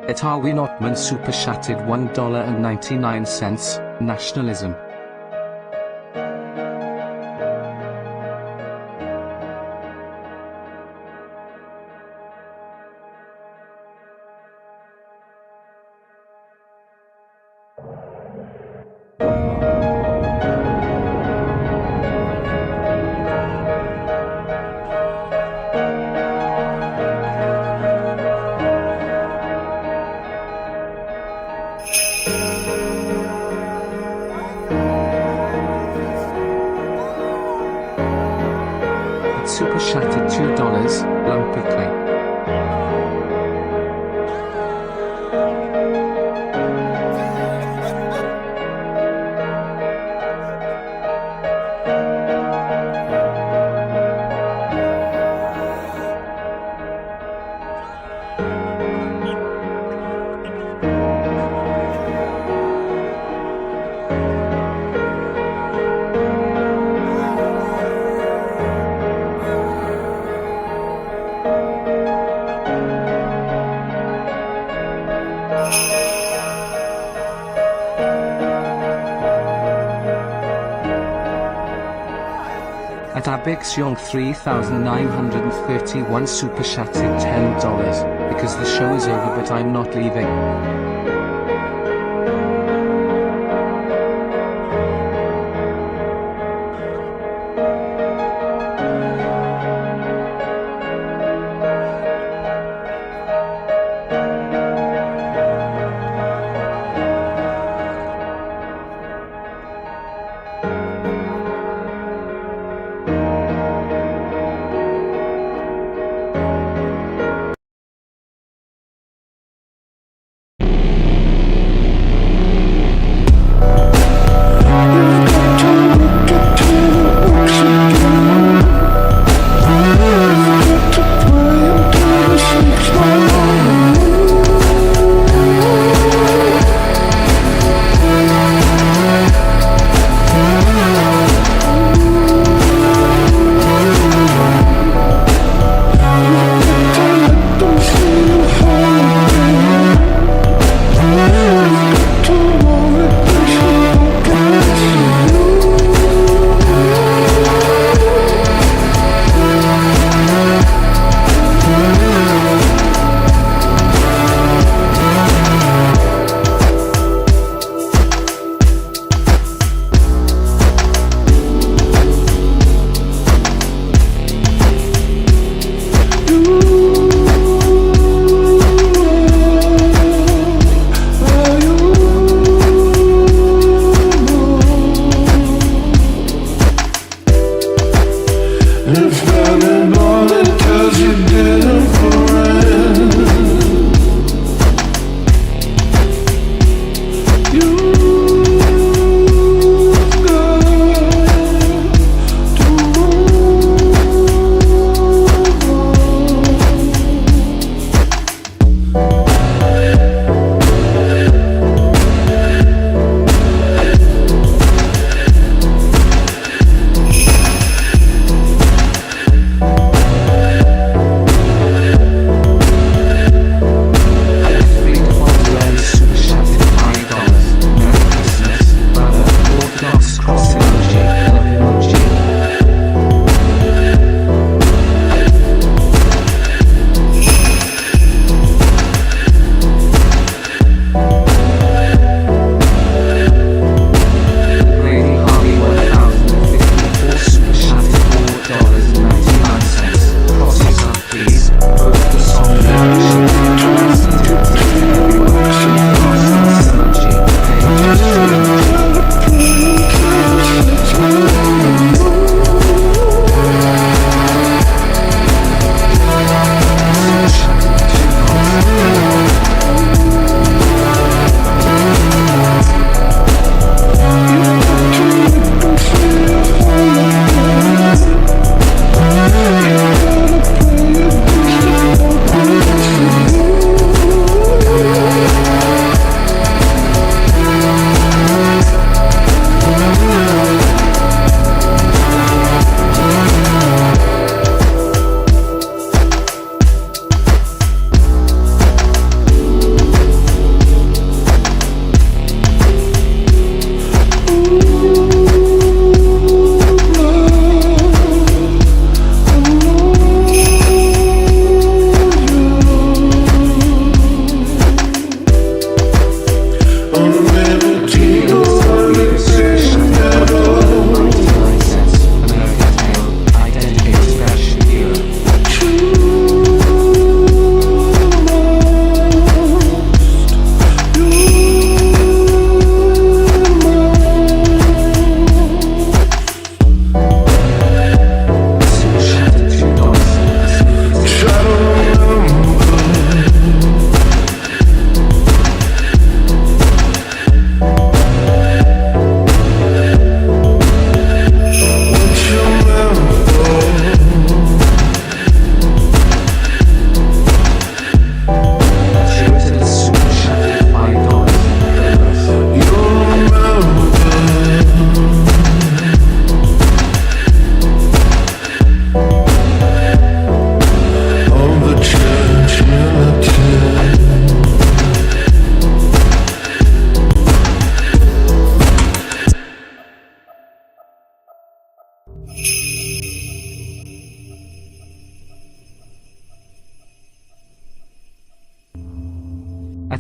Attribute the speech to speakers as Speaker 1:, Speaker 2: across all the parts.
Speaker 1: Et are we not man super chatted $1.99, nationalism. Super chatted $2, lumpically. At Abixion 3931 super chatted $10, because the show is over but I'm not leaving.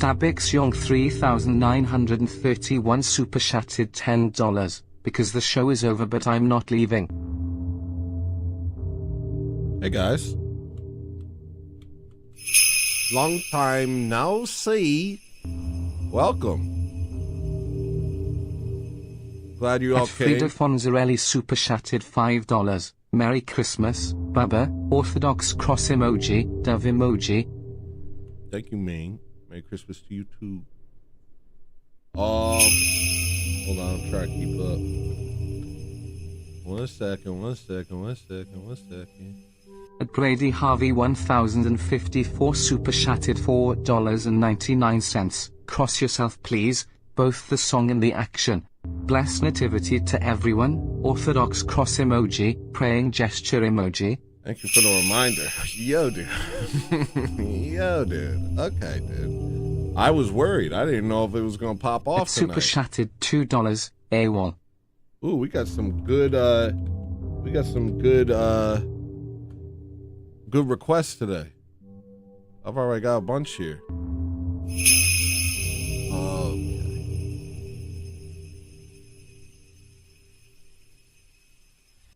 Speaker 1: Stabix Young 3931 super chatted $10, because the show is over but I'm not leaving.
Speaker 2: Hey guys. Long time no see. Welcome. Glad you all came.
Speaker 1: Frida Fonzarelli super chatted $5. Merry Christmas, Baba, Orthodox cross emoji, dove emoji.
Speaker 2: Thank you, Ming. Merry Christmas to you too. Hold on, I'm trying to keep up. One second.
Speaker 1: At Brady Harvey 1054 super chatted $4.99. Cross yourself please, both the song and the action. Bless nativity to everyone, Orthodox cross emoji, praying gesture emoji.
Speaker 2: Thank you for the reminder. Yo, dude. Yo, dude. Okay, dude. I was worried. I didn't know if it was going to pop off
Speaker 1: At super chatted $2, AWOL.
Speaker 2: Ooh, we got some good, good requests today. I've already got a bunch here.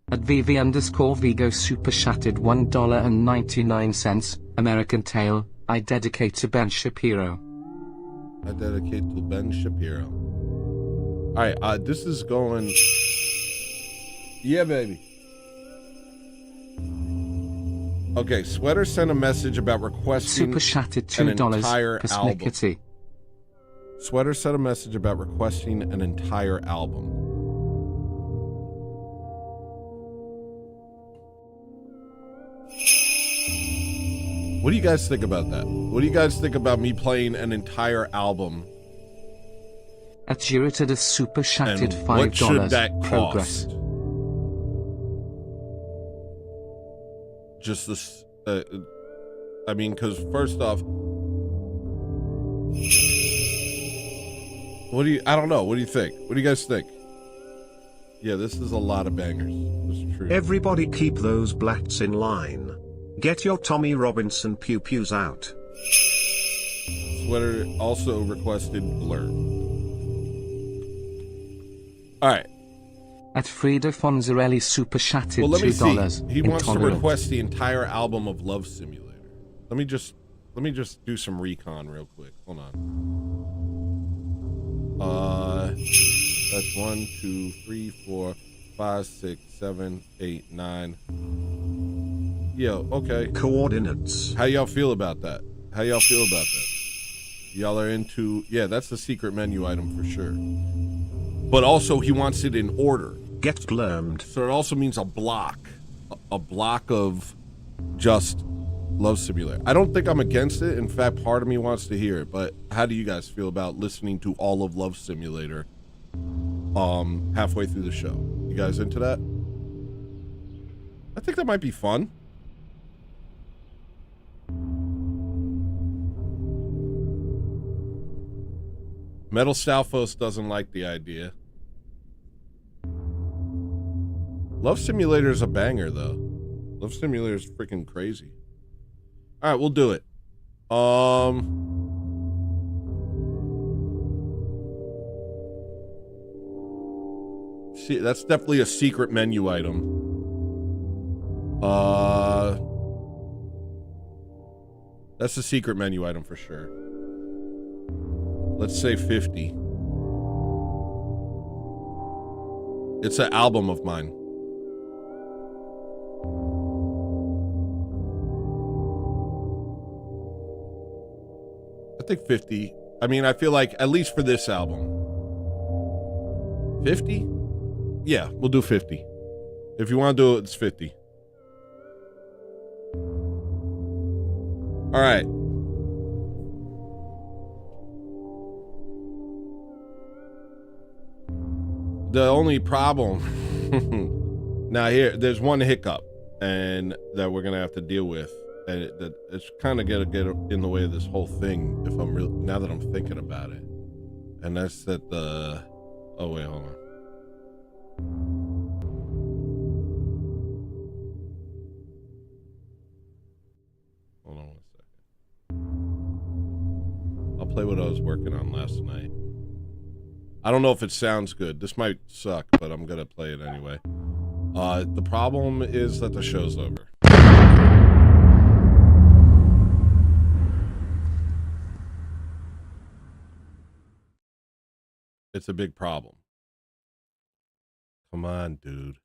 Speaker 1: At VV_Vigo super chatted $1.99. American Tail, I dedicate to Ben Shapiro.
Speaker 2: I dedicate to Ben Shapiro. Alright, this is going... Yeah, baby. Okay, Sweater sent a message about requesting
Speaker 1: super chatted
Speaker 2: an
Speaker 1: $2
Speaker 2: entire album.
Speaker 1: Persnickety.
Speaker 2: Sweater sent a message about requesting an entire album. What do you guys think about that? What do you guys think about me playing an entire album?
Speaker 1: At Girita is super chatted $5.
Speaker 2: What should that
Speaker 1: Progress.
Speaker 2: cost? Just this, I mean, because first off, I don't know. What do you think? What do you guys think? Yeah, this is a lot of bangers. This is true.
Speaker 3: Everybody keep those blacks in line. Get your Tommy Robinson pew-pews out.
Speaker 2: Sweater also requested Blur. All right.
Speaker 1: At Frida Fonzarelli super chatted
Speaker 2: Well, let me
Speaker 1: $2.
Speaker 2: see. He wants to
Speaker 1: Intolerant.
Speaker 2: request the entire album of Love Simulator. Let me just do some recon real quick. Hold on. That's 1, 2, 3, 4, 5, 6, 7, 8, 9. Yo, okay.
Speaker 3: Coordinates.
Speaker 2: How y'all feel about that? Y'all are into... Yeah, that's the secret menu item for sure. But also, he wants it in order.
Speaker 3: Get glurmed.
Speaker 2: So it also means a block. A block of just Love Simulator. I don't think I'm against it. In fact, part of me wants to hear it. But how do you guys feel about listening to all of Love Simulator halfway through the show? You guys into that? I think that might be fun. Metal Stalfos doesn't like the idea. Love Simulator is a banger, though. Love Simulator is freaking crazy. All right, we'll do it. See, that's definitely a secret menu item. That's a secret menu item for sure. Let's say 50. It's an album of mine. I think 50. I mean, I feel like, at least for this album. 50? Yeah, we'll do 50. If you want to do it, it's 50. All right. The only problem now there's one hiccup and that we're gonna have to deal with, and it's kind of gonna get in the way of this whole thing if I'm real now that I'm thinking about it, and that's that oh wait, hold on. play what I was working on last night. I don't know if it sounds good. This might suck, but I'm gonna play it anyway. The problem is that the show's over. It's a big problem. Come on, dude.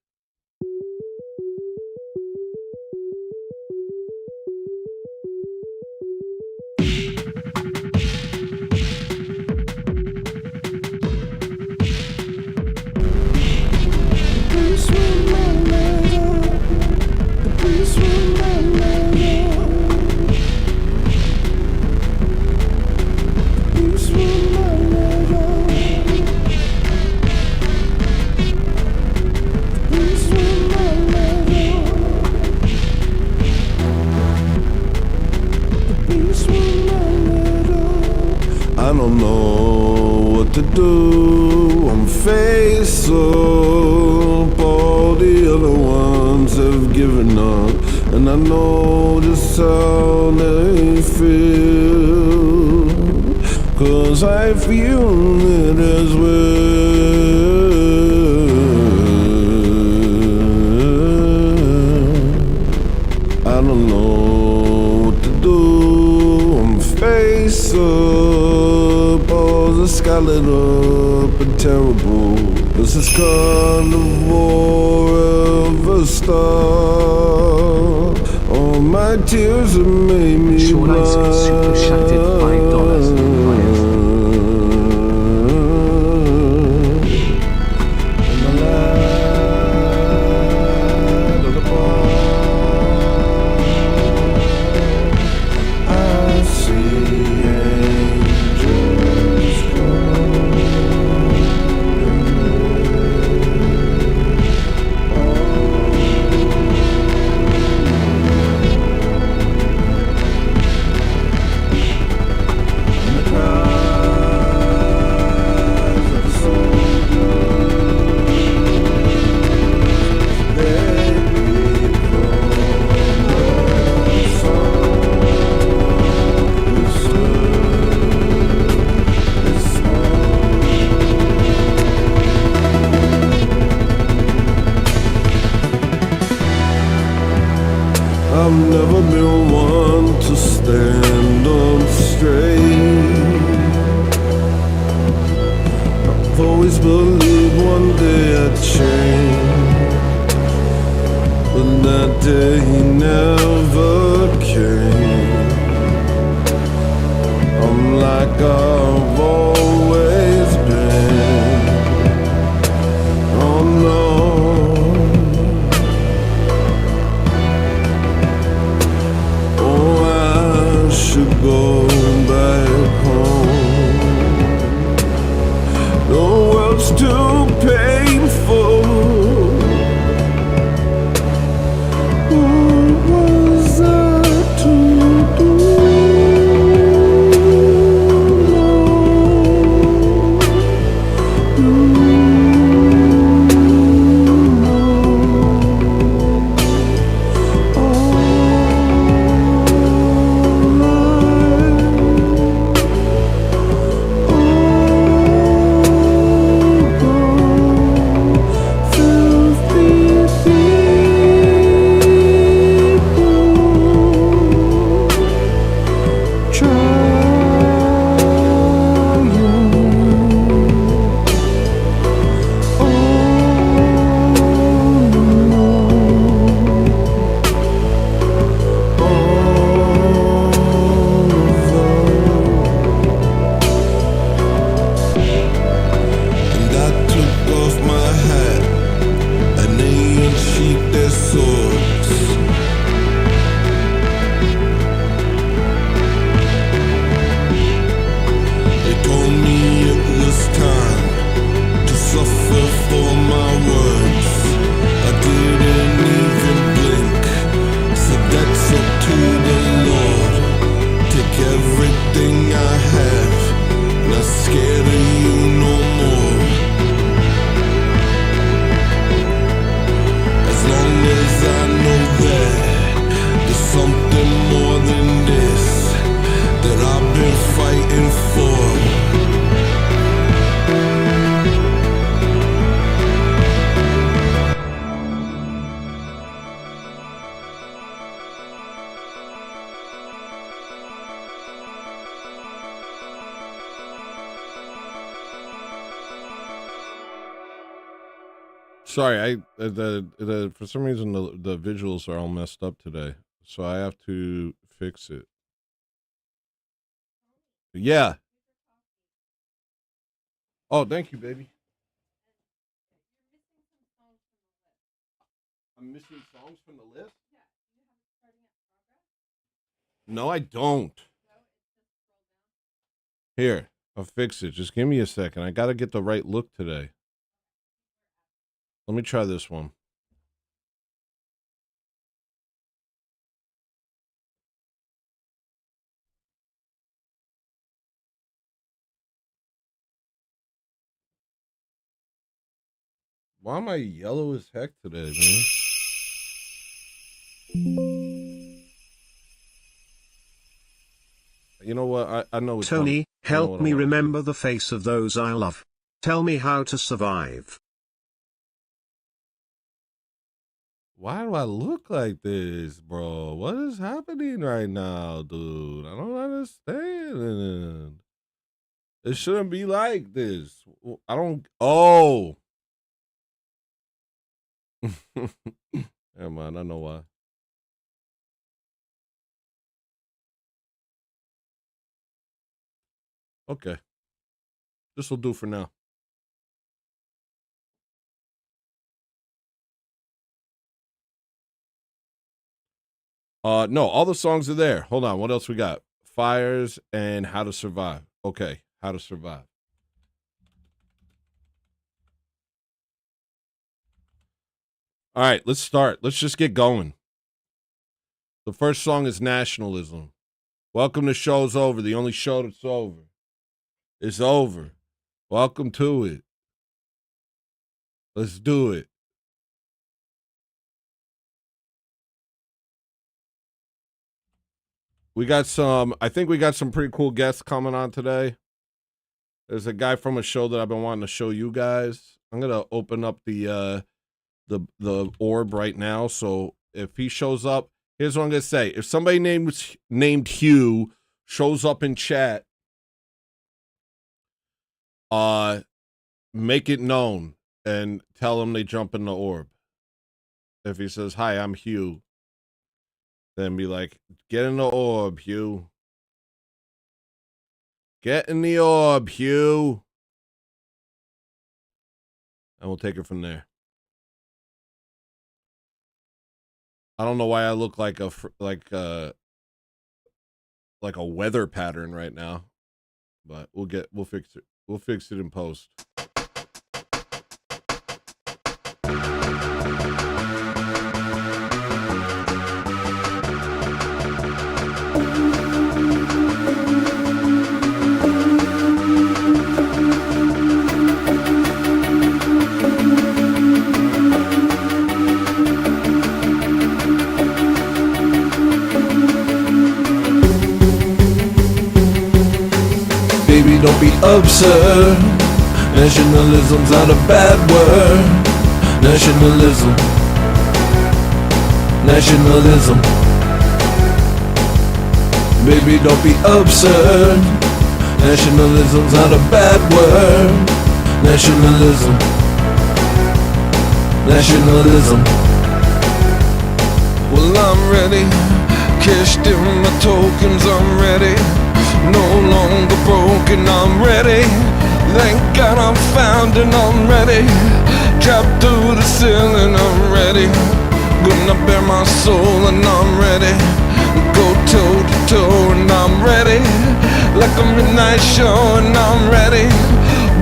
Speaker 2: I don't know what to do. I'm faced up. All the other ones have given up, and I know just how they feel, 'cause I feel it as well. I don't know what to do. I'm faced up, all the scarlet up and terrible. This is kind of war of a star. All my tears have made me
Speaker 1: Sean Ice super chatted $5. I've never been one to stand up straight. I've always believed one day I'd change, but that day never came. I'm like I've always been. Oh no. Should go back home. The world's too painful. What was I to do?
Speaker 2: Sorry, the for some reason the visuals are all messed up today, so I have to fix it. Yeah. Oh, thank you, baby. I'm missing songs from the list? No, I don't. Here, I'll fix it. Just give me a second. I got to get the right look today. Let me try this one. Why am I yellow as heck today, man? You know what? I know.
Speaker 3: Tony, help me remember the face of those I love. Tell me how to survive.
Speaker 2: Why do I look like this, bro? What is happening right now, dude? I don't understand. It shouldn't be like this. I don't. Oh. Never mind. I know why. Okay. This will do for now. No, all the songs are there. Hold on. What else we got? Fires and How to Survive. Okay. How to Survive. All right, let's start. Let's just get going. The first song is Nationalism. Welcome to Show's Over, the only show that's over. It's over. Welcome to it. Let's do it. I think we got some pretty cool guests coming on today. There's a guy from a show that I've been wanting to show you guys. I'm going to open up the orb right now. So if he shows up, here's what I'm going to say. If somebody named Hugh shows up in chat, make it known and tell him they jump in the orb. If he says, "Hi, I'm Hugh," then be like, "Get in the orb, Hugh. Get in the orb, Hugh." And we'll take it from there. I don't know why I look like a weather pattern right now, but we'll fix it. We'll fix it in post.
Speaker 4: Baby, don't be absurd. Nationalism's not a bad word. Nationalism. Nationalism. Baby, don't be absurd. Nationalism's not a bad word. Nationalism. Nationalism. Well, I'm ready. Cashed in my tokens, I'm ready. No longer broken, I'm ready. Thank God I'm found and I'm ready. Trapped through the ceiling, I'm ready. Gonna bare my soul and I'm ready. Go toe to toe and I'm ready. Like a midnight show and I'm ready.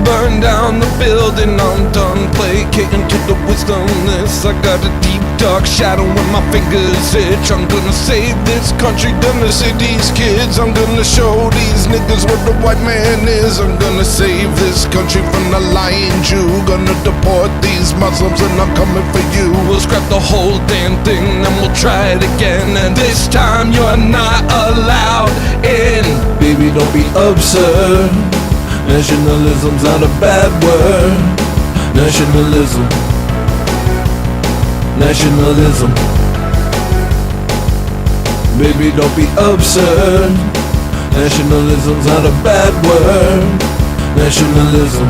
Speaker 4: Burn down the building, I'm done placating to the wisdomless. I got a deep dark shadow when my fingers itch. I'm gonna save this country, gonna save these kids. I'm gonna show these niggas what the white man is. I'm gonna save this country from the lying Jew. Gonna deport these Muslims and I'm coming for you. We'll scrap the whole damn thing and we'll try it again. And this time you're not allowed in. Baby, don't be absurd. Nationalism's not a bad word. Nationalism. Nationalism. Baby, don't be absurd. Nationalism's not a bad word. Nationalism.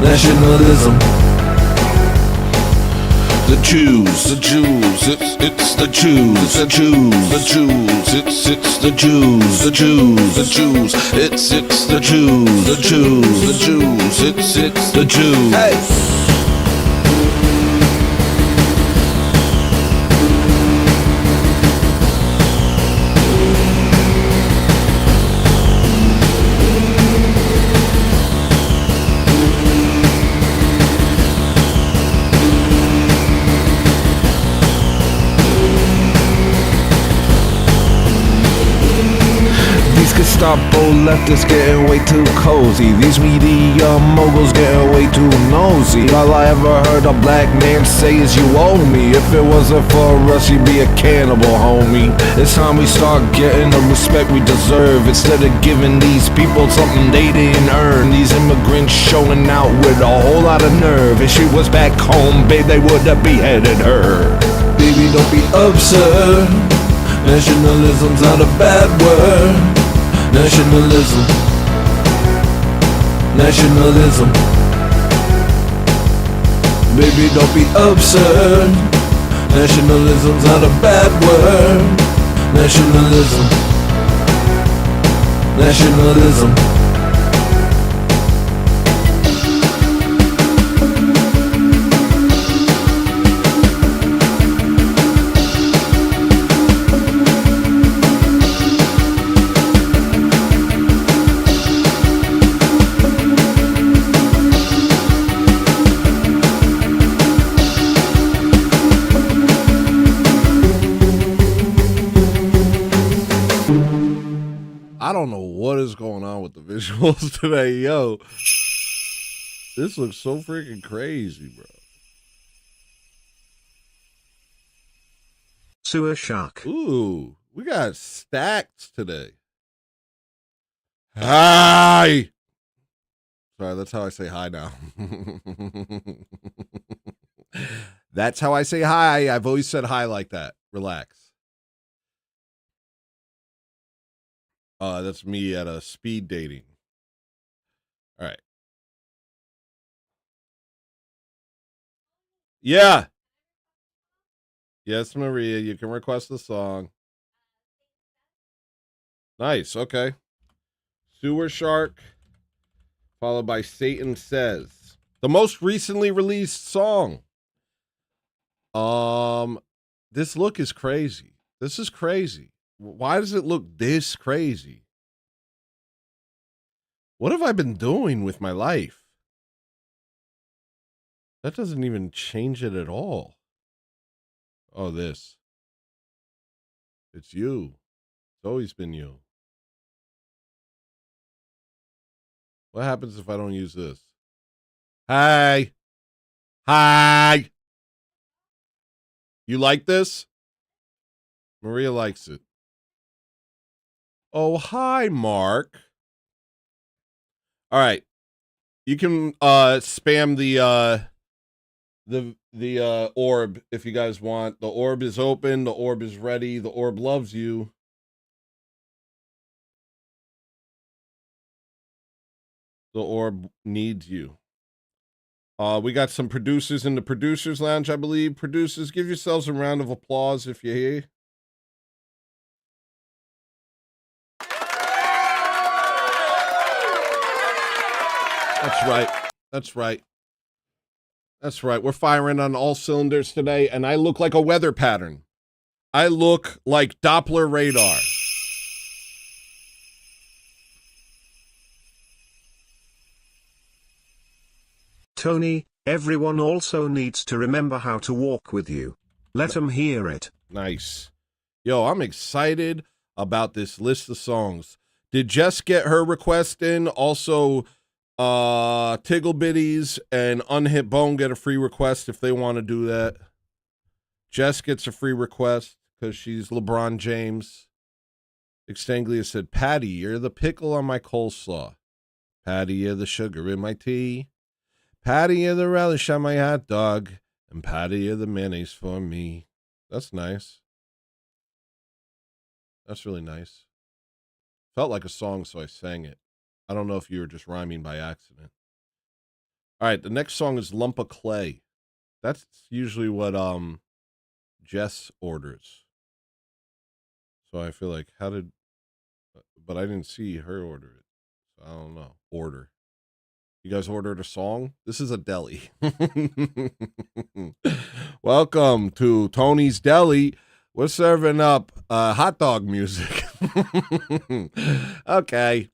Speaker 4: Nationalism. the Jews, the Jews, it's the Jews, the Jews, the Jews, it's the Jews, the Jews, the Jews, it's the Jews, the Jews, the Jews, it's the Jews. Hey.
Speaker 5: Gestapo leftists getting way too cozy. These media moguls getting way too nosy. All I ever heard a black man say is you owe me. If it wasn't for us, you'd be a cannibal, homie. It's time we start getting the respect we deserve, instead of giving these people something they didn't earn. These immigrants showing out with a whole lot of nerve. If she was back home, babe, they would have beheaded her.
Speaker 4: Baby, don't be absurd. Nationalism's not a bad word. Nationalism, nationalism. Baby, don't be absurd. Nationalism's not a bad word. Nationalism, nationalism.
Speaker 2: I don't know what is going on with the visuals today, yo. This looks so freaking crazy, bro.
Speaker 3: Sewer Shark.
Speaker 2: Ooh, we got stacks today. Hi. Sorry, that's how I say hi now. That's how I say hi. I've always said hi like that. Relax. That's me at a speed dating. All right. Yeah. Yes, Maria, you can request the song. Nice. Okay. Sewer Shark, followed by Satan Says, the most recently released song. This look is crazy. This is crazy. Why does it look this crazy? What have I been doing with my life? That doesn't even change it at all. Oh, this. It's you. It's always been you. What happens if I don't use this? Hi. Hi. You like this? Maria likes it. Oh, hi, Mark. All right. You can spam the orb if you guys want. The orb is open, the orb is ready, the orb loves you. The orb needs you. We got some producers in the producers lounge, I believe. Producers, give yourselves a round of applause if you're here. That's right. That's right. That's right. We're firing on all cylinders today, and I look like a weather pattern. I look like Doppler radar.
Speaker 3: Tony, everyone also needs to remember how to walk with you. Let them hear it.
Speaker 2: Nice. Yo, I'm excited about this list of songs. Did Jess get her request in? Also, Tiggle Bitties and Unhit Bone get a free request if they want to do that. Jess gets a free request because she's LeBron James. Extanglia said, Patty, you're the pickle on my coleslaw. Patty, you're the sugar in my tea. Patty, you're the relish on my hot dog. And Patty, you're the mayonnaise for me. That's nice. That's really nice. Felt like a song, so I sang it. I don't know if you were just rhyming by accident. All right, the next song is Lump of Clay. That's usually what Jess orders. So I feel like but I didn't see her order it. So I don't know. Order. You guys ordered a song? This is a deli. Welcome to Tony's Deli. We're serving up hot dog music. Okay.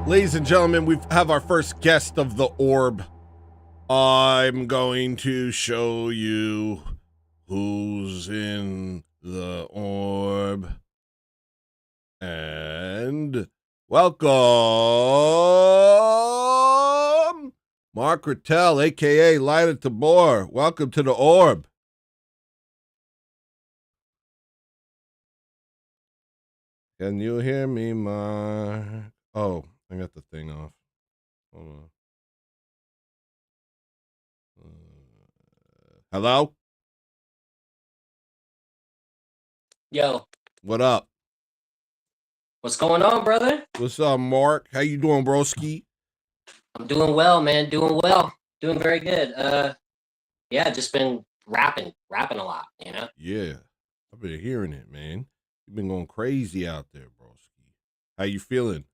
Speaker 2: Ladies and gentlemen, we have our first guest of the orb. I'm going to show you who's in the orb. And welcome Mark Rattel, aka Light at the Boar. Welcome to the Orb. Can you hear me, Mark? Oh, I got the thing off. Hold on. Hello?
Speaker 6: Yo,
Speaker 2: What up?
Speaker 6: what's going on, brother?
Speaker 2: What's up, Mark? How you doing, broski?
Speaker 6: I'm doing well, man. Doing well. Doing very good. Yeah, just been rapping a lot, you know?
Speaker 2: Yeah, I've been hearing it, man. You've been going crazy out there, broski. How you feeling?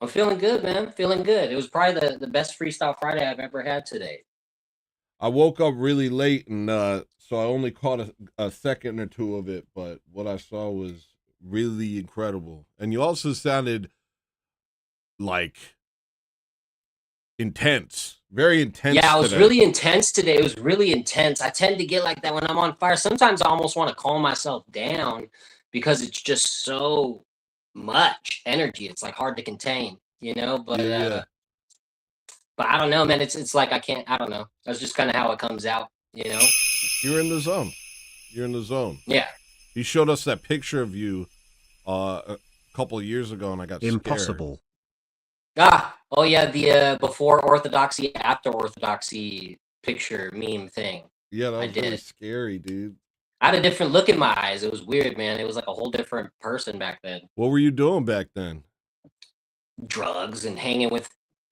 Speaker 6: I'm feeling good, man. Feeling good. It was probably the best Freestyle Friday I've ever had today.
Speaker 2: I woke up really late, and so I only caught a second or two of it, but what I saw was really incredible. And you also sounded like intense, very intense.
Speaker 6: Yeah, I was
Speaker 2: today.
Speaker 6: really intense today. It was really intense. I tend to get like that when I'm on fire. Sometimes I almost want to calm myself down because it's just so much energy. It's like hard to contain, you know? But
Speaker 2: Yeah.
Speaker 6: but I don't know, man. It's like I don't know. That's just kind of how it comes out, you know?
Speaker 2: You're in the zone. You're in the zone.
Speaker 6: Yeah.
Speaker 2: You showed us that picture of you a couple of years ago, and I got
Speaker 3: Impossible.
Speaker 6: Oh yeah, the before orthodoxy, after orthodoxy picture meme thing.
Speaker 2: Scared. Yeah, that
Speaker 6: I
Speaker 2: was really
Speaker 6: did.
Speaker 2: scary, dude.
Speaker 6: I had a different look in my eyes. It was weird, man. It was like a whole different person back then.
Speaker 2: What were you doing back then?
Speaker 6: Drugs and hanging with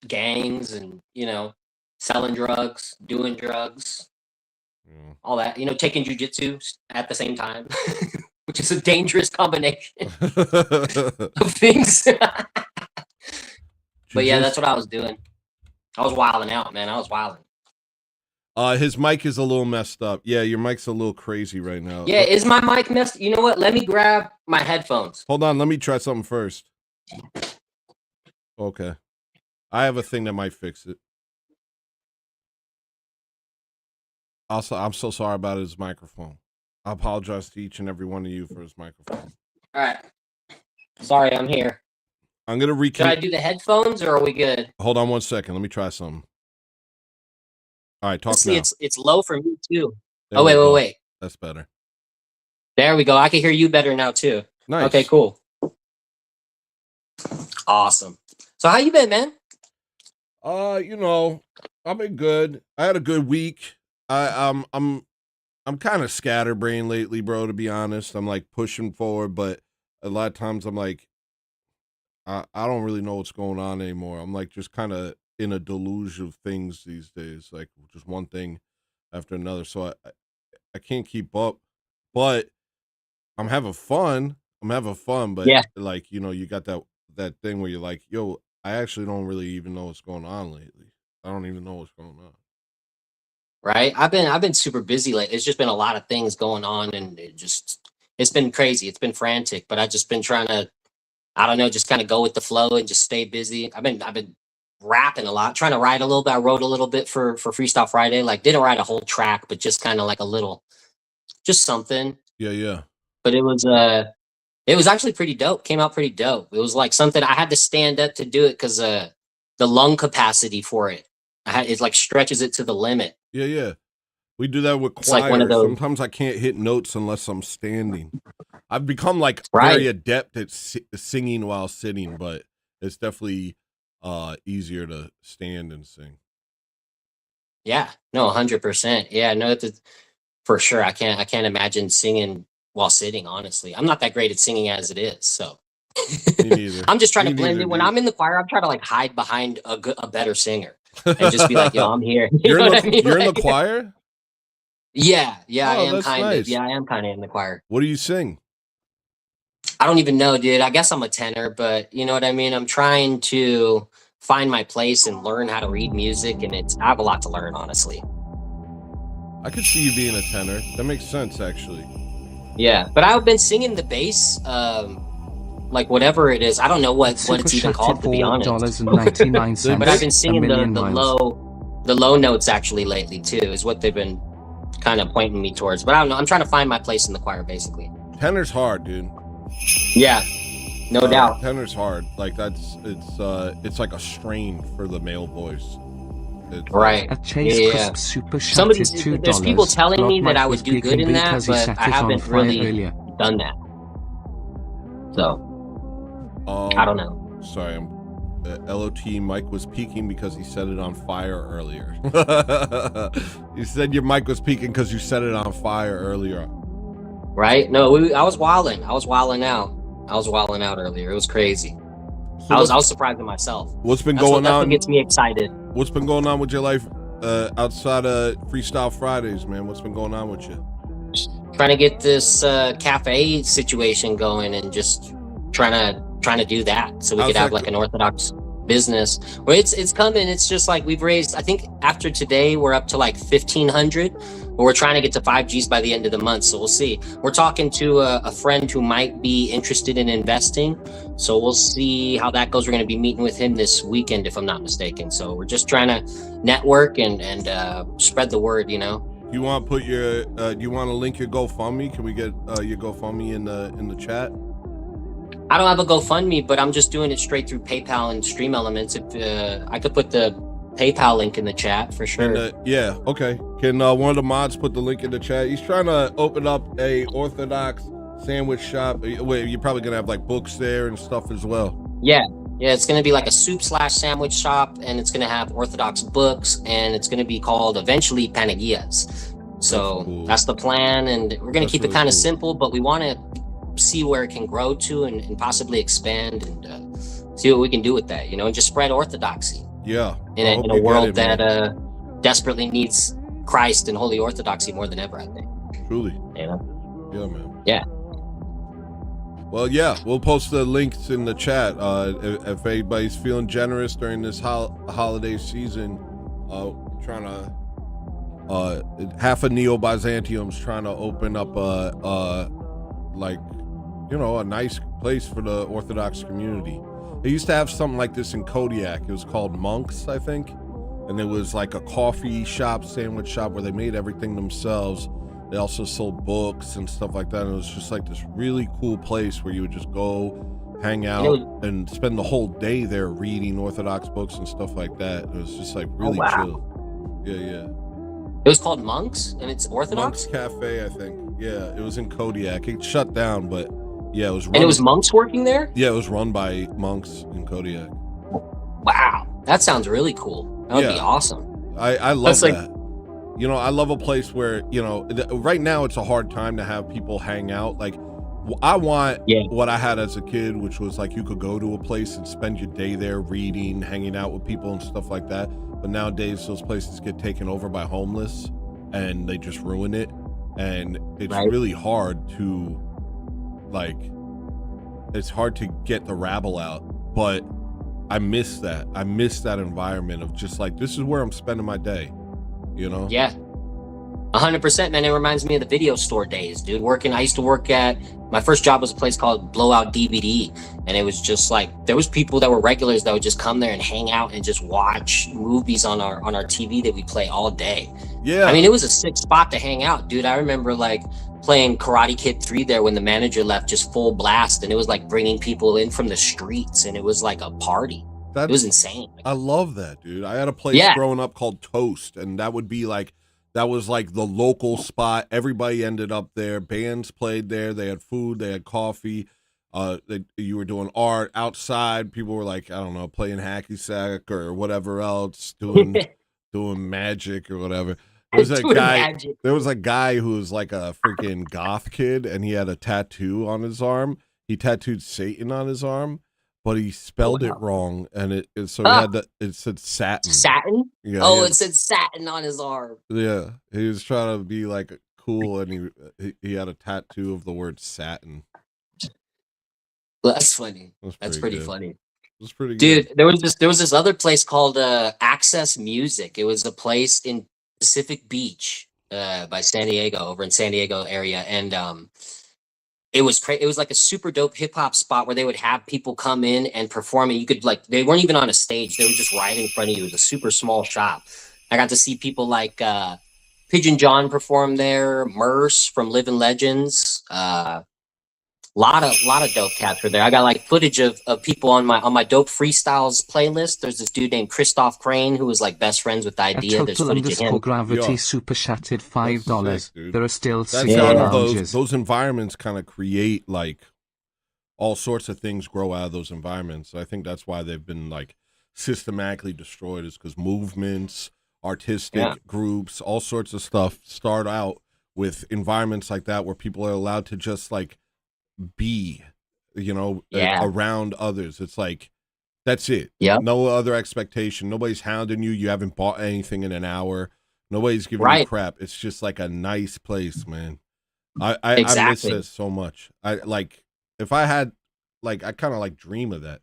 Speaker 6: gangs and, you know, selling drugs, doing drugs,
Speaker 2: Yeah.
Speaker 6: all that, you know, taking jujitsu at the same time, which is a dangerous combination of things. But yeah, that's what I was doing. I was wilding out, man. I was wilding.
Speaker 2: His mic is a little messed up. Yeah, your mic's a little crazy right now.
Speaker 6: Yeah, is my mic messed? You know what? Let me grab my headphones.
Speaker 2: Hold on, let me try something first. Okay. I have a thing that might fix it. Also, I'm so sorry about his microphone. I apologize to each and every one of you for his microphone.
Speaker 6: All right. Sorry, I'm here.
Speaker 2: I'm gonna
Speaker 6: Should I do the headphones or are we good?
Speaker 2: Hold on one second. Let me try something. All right, talk
Speaker 6: Let's
Speaker 2: now.
Speaker 6: see, it's low for me too.
Speaker 2: There
Speaker 6: Oh,
Speaker 2: we go.
Speaker 6: wait.
Speaker 2: That's better.
Speaker 6: There we go. I can hear you better now too.
Speaker 2: Nice.
Speaker 6: Okay, cool. Awesome. So how you been, man?
Speaker 2: You know, I've been good. I had a good week. I'm kind of scatterbrained lately, bro, to be honest. I'm like pushing forward, but a lot of times I'm like I don't really know what's going on anymore. I'm like just kind of in a deluge of things these days, like just one thing after another. So I can't keep up, but I'm having fun. But
Speaker 6: Yeah.
Speaker 2: like, you know, you got that thing where you're like, yo, I actually don't really even know what's going on lately. I don't even know what's going on.
Speaker 6: Right? I've been super busy lately. It's just been a lot of things going on and it's been crazy. It's been frantic, but I've just been trying to, I don't know, just kind of go with the flow and just stay busy. I've been rapping a lot, trying to write a little bit. I wrote a little bit for Freestyle Friday. Like didn't write a whole track, but just kind of like a little, just something.
Speaker 2: Yeah.
Speaker 6: But it was actually pretty dope. Came out pretty dope. It was like something I had to stand up to do it because the lung capacity for it, it like stretches it to the limit.
Speaker 2: Yeah. We do that with
Speaker 6: It's
Speaker 2: choir.
Speaker 6: like one of those-
Speaker 2: Sometimes I can't hit notes unless I'm standing. I've become like
Speaker 6: Right.
Speaker 2: very adept at singing while sitting, but it's definitely easier to stand and sing.
Speaker 6: Yeah, no, 100%. Yeah, no, that's for sure. I can't imagine singing while sitting. Honestly, I'm not that great at singing as it is. So
Speaker 2: Me neither.
Speaker 6: I'm just trying
Speaker 2: Me
Speaker 6: to blend
Speaker 2: neither,
Speaker 6: in. When
Speaker 2: dude.
Speaker 6: I'm in the choir, I'm trying to like hide behind a better singer and just be like, yo, I'm here. You
Speaker 2: You're
Speaker 6: know
Speaker 2: in
Speaker 6: what
Speaker 2: the,
Speaker 6: I mean?
Speaker 2: you're in
Speaker 6: Like-
Speaker 2: the choir?
Speaker 6: Yeah, I
Speaker 2: Oh,
Speaker 6: am
Speaker 2: that's
Speaker 6: kind
Speaker 2: nice.
Speaker 6: of. Yeah, I am kind of in the choir.
Speaker 2: What do you sing?
Speaker 6: I don't even know, dude. I guess I'm a tenor, but you know what I mean? I'm trying to find my place and learn how to read music, and I have a lot to learn, honestly.
Speaker 2: I could see you being a tenor. That makes sense, actually.
Speaker 6: Yeah, but I've been singing the bass, like whatever it is. I don't know what it's even called, to be honest.
Speaker 1: $4.99.
Speaker 6: But I've been singing
Speaker 1: a
Speaker 6: the
Speaker 1: million miles.
Speaker 6: low notes actually lately too, is what they've been kind of pointing me towards. But I don't know. I'm trying to find my place in the choir, basically.
Speaker 2: Tenor's hard, dude.
Speaker 6: Yeah, no doubt.
Speaker 2: Tenor's hard. Like it's like a strain for the male voice. It's
Speaker 6: Right.
Speaker 1: A Chase
Speaker 6: Yeah.
Speaker 1: Crisp super
Speaker 6: Somebody's
Speaker 1: chatted $2.
Speaker 6: there's people telling
Speaker 1: Not
Speaker 6: me that
Speaker 1: Mike
Speaker 6: I
Speaker 1: was
Speaker 6: would do good
Speaker 1: peeking
Speaker 6: in that,
Speaker 1: because he
Speaker 6: but
Speaker 1: set
Speaker 6: I
Speaker 1: it on
Speaker 6: haven't
Speaker 1: fire
Speaker 6: really
Speaker 1: earlier.
Speaker 6: done that. So I don't know.
Speaker 2: Sorry, I'm LOT. Mike was peeking because he set it on fire earlier. You said your mic was peaking because you set it on fire earlier.
Speaker 6: Right? No, I was wilding. I was wilding out. I was wilding out earlier. It was crazy.
Speaker 2: So
Speaker 6: I was surprised at myself.
Speaker 2: What's been
Speaker 6: That's
Speaker 2: going
Speaker 6: what
Speaker 2: on?
Speaker 6: gets me excited.
Speaker 2: What's been going on with your life outside of Freestyle Fridays, man? What's been going on with you?
Speaker 6: Trying to get this cafe situation going and just trying to do that so we
Speaker 2: How's
Speaker 6: could have
Speaker 2: that
Speaker 6: like an Orthodox business. Well, it's coming. It's just like we've raised, I think after today we're up to like 1,500, but we're trying to get to 5Gs by the end of the month. So we'll see. We're talking to a friend who might be interested in investing. So we'll see how that goes. We're going to be meeting with him this weekend, if I'm not mistaken. So we're just trying to network and spread the word, you know?
Speaker 2: You want to put your? Do you want to link your GoFundMe? Can we get your GoFundMe in the chat?
Speaker 6: I don't have a GoFundMe, but I'm just doing it straight through PayPal and Stream Elements. If I could put the PayPal link in the chat for sure.
Speaker 2: Yeah, okay. Can one of the mods put the link in the chat? He's trying to open up a Orthodox sandwich shop. Wait, you're probably gonna have like books there and stuff as well.
Speaker 6: Yeah, it's gonna be like a soup/sandwich shop, and it's gonna have Orthodox books, and it's gonna be called eventually Panagias. So that's the plan, and we're gonna keep it kind of simple, but we want to see where it can grow to and possibly expand and see what we can do with that, you know, and just spread orthodoxy.
Speaker 2: Yeah.
Speaker 6: In a world that desperately needs Christ and Holy Orthodoxy more than ever, I think.
Speaker 2: Truly.
Speaker 6: You know?
Speaker 2: Yeah, man.
Speaker 6: Yeah.
Speaker 2: Well, yeah, we'll post the links in the chat. If anybody's feeling generous during this holiday season, trying to half of Neo Byzantium's trying to open up like, you know, a nice place for the Orthodox community. They used to have something like this in Kodiak. It was called Monks, I think, and it was like a coffee shop, sandwich shop where they made everything themselves. They also sold books and stuff like that. And it was just like this really cool place where you would just go hang out and spend the whole day there reading Orthodox books and stuff like that. It was just like really chill. Yeah.
Speaker 6: It was called Monks, and it's Orthodox?
Speaker 2: Monks Cafe, I think. Yeah, it was in Kodiak. It shut down, but yeah, it was run.
Speaker 6: And it was monks working there?
Speaker 2: Yeah, it was run by monks in Kodiak.
Speaker 6: Wow, that sounds really cool. That would be awesome.
Speaker 2: I love that. You know, I love a place where, you know, right now it's a hard time to have people hang out. Like, I want what I had as a kid, which was like you could go to a place and spend your day there reading, hanging out with people and stuff like that. But nowadays those places get taken over by homeless and they just ruin it. And it's really hard to, like, it's hard to get the rabble out. But I miss that. I miss that environment of just like, this is where I'm spending my day, you know?
Speaker 6: Yeah. 100%, man. It reminds me of the video store days, dude. I used to work at, my first job was a place called Blowout DVD. And it was just like, there was people that were regulars that would just come there and hang out and just watch movies on our TV that we play all day.
Speaker 2: Yeah.
Speaker 6: I mean, it was a sick spot to hang out, dude. I remember like playing Karate Kid 3 there when the manager left, just full blast. And it was like bringing people in from the streets, and it was like a party. It was insane.
Speaker 2: I love that, dude. I had a place growing up called Toast, and that would be like, that was like the local spot. Everybody ended up there. Bands played there. They had food. They had coffee. You were doing art outside. People were like, I don't know, playing hacky sack or whatever else, doing magic or whatever. There was a guy who was like a freaking goth kid, and he had a tattoo on his arm. He tattooed Satan on his arm, but he spelled it wrong, and it said satin.
Speaker 6: Satin?
Speaker 2: Yeah,
Speaker 6: it said satin on his arm.
Speaker 2: Yeah, he was trying to be like cool, and he had a tattoo of the word satin.
Speaker 6: That's funny. That's pretty funny.
Speaker 2: It was pretty
Speaker 6: good.
Speaker 2: Dude,
Speaker 6: there was this other place called Access Music. It was a place in Pacific Beach by San Diego, over in San Diego area, and it was like a super dope hip hop spot where they would have people come in and perform, and you could, like, they weren't even on a stage, they were just right in front of you. It was a super small shop. I got to see people like Pigeon John perform there, Merce from Living Legends, lot of dope capture there. I got like footage of people on my dope freestyles playlist. There's this dude named Christoph Crane who was like best friends with Idea. There's footage of him.
Speaker 1: Gravity
Speaker 2: Yo,
Speaker 1: super chatted $5. There are still
Speaker 2: That's
Speaker 1: 6
Speaker 2: how
Speaker 1: lounges.
Speaker 2: those environments kind of create like all sorts of things grow out of those environments. I think that's why they've been like systematically destroyed, is because movements, artistic groups, all sorts of stuff start out with environments like that where people are allowed to just like be, you know, around others. It's like, that's it.
Speaker 6: Yeah.
Speaker 2: No other expectation. Nobody's hounding you. You haven't bought anything in an hour. Nobody's giving you crap. It's just like a nice place, man. I miss this so much. I like, if I had, like, I kind of like dream of that.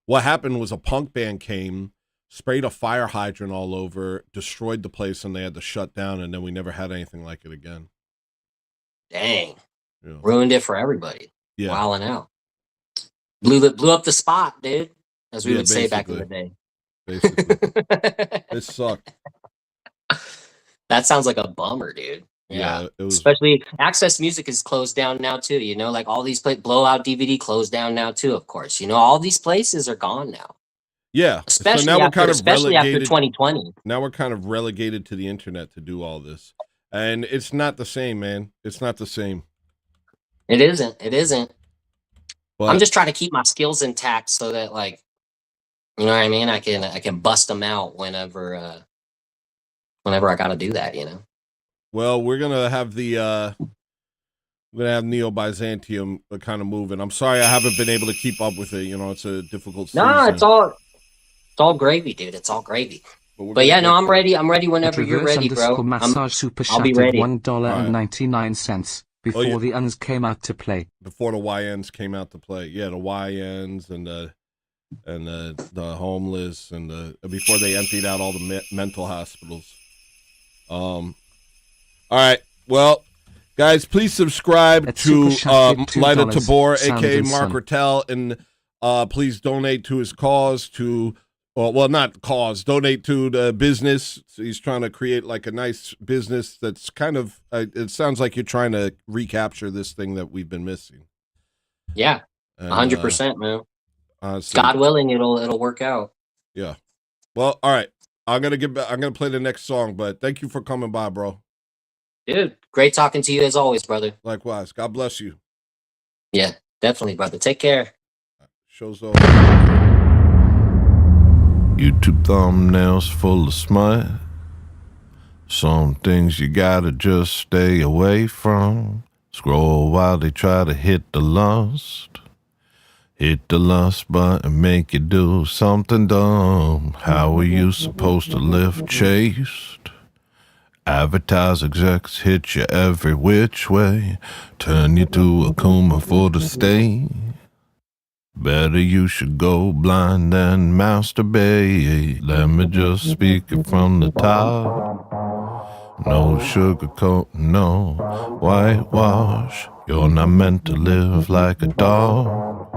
Speaker 2: What happened was a punk band came, sprayed a fire hydrant all over, destroyed the place, and they had to shut down, and then we never had anything like it again.
Speaker 6: Dang.
Speaker 2: Yeah.
Speaker 6: Ruined it for everybody.
Speaker 2: Yeah.
Speaker 6: Wilding out. Blew up the spot, dude, as we would say back in the day.
Speaker 2: Basically. It sucked.
Speaker 6: That sounds like a bummer, dude. Yeah.
Speaker 2: It was...
Speaker 6: Especially Access Music is closed down now too. You know, like all these Blowout DVD closed down now too, of course. You know, all these places are gone now.
Speaker 2: Yeah.
Speaker 6: Especially,
Speaker 2: so now
Speaker 6: after 2020.
Speaker 2: Now we're kind of relegated to the internet to do all this. And it's not the same, man. It's not the same.
Speaker 6: It isn't.
Speaker 2: But
Speaker 6: I'm just trying to keep my skills intact so that, like, you know what I mean? I can bust them out whenever I got to do that, you know?
Speaker 2: Well, we're gonna have Neo Byzantium kind of moving. I'm sorry I haven't been able to keep up with it. You know, it's a difficult season.
Speaker 6: No, it's all gravy, dude. It's all gravy. But yeah, no, I'm ready. I'm ready whenever you're ready, bro.
Speaker 1: Massage super
Speaker 6: I'll be ready.
Speaker 1: $1.99 before the UNs came out to play.
Speaker 2: Before the YNs came out to play, yeah, the YNs and the homeless and before they emptied out all the mental hospitals. All right. Well, guys, please subscribe to Lida Tabor, a.k.a. Mark Rattel, and please donate to his cause, donate to the business. He's trying to create like a nice business that's kind of, it sounds like you're trying to recapture this thing that we've been missing.
Speaker 6: Yeah, 100%, man. Honestly, God willing, it'll work out.
Speaker 2: Yeah. Well, all right. I'm gonna play the next song, but thank you for coming by, bro.
Speaker 6: Dude, great talking to you as always, brother.
Speaker 2: Likewise. God bless you.
Speaker 6: Yeah, definitely, brother. Take care.
Speaker 2: Show's over.
Speaker 5: YouTube thumbnails full of smut. Some things you gotta just stay away from. Scroll while they try to hit the lust. Hit the lust button, make you do something dumb. How are you supposed to live chaste? Advertise execs hit you every which way. Turn you to a Kuma for the state. Better you should go blind than masturbate. Let me just speak it from the top. No sugarcoat, no whitewash. You're not meant to live like a dog.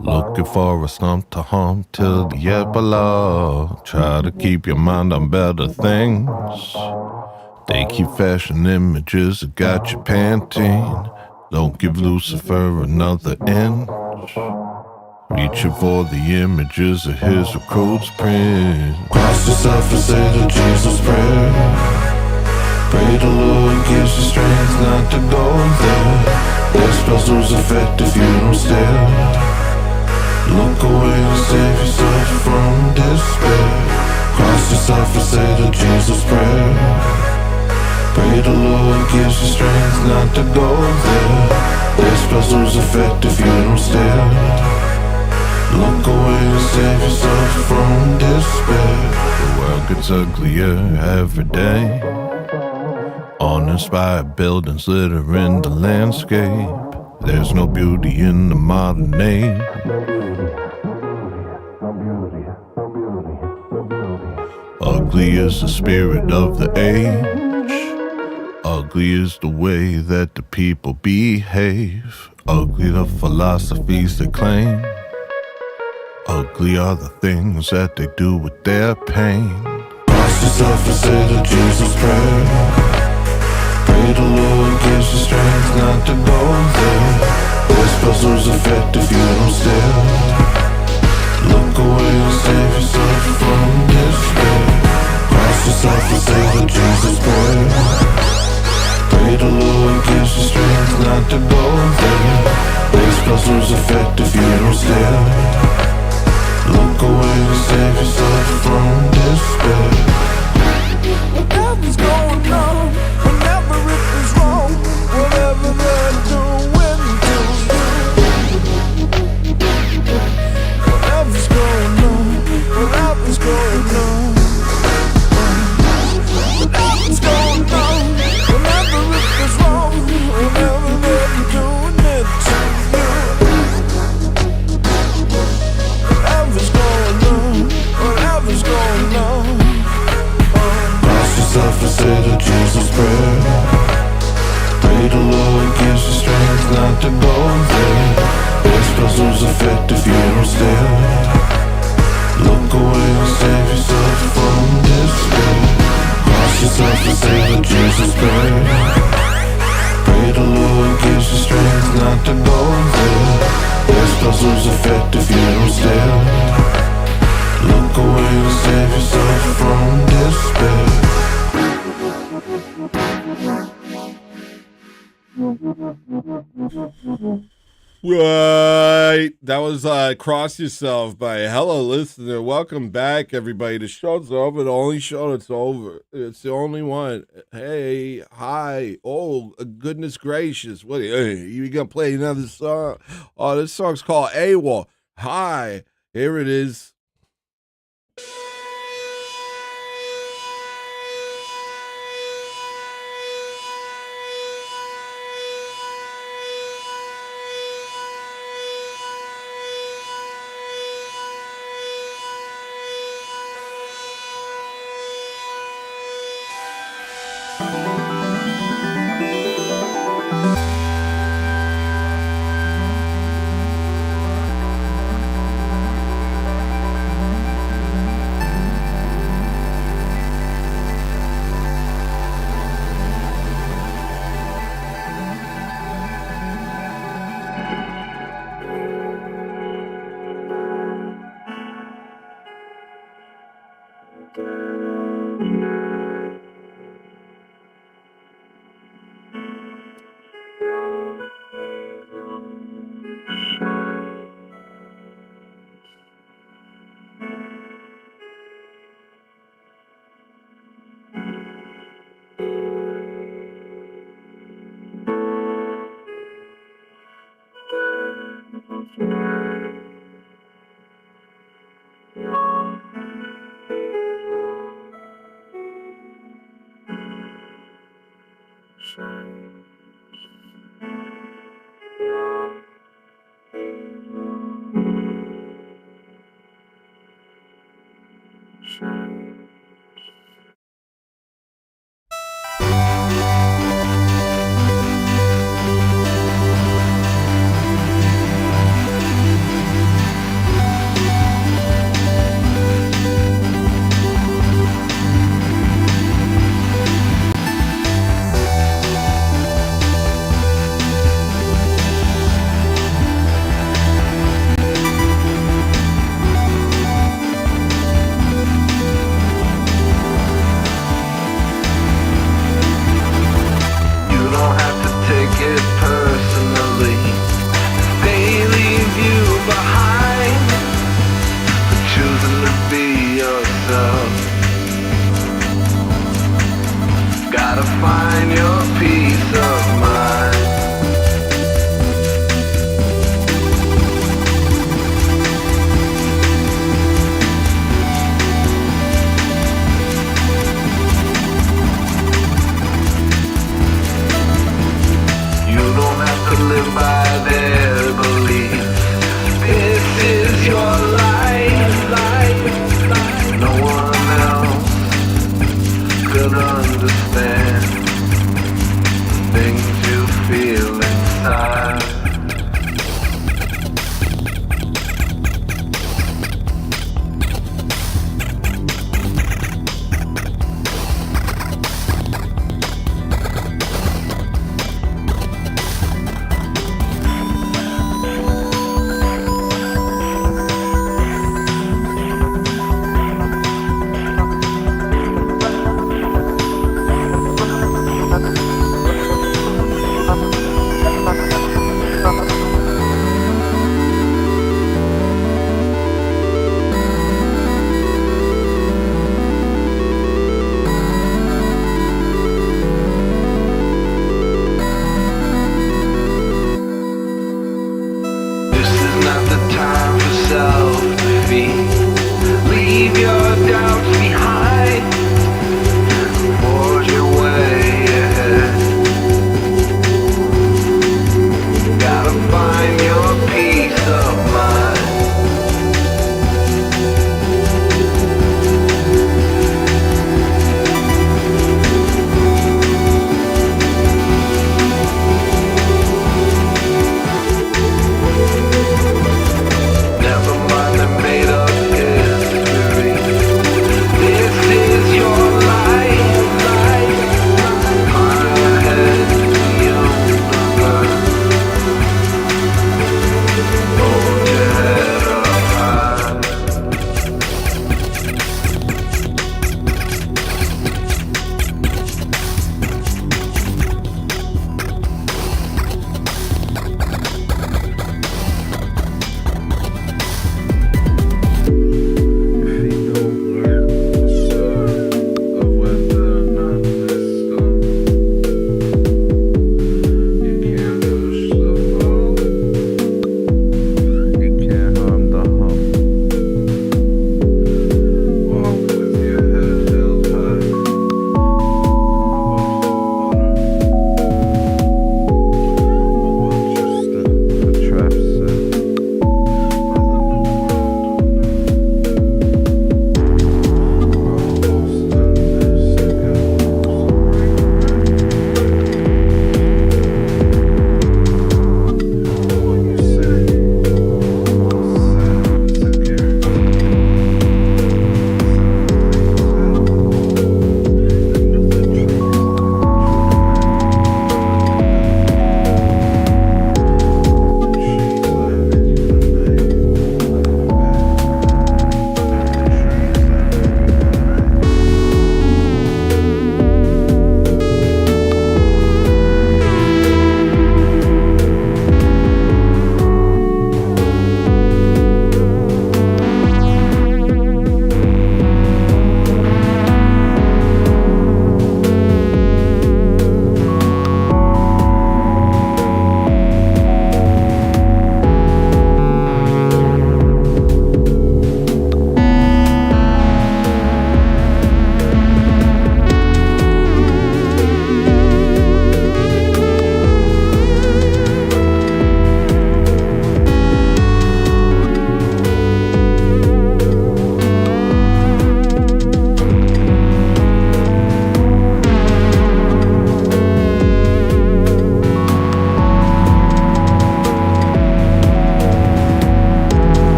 Speaker 5: Looking for a stump to hump till the epilogue. Try to keep your mind on better things. They keep fashion images that got you panting. Don't give Lucifer another inch. Reaching for the images of his recruit's print. Cross yourself and say the Jesus prayer. Pray the Lord gives you strength not to go there. Their spells lose effect if you don't stare. Look away and save yourself from despair. Cross yourself and say the Jesus prayer. Pray the Lord gives you strength not to go there. Their spells lose effect if you don't stare. Look away and save yourself from despair. The world gets uglier every day. Uninspired buildings littering the landscape. There's no beauty in the modern age. Ugly is the spirit of the age. Ugly is the way that the people behave. Ugly the philosophies they claim. Ugly are the things that they do with their pain. Cross yourself and say the Jesus prayer. Pray the Lord gives you strength not to go there. Their spells lose effect if you don't stare. Look away and save yourself from despair. Cross yourself and say the Jesus prayer. Pray the Lord gives you strength not to go there. Their spells lose effect if you don't stare. Look away and save yourself from despair.
Speaker 4: Whatever's going on, whenever it is wrong, whatever they're doing to you. Whatever's going on, whatever's going on. Whatever's going on, whenever it is wrong, whatever they're doing it to you. Whatever's going on, whatever's going on.
Speaker 5: Cross yourself and say the Jesus prayer. Pray the Lord gives you strength not to go there. Their spells lose effect if you don't stare. Look away and save yourself from despair. Cross yourself and say the Jesus prayer. Pray the Lord gives you strength not to go there. Their spells lose effect if you don't stare. Look away and save yourself from despair.
Speaker 2: Right. That was Cross Yourself by Hello Listener. Welcome back, everybody. The show's over. The only show that's over. It's the only one. Hey, hi. Oh, goodness gracious. What? Hey, you gonna play another song? Oh, this song's called AWOL. Hi. Here it is.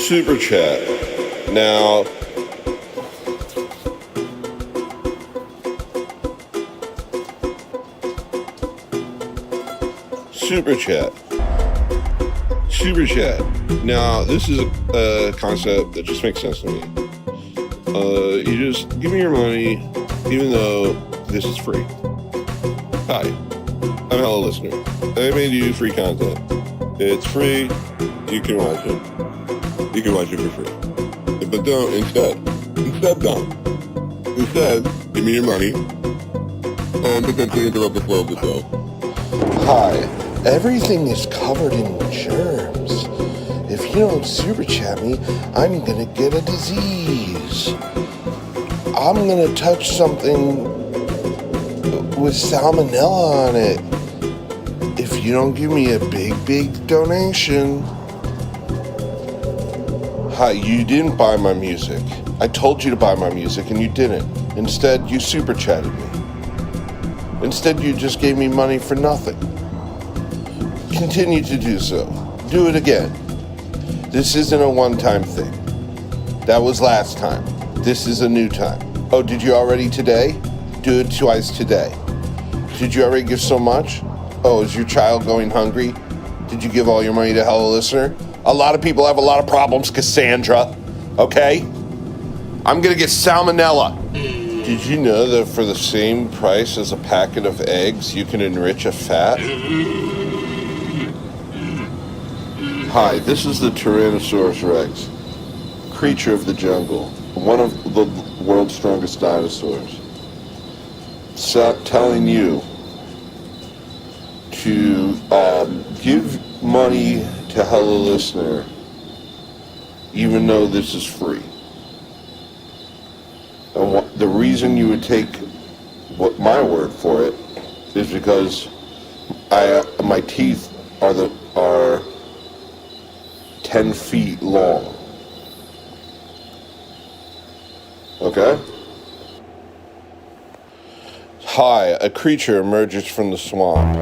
Speaker 2: Super chat. Now, super chat. Super chat. Now, this is a concept that just makes sense to me. You just give me your money, even though this is free. Hi, I'm Hello Listener. I made you free content. It's free. You can watch it. You can watch it for free. But don't, instead don't. Instead, give me your money and potentially interrupt the flow of the show. Hi, everything is covered in germs. If you don't super chat me, I'm gonna get a disease. I'm gonna touch something with salmonella on it. If you don't give me a big donation. Hi, you didn't buy my music. I told you to buy my music and you didn't. Instead, you super chatted me. Instead, you just gave me money for nothing. Continue to do so. Do it again. This isn't a one-time thing. That was last time. This is a new time. Oh, did you already today? Do it twice today. Did you already give so much? Oh, is your child going hungry? Did you give all your money to Hello Listener? A lot of people have a lot of problems, Cassandra. Okay? I'm gonna get salmonella. Did you know that for the same price as a packet of eggs, you can enrich a fat? Hi, this is the Tyrannosaurus Rex, creature of the jungle, one of the world's strongest dinosaurs. Telling you to give money to Hello Listener, even though this is free. And the reason you would take my word for it is because my teeth are 10 feet long. Okay? Hi, a creature emerges from the swamp.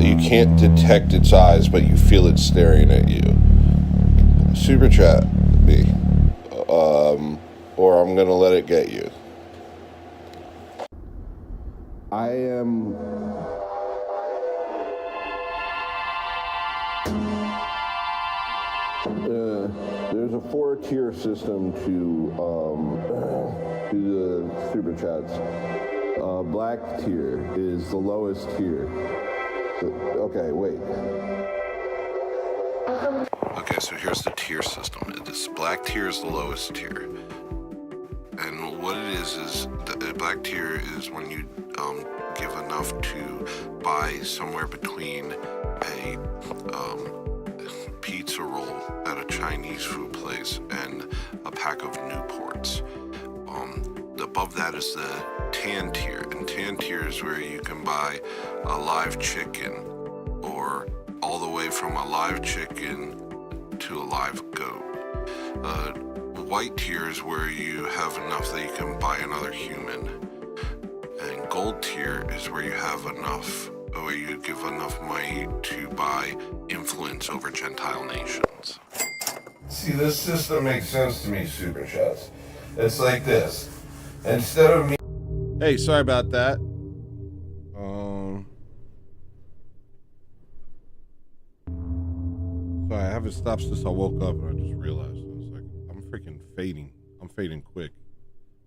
Speaker 2: You can't detect its eyes, but you feel it staring at you. Super chat me. Or I'm gonna let it get you. I am... there's a 4-tier system to the super chats. Black tier is the lowest tier. Okay, wait. Okay, so here's the tier system. This black tier is the lowest tier. And what it is the black tier is when you give enough to buy somewhere between a pizza roll at a Chinese food place and a pack of Newports. Above that is the tan tier, and tan tier is where you can buy a live chicken, or all the way from a live chicken to a live goat. White tier is where you have enough that you can buy another human, and gold tier is where you have enough, where you give enough money to buy influence over Gentile nations. See, this system makes sense to me, Super Chats. It's like this. Instead of me... Hey, sorry about that. Sorry, I haven't stopped since I woke up and I just realized. I was like, I'm freaking fading. I'm fading quick.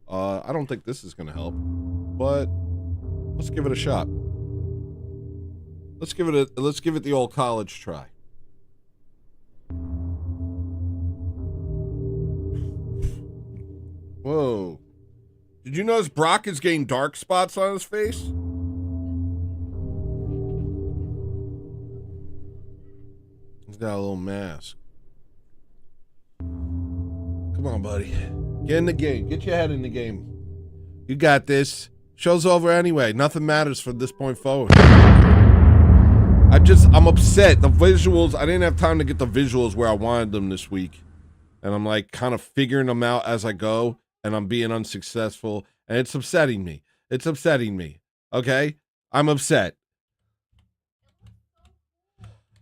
Speaker 2: I don't think this is gonna help, but let's give it a shot. Let's give it the old college try. Whoa. Did you notice Brock is getting dark spots on his face? He's got a little mask. Come on, buddy. Get in the game. Get your head in the game. You got this. Show's over anyway. Nothing matters from this point forward. I'm upset. The visuals, I didn't have time to get the visuals where I wanted them this week. And I'm like kind of figuring them out as I go. And I'm being unsuccessful. And it's upsetting me. It's upsetting me. Okay? I'm upset.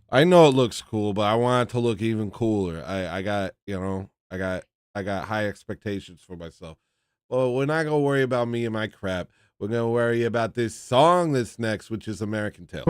Speaker 2: I know it looks cool, but I want it to look even cooler. I got, you know, I got high expectations for myself. Well, we're not gonna worry about me and my crap. We're gonna worry about this song that's next, which is American Tail.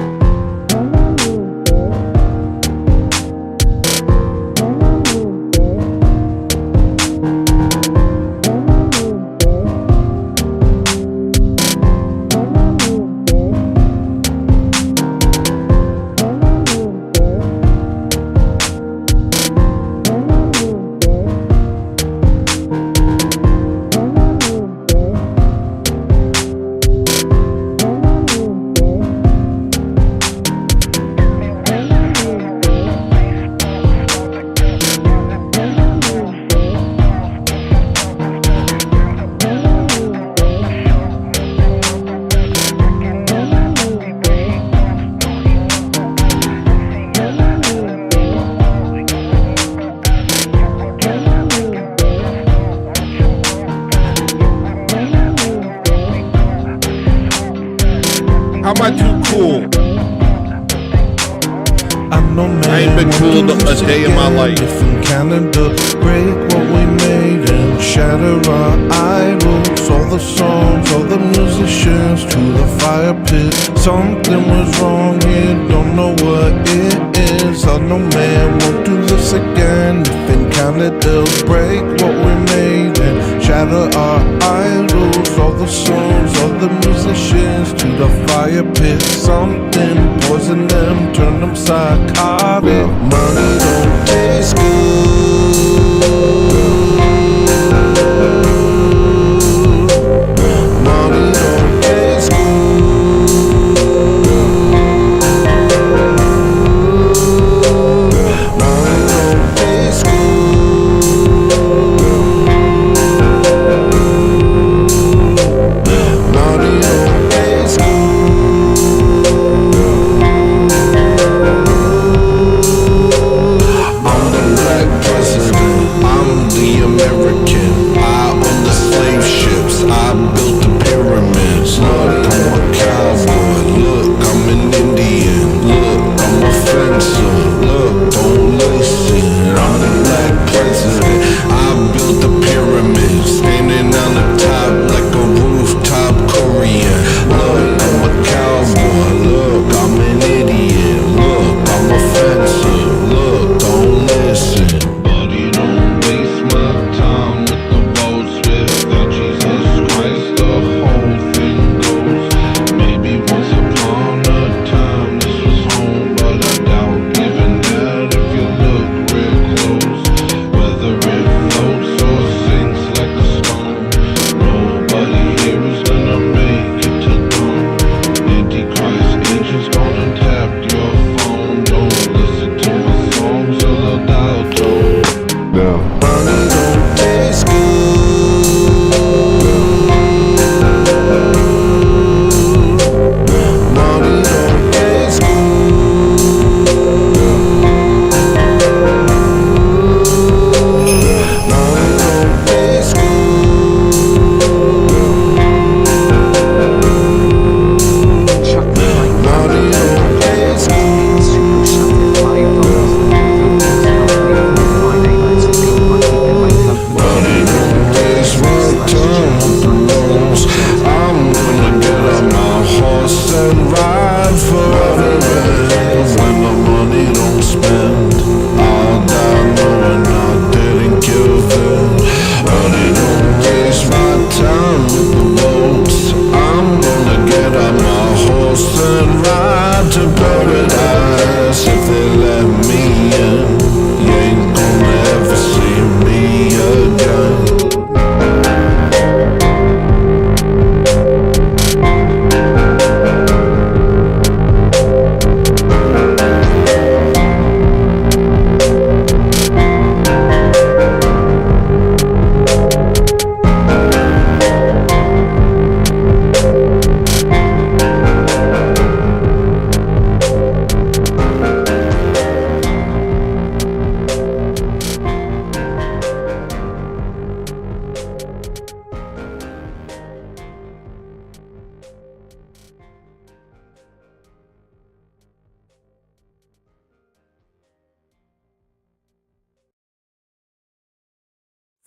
Speaker 2: How am I too cool? I ain't been cool a day in my life.
Speaker 5: From Canada, break what we made and shatter our idols. All the songs, all the musicians to the fire pit. Something was wrong here, don't know what it is. I know man won't do this again. If in Canada, break what we made and shatter our idols. All the songs, all the musicians to the fire pit. Something poison them, turn them psychotic. Money don't taste good. Money don't taste good. Money don't taste good. Money don't taste good. I'm the black president. I'm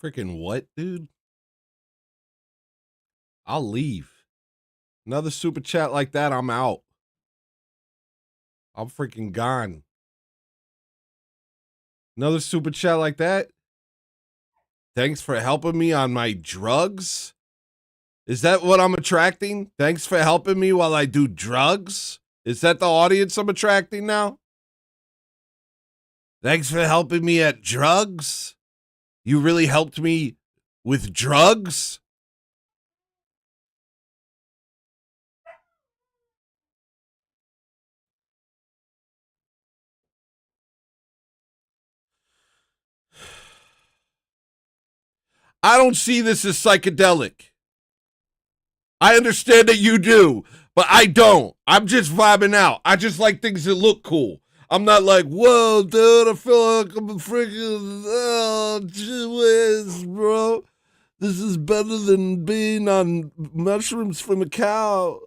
Speaker 2: Freaking what, dude? I'll leave. Another super chat like that, I'm out. I'm freaking gone. Another super chat like that? Thanks for helping me on my drugs? Is that what I'm attracting? Thanks for helping me while I do drugs? Is that the audience I'm attracting now? Thanks for helping me at drugs? You really helped me with drugs? I don't see this as psychedelic. I understand that you do, but I don't. I'm just vibing out. I just like things that look cool. I'm not like, whoa, dude, I feel like I'm a freaking, gee whiz, bro. This is better than being on mushrooms from a cow.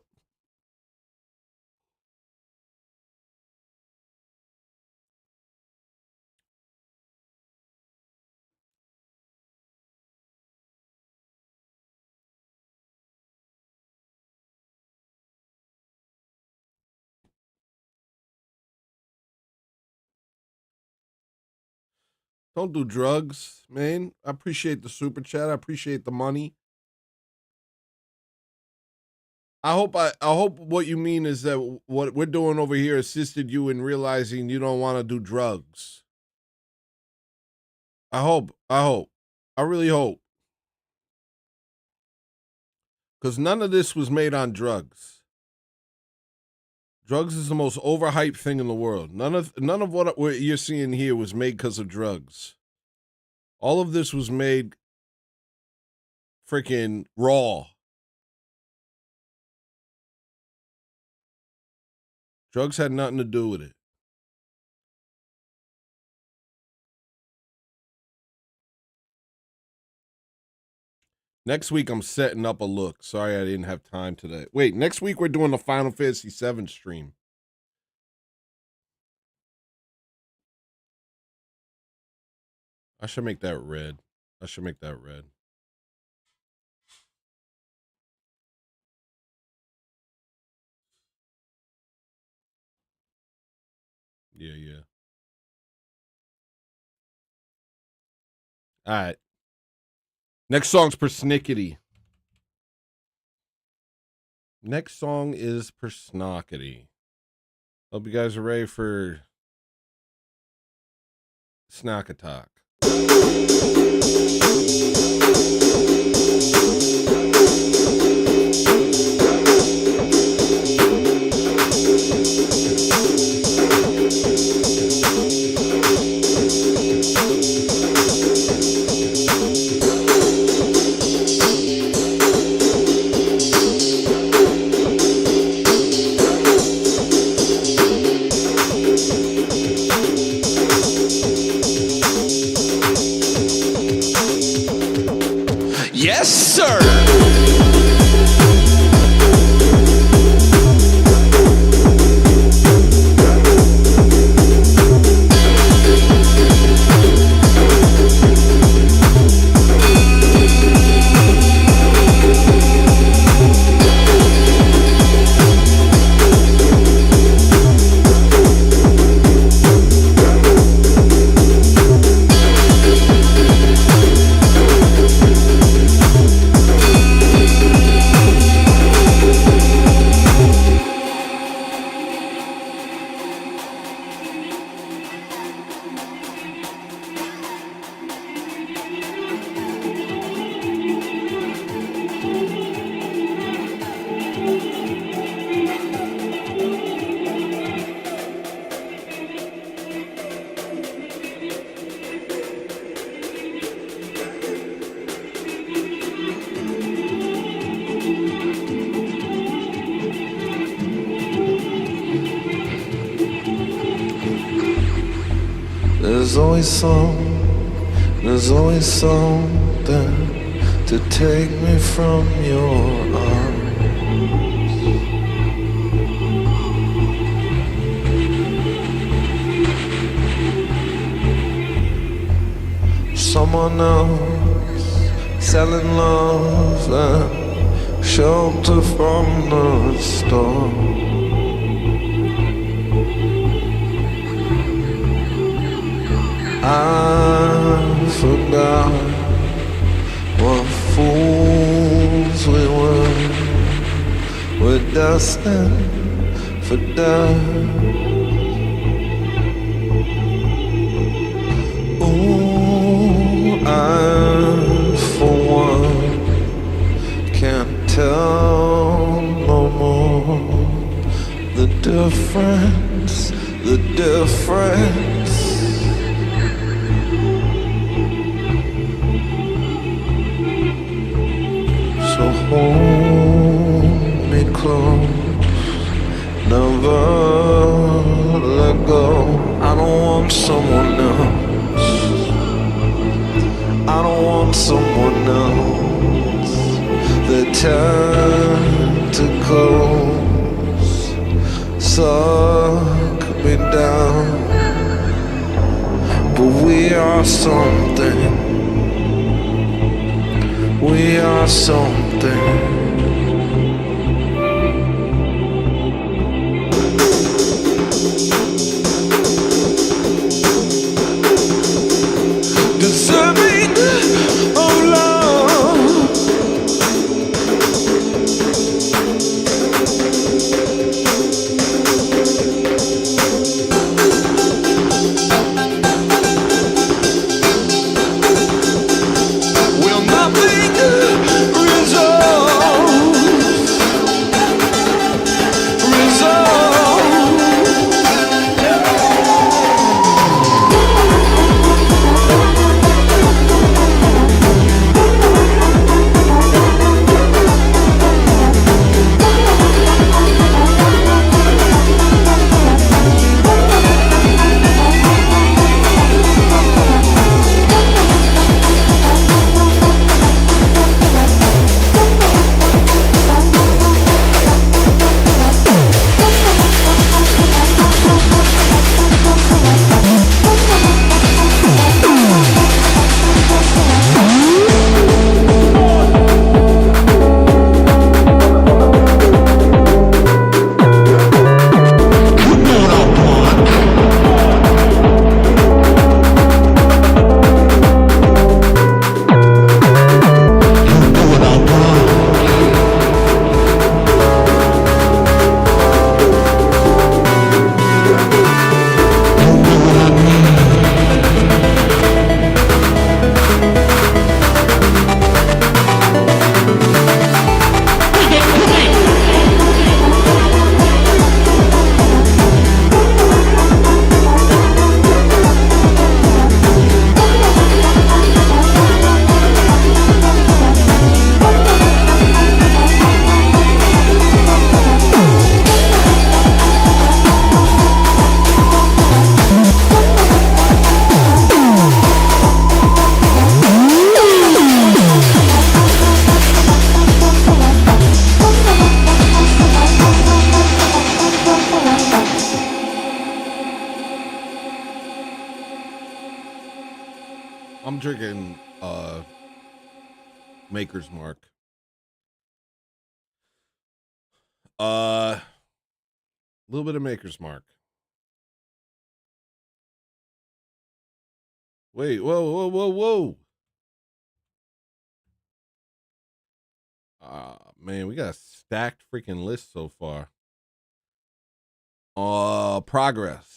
Speaker 2: Don't do drugs, man. I appreciate the super chat. I appreciate the money. I hope what you mean is that what we're doing over here assisted you in realizing you don't want to do drugs. I hope. I really hope. Because none of this was made on drugs. Drugs is the most overhyped thing in the world. None of what you're seeing here was made because of drugs. All of this was made freaking raw. Drugs had nothing to do with it. Next week, I'm setting up a look. Sorry I didn't have time today. Wait, next week we're doing the Final Fantasy VII stream. I should make that red. Yeah. All right. Next song's Persnickety. Next song is Persnockety. Hope you guys are ready for Snack Attack.
Speaker 4: Yes, sir. There's always something to take me from your arms. Someone else selling love and shelter from the storm. I forgot what fools we were. We're destined for death. Ooh, I, for one, can't tell no more the difference, the difference. So hold me close, never let go. I don't want someone else. I don't want someone else. The tentacles suck me down, but we are something. We are something. Deserving of love. Will nothing resolve?
Speaker 2: I'm drinking Maker's Mark. A little bit of Maker's Mark. Wait, whoa. Man, we got a stacked freaking list so far. Progress.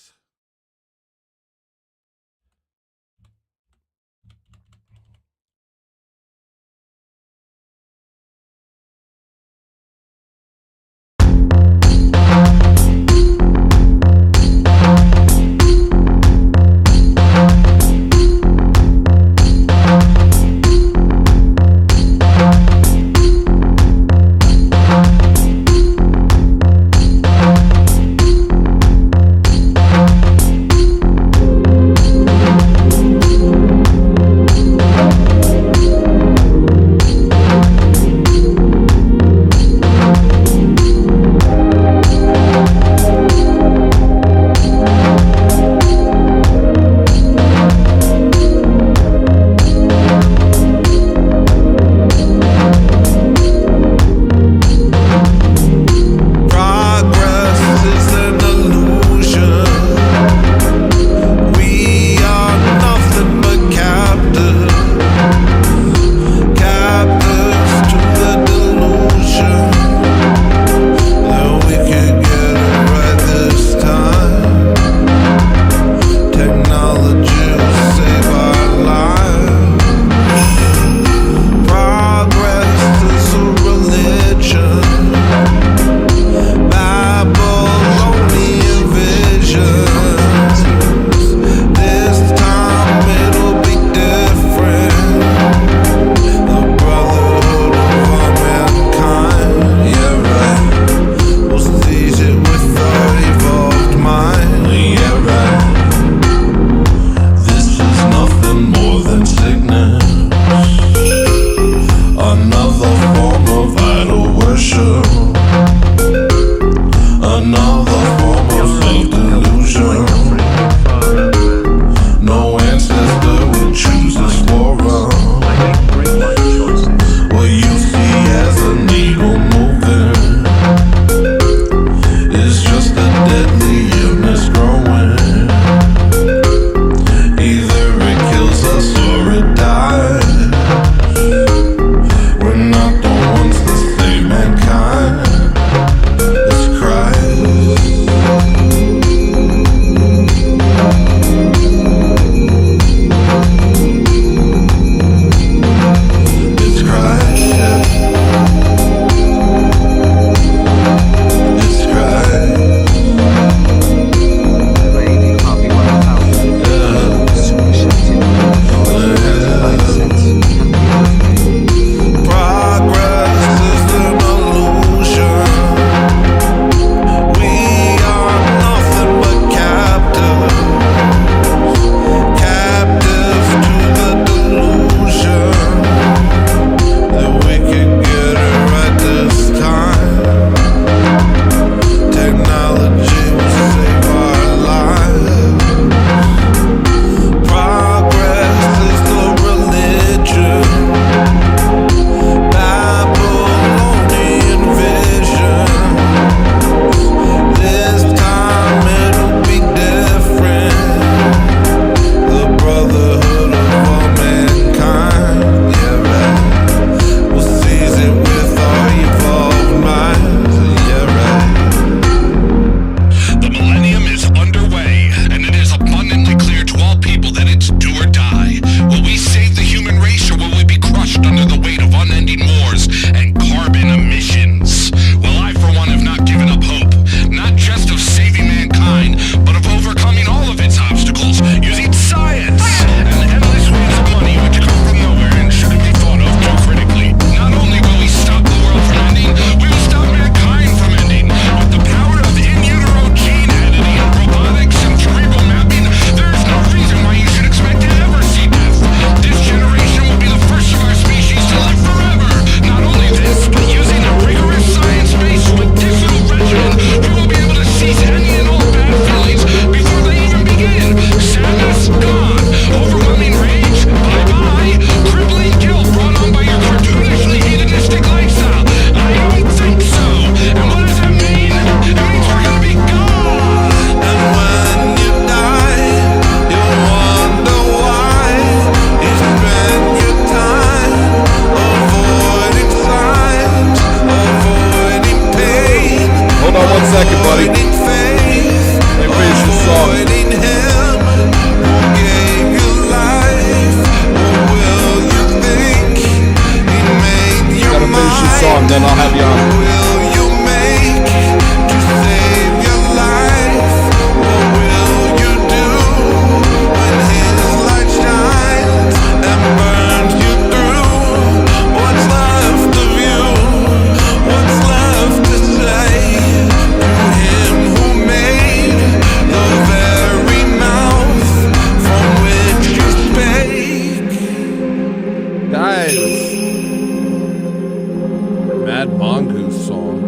Speaker 2: Mad Mongoose song.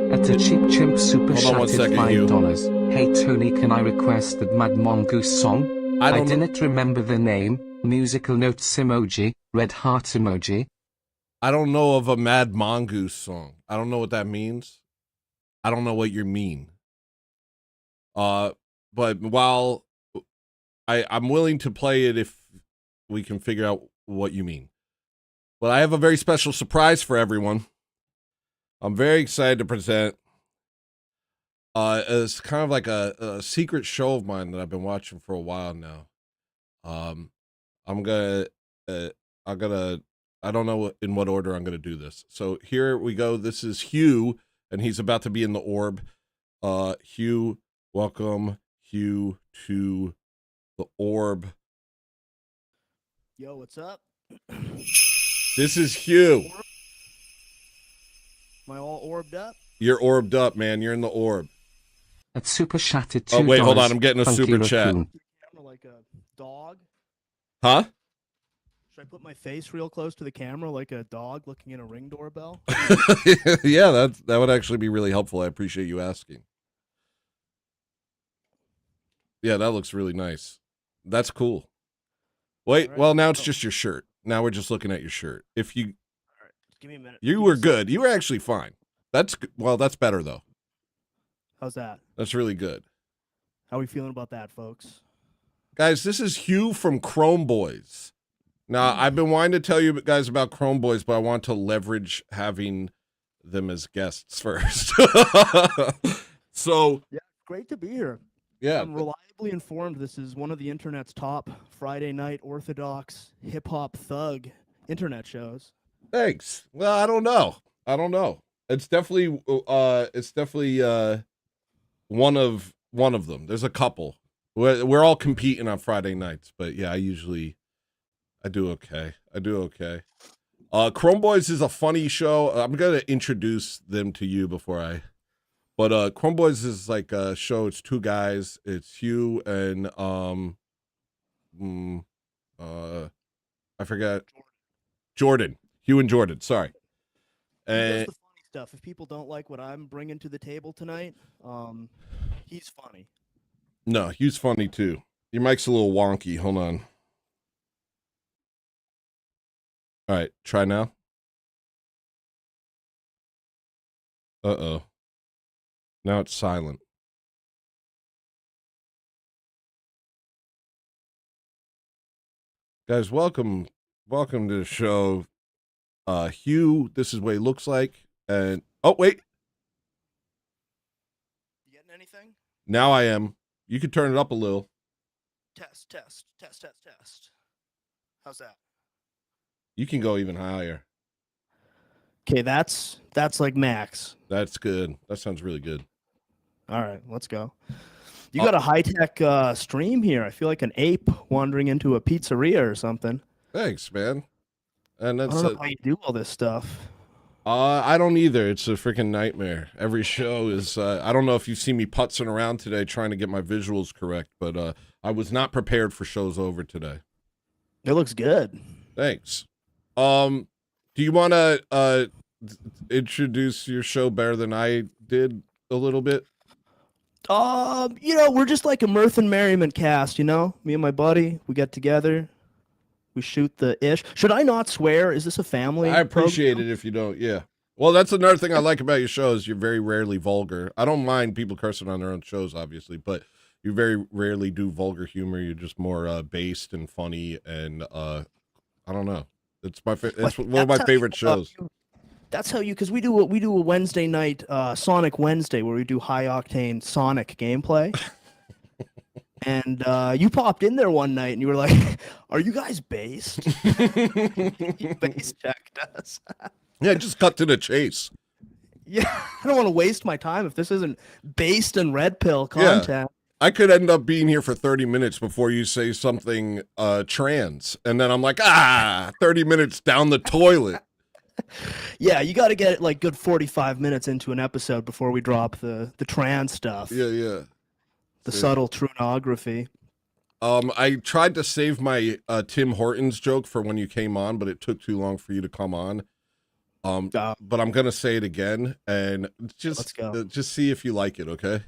Speaker 1: At a Cheap Chimp Super
Speaker 2: Hold on one
Speaker 1: Chatted
Speaker 2: second, Hugh.
Speaker 1: $5. Hey Tony, can I request that Mad Mongoose song?
Speaker 2: I
Speaker 1: I
Speaker 2: don't know.
Speaker 1: didn't remember the name. Musical notes emoji, red heart emoji.
Speaker 2: I don't know of a Mad Mongoose song. I don't know what that means. I don't know what you mean. But while I'm willing to play it if we can figure out what you mean. But I have a very special surprise for everyone. I'm very excited to present. It's kind of like a secret show of mine that I've been watching for a while now. I don't know in what order I'm gonna do this. So here we go. This is Hugh, and he's about to be in the orb. Hugh, welcome Hugh to the orb.
Speaker 7: Yo, what's up?
Speaker 2: This is Hugh.
Speaker 7: Am I all orbed up?
Speaker 2: You're orbed up, man. You're in the orb.
Speaker 1: At Super Chatted $2.
Speaker 2: Oh, wait, hold on. I'm getting a
Speaker 1: Funky
Speaker 2: super chat.
Speaker 1: Raccoon.
Speaker 7: Camera like a dog.
Speaker 2: Huh?
Speaker 7: Should I put my face real close to the camera like a dog looking in a Ring doorbell?
Speaker 2: Yeah, that would actually be really helpful. I appreciate you asking. Yeah, that looks really nice. That's cool. Wait,
Speaker 7: Alright.
Speaker 2: well, now it's just your shirt. Now we're just looking at your shirt. If you
Speaker 7: All right, just give me a minute.
Speaker 2: you were good. You were actually fine. That's better though.
Speaker 7: How's that?
Speaker 2: That's really good.
Speaker 7: How are we feeling about that, folks?
Speaker 2: Guys, this is Hugh from Chrome Boys. Now, I've been wanting to tell you guys about Chrome Boys, but I want to leverage having them as guests first. So,
Speaker 7: Great to be here.
Speaker 2: yeah.
Speaker 7: I'm reliably informed this is one of the internet's top Friday night Orthodox hip hop thug internet shows.
Speaker 2: Thanks. Well, I don't know. It's definitely one of them. There's a couple. We're all competing on Friday nights, but yeah, I do okay. Chrome Boys is a funny show. I'm gonna introduce them to you but Chrome Boys is like a show. It's two guys. It's Hugh and I forgot Jordan. Hugh and Jordan. Sorry.
Speaker 7: He does
Speaker 2: And
Speaker 7: the funny stuff. If people don't like what I'm bringing to the table tonight, he's funny.
Speaker 2: no, Hugh's funny too. Your mic's a little wonky. Hold on. All right, try now. Uh-oh. Now it's silent. Guys, welcome to the show. Hugh, this is what he looks like. And oh wait,
Speaker 7: You getting anything?
Speaker 2: now I am. You could turn it up a little.
Speaker 7: Test. How's that?
Speaker 2: You can go even higher.
Speaker 7: Okay, that's like max.
Speaker 2: That's good. That sounds really good.
Speaker 7: All right, let's go. You got a high-tech stream here. I feel like an ape wandering into a pizzeria or something.
Speaker 2: Thanks, man. And
Speaker 7: I
Speaker 2: that's
Speaker 7: don't know how you do all this stuff.
Speaker 2: I don't either. It's a freaking nightmare. Every show is I don't know if you've seen me putzing around today trying to get my visuals correct, but I was not prepared for shows over today.
Speaker 7: It looks good.
Speaker 2: Thanks. Do you want to introduce your show better than I did a little bit?
Speaker 7: We're just like a mirth and merriment cast, you know? Me and my buddy, we get together. We shoot the ish. Should I not swear? Is this a family?
Speaker 2: I appreciate it if you don't. Yeah. Well, that's another thing I like about your show is you're very rarely vulgar. I don't mind people cursing on their own shows, obviously, but you very rarely do vulgar humor. You're just more based and funny, and I don't know. It's it's one of my favorite shows.
Speaker 7: That's how you, because we do a Wednesday night Sonic Wednesday where we do high octane Sonic gameplay. And you popped in there one night and you were like, "Are you guys based?" You base checked us.
Speaker 2: Yeah, just cut to the chase.
Speaker 7: Yeah, I don't want to waste my time if this isn't based in red pill content.
Speaker 2: I could end up being here for 30 minutes before you say something trans, and then I'm like, 30 minutes down the toilet.
Speaker 7: Yeah, you got to get like good 45 minutes into an episode before we drop the trans stuff.
Speaker 2: Yeah.
Speaker 7: The subtle trunography.
Speaker 2: I tried to save my Tim Hortons joke for when you came on, but it took too long for you to come on. But I'm gonna say it again, and
Speaker 7: Let's go.
Speaker 2: just see if you like it, okay?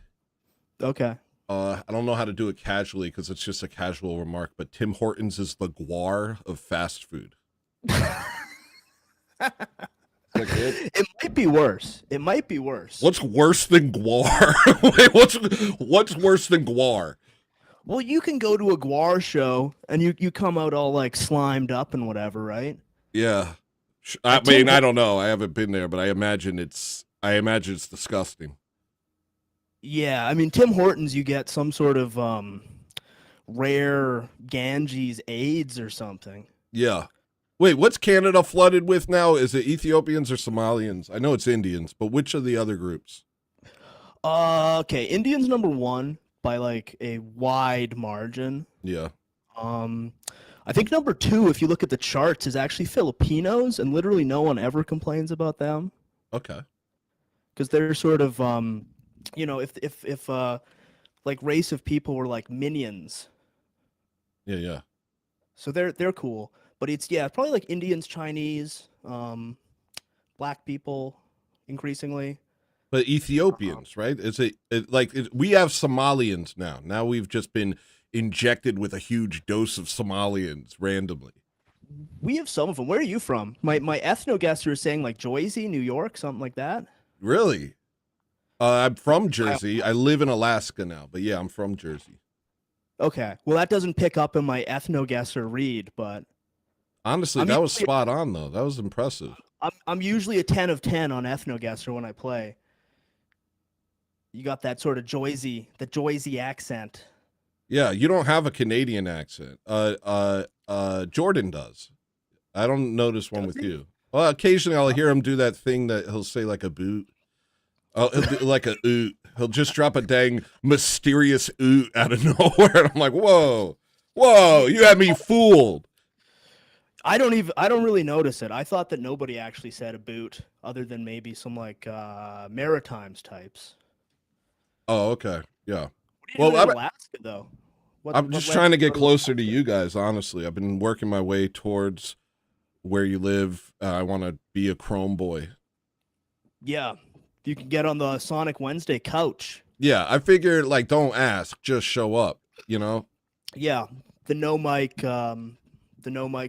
Speaker 7: Okay.
Speaker 2: I don't know how to do it casually because it's just a casual remark, but Tim Hortons is the Guar of fast food. Is that good?
Speaker 7: It might be worse. It might be worse.
Speaker 2: What's worse than Guar? Wait, what's worse than Guar?
Speaker 7: Well, you can go to a Guar show and you come out all like slimed up and whatever, right?
Speaker 2: Yeah, I mean, I don't know. I haven't been there, but I imagine it's disgusting.
Speaker 7: Yeah, I mean Tim Hortons, you get some sort of rare Ganges AIDS or something.
Speaker 2: Yeah. Wait, what's Canada flooded with now? Is it Ethiopians or Somalians? I know it's Indians, but which of the other groups?
Speaker 7: Okay, Indians number 1 by like a wide margin.
Speaker 2: Yeah.
Speaker 7: I think number 2, if you look at the charts, is actually Filipinos, and literally no one ever complains about them
Speaker 2: Okay.
Speaker 7: because they're sort of if like race of people were like minions,
Speaker 2: Yeah.
Speaker 7: so they're cool. But it's probably like Indians, Chinese, black people, increasingly.
Speaker 2: But Ethiopians, right? We have Somalians now. Now we've just been injected with a huge dose of Somalians randomly.
Speaker 7: We have some of them. Where are you from? My ethno guesser is saying like Jersey, New York, something like that.
Speaker 2: Really? I'm from Jersey. I live in Alaska now, but yeah, I'm from Jersey.
Speaker 7: Okay. Well, that doesn't pick up in my ethno guesser read, but
Speaker 2: Honestly, that was spot on though. That was impressive.
Speaker 7: I'm usually a 10 of 10 on ethno guesser when I play. You got that sort of the Jersey accent.
Speaker 2: Yeah, you don't have a Canadian accent. Jordan does. I don't notice one with you. Well, occasionally I'll hear him do that thing that he'll say like a boot. He'll do like a oot. He'll just drop a dang mysterious oot out of nowhere, and I'm like, whoa, you had me fooled.
Speaker 7: I don't really notice it. I thought that nobody actually said a boot other than maybe some like Maritimes types.
Speaker 2: Oh, okay. Yeah.
Speaker 7: Well, Alaska though.
Speaker 2: I'm just trying to get closer to you guys, honestly. I've been working my way towards where you live. I want to be a Chrome boy.
Speaker 7: Yeah. You can get on the Sonic Wednesday couch.
Speaker 2: Yeah, I figure like don't ask, just show up, you know?
Speaker 7: Yeah. The no mic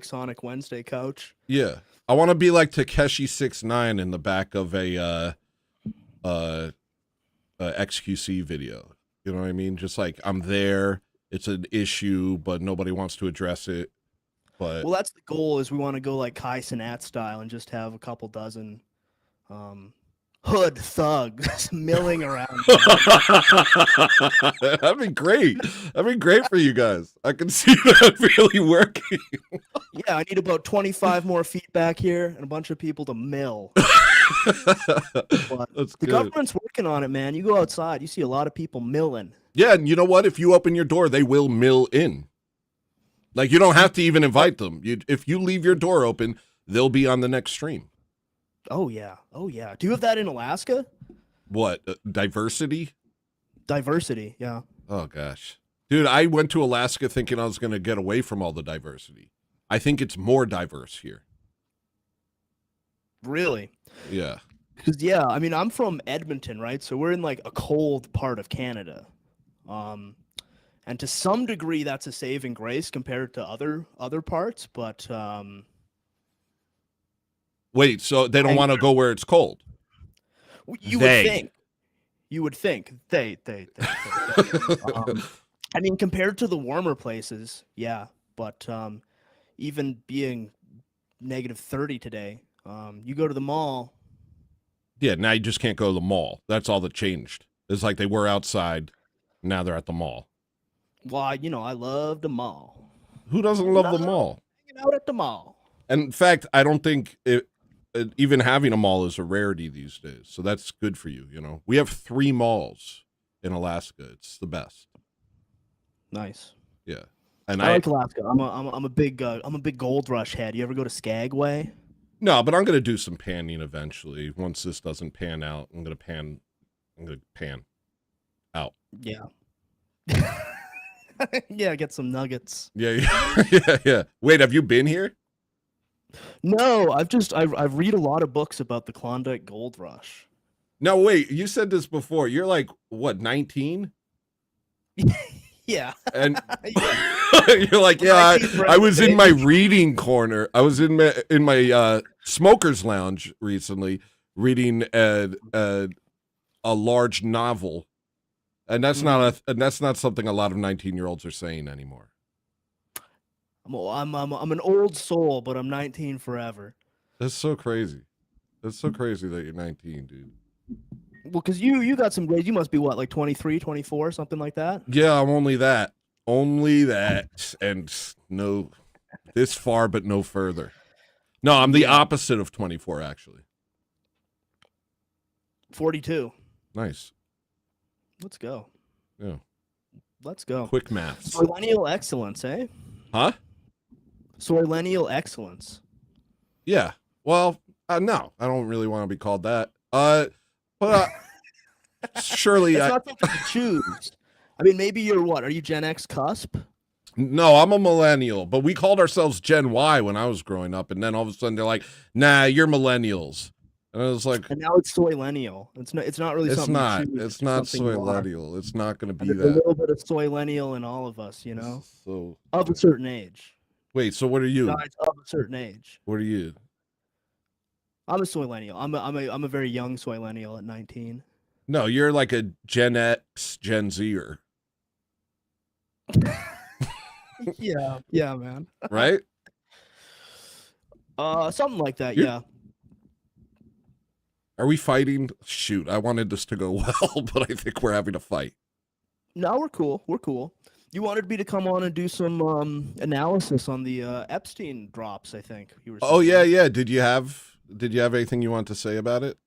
Speaker 7: Sonic Wednesday couch.
Speaker 2: Yeah. I want to be like Takeshi 6ix9ine in the back of a XQC video. You know what I mean? Just like I'm there, it's an issue, but nobody wants to address it. But
Speaker 7: well, that's the goal. Is we want to go like Kai Cenat style and just have a couple dozen hood thugs milling around.
Speaker 2: That'd be great. That'd be great for you guys. I can see that really working.
Speaker 7: Yeah, I need about 25 more feet back here and a bunch of people to mill.
Speaker 2: That's
Speaker 7: the
Speaker 2: good.
Speaker 7: government's working on it, man. You go outside, you see a lot of people milling.
Speaker 2: Yeah, and you know what? If you open your door, they will mill in. Like you don't have to even invite them. If you leave your door open, they'll be on the next stream.
Speaker 7: Oh yeah. Do you have that in Alaska?
Speaker 2: What? Diversity?
Speaker 7: Diversity, yeah.
Speaker 2: Oh gosh. Dude, I went to Alaska thinking I was going to get away from all the diversity. I think it's more diverse here.
Speaker 7: Really?
Speaker 2: Yeah.
Speaker 7: Because I mean, I'm from Edmonton, right? So we're in like a cold part of Canada, and to some degree, that's a saving grace compared to other parts. But
Speaker 2: wait, so they don't want to go where it's cold?
Speaker 7: You would think. You would think they. I mean, compared to the warmer places, yeah. But even being -30 today, you go to the mall.
Speaker 2: Yeah, now you just can't go to the mall. That's all that changed. It's like they were outside, now they're at the mall.
Speaker 7: Well, I love the mall.
Speaker 2: Who doesn't love the mall?
Speaker 7: Hanging out at the mall.
Speaker 2: And in fact, I don't think even having a mall is a rarity these days. So that's good for you, you know. We have 3 malls in Alaska. It's the best.
Speaker 7: Nice.
Speaker 2: Yeah. And
Speaker 7: I like Alaska. I'm a big Gold Rush head. You ever go to Skagway?
Speaker 2: No, but I'm gonna do some panning eventually. Once this doesn't pan out, I'm gonna pan out.
Speaker 7: Yeah. Yeah, get some nuggets.
Speaker 2: Yeah. Wait, have you been here?
Speaker 7: No, I've read a lot of books about the Klondike Gold Rush.
Speaker 2: No, wait. You said this before. You're like what, 19?
Speaker 7: Yeah.
Speaker 2: And
Speaker 7: Yeah.
Speaker 2: you're like, yeah, I was in my reading corner. I was in my smokers lounge recently reading a large novel, and that's not something a lot of 19-year-olds are saying anymore.
Speaker 7: I'm an old soul, but I'm 19 forever.
Speaker 2: That's so crazy. That's so crazy that you're 19, dude.
Speaker 7: Well, because you got some grades. You must be what, like 23, 24, something like that?
Speaker 2: Yeah, I'm only that. Only that. And no, this far, but no further. No, I'm the opposite of 24, actually.
Speaker 7: 42.
Speaker 2: Nice.
Speaker 7: Let's go.
Speaker 2: Yeah.
Speaker 7: Let's go.
Speaker 2: Quick maths.
Speaker 7: Soylenial excellence, eh?
Speaker 2: Huh?
Speaker 7: Soylenial excellence.
Speaker 2: Yeah. Well, no, I don't really want to be called that. But surely
Speaker 7: It's not something to choose. I mean, maybe you're what? Are you Gen X cusp?
Speaker 2: No, I'm a millennial, but we called ourselves Gen Y when I was growing up, and then all of a sudden they're like, "Nah, you're millennials," and I was like,
Speaker 7: And now it's soylenial. It's not really
Speaker 2: "It's
Speaker 7: something.
Speaker 2: not.
Speaker 7: You choose,
Speaker 2: It's not
Speaker 7: something you are.
Speaker 2: soylenial. It's not going to be
Speaker 7: There's a
Speaker 2: that."
Speaker 7: little bit of soylenial in all of us, you know,
Speaker 2: So
Speaker 7: of a certain age.
Speaker 2: wait, so what are you?
Speaker 7: Guys of a certain age.
Speaker 2: What are you?
Speaker 7: I'm a soylenial. I'm a very young soylenial at 19.
Speaker 2: No, you're like a Gen X, Gen Zer,
Speaker 7: Yeah, man.
Speaker 2: right?
Speaker 7: Something like that.
Speaker 2: You're-
Speaker 7: Yeah.
Speaker 2: Are we fighting? Shoot, I wanted this to go well, but I think we're having a fight.
Speaker 7: No, we're cool. We're cool. You wanted me to come on and do some analysis on the Epstein drops. I think you were.
Speaker 2: Oh
Speaker 7: saying.
Speaker 2: yeah. Did you have anything you want to say about it?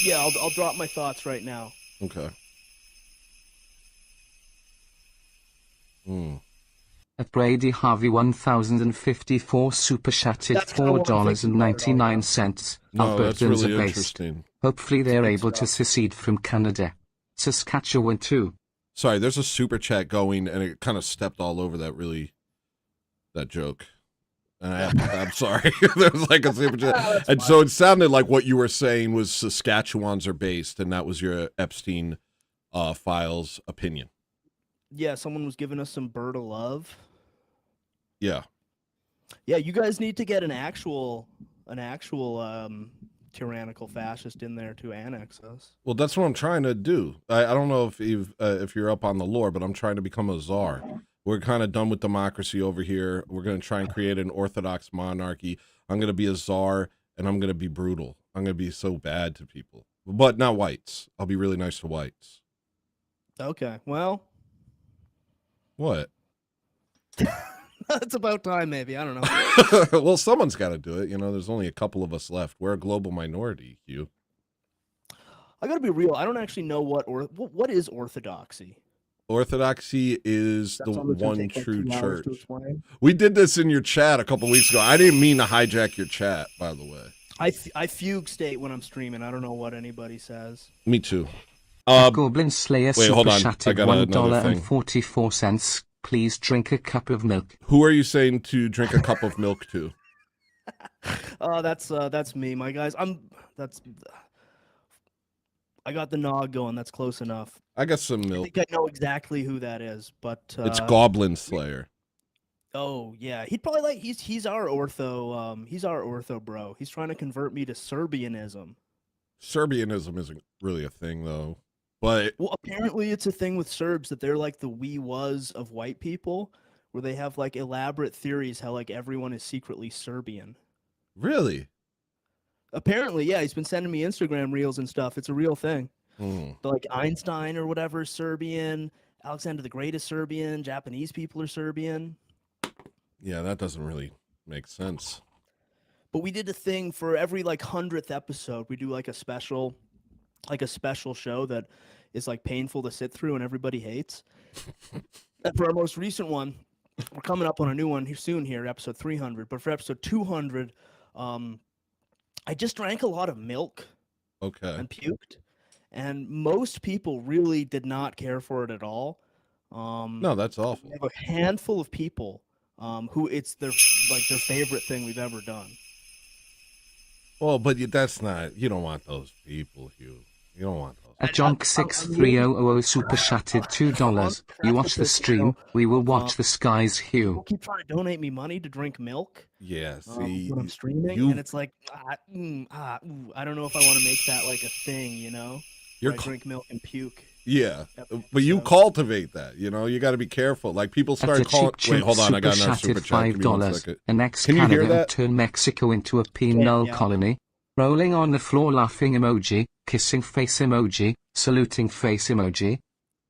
Speaker 7: Yeah, I'll drop my thoughts right now.
Speaker 2: Okay.
Speaker 1: At Brady Harvey 1054 super chatted
Speaker 7: That's kinda what I'm thinking about it all now.
Speaker 1: $4.99.
Speaker 2: No, that's
Speaker 1: Albertans
Speaker 2: really
Speaker 1: are based.
Speaker 2: interesting.
Speaker 1: Hopefully they're
Speaker 7: good
Speaker 1: able to
Speaker 7: stuff.
Speaker 1: secede from Canada. Saskatchewan too.
Speaker 2: Sorry, there's a super chat going, and it kind of stepped all over that joke. And I'm sorry. There's like a super chat, and so it sounded like what you were saying was Saskatchewans are based, and that was your Epstein files opinion.
Speaker 7: Yeah, someone was giving us some bird of love.
Speaker 2: Yeah.
Speaker 7: Yeah, you guys need to get an actual tyrannical fascist in there to annex us.
Speaker 2: Well, that's what I'm trying to do. I don't know if you're up on the lore, but I'm trying to become a czar. We're kind of done with democracy over here. We're going to try and create an orthodox monarchy. I'm going to be a czar, and I'm going to be brutal. I'm going to be so bad to people, but not whites. I'll be really nice to whites.
Speaker 7: Okay, well,
Speaker 2: What?
Speaker 7: it's about time, maybe. I don't know.
Speaker 2: Well, someone's got to do it. You know, there's only a couple of us left. We're a global minority, Hugh.
Speaker 7: I gotta be real. I don't actually know what is orthodoxy.
Speaker 2: Orthodoxy is the
Speaker 7: Something that's gonna
Speaker 2: one
Speaker 7: take, like,
Speaker 2: true
Speaker 7: 2 hours to
Speaker 2: church.
Speaker 7: explain.
Speaker 2: We did this in your chat a couple weeks ago. I didn't mean to hijack your chat, by the way.
Speaker 7: I fugue state when I'm streaming. I don't know what anybody says.
Speaker 2: Me too.
Speaker 1: Goblin Slayer
Speaker 2: wait, hold
Speaker 1: super
Speaker 2: on. I
Speaker 1: chatted
Speaker 2: got another
Speaker 1: $1.44. Please drink a cup of milk.
Speaker 2: Who are you saying to drink a cup of milk to?
Speaker 7: That's me, my guys. I got the nog going. That's close enough.
Speaker 2: I got some
Speaker 7: I
Speaker 2: milk.
Speaker 7: think I know exactly who that is, but
Speaker 2: It's Goblin Slayer.
Speaker 7: oh yeah, he'd probably like he's our ortho bro. He's trying to convert me to Serbianism.
Speaker 2: Serbianism isn't really a thing, though. But
Speaker 7: Well, apparently it's a thing with Serbs that they're like the we was of white people, where they have like elaborate theories how like everyone is secretly Serbian.
Speaker 2: really,
Speaker 7: Apparently, yeah, he's been sending me Instagram reels and stuff. It's a real thing.
Speaker 2: Hmm.
Speaker 7: But like Einstein or whatever is Serbian, Alexander the Great is Serbian, Japanese people are Serbian.
Speaker 2: Yeah, that doesn't really make sense.
Speaker 7: But we did a thing for every like 100th episode. We do like a special show that is like painful to sit through and everybody hates. And for our most recent one, we're coming up on a new one here soon here, episode 300. But for episode 200, I just drank a lot of milk
Speaker 2: Okay.
Speaker 7: and puked, and most people really did not care for it at all.
Speaker 2: No, that's awful.
Speaker 7: We have a handful of people who it's their favorite thing we've ever done.
Speaker 2: Well, but that's not. You don't want those people, Hugh. You don't want those.
Speaker 1: A Jonk 63000 super chatted $2. You watch the stream, we will watch the skies, Hugh.
Speaker 7: People keep trying to donate me money to drink milk.
Speaker 2: Yeah, see,
Speaker 7: when I'm streaming, and it's like, I don't know if I want to make that like a thing, you know?
Speaker 2: You're
Speaker 7: I drink milk and puke.
Speaker 2: Yeah, but you cultivate that. You know, you got to be careful. Like people start calling. Wait, hold on, I got another super chat. Give me 1 second.
Speaker 1: An ex
Speaker 2: Can you hear
Speaker 1: Canada
Speaker 2: that?
Speaker 1: turned Mexico into a penal colony. Rolling on the floor, laughing emoji, kissing face emoji, saluting face emoji.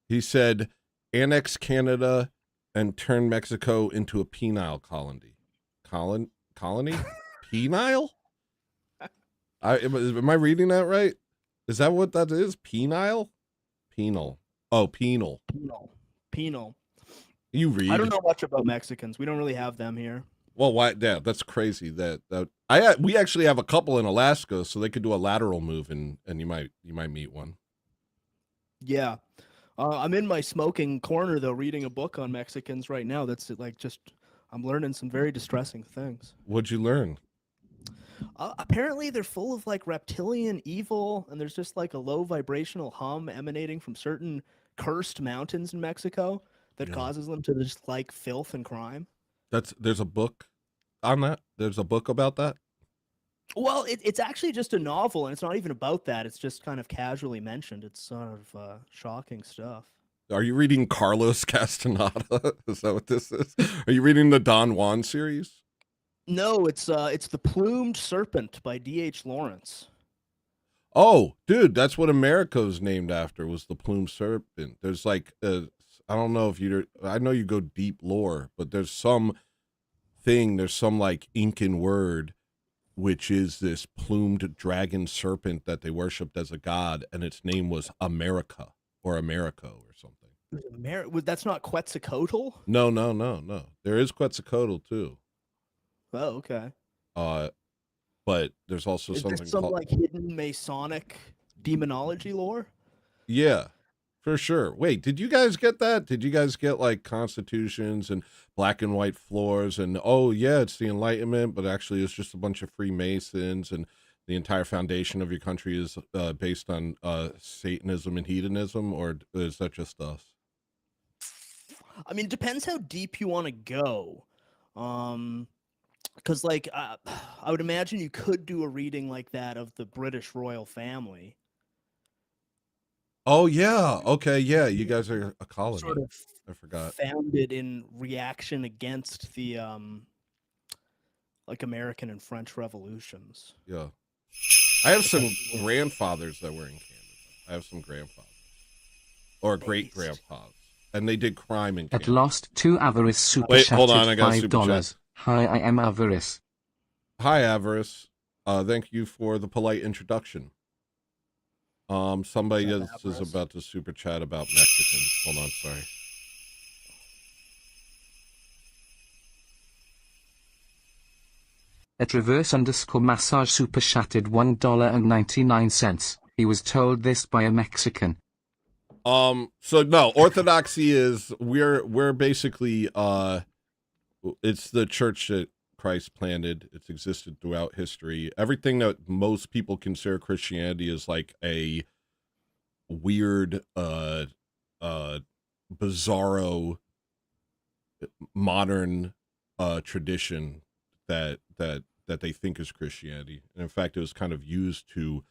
Speaker 2: He said, annex Canada and turn Mexico into a penile colony. Colony? Penile? Am I reading that right? Is that what that is? Penile? Penal. Oh, penal.
Speaker 7: Penal.
Speaker 2: You read?
Speaker 7: I don't know much about Mexicans. We don't really have them here.
Speaker 2: Well, why? Yeah, that's crazy. We actually have a couple in Alaska, so they could do a lateral move, and you might meet one.
Speaker 7: Yeah, I'm in my smoking corner though, reading a book on Mexicans right now. That's like I'm learning some very distressing things.
Speaker 2: What'd you learn?
Speaker 7: Apparently, they're full of like reptilian evil, and there's just like a low vibrational hum emanating from certain cursed mountains in Mexico that causes them to just like filth and crime.
Speaker 2: There's a book on that. There's a book about that.
Speaker 7: Well, it's actually just a novel, and it's not even about that. It's just kind of casually mentioned. It's sort of shocking stuff.
Speaker 2: Are you reading Carlos Castaneda? Is that what this is? Are you reading the Don Juan series?
Speaker 7: No, it's The Plumed Serpent by D.H. Lawrence.
Speaker 2: Oh, dude, that's what America was named after, was the Plumed Serpent. There's like, I don't know if I know you go deep lore, but there's some like Incan word, which is this plumed dragon serpent that they worshipped as a god, and its name was America or Americo or something.
Speaker 7: That's not Quetzalcoatl?
Speaker 2: No. There is Quetzalcoatl too.
Speaker 7: Oh, okay.
Speaker 2: But there's also
Speaker 7: Is
Speaker 2: something
Speaker 7: there some
Speaker 2: called,
Speaker 7: like hidden Masonic demonology lore?
Speaker 2: Yeah, for sure. Wait, did you guys get that? Did you guys get like constitutions and black and white floors and oh yeah, it's the Enlightenment, but actually it's just a bunch of Freemasons and the entire foundation of your country is based on Satanism and hedonism, or is that just us?
Speaker 7: I mean, it depends how deep you want to go. Because like I would imagine you could do a reading like that of the British royal family.
Speaker 2: Oh yeah, okay, yeah. You guys are a colony.
Speaker 7: Sort of
Speaker 2: I forgot.
Speaker 7: Founded in reaction against the like American and French revolutions.
Speaker 2: Yeah, I have some grandfathers that were in Canada. I have some grandfathers or great grandpas, and they did crime in Canada.
Speaker 1: At last, 2 Avarice super
Speaker 2: Wait,
Speaker 1: chatted
Speaker 2: hold on, I got a super
Speaker 1: $5.
Speaker 2: chat.
Speaker 1: Hi, I am Avarice.
Speaker 2: Hi, Avarice. Thank you for the polite introduction. Somebody else is about to super chat about Mexicans. Hold on, sorry.
Speaker 1: At reverse_massage super chatted $1.99. He was told this by a Mexican.
Speaker 2: So no, Orthodoxy is we're basically it's the church that Christ planted. It's existed throughout history. Everything that most people consider Christianity is like a weird bizarro modern tradition that they think is Christianity. And in fact, it was kind of used to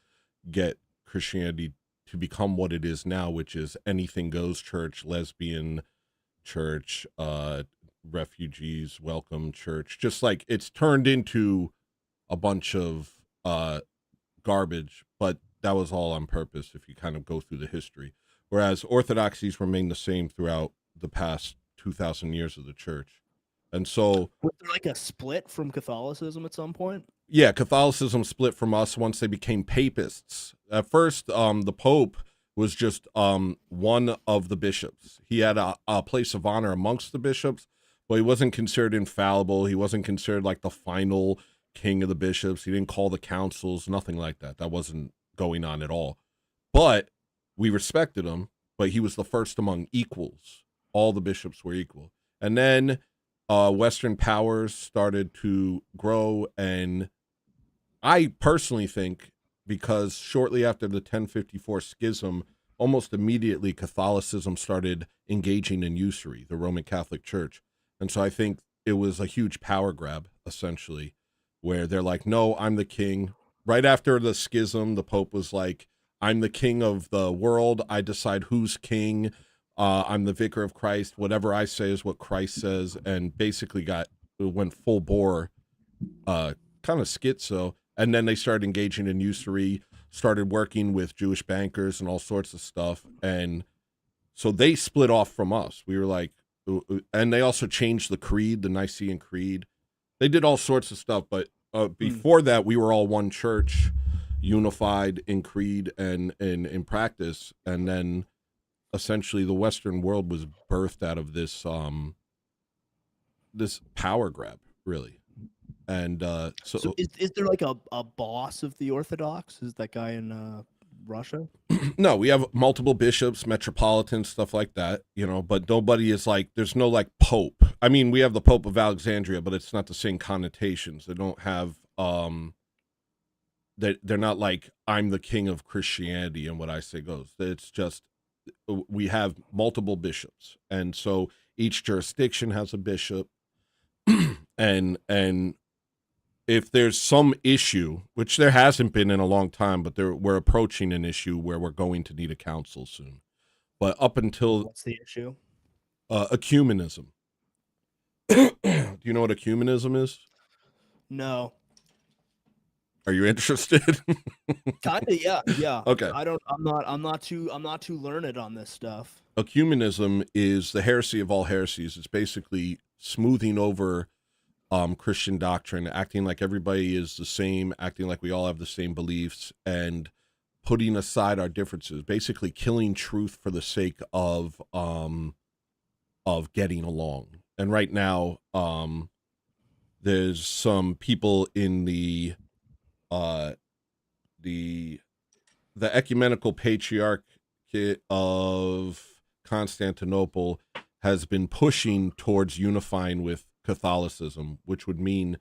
Speaker 2: get Christianity to become what it is now, which is anything goes church, lesbian church, refugees welcome church. Just like it's turned into a bunch of garbage, but that was all on purpose if you kind of go through the history. Whereas orthodoxies remain the same throughout the past 2,000 years of the church. And so
Speaker 7: was there like a split from Catholicism at some point?
Speaker 2: Yeah, Catholicism split from us once they became papists. At first, the Pope was just one of the bishops. He had a place of honor amongst the bishops, but he wasn't considered infallible. He wasn't considered like the final king of the bishops. He didn't call the councils, nothing like that. That wasn't going on at all. But we respected him, but he was the first among equals. all the bishops were equal. And then Western powers started to grow, and I personally think because shortly after the 1054 schism, almost immediately Catholicism started engaging in usury, the Roman Catholic Church. And so I think it was a huge power grab, essentially, where they're like, no, I'm the king. Right after the schism, the Pope was like, I'm the king of the world. I decide who's king. I'm the vicar of Christ. Whatever I say is what Christ says. And basically went full bore, kind of schizo. And then they started engaging in usury, started working with Jewish bankers and all sorts of stuff. And so they split off from us. We were like, and they also changed the creed, the Nicene Creed. They did all sorts of stuff. But before that, we were all one church, unified in creed and in practice. And then essentially the Western world was birthed out of this this power grab, really. And so
Speaker 7: is there like a boss of the Orthodox? Is that guy in Russia?
Speaker 2: No, we have multiple bishops, metropolitans, stuff like that, you know, but nobody is like, there's no like Pope. I mean, we have the Pope of Alexandria, but it's not the same connotations. They don't have, they're not like, I'm the king of Christianity and what I say goes. It's just, we have multiple bishops. And so each jurisdiction has a bishop. and if there's some issue, which there hasn't been in a long time, but we're approaching an issue where we're going to need a council soon. But up until...
Speaker 7: What's the issue?
Speaker 2: Ecumenism. Do you know what ecumenism is?
Speaker 7: No.
Speaker 2: Are you interested?
Speaker 7: Kinda, yeah.
Speaker 2: Okay.
Speaker 7: I'm not too learned on this stuff.
Speaker 2: Ecumenism is the heresy of all heresies. It's basically smoothing over Christian doctrine, acting like everybody is the same, acting like we all have the same beliefs, and putting aside our differences, basically killing truth for the sake of getting along. And right now, there's some people in the ecumenical patriarchate of Constantinople has been pushing towards unifying with Catholicism, which would mean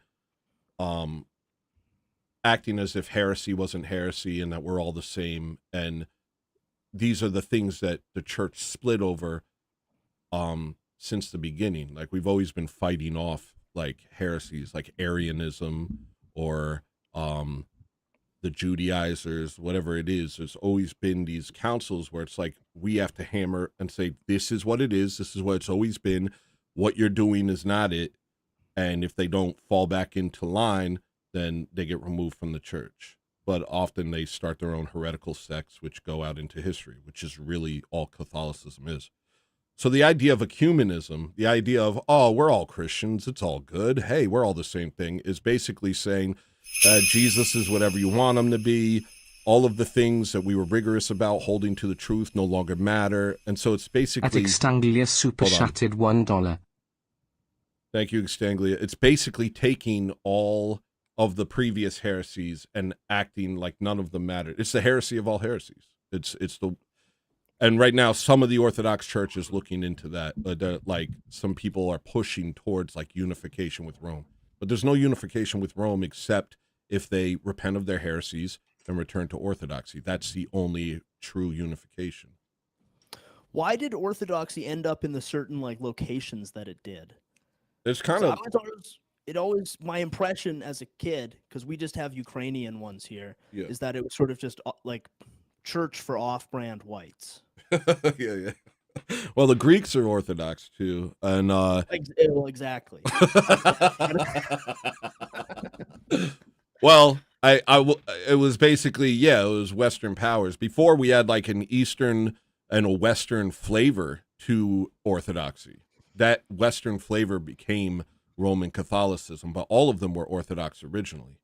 Speaker 2: acting as if heresy wasn't heresy and that we're all the same. And these are the things that the church split over since the beginning. Like, we've always been fighting off like heresies like Arianism or the Judaizers, whatever it is. There's always been these councils where it's like, we have to hammer and say, this is what it is. This is what it's always been. What you're doing is not it. And if they don't fall back into line, then they get removed from the church. But often they start their own heretical sects, which go out into history, which is really all Catholicism is. So the idea of ecumenism, the idea of, oh, we're all Christians, it's all good, hey, we're all the same thing, is basically saying Jesus is whatever you want him to be. All of the things that we were rigorous about holding to the truth no longer matter. And so it's basically...
Speaker 1: At Extanglia super chatted $1.
Speaker 2: Thank you, Extanglia. It's basically taking all of the previous heresies and acting like none of them mattered. It's the heresy of all heresies. And right now, some of the Orthodox Church is looking into that. Like, some people are pushing towards like unification with Rome. But there's no unification with Rome except if they repent of their heresies and return to orthodoxy. That's the only true unification.
Speaker 7: Why did orthodoxy end up in the certain like locations that it did?
Speaker 2: It's kind
Speaker 7: So
Speaker 2: of...
Speaker 7: my impression as a kid, because we just have Ukrainian ones here,
Speaker 2: Yeah.
Speaker 7: is that it was sort of just like church for off-brand whites.
Speaker 2: yeah. Well, the Greeks are Orthodox too, and
Speaker 7: Well, exactly.
Speaker 2: Well, it was basically, yeah, it was Western powers. Before, we had like an Eastern and a Western flavor to Orthodoxy. That Western flavor became Roman Catholicism, but all of them were Orthodox originally.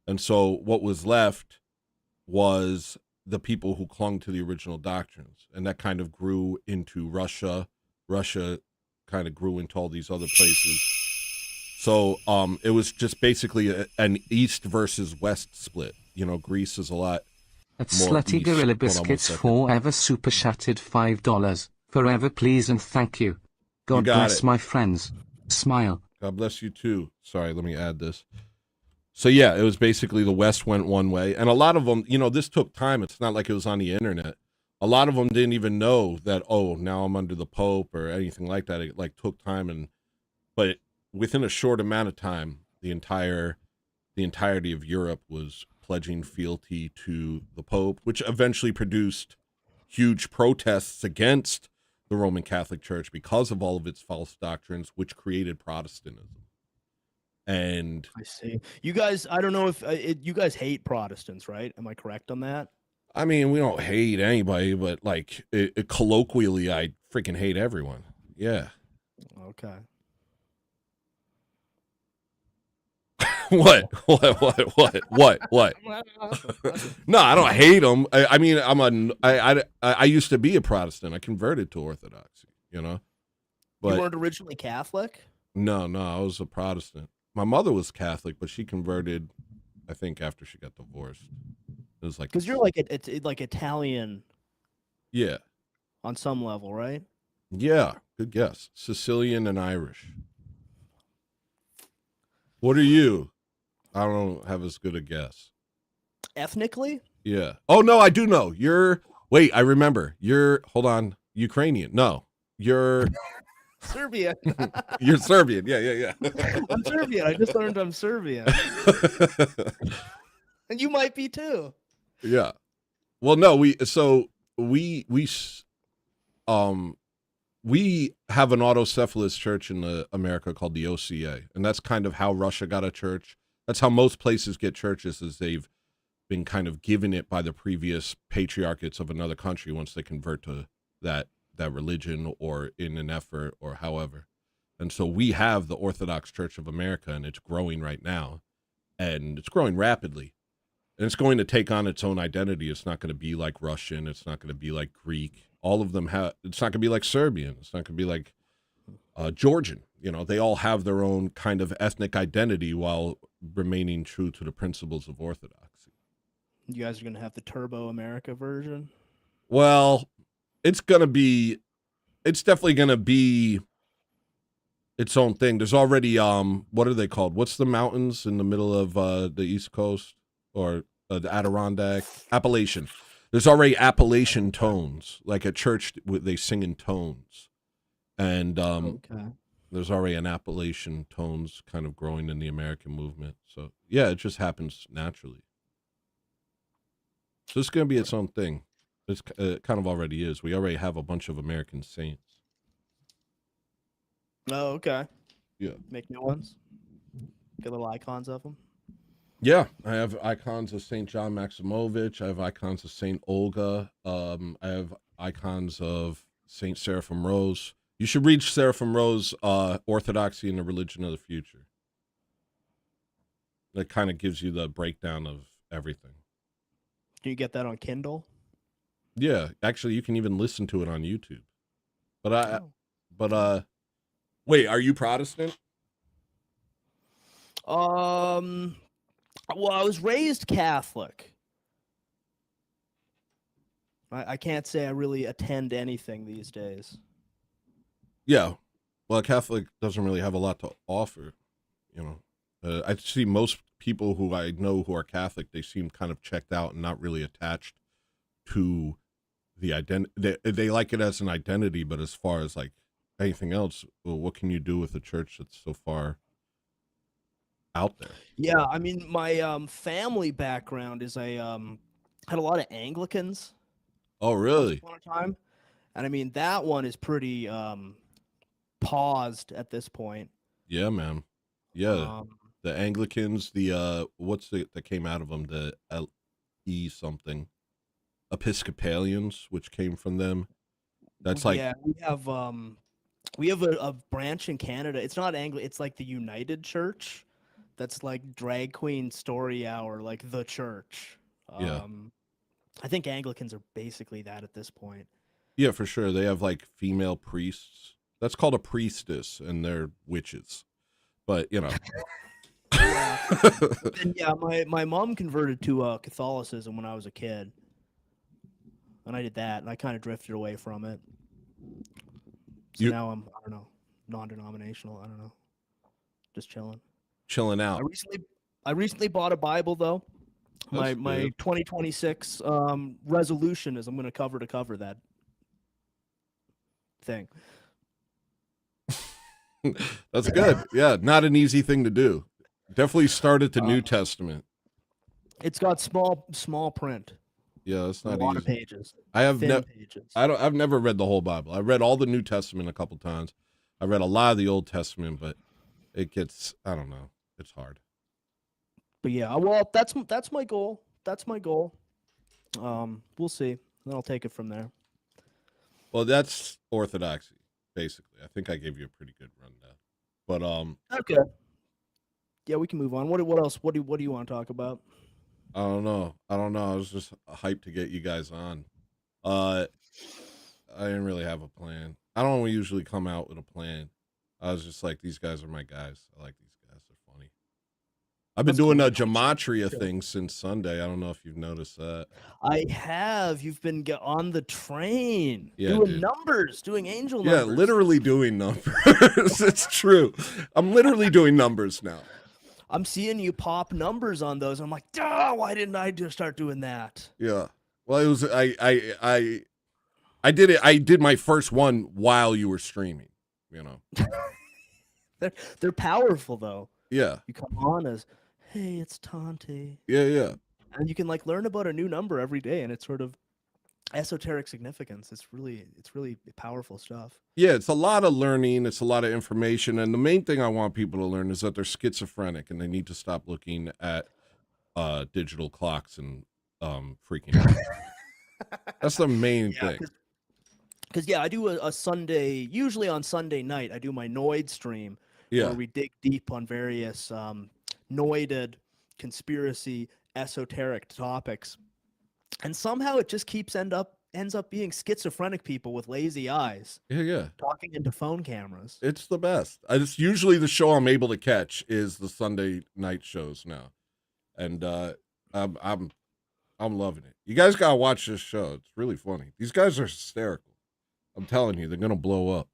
Speaker 2: And so what was left was the people who clung to the original doctrines. And that kind of grew into Russia. Russia kind of grew into all these other places. So it was just basically an East versus West split. You know, Greece is a lot
Speaker 1: At
Speaker 2: more
Speaker 1: Slutty
Speaker 2: east.
Speaker 1: Gorilla
Speaker 2: Hold on one
Speaker 1: Biscuits
Speaker 2: second.
Speaker 1: forever super chatted $5. Forever please and thank you. God
Speaker 2: got
Speaker 1: bless
Speaker 2: it.
Speaker 1: my friends. Smile.
Speaker 2: God bless you too. Sorry, let me add this. So yeah, it was basically the West went one way, and a lot of them, this took time. It's not like it was on the internet. A lot of them didn't even know that, oh, now I'm under the Pope or anything like that. It like took time, but within a short amount of time, the entirety of Europe was pledging fealty to the Pope, which eventually produced huge protests against the Roman Catholic Church because of all of its false doctrines, which created Protestantism. And
Speaker 7: I see. You guys, I don't know if you guys hate Protestants, right? Am I correct on that?
Speaker 2: I mean, we don't hate anybody, but like colloquially, I freaking hate everyone. Yeah.
Speaker 7: Okay.
Speaker 2: What? No, I don't hate them. I mean, I used to be a Protestant. I converted to Orthodoxy,
Speaker 7: You
Speaker 2: But
Speaker 7: weren't originally Catholic?
Speaker 2: no, I was a Protestant. My mother was Catholic, but she converted, I think, after she got divorced. It was like,
Speaker 7: Because you're like it's like Italian
Speaker 2: yeah,
Speaker 7: on some level, right?
Speaker 2: yeah, good guess. Sicilian and Irish. What are you? I don't have as good a guess.
Speaker 7: Ethnically?
Speaker 2: Yeah. Oh no, I do know. Wait, I remember. Hold on, Ukrainian. No, you're
Speaker 7: Serbian.
Speaker 2: you're Serbian. Yeah.
Speaker 7: I'm Serbian. I just learned I'm Serbian. And you might be too.
Speaker 2: Yeah. Well, no, we have an autocephalous church in America called the OCA, and that's kind of how Russia got a church. That's how most places get churches, is they've been kind of given it by the previous patriarchates of another country once they convert to that religion or in an effort or however. And so we have the Orthodox Church of America, and it's growing right now, and it's growing rapidly. And it's going to take on its own identity. It's not going to be like Russian. It's not going to be like Greek. All of them have. It's not going to be like Serbian. It's not going to be like Georgian. They all have their own kind of ethnic identity while remaining true to the principles of Orthodoxy.
Speaker 7: You guys are gonna have the Turbo America version.
Speaker 2: Well, it's definitely going to be its own thing. There's already what are they called? What's the mountains in the middle of the East Coast or the Adirondack? Appalachian. There's already Appalachian tones. Like at church, they sing in tones, and
Speaker 7: Okay.
Speaker 2: there's already an Appalachian tones kind of growing in the American movement. So yeah, it just happens naturally. So it's going to be its own thing. It kind of already is. We already have a bunch of American saints.
Speaker 7: Oh, okay.
Speaker 2: Yeah.
Speaker 7: Make new ones. Get little icons of them.
Speaker 2: Yeah, I have icons of St. John Maximovich. I have icons of St. Olga. I have icons of St. Seraphim Rose. You should read Seraphim Rose, Orthodoxy and the Religion of the Future. That kind of gives you the breakdown of everything.
Speaker 7: Can you get that on Kindle?
Speaker 2: Yeah, actually, you can even listen to it on YouTube. But wait, are you Protestant?
Speaker 7: Well, I was raised Catholic. I can't say I really attend anything these days.
Speaker 2: Yeah. Well, a Catholic doesn't really have a lot to offer, I see most people who I know who are Catholic, they seem kind of checked out and not really attached to the identity. They like it as an identity, but as far as like anything else, well, what can you do with a church that's so far out there?
Speaker 7: Yeah, I mean, my family background is I had a lot of Anglicans
Speaker 2: Oh, really?
Speaker 7: once upon a time, and I mean that one is pretty paused at this point.
Speaker 2: Yeah, man. Yeah.
Speaker 7: Um,
Speaker 2: The Anglicans, what's that came out of them? The LE something. Episcopalians, which came from them. That's like,
Speaker 7: yeah, we have a branch in Canada. It's not it's like the United Church. That's like drag queen story hour, like the church.
Speaker 2: Yeah.
Speaker 7: I think Anglicans are basically that at this point.
Speaker 2: yeah, for sure. They have like female priests. That's called a priestess, and they're witches. But,
Speaker 7: And yeah, my mom converted to Catholicism when I was a kid, and I did that, and I kind of drifted away from it. So
Speaker 2: You-
Speaker 7: now I don't know. non-denominational. I don't know. Just chilling.
Speaker 2: Chilling
Speaker 7: I
Speaker 2: out.
Speaker 7: recently bought a Bible though. My
Speaker 2: That's
Speaker 7: my
Speaker 2: good.
Speaker 7: 2026 resolution is I'm going to cover that thing.
Speaker 2: That's good. Yeah, not an easy thing to do. Definitely start at the New Testament.
Speaker 7: It's got small print,
Speaker 2: Yeah, that's
Speaker 7: a
Speaker 2: not
Speaker 7: lot of
Speaker 2: easy.
Speaker 7: pages,
Speaker 2: I have
Speaker 7: thin
Speaker 2: never.
Speaker 7: pages.
Speaker 2: I've never read the whole Bible. I read all the New Testament a couple times. I read a lot of the Old Testament, but it gets, I don't know. It's hard.
Speaker 7: But yeah, well, that's my goal. That's my goal. We'll see. Then I'll take it from there.
Speaker 2: Well, that's orthodoxy, basically. I think I gave you a pretty good rundown. But
Speaker 7: Okay. Yeah, we can move on. What else? What do you want to talk about?
Speaker 2: I don't know. I was just hyped to get you guys on. I didn't really have a plan. I don't usually come out with a plan. I was just like, these guys are my guys. I like these guys. They're funny. I've been
Speaker 7: That's
Speaker 2: doing
Speaker 7: cool.
Speaker 2: a gematria thing since Sunday. I don't know if you've noticed that.
Speaker 7: I have. You've been on the train,
Speaker 2: Yeah,
Speaker 7: doing
Speaker 2: dude.
Speaker 7: numbers, doing angel
Speaker 2: Yeah,
Speaker 7: numbers.
Speaker 2: literally doing numbers. It's true. I'm literally doing numbers now.
Speaker 7: I'm seeing you pop numbers on those. I'm like, duh, why didn't I just start doing that?
Speaker 2: Yeah. Well, it was I did it. I did my first one while you were streaming, you know.
Speaker 7: They're powerful though.
Speaker 2: Yeah.
Speaker 7: You come on as, hey, it's Tante,
Speaker 2: Yeah.
Speaker 7: and you can like learn about a new number every day, and it's sort of esoteric significance. It's really powerful stuff.
Speaker 2: Yeah, it's a lot of learning, it's a lot of information, and the main thing I want people to learn is that they're schizophrenic and they need to stop looking at digital clocks and freaking out. That's the main thing.
Speaker 7: Because I do a Sunday, usually on Sunday night, I do my Noid stream
Speaker 2: Yeah.
Speaker 7: where we dig deep on various Noided conspiracy esoteric topics, and somehow it just ends up being schizophrenic people with lazy eyes
Speaker 2: Yeah.
Speaker 7: talking into phone cameras.
Speaker 2: It's the best. It's usually the show I'm able to catch is the Sunday night shows now. And I'm loving it. You guys gotta watch this show. It's really funny. These guys are hysterical. I'm telling you, they're gonna blow up.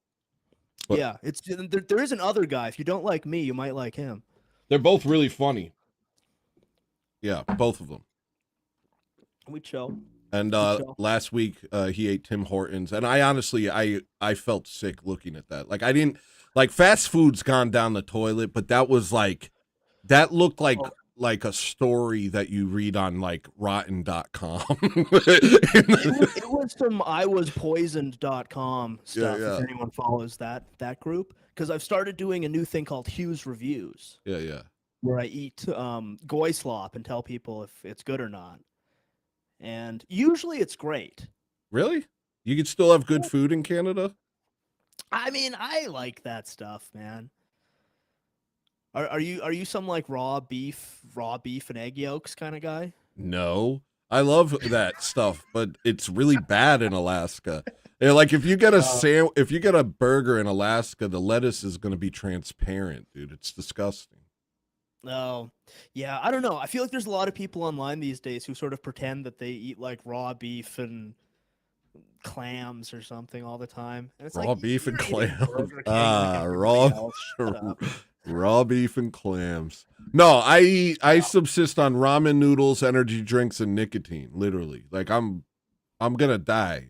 Speaker 2: But
Speaker 7: Yeah, it's there is another guy. If you don't like me, you might like him.
Speaker 2: they're both really funny. Yeah, both of them.
Speaker 7: We chill.
Speaker 2: And
Speaker 7: show.
Speaker 2: last week he ate Tim Hortons, and I honestly I felt sick looking at that. Like I didn't like fast food's gone down the toilet, but that looked like a story that you read on like rotten.com.
Speaker 7: It was some iwaspoisoned.com stuff.
Speaker 2: Yeah.
Speaker 7: If anyone follows that group, because I've started doing a new thing called Hughes Reviews,
Speaker 2: Yeah.
Speaker 7: where I eat goy slop and tell people if it's good or not. And usually it's great.
Speaker 2: Really? You can still have good food in Canada?
Speaker 7: I mean, I like that stuff, man. Are you some like raw beef and egg yolks kind of guy?
Speaker 2: No. I love that stuff, but it's really bad in Alaska. Yeah, like if you get a burger in Alaska, the lettuce is going to be transparent, dude. It's disgusting.
Speaker 7: Oh, yeah. I don't know. I feel like there's a lot of people online these days who sort of pretend that they eat like raw beef and clams or something all the time. And it's
Speaker 2: Raw
Speaker 7: like,
Speaker 2: beef and
Speaker 7: you're eating
Speaker 2: clams.
Speaker 7: Burger King like everybody else. Shut up.
Speaker 2: Raw beef and clams. No, I subsist on ramen noodles, energy drinks, and nicotine. Literally, like I'm gonna die.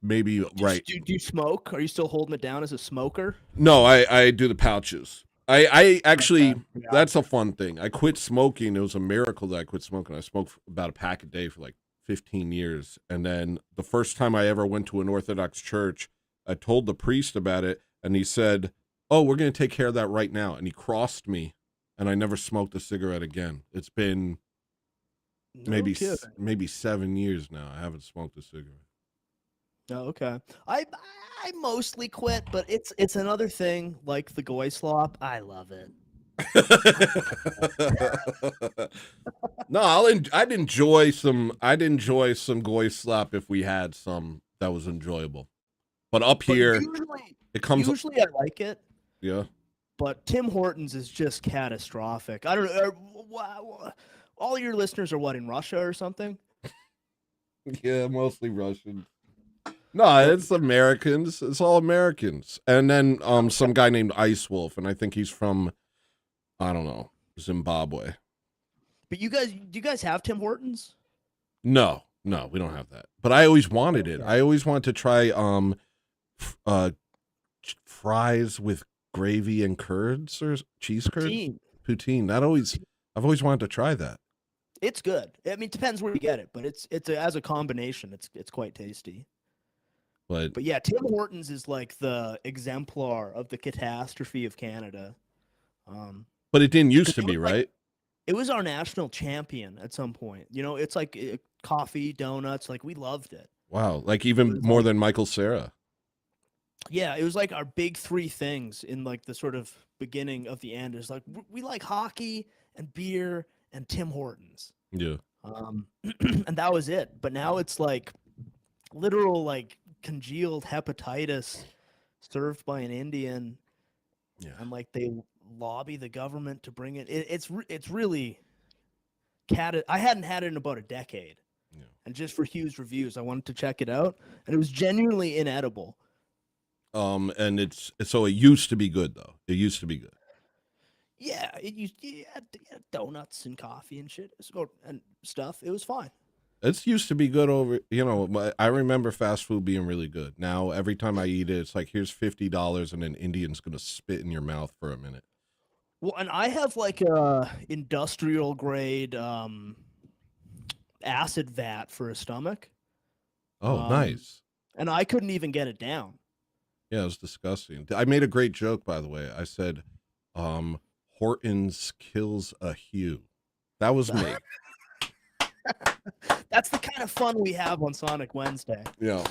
Speaker 2: Maybe right.
Speaker 7: Do you smoke? Are you still holding it down as a smoker?
Speaker 2: No, I do the pouches. I actually
Speaker 7: Okay. Yeah.
Speaker 2: that's a fun thing. I quit smoking. It was a miracle that I quit smoking. I smoked about a pack a day for like 15 years, and then the first time I ever went to an Orthodox church, I told the priest about it, and he said, "Oh, we're going to take care of that right now." And he crossed me, and I never smoked a cigarette again. It's been
Speaker 7: No
Speaker 2: maybe
Speaker 7: kidding.
Speaker 2: maybe 7 years now. I haven't smoked a cigarette.
Speaker 7: Oh, okay. I mostly quit, but it's another thing like the goy slop. I love it.
Speaker 2: No, I'd enjoy some goy slop if we had some that was enjoyable. But up
Speaker 7: But
Speaker 2: here,
Speaker 7: usually,
Speaker 2: it comes.
Speaker 7: usually I like it,
Speaker 2: Yeah.
Speaker 7: but Tim Hortons is just catastrophic. I don't know. All your listeners are what, in Russia or something?
Speaker 2: Yeah, mostly Russian. No, it's Americans. It's all Americans. And then some guy named Ice Wolf, and I think he's from, I don't know, Zimbabwe.
Speaker 7: But do you guys have Tim Hortons?
Speaker 2: No, we don't have that. But I always wanted it. I always wanted to try fries with gravy and curds or cheese curds. Poutine. I've always wanted to try that.
Speaker 7: It's good. I mean, it depends where you get it, but as a combination, it's quite tasty. But yeah, Tim Hortons is like the exemplar of the catastrophe of Canada.
Speaker 2: But it didn't used to be, right?
Speaker 7: It was our national champion at some point. You know, it's like coffee, donuts. Like we loved it.
Speaker 2: Wow, like even more than Michael Cera.
Speaker 7: Yeah, it was like our big three things in like the sort of beginning of the end. Is like we like hockey and beer and Tim Hortons.
Speaker 2: Yeah.
Speaker 7: And that was it. But now it's like literal like congealed hepatitis served by an Indian.
Speaker 2: Yeah.
Speaker 7: And like they lobby the government to bring it. It's really I hadn't had it in about a decade.
Speaker 2: Yeah.
Speaker 7: And just for Hugh's reviews, I wanted to check it out, and it was genuinely inedible.
Speaker 2: And so it used to be good though. It used to be good.
Speaker 7: Yeah, you had donuts and coffee and shit and stuff. It was fine.
Speaker 2: It used to be good over, I remember fast food being really good. Now, every time I eat it, it's like, here's $50 and an Indian's going to spit in your mouth for a minute.
Speaker 7: Well, and I have like a industrial grade acid vat for a stomach.
Speaker 2: Oh, nice.
Speaker 7: And I couldn't even get it down.
Speaker 2: Yeah, it was disgusting. I made a great joke, by the way. I said, Hortons kills a Hugh. That was me.
Speaker 7: That's the kind of fun we have on Sonic Wednesday.
Speaker 2: Yeah,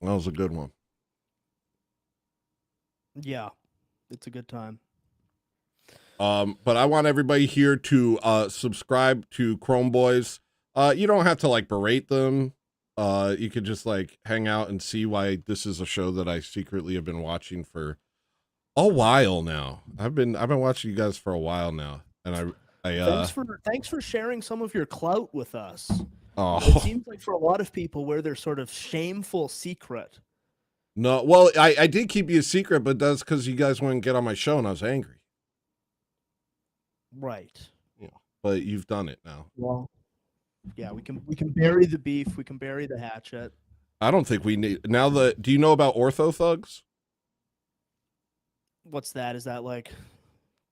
Speaker 2: that was a good one.
Speaker 7: Yeah, it's a good time.
Speaker 2: But I want everybody here to subscribe to Chrome Boys. You don't have to like berate them. You could just like hang out and see why this is a show that I secretly have been watching for a while now. I've been watching you guys for a while now, and
Speaker 7: thanks for sharing some of your clout with us.
Speaker 2: Oh,
Speaker 7: it seems like for a lot of people, we're their sort of shameful secret.
Speaker 2: No, well, I did keep you a secret, but that's because you guys wouldn't get on my show, and I was angry.
Speaker 7: Right.
Speaker 2: Yeah, but you've done it now.
Speaker 7: Well, yeah, we can bury the beef. We can bury the hatchet.
Speaker 2: I don't think we need now. Do you know about Ortho Thugs?
Speaker 7: What's that? Is that like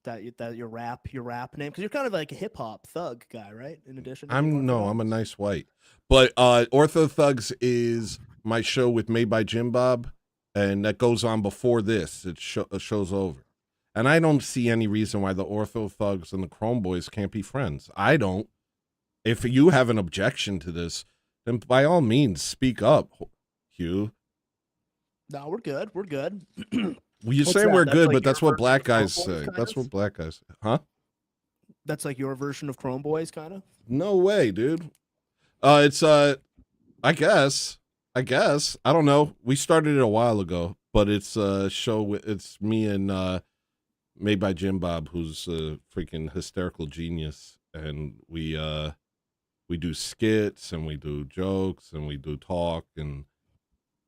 Speaker 7: that your rap name? Because you're kind of like a hip hop thug guy, right? In addition, to
Speaker 2: I'm a nice white, but Ortho Thugs is my show with Made by Jim Bob, and that goes on before this. It show's over, and I don't see any reason why the Ortho Thugs and the Chrome Boys can't be friends. I don't. If you have an objection to this, then by all means speak up, Hugh.
Speaker 7: No, we're good. We're good.
Speaker 2: Well, you're saying we're good, but that's what black guys say. That's what black guys say. Huh?
Speaker 7: That's like your version of Chrome Boys, kind of?
Speaker 2: No way, dude. It's I guess. I don't know. We started it a while ago, but it's a show. It's me and Made by Jim Bob, who's a freaking hysterical genius, and we do skits and we do jokes and we do talk, and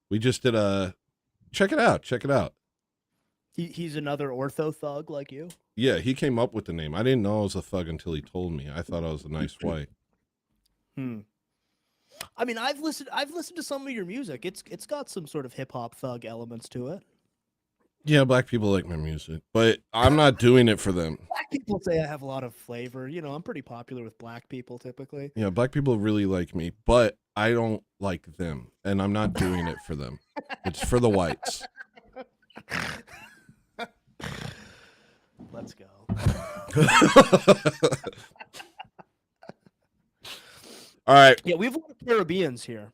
Speaker 2: we just did check it out.
Speaker 7: He's another ortho thug like you?
Speaker 2: Yeah, he came up with the name. I didn't know I was a thug until he told me. I thought I was a nice white.
Speaker 7: I mean, I've listened to some of your music. It's got some sort of hip hop thug elements to it.
Speaker 2: Yeah, black people like my music, but I'm not doing it for them.
Speaker 7: Black people say I have a lot of flavor. You know, I'm pretty popular with black people typically.
Speaker 2: Yeah, black people really like me, but I don't like them, and I'm not doing it for them. It's for the whites.
Speaker 7: Let's go.
Speaker 2: All right.
Speaker 7: Yeah, we have a lot of Caribbeans here.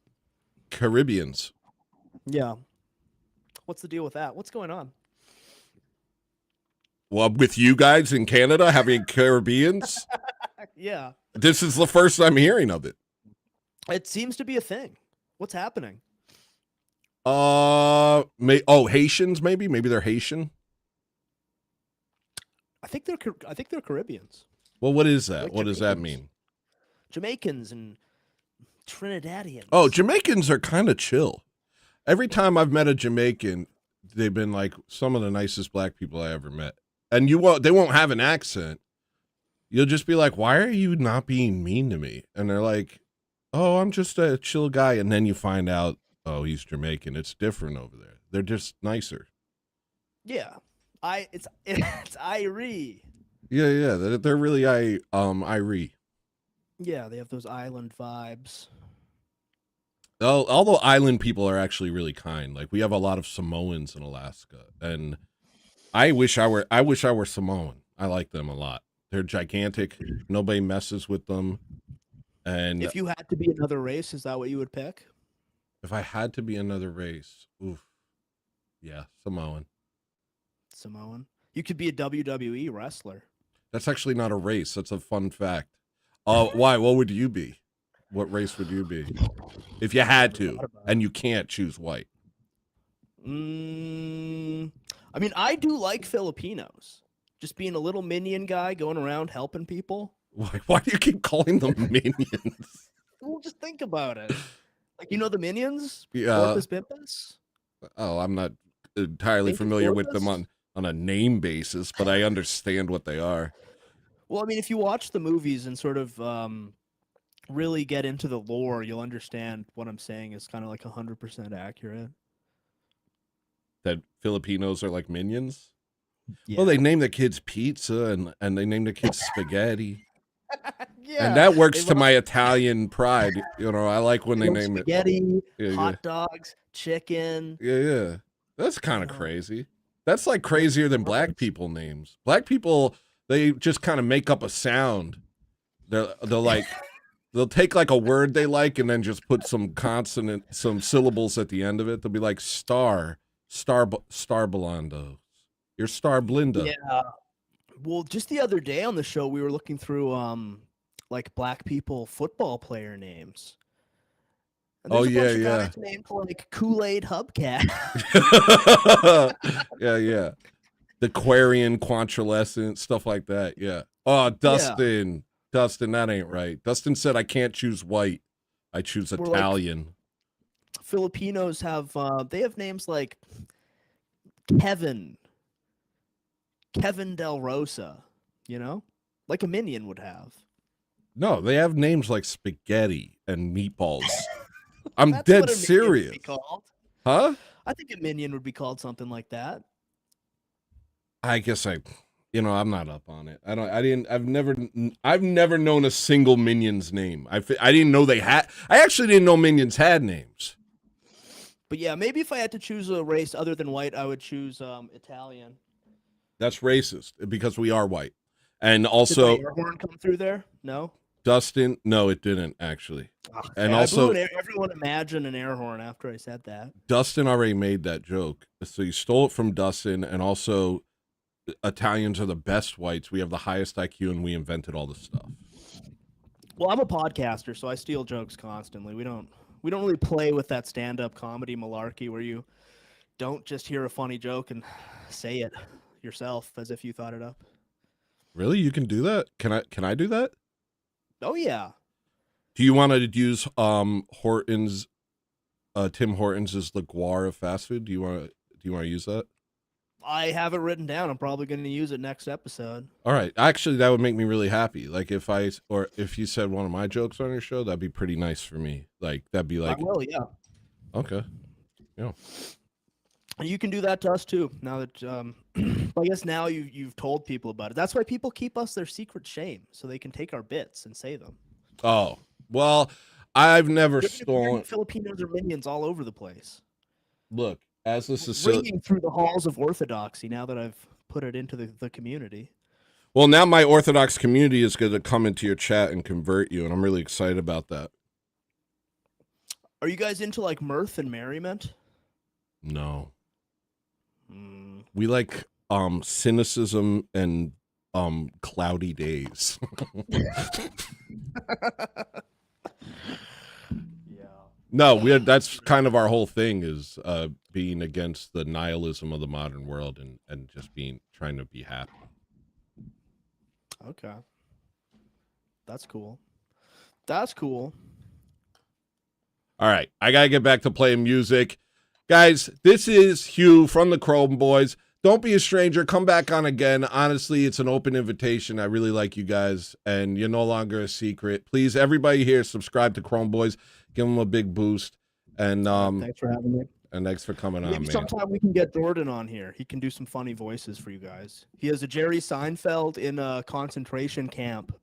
Speaker 2: Caribbeans.
Speaker 7: Yeah. What's the deal with that? What's going on?
Speaker 2: Well, with you guys in Canada having Caribbeans?
Speaker 7: Yeah.
Speaker 2: This is the first I'm hearing of it.
Speaker 7: It seems to be a thing. What's happening?
Speaker 2: Haitians maybe? Maybe they're Haitian?
Speaker 7: I think they're Caribbeans.
Speaker 2: Well, what is that?
Speaker 7: Like
Speaker 2: what does that mean?
Speaker 7: Jamaicans and Trinidadians.
Speaker 2: Oh, Jamaicans are kind of chill. Every time I've met a Jamaican, they've been like some of the nicest black people I ever met. And they won't have an accent. You'll just be like, why are you not being mean to me? And they're like, oh, I'm just a chill guy. And then you find out, oh, he's Jamaican. It's different over there. They're just nicer.
Speaker 7: Yeah. It's Irie.
Speaker 2: Yeah. They're really Irie.
Speaker 7: Yeah, they have those island vibes.
Speaker 2: Although island people are actually really kind. Like we have a lot of Samoans in Alaska, and I wish I were Samoan. I like them a lot. They're gigantic. Nobody messes with them. And
Speaker 7: If you had to be another race, is that what you would pick?
Speaker 2: if I had to be another race, oof, yeah, Samoan.
Speaker 7: Samoan. You could be a WWE wrestler.
Speaker 2: That's actually not a race. That's a fun fact. Why? What would you be? What race would you be if you had to, and you can't choose white?
Speaker 7: I mean, I do like Filipinos. Just being a little minion guy going around helping people.
Speaker 2: Why do you keep calling them minions?
Speaker 7: Well, just think about it. Like, you know the minions?
Speaker 2: Yeah.
Speaker 7: Corpus Bimpus?
Speaker 2: Oh, I'm not entirely
Speaker 7: Think
Speaker 2: familiar with
Speaker 7: Corpus?
Speaker 2: them on a name basis, but I understand what they are.
Speaker 7: Well, I mean, if you watch the movies and sort of really get into the lore, you'll understand what I'm saying is kind of like 100% accurate.
Speaker 2: That Filipinos are like minions.
Speaker 7: Yeah.
Speaker 2: Well, they name the kids pizza and they name the kids spaghetti.
Speaker 7: Yeah.
Speaker 2: And that works
Speaker 7: They
Speaker 2: to
Speaker 7: love-
Speaker 2: my Italian pride. You know, I like when they
Speaker 7: love
Speaker 2: name it.
Speaker 7: spaghetti,
Speaker 2: Yeah,
Speaker 7: hot dogs, chicken.
Speaker 2: Yeah. That's kind of
Speaker 7: Oh.
Speaker 2: crazy. That's like crazier than black people names. Black people, they just kind of make up a sound. They'll like they'll take like a word they like and then just put some syllables at the end of it. They'll be like star Blindos. You're Star Blinda.
Speaker 7: Yeah. Well, just the other day on the show, we were looking through like black people football player names. And
Speaker 2: Oh,
Speaker 7: there's a bunch of
Speaker 2: yeah.
Speaker 7: guys named like Kool-Aid Hubcat.
Speaker 2: yeah. The Aquarian, Quantralescent, stuff like that. Yeah. Oh, Dustin. Dustin, that ain't right. Dustin said I can't choose white. I choose
Speaker 7: We're like-
Speaker 2: Italian.
Speaker 7: Filipinos have they have names like Kevin Del Rosa, you know? Like a minion would have.
Speaker 2: No, they have names like spaghetti and meatballs. I'm
Speaker 7: That's
Speaker 2: dead
Speaker 7: what a minion would
Speaker 2: serious.
Speaker 7: be called.
Speaker 2: Huh?
Speaker 7: I think a minion would be called something like that.
Speaker 2: I guess I'm not up on it. I've never known a single Minion's name. I didn't know I actually didn't know Minions had names.
Speaker 7: But yeah, maybe if I had to choose a race other than white, I would choose Italian.
Speaker 2: That's racist because we are white. And
Speaker 7: Did
Speaker 2: also
Speaker 7: my air horn come through there? No.
Speaker 2: Dustin, no, it didn't actually. And
Speaker 7: Okay,
Speaker 2: also
Speaker 7: everyone imagine an air horn after I said that.
Speaker 2: Dustin already made that joke. So you stole it from Dustin, and also Italians are the best whites. We have the highest IQ and we invented all this stuff.
Speaker 7: Well, I'm a podcaster, so I steal jokes constantly. We don't really play with that stand-up comedy malarkey where you don't just hear a funny joke and say it yourself as if you thought it up.
Speaker 2: Really? You can do that? Can I do that?
Speaker 7: Oh yeah.
Speaker 2: Do you want to use Hortons Tim Hortons' the guar of fast food? Do you want to use that?
Speaker 7: I have it written down. I'm probably going to use it next episode.
Speaker 2: All right. Actually, that would make me really happy. Like if you said one of my jokes on your show, that'd be pretty nice for me. Like that'd be like
Speaker 7: I will, yeah.
Speaker 2: Okay. Yeah.
Speaker 7: You can do that to us too. Now that I guess now you've told people about it. That's why people keep us their secret shame, so they can take our bits and say them.
Speaker 2: Oh, well, I've never
Speaker 7: You're
Speaker 2: stolen.
Speaker 7: hearing Filipinos are minions all over the place.
Speaker 2: Look, as a Sicilian.
Speaker 7: Ringing through the halls of orthodoxy now that I've put it into the community.
Speaker 2: Well, now my Orthodox community is going to come into your chat and convert you, and I'm really excited about that.
Speaker 7: Are you guys into like mirth and merriment?
Speaker 2: No.
Speaker 7: Mm.
Speaker 2: We like cynicism and cloudy days.
Speaker 7: Yeah.
Speaker 2: No, that's kind of our whole thing is being against the nihilism of the modern world and just trying to be happy.
Speaker 7: Okay. That's cool. That's cool.
Speaker 2: All right, I got to get back to playing music. Guys, this is Hugh from the Chrome Boys. Don't be a stranger. Come back on again. Honestly, it's an open invitation. I really like you guys, and you're no longer a secret. Please, everybody here, subscribe to Chrome Boys. Give them a big boost. And
Speaker 7: thanks for having me.
Speaker 2: And thanks for coming on,
Speaker 7: Maybe
Speaker 2: man.
Speaker 7: sometime we can get Jordan on here. He can do some funny voices for you guys. He has a Jerry Seinfeld in a concentration camp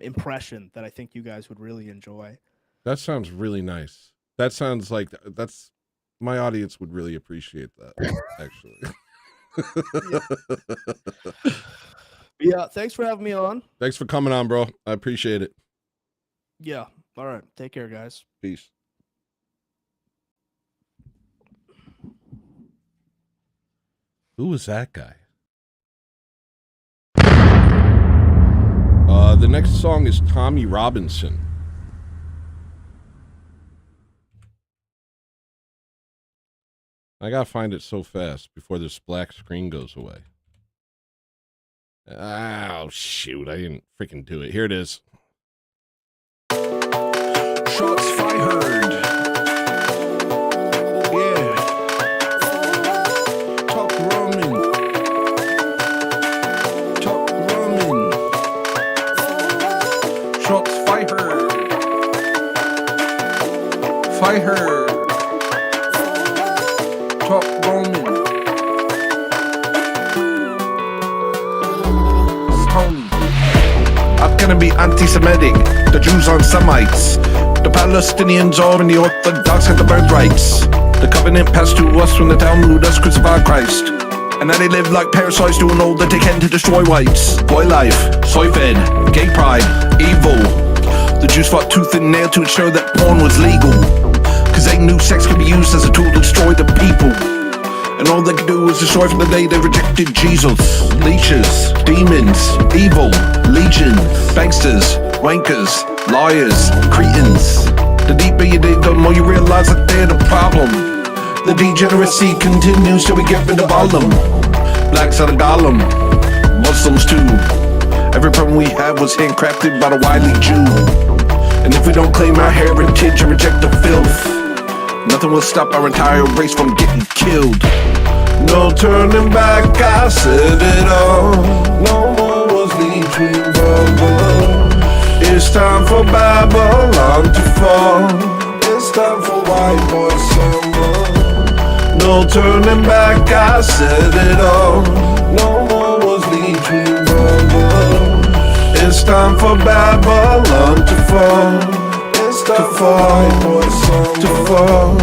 Speaker 7: impression that I think you guys would really enjoy.
Speaker 2: That sounds really nice. That sounds like that's my audience would really appreciate that, actually.
Speaker 7: Yeah, thanks for having me on.
Speaker 2: Thanks for coming on, bro. I appreciate it.
Speaker 7: Yeah. All right. Take care, guys.
Speaker 2: Peace. Who was that guy? The next song is Tommy Robinson. I gotta find it so fast before this black screen goes away. Oh, shoot. I didn't freaking do it. Here it is.
Speaker 5: Shots fired. Yeah. Top ramen. Top ramen. Shots fired. Fired. Top ramen. I'm gonna be anti-Semitic. The Jews aren't Semites. The Palestinians are and the Orthodox have the birthrights. The covenant passed to us when the Talmud us crucified Christ. And now they live like parasites doing all that they can to destroy whites. Boy life, soy fed, gay pride, evil. The Jews fought tooth and nail to ensure that porn was legal. Cause they knew sex could be used as a tool to destroy the people. And all they could do was destroy from the day they rejected Jesus. Leeches, demons, evil, legion, banksters, wankers, liars, cretins. The deeper you dig, the more you realize that they're the problem. The degeneracy continues till we get rid of all them. Blacks are the golem, Muslims too. Every problem we had was handcrafted by the wily Jew. And if we don't claim our heritage and reject the filth, nothing will stop our entire race from getting killed. No turning back, I said it all. No more was between brothers. It's time for Babylon to fall. It's time for white boy summer. No turning back, I said it all. No more was between brothers. It's time for Babylon to fall. It's time for white boy summer to fall.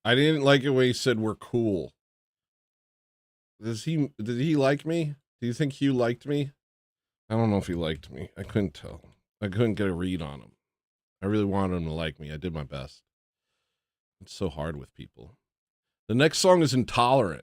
Speaker 2: I didn't like it when he said we're cool. Did he like me? Do you think Hugh liked me? I don't know if he liked me. I couldn't tell. I couldn't get a read on him. I really wanted him to like me. I did my best. It's so hard with people. The next song is Intolerant.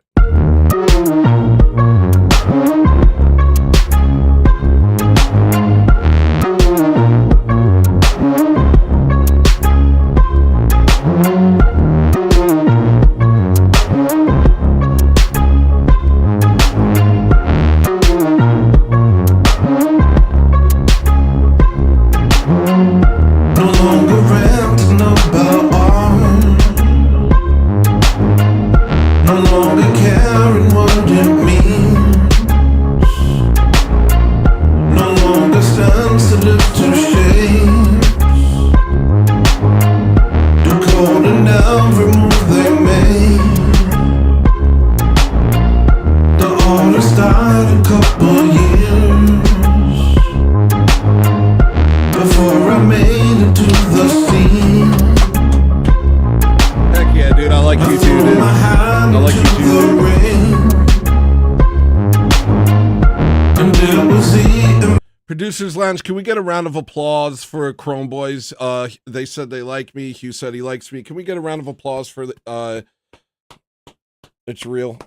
Speaker 2: Producers Lounge, can we get a round of applause for Chrome Boys? They said they like me. Hugh said he likes me. Can we get a round of applause for the, It's Real?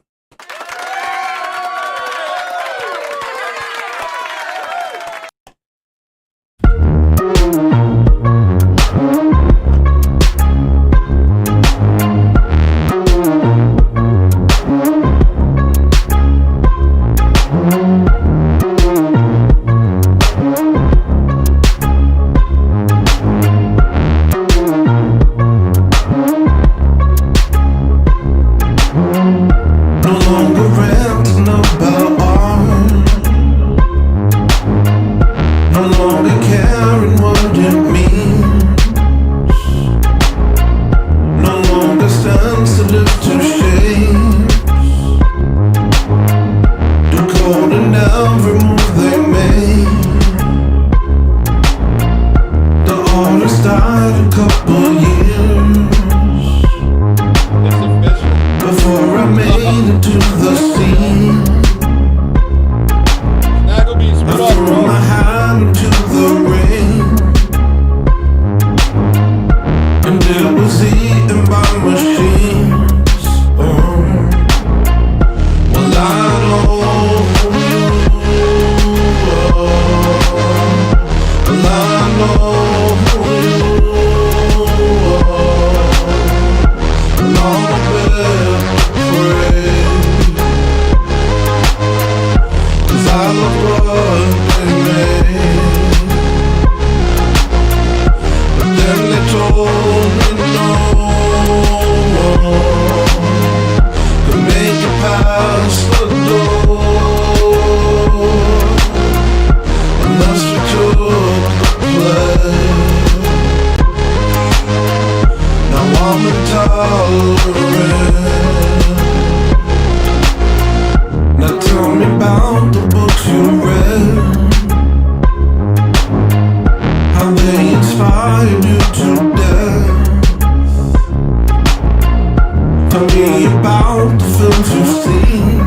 Speaker 5: longer caring what it means. No longer stands to lift to shapes. Decoding every move they made. The artist died a couple years before I made it to the scene. I threw my hand into the ring, and it was eaten by machines. Oh, well I know you. Well I know you. And I'm a bit afraid, 'cause I love what they made. But then they told me no one could make it past the door unless we took the play. Now I'm intolerant. Now tell me about the books you read, how they inspired you to death. Tell me about the films you've seen,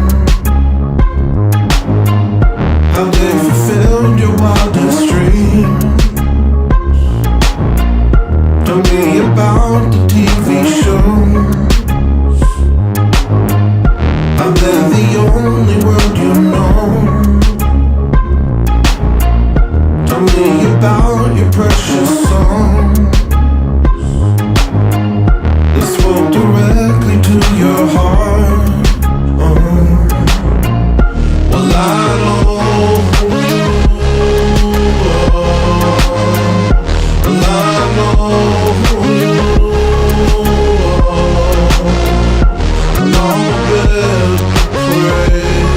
Speaker 5: how they fulfilled your wildest dreams. Tell me about the TV shows, how they're the only world you know. Tell me about your precious songs that spoke directly to your heart. Well I know you. Well I know you. And I'm a bit afraid,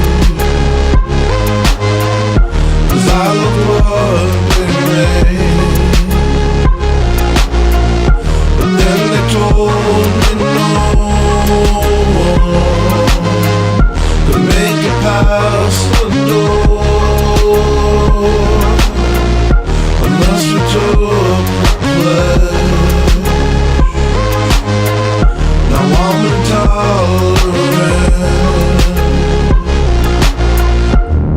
Speaker 5: 'cause I love what they made. But then they told me no one could make it past the door unless we took the pledge. Now I'm intolerant.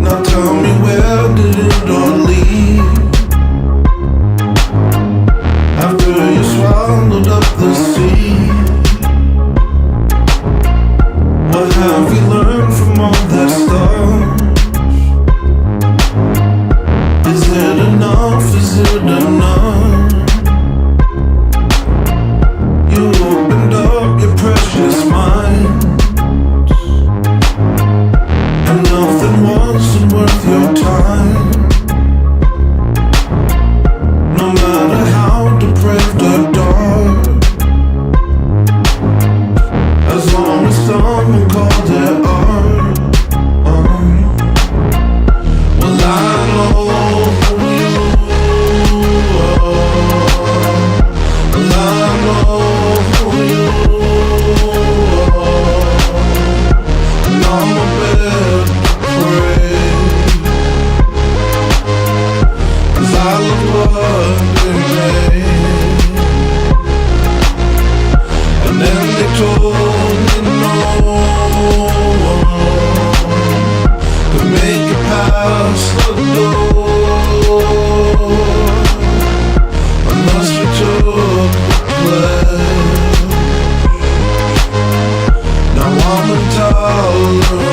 Speaker 5: Now tell me, where did it all lead? After you swallowed up the seed, what have you learned from all that stuff? Is it enough? Is it enough? You opened up your precious mind, and nothing wasn't worth your time. No matter how depraved or dark, as long as someone called it art. Well I know you. Well I know you. And I'm a bit afraid, 'cause I love what they made. And then they told me no one could make it past the door unless we took the pledge. Now I'm intolerant.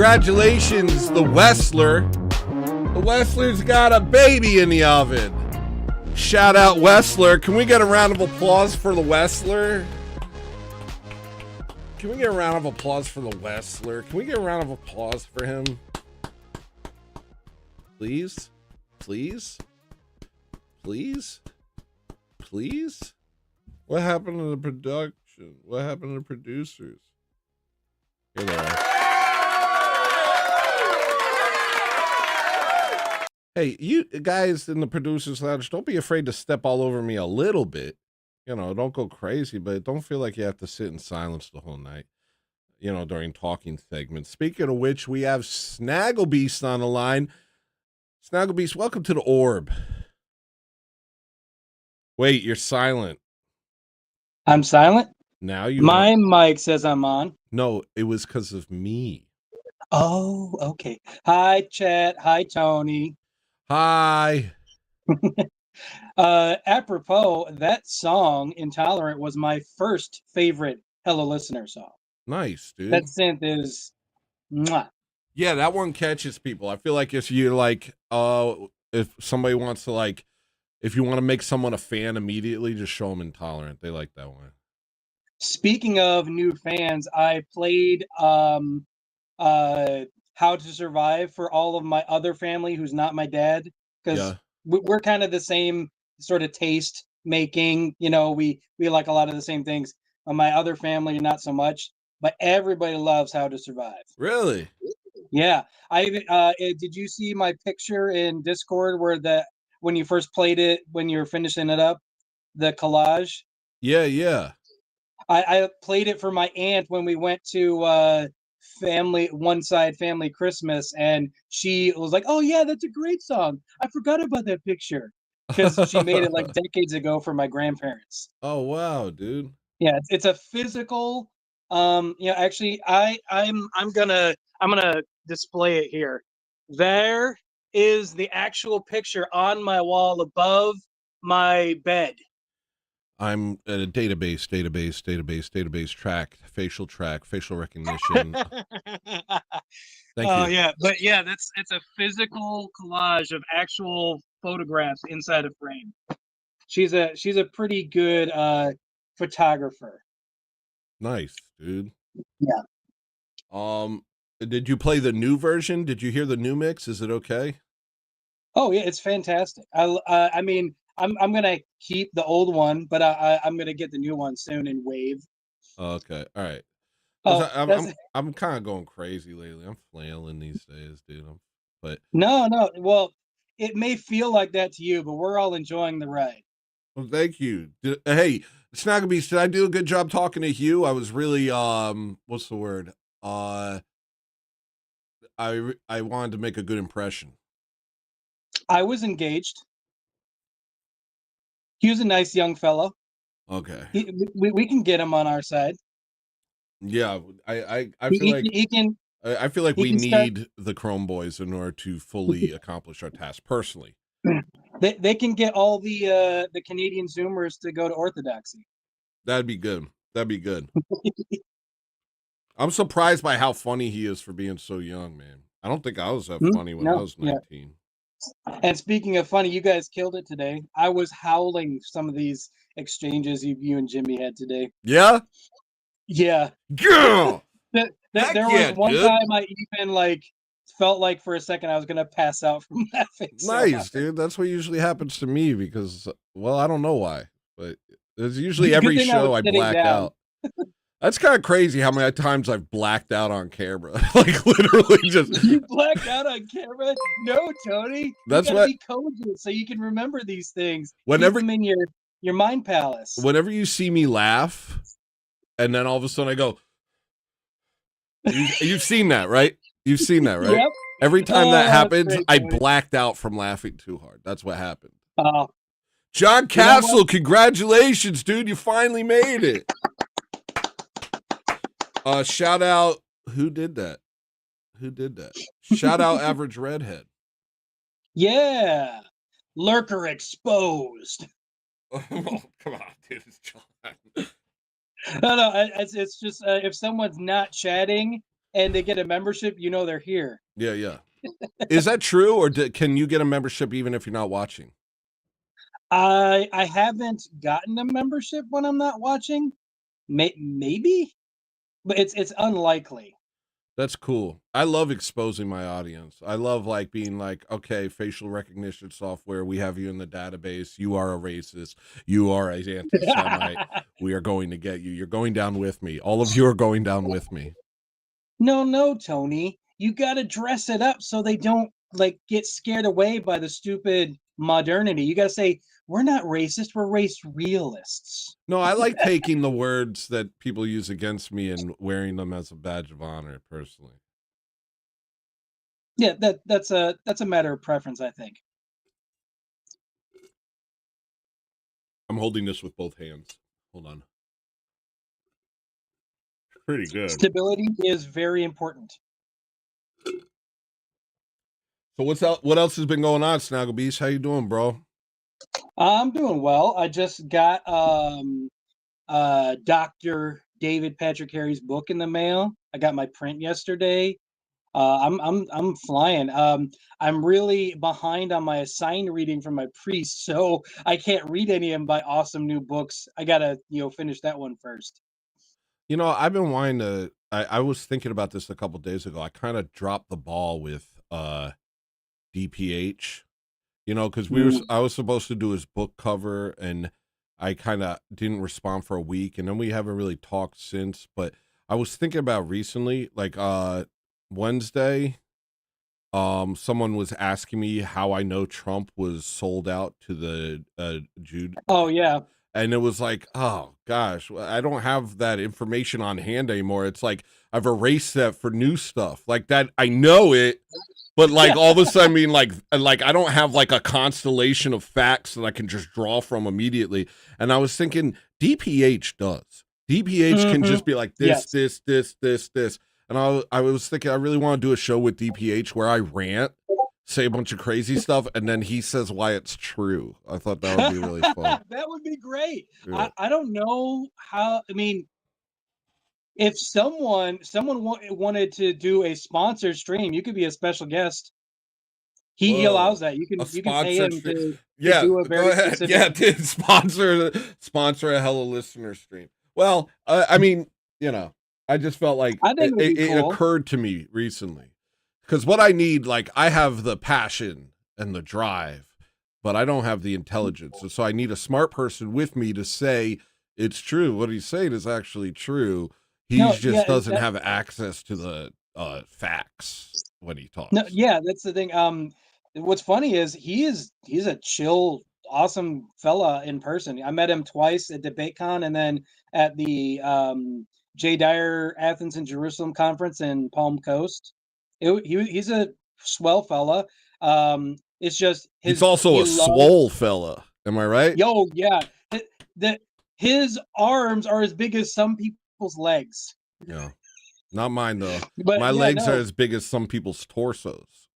Speaker 2: Congratulations, the Wessler. The Wessler's got a baby in the oven. Shout out Wessler. Can we get a round of applause for the Wessler? Can we get a round of applause for the Wessler? Can we get a round of applause for him? Please? Please? Please? Please? What happened to the production? What happened to the producers? Here they are. Hey, you guys in the producers lounge, don't be afraid to step all over me a little bit. You know, don't go crazy, but don't feel like you have to sit in silence the whole night, you know, during talking segments. Speaking of which, we have Snagglebeast on the line. Snagglebeast, welcome to the Orb. Wait, you're silent.
Speaker 8: I'm silent?
Speaker 2: Now you
Speaker 8: My
Speaker 2: are.
Speaker 8: mic says I'm on.
Speaker 2: No, it was because of me.
Speaker 8: Oh, okay. Hi, chat. Hi, Tony.
Speaker 2: Hi.
Speaker 8: Apropos, that song, Intolerant, was my first favorite Hello Listener song.
Speaker 2: Nice, dude.
Speaker 8: That synth is mwah.
Speaker 2: Yeah, that one catches people. I feel like if you're like, if somebody wants to like, if you want to make someone a fan immediately, just show them Intolerant. They like that one.
Speaker 8: Speaking of new fans, I played How to Survive for all of my other family who's not my dad, because
Speaker 2: Yeah.
Speaker 8: we're kind of the same sort of taste making, you know, we like a lot of the same things. My other family, not so much, but everybody loves How to Survive.
Speaker 2: Really?
Speaker 8: Yeah. Did you see my picture in Discord where when you first played it, when you were finishing it up, the collage?
Speaker 2: Yeah, yeah.
Speaker 8: I played it for my aunt when we went to One Side Family Christmas, and she was like, "Oh yeah, that's a great song. I forgot about that picture," because she made it like decades ago for my grandparents.
Speaker 2: Oh wow, dude.
Speaker 8: Yeah, it's a physical. Actually, I'm gonna display it here. There is the actual picture on my wall above my bed.
Speaker 2: I'm at a database, track, facial recognition. Thank
Speaker 8: Oh
Speaker 2: you.
Speaker 8: yeah, but yeah, it's a physical collage of actual photographs inside a frame. She's a pretty good photographer.
Speaker 2: Nice, dude.
Speaker 8: Yeah.
Speaker 2: Did you play the new version? Did you hear the new mix? Is it okay?
Speaker 8: Oh yeah, it's fantastic. I mean, I'm gonna keep the old one, but I'm gonna get the new one soon in Wave.
Speaker 2: Okay, all right.
Speaker 8: Oh,
Speaker 2: I'm kind of going crazy lately. I'm flailing these days, dude.
Speaker 8: no. Well, it may feel like that to you, but we're all enjoying the ride.
Speaker 2: Well, thank you. Hey, Snagglebeast, did I do a good job talking to Hugh? I was really what's the word? I wanted to make a good impression.
Speaker 8: I was engaged. He was a nice young fellow.
Speaker 2: Okay.
Speaker 8: We can get him on our side.
Speaker 2: Yeah, I feel like we need the Chrome Boys in order to fully accomplish our task. Personally,
Speaker 8: they can get all the Canadian Zoomers to go to Orthodoxy.
Speaker 2: that'd be good. That'd be good. I'm surprised by how funny he is for being so young, man. I don't think I was that funny when I was 19.
Speaker 8: Yeah. And speaking of funny, you guys killed it today. I was howling some of these exchanges you and Jimmy had today.
Speaker 2: Yeah?
Speaker 8: Yeah.
Speaker 2: Girl!
Speaker 8: There was one time I even felt like for a second I was gonna pass out from laughing.
Speaker 2: Nice, dude. That's what usually happens to me because, well, I don't know why, but it's usually every show I black out. That's kind of crazy how many times I've blacked out on camera. Like literally just.
Speaker 8: You blacked out on camera? No, Tony.
Speaker 2: That's
Speaker 8: what. Be cogent so you can remember these things.
Speaker 2: Whenever
Speaker 8: keep them in your mind palace.
Speaker 2: Whenever you see me laugh, and then all of a sudden I go. You've seen that, right? You've seen that, right?
Speaker 8: Yep.
Speaker 2: Every time that happens, I blacked out from laughing too hard. That's what happened. John Castle, congratulations, dude. You finally made it. Shout out. Who did that? Shout out Average Redhead.
Speaker 8: Yeah. Lurker exposed.
Speaker 2: Oh, come on, dude. It's John.
Speaker 8: No, it's just if someone's not chatting, and they get a membership, you know they're here.
Speaker 2: Yeah, yeah. Is that true, or can you get a membership even if you're not watching?
Speaker 8: I haven't gotten a membership when I'm not watching. Maybe, but it's unlikely.
Speaker 2: That's cool. I love exposing my audience. I love like being like, okay, facial recognition software, we have you in the database. You are a racist. You are an anti-Semite. We are going to get you. You're going down with me. All of you are going down with me.
Speaker 8: No, Tony. You got to dress it up so they don't like get scared away by the stupid modernity. You got to say we're not racist. We're race realists.
Speaker 2: No, I like taking the words that people use against me and wearing them as a badge of honor, personally.
Speaker 8: Yeah, that's a matter of preference, I think.
Speaker 2: I'm holding this with both hands. Hold on. Pretty good.
Speaker 8: Stability is very important.
Speaker 2: So what else has been going on, Snaggle Beast? How you doing, bro?
Speaker 8: I'm doing well. I just got Dr. David Patrick Harry's book in the mail. I got my print yesterday. I'm flying. I'm really behind on my assigned reading from my priest, so I can't read any of my awesome new books. I gotta, finish that one first.
Speaker 2: I've been wanting to. I was thinking about this a couple days ago. I kind of dropped the ball with DPH, because I was supposed to do his book cover, and I kind of didn't respond for a week, and then we haven't really talked since. But I was thinking about recently, like Wednesday, someone was asking me how I know Trump was sold out to the Jude.
Speaker 8: Oh yeah.
Speaker 2: And it was like, oh gosh, I don't have that information on hand anymore. It's like I've erased that for new stuff. Like that, I know it, but like all of a sudden, I mean, like I don't have like a constellation of facts that I can just draw from immediately. And I was thinking, DPH does. DPH can just be like this,
Speaker 8: Yes.
Speaker 2: this. And I was thinking, I really want to do a show with DPH where I rant, say a bunch of crazy stuff, and then he says why it's true. I thought that would be really fun.
Speaker 8: That would be great.
Speaker 2: Yeah.
Speaker 8: I don't know how. I mean, if someone wanted to do a sponsored stream, you could be a special guest. He
Speaker 2: Whoa.
Speaker 8: allows that. You can pay him to do a very
Speaker 2: go ahead.
Speaker 8: specific.
Speaker 2: Yeah, did sponsor a Hello Listener stream. Well, I mean, I just felt like
Speaker 8: I think it'd be
Speaker 2: it
Speaker 8: cool.
Speaker 2: occurred to me recently. Because what I need, like, I have the passion and the drive, but I don't have the intelligence. And so I need a smart person with me to say it's true. What he's saying is actually true. He doesn't have access to the facts when he talks.
Speaker 8: No, yeah, that's the thing. What's funny is he's a chill, awesome fella in person. I met him twice at DebateCon and then at the Jay Dyer Athens and Jerusalem conference in Palm Coast. He's a swell fella. It's just
Speaker 2: he's also a swole fella. Am I right?
Speaker 8: Yo, yeah. His arms are as big as some people's legs.
Speaker 2: Yeah. Not mine though.
Speaker 8: But
Speaker 2: my
Speaker 8: yeah,
Speaker 2: legs
Speaker 8: no.
Speaker 2: are as big as some people's torsos.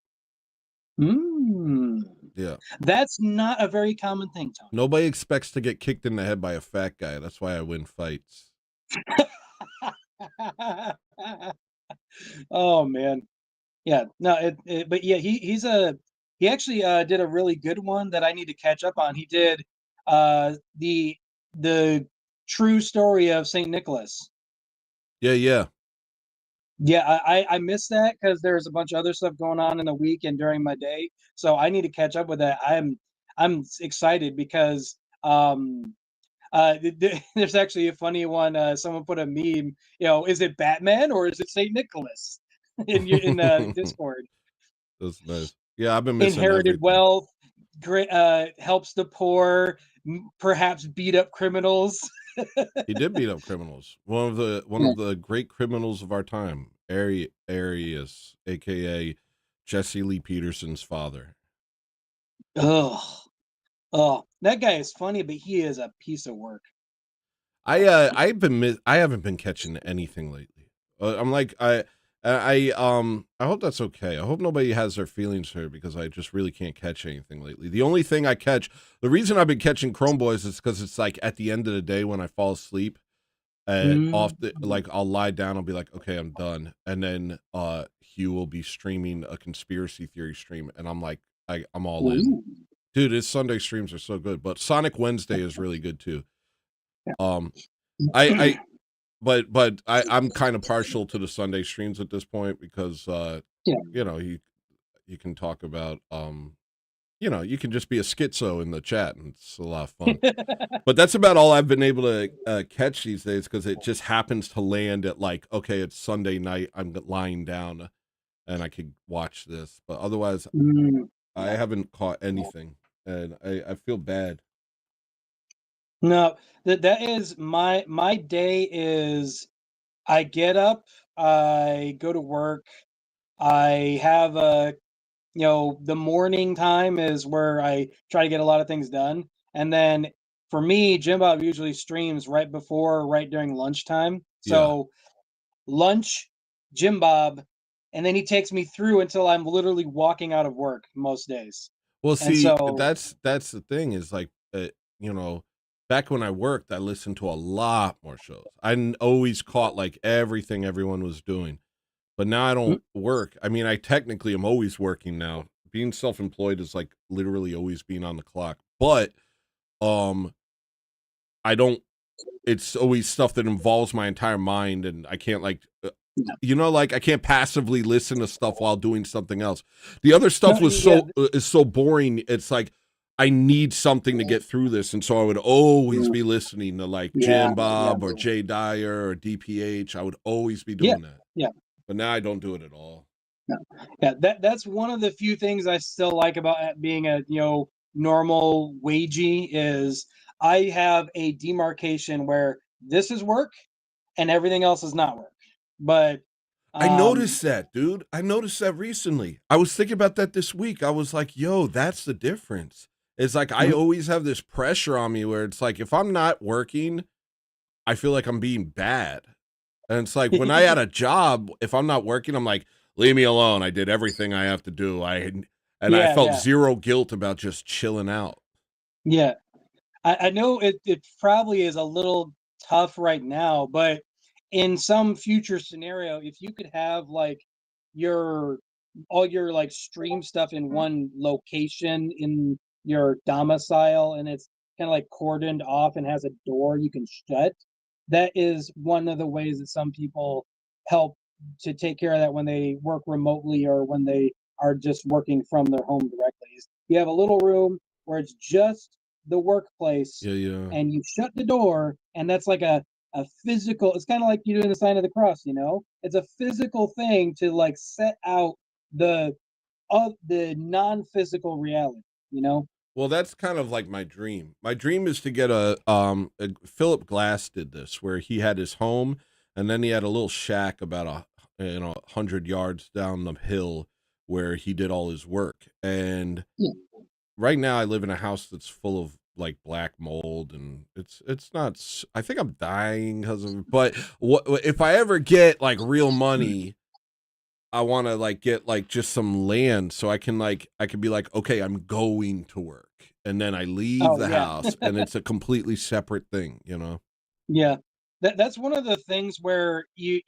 Speaker 2: Yeah.
Speaker 8: That's not a very common thing, Tony.
Speaker 2: Nobody expects to get kicked in the head by a fat guy. That's why I win fights.
Speaker 8: Oh man. Yeah. No, but yeah, he actually did a really good one that I need to catch up on. He did the true story of St. Nicholas.
Speaker 2: Yeah.
Speaker 8: Yeah, I missed that because there's a bunch of other stuff going on in the week and during my day. So I need to catch up with that. I'm excited because there's actually a funny one. Someone put a meme, is it Batman or is it St. Nicholas in Discord?
Speaker 2: That's nice. Yeah, I've been missing
Speaker 8: Inherited
Speaker 2: everything.
Speaker 8: wealth, great, helps the poor, perhaps beat up criminals.
Speaker 2: He did beat up criminals. One of the great criminals of our time, Arius, aka Jesse Lee Peterson's father.
Speaker 8: Oh, that guy is funny, but he is a piece of work.
Speaker 2: I haven't been catching anything lately. I'm like I hope that's okay. I hope nobody has their feelings hurt because I just really can't catch anything lately. The only thing I catch, the reason I've been catching Chrome Boys is because it's like at the end of the day when I fall asleep, And off the like I'll lie down, I'll be like, okay, I'm done. And then Hugh will be streaming a conspiracy theory stream, and I'm like, I'm all in. Dude, his Sunday streams are so good. But Sonic Wednesday is really good too. I'm kind of partial to the Sunday streams at this point because you know, you can talk about you know, you can just be a schizo in the chat, and it's a lot of fun. But that's about all I've been able to catch these days, because it just happens to land at like, okay, it's Sunday night, I'm lying down, and I could watch this. But otherwise, I haven't caught anything, and I feel bad.
Speaker 8: No, that is my day is I get up, I go to work, I have a the morning time is where I try to get a lot of things done. And then for me, Jim Bob usually streams right before, right during lunchtime. So lunch, Jim Bob, and then he takes me through until I'm literally walking out of work most days.
Speaker 2: Well,
Speaker 8: And
Speaker 2: see,
Speaker 8: so
Speaker 2: that's the thing is like, you know, back when I worked, I listened to a lot more shows. Always caught like everything everyone was doing. But now I don't work. I mean, I technically am always working now. Being self-employed is like literally always being on the clock. But I don't, it's always stuff that involves my entire mind, and I can't like you know, like I can't passively listen to stuff while doing something else. The other stuff was is so boring. It's like I need something to get through this, and so I would always be listening to like Jim Bob or Jay Dyer or DPH. I would always be doing that.
Speaker 8: Yeah.
Speaker 2: But now I don't do it at all.
Speaker 8: No. Yeah, that's one of the few things I still like about being a normal wagey is I have a demarcation where this is work and everything else is not work. But
Speaker 2: I noticed that, dude. I noticed that recently. I was thinking about that this week. I was like, yo, that's the difference. It's like I always have this pressure on me where it's like if I'm not working, I feel like I'm being bad. And it's like when I had a job, if I'm not working, I'm like, leave me alone. I did everything I have to do. I felt zero guilt about just chilling out. Yeah.
Speaker 8: I know it probably is a little tough right now, but in some future scenario, if you could have like all your like stream stuff in one location in your domicile, and it's kind of like cordoned off and has a door you can shut, that is one of the ways that some people help to take care of that when they work remotely or when they are just working from their home directly. You have a little room where it's just the workplace, and you shut the door, and that's like a physical, it's kind of like you doing the sign of the cross, it's a physical thing to like set out the non-physical reality.
Speaker 2: Well, that's kind of like my dream. My dream is to get Philip Glass did this, where he had his home, and then he had a little shack about 100 yards down the hill where he did all his work. And right now I live in a house that's full of like black mold, and it's not, I think I'm dying because of it. But if I ever get like real money, I want to like get like just some land so I can be like, okay, I'm going to work, and then I leave the house, and it's a completely separate thing,
Speaker 8: Yeah, that's one of the things where you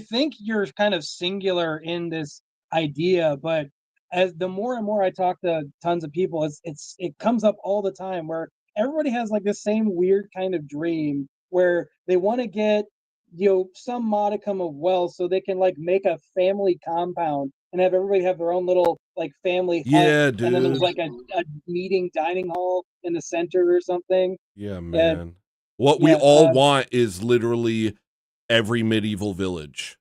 Speaker 8: think you're kind of singular in this idea, but as the more and more I talk to tons of people, it comes up all the time where everybody has like this same weird kind of dream where they want to get some modicum of wealth so they can like make a family compound and have everybody have their own little like family hut.
Speaker 2: Yeah, dude.
Speaker 8: And then there's like a meeting dining hall in the center or something.
Speaker 2: Yeah, man. And, what we all want is literally every medieval village.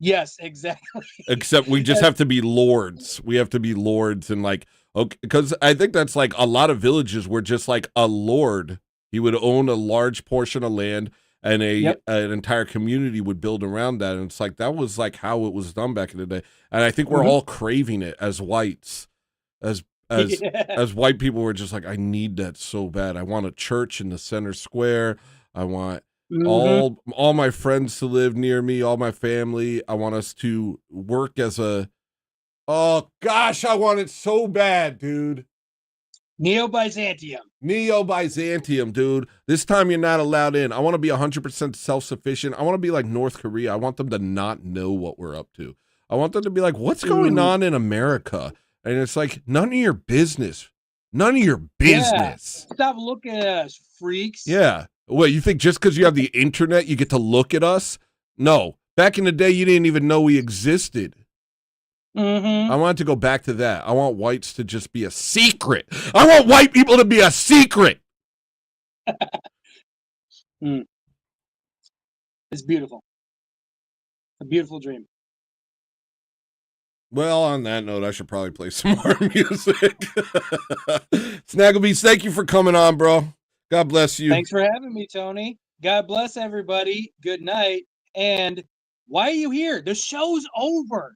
Speaker 8: Yes, exactly.
Speaker 2: Except we just have to be lords. We have to be lords, and like, okay, because I think that's like a lot of villages were just like a lord. He would own a large portion of land, and an entire community would build around that. And it's like that was like how it was done back in the day. And I think we're all craving it as whites, as white people. Were just like, I need that so bad. I want a church in the center square. I want all my friends to live near me, all my family. I want us to work as oh gosh, I want it so bad, dude.
Speaker 8: Neo-Byzantium.
Speaker 2: Neo-Byzantium, dude. This time you're not allowed in. I want to be 100% self-sufficient. I want to be like North Korea. I want them to not know what we're up to. I want them to be like, what's going on in America? And it's like, none of your business. None of your business.
Speaker 8: Yeah. Stop looking at us, freaks.
Speaker 2: Yeah. What, you think just because you have the internet, you get to look at us? No. Back in the day, you didn't even know we existed.
Speaker 8: Mm-hmm.
Speaker 2: I want to go back to that. I want whites to just be a secret. I want white people to be a secret.
Speaker 8: It's beautiful. A beautiful dream.
Speaker 2: Well, on that note, I should probably play some more music. Snagglebeats, thank you for coming on, bro. God bless you.
Speaker 8: Thanks for having me, Tony. God bless everybody. Good night. And why are you here? The show's over.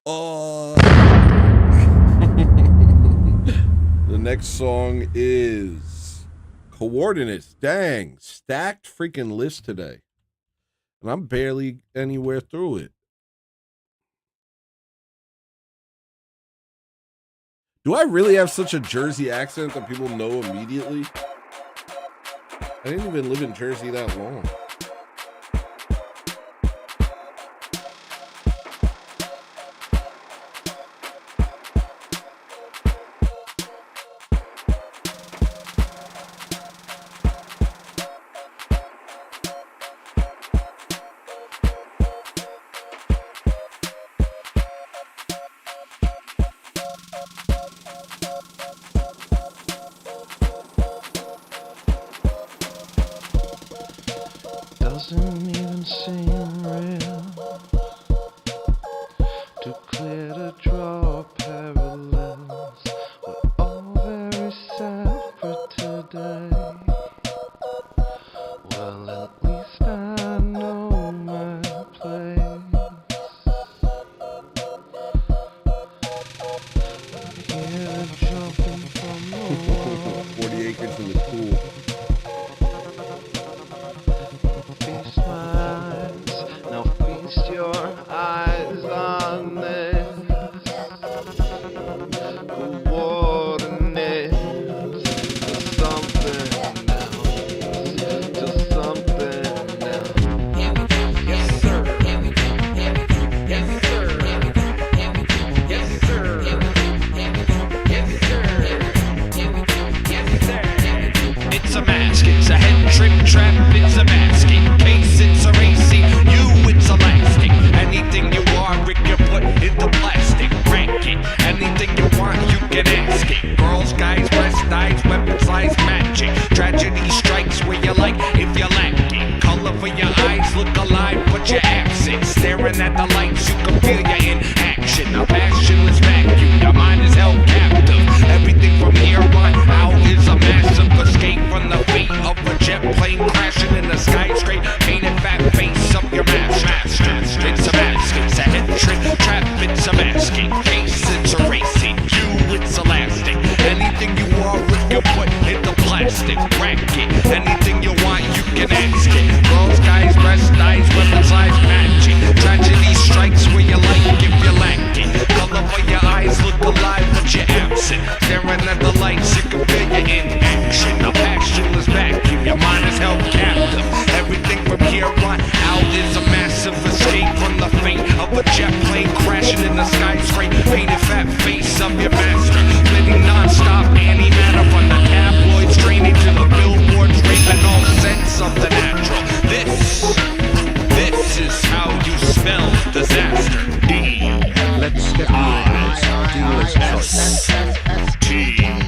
Speaker 2: The next song is Coordinates. Dang, stacked freaking list today. And I'm barely anywhere through it. Do I really have such a Jersey accent that people know immediately? I didn't even live in Jersey that long.
Speaker 4: Doesn't even seem real. Too clear to draw parallels. We're all very separate today. Well, at least I know my place. Here jumping from the wall.
Speaker 2: 40 acres in the pool.
Speaker 4: Feast my eyes, now feast your eyes on this. Coordinates to something else, to something else. Yes, sir. Yes, sir. Yes, sir. Yes, sir.
Speaker 9: It's a mask, it's a head trip trap, it's a mask. In case it's a racy, you it's elastic. Anything you are, Rick, you put in the plastic. Rank it, anything you want, you can ask it. Girls, guys, breast eyes, weapon size matching. Tragedy strikes where you like if you lack it. Color for your eyes, look alive, but you're absent. Staring at the lights, you can feel you in action. A passionless vacuum, your mind is held captive. Everything from here on out is a massive escape from the fate of a jet plane crashing in the skyscraper. Painted fat face of your master. It's a mask, it's a head trick trap, it's a mask. In case it's a racing, you it's elastic. Anything you are, you put in the plastic. Rack it, anything you want, you can ask it. Girls, guys, breast eyes, weapon size matching. Tragedy strikes where you like if you lack it. Color for your eyes, look alive, but you're absent. Staring at the lights, you can feel you in action. A passionless vacuum, your mind is held captive. Everything from here on out is a massive escape from the fate of a jet plane crashing in the skyscraper. Painted fat face of your master, living non-stop antimatter from the tabloids draining to the billboards, raping all sense of the natural. This is how you spell disaster.
Speaker 3: Let's get real. Dealer's choice.
Speaker 9: TRACTIOND.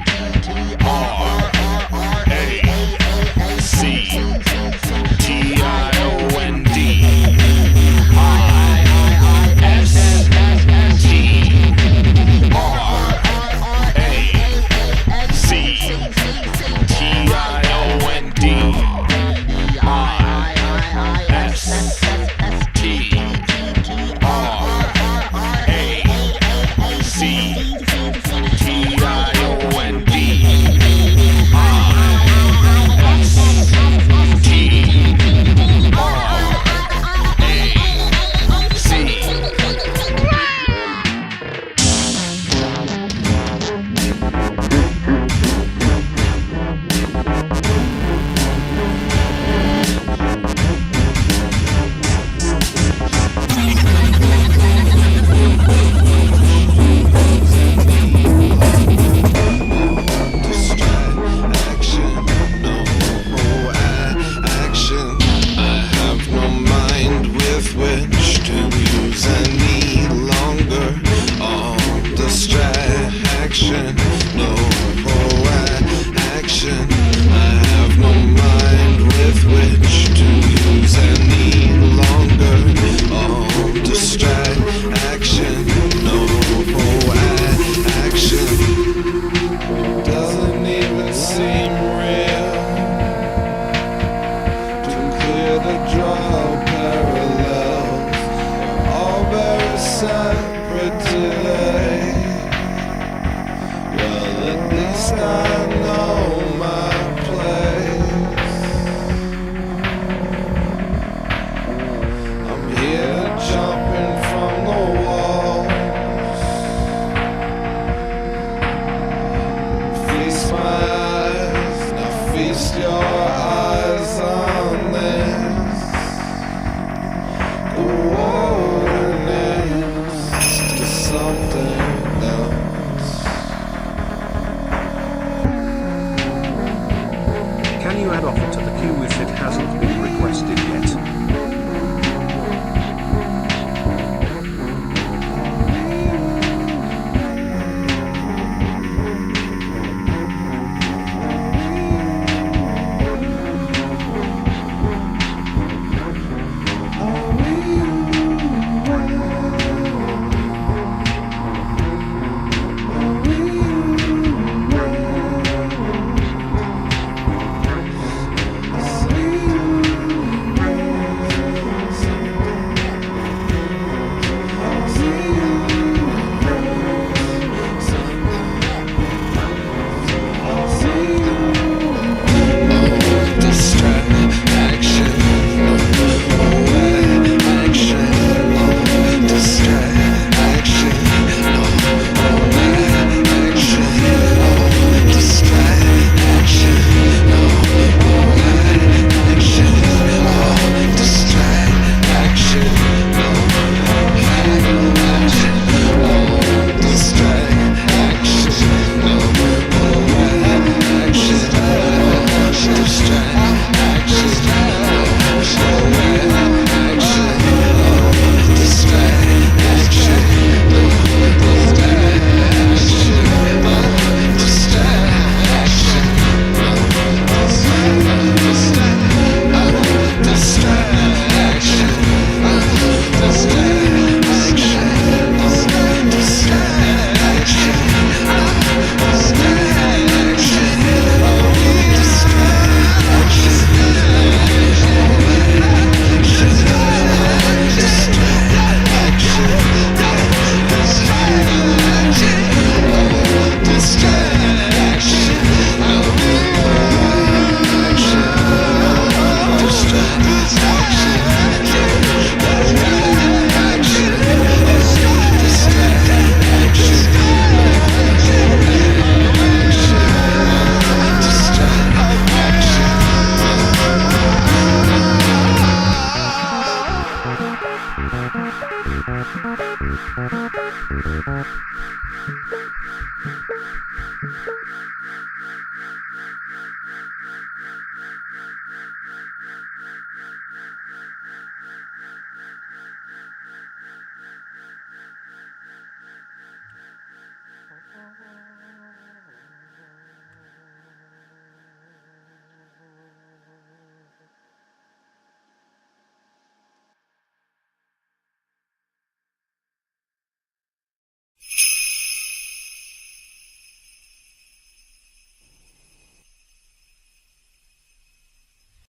Speaker 4: action, no action. I have no mind with which to use any longer. All distraction, no action. Doesn't even seem real. Too clear to draw parallels. All very separate today. Well, at least I know my place. I'm here jumping from the walls. Feast my eyes, now feast your eyes on this. Coordinates to something else.
Speaker 3: Can you add offer to the queue if it hasn't been requested yet?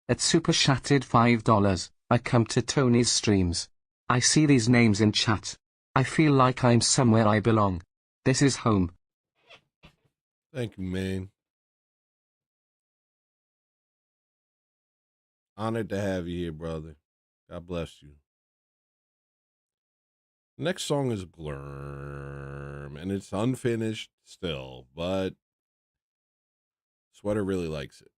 Speaker 1: At Super Chatted $5, I come to Tony's streams. I see these names in chat. I feel like I'm somewhere I belong. This is home.
Speaker 2: Thank you, man. Honored to have you here, brother. God bless you. Next song is Glurm, and it's unfinished still, but Sweater really likes it.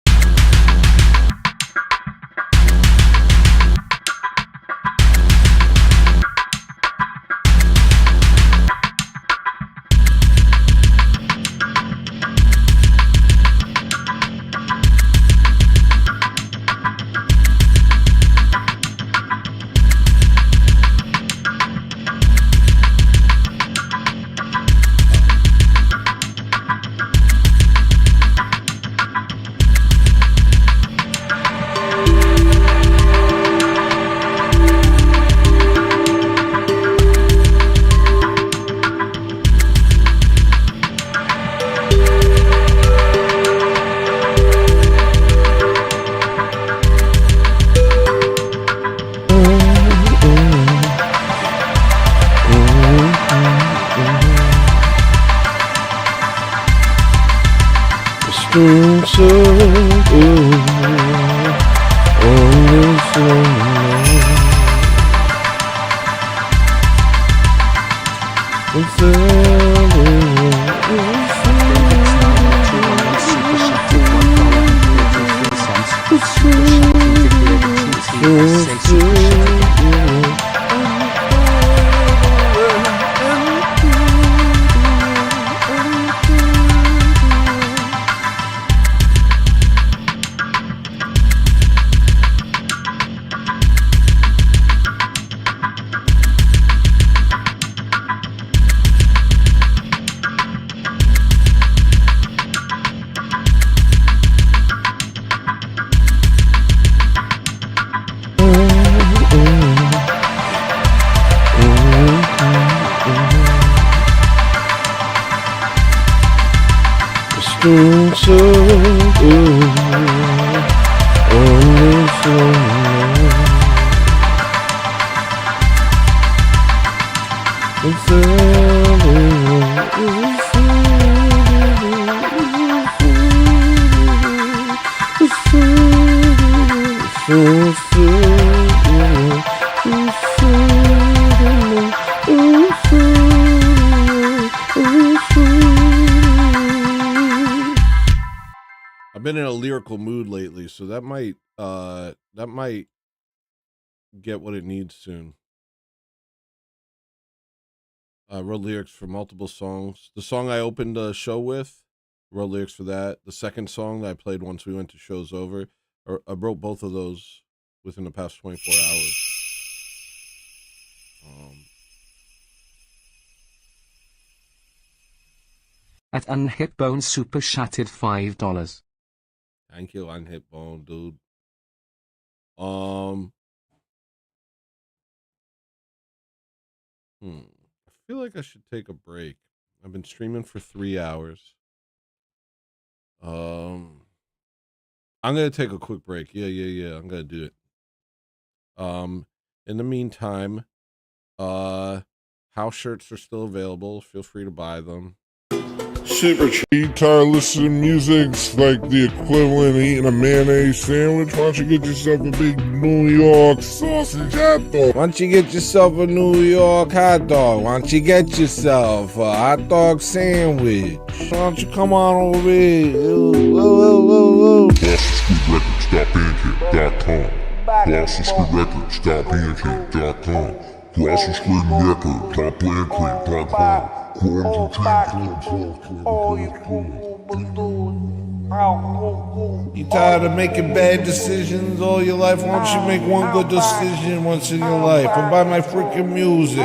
Speaker 2: I've been in a lyrical mood lately, so that might get what it needs soon. I wrote lyrics for multiple songs. The song I opened the show with, wrote lyrics for that. The second song that I played once we went to Show's Over, I wrote both of those within the past 24 hours.
Speaker 1: At Unhitbone Super Shattered $5.
Speaker 2: Thank you, Unhitbone, dude. I feel like I should take a break. I've been streaming for 3 hours. I'm gonna take a quick break. Yeah. I'm gonna do it. In the meantime, house shirts are still available. Feel free to buy them.
Speaker 10: Super cheap, tired of listening to music's like the equivalent of eating a mayonnaise sandwich. Why don't you get yourself a big New York sausage hot dog?
Speaker 5: Why don't you get yourself a New York hot dog? Why don't you get yourself a hot dog sandwich? Why don't you come on over here?
Speaker 10: BostonSquidRecords.bandcamp.com. BostonSquidRecords.bandcamp.com.
Speaker 5: You tired of making bad decisions all your life? Why don't you make one good decision once in your life and buy my freaking music?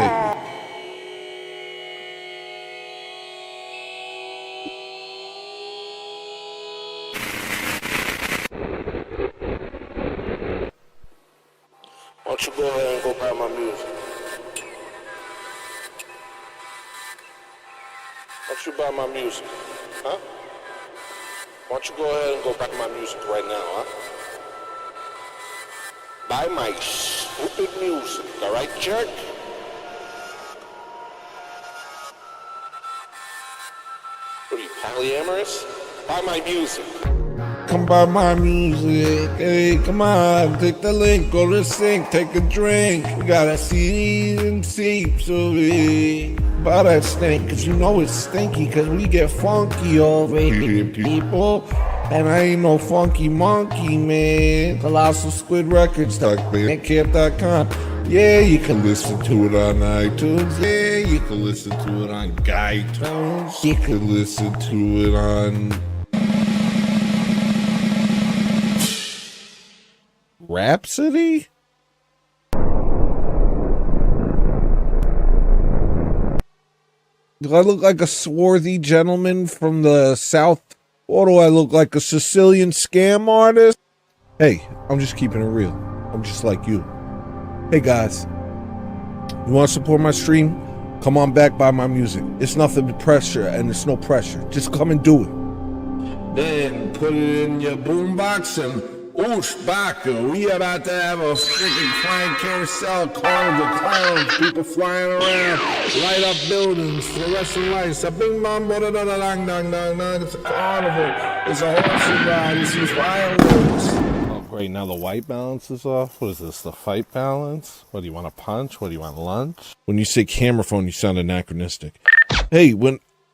Speaker 5: Why don't you go ahead and go buy my music? Why don't you buy my music? Huh? Why don't you go ahead and go buy my music right now, huh? Buy my stupid music, alright, jerk? What are you, polyamorous? Buy my music. Come buy my music, hey, come on, click the link, go to the sink, take a drink. We got a CDs and tapes of it. Buy that stink, cause you know it's stinky, cause we get funky over here, people. And I ain't no funky monkey, man. Colossal Squid Records, Bandcamp.com. Yeah, you can listen to it on iTunes. Yeah, you can listen to it on iTunes. You can listen to it on Rhapsody? Do I look like a swarthy gentleman from the South? Or do I look like a Sicilian scam artist? Hey, I'm just keeping it real. I'm just like you. Hey guys, you want to support my stream? Come on back, buy my music. It's nothing but pressure, and it's no pressure. Just come and do it. Then put it in your boombox and Oosh, Baca, we about to have a freaking flying carousel, carnival, clowns, people flying around, light up buildings, fluorescent lights, a bing bong, da da da dang dang dang dang. It's a carnival, it's a horse ride, you see fireworks. Oh, great, now the white balance is off. What is this, the fight balance? What do you want, a punch? What do you want, lunch?
Speaker 2: When you say camera phone, you sound anachronistic. Hey,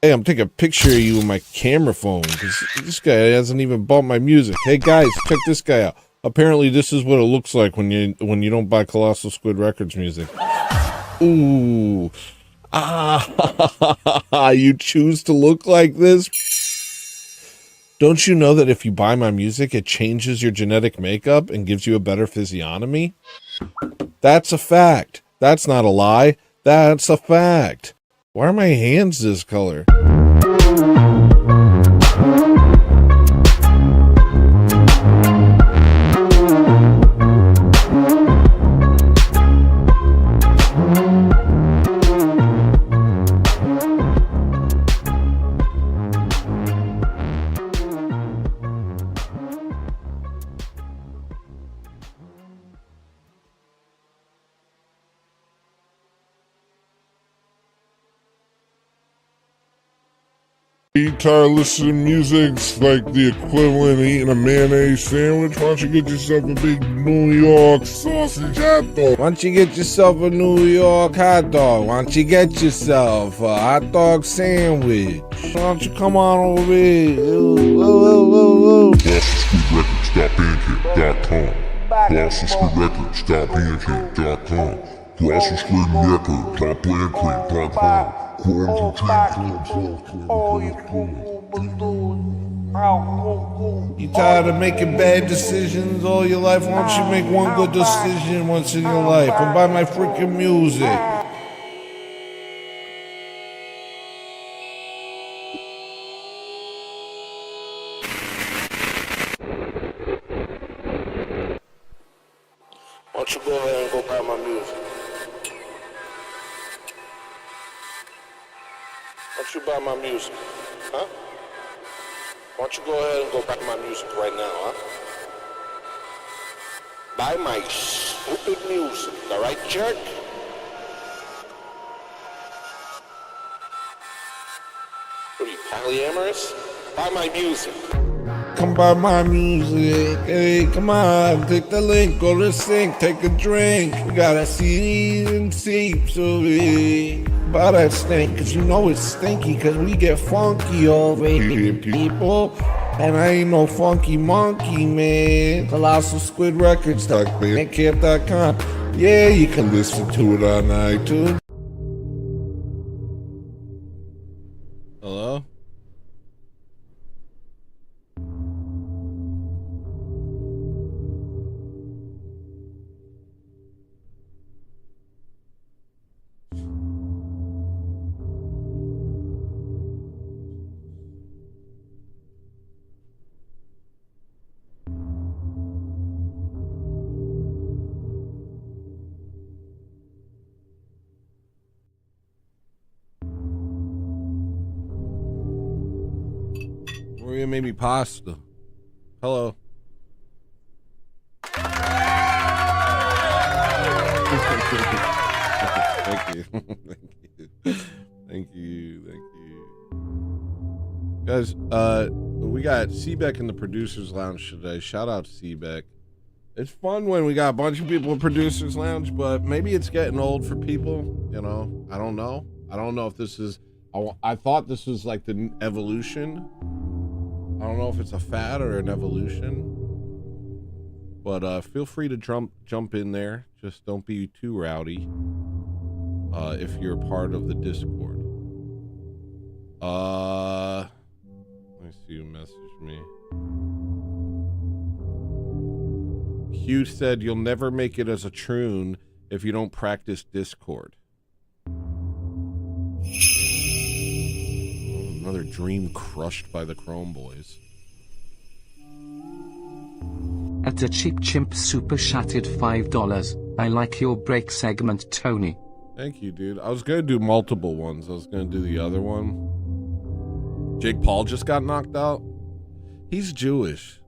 Speaker 2: I'm taking a picture of you with my camera phone because this guy hasn't even bought my music. Hey guys, check this guy out. Apparently, this is what it looks like when you don't buy Colossal Squid Records music. Ooh, you choose to look like this. Don't you know that if you buy my music, it changes your genetic makeup and gives you a better physiognomy? That's a fact. That's not a lie. That's a fact. Why are my hands this color?
Speaker 10: Tired of listening to music's like the equivalent of eating a mayonnaise sandwich. Why don't you get yourself a big New York sausage hot dog?
Speaker 5: Why don't you get yourself a New York hot dog? Why don't you get yourself a hot dog sandwich? Why don't you come on over here?
Speaker 10: ColossalSquidRecords.bandcamp.com. ColossalSquidRecords.bandcamp.com.
Speaker 5: You tired of making bad decisions all your life? Why don't you make one good decision once in your life and buy my freaking music? Why don't you go ahead and go buy my music? Why don't you buy my music? Huh? Why don't you go ahead and go buy my music right now, huh? Buy my stupid music, alright, jerk? What are you, polyamorous? Buy my music. Come buy my music, hey, come on, click the link, go to the sink, take a drink. We got a CDs and tapes of it. Buy that stink, cause you know it's stinky, cause we get funky over here, people. And I ain't no funky monkey, man. Colossal Squid Records, bandcamp.com. Yeah, you can listen to it on iTunes.
Speaker 2: Hello? Maria made me pasta. Hello. Thank you. Thank you. Guys, we got Seebeck in the Producers Lounge today. Shout out to Seebeck. It's fun when we got a bunch of people in Producers Lounge, but maybe it's getting old for people, you know? I don't know. I don't know if this is... I thought this was like the evolution. I don't know if it's a fad or an evolution, but feel free to jump in there. Just don't be too rowdy if you're part of the Discord. Let me see who messaged me. Hugh said you'll never make it as a troon if you don't practice Discord. Another dream crushed by the Chrome Boys.
Speaker 1: At a cheap chimp super chatted $5. I like your break segment, Tony.
Speaker 2: Thank you, dude. I was gonna do multiple ones. I was gonna do the other one. Jake Paul just got knocked out. He's Jewish.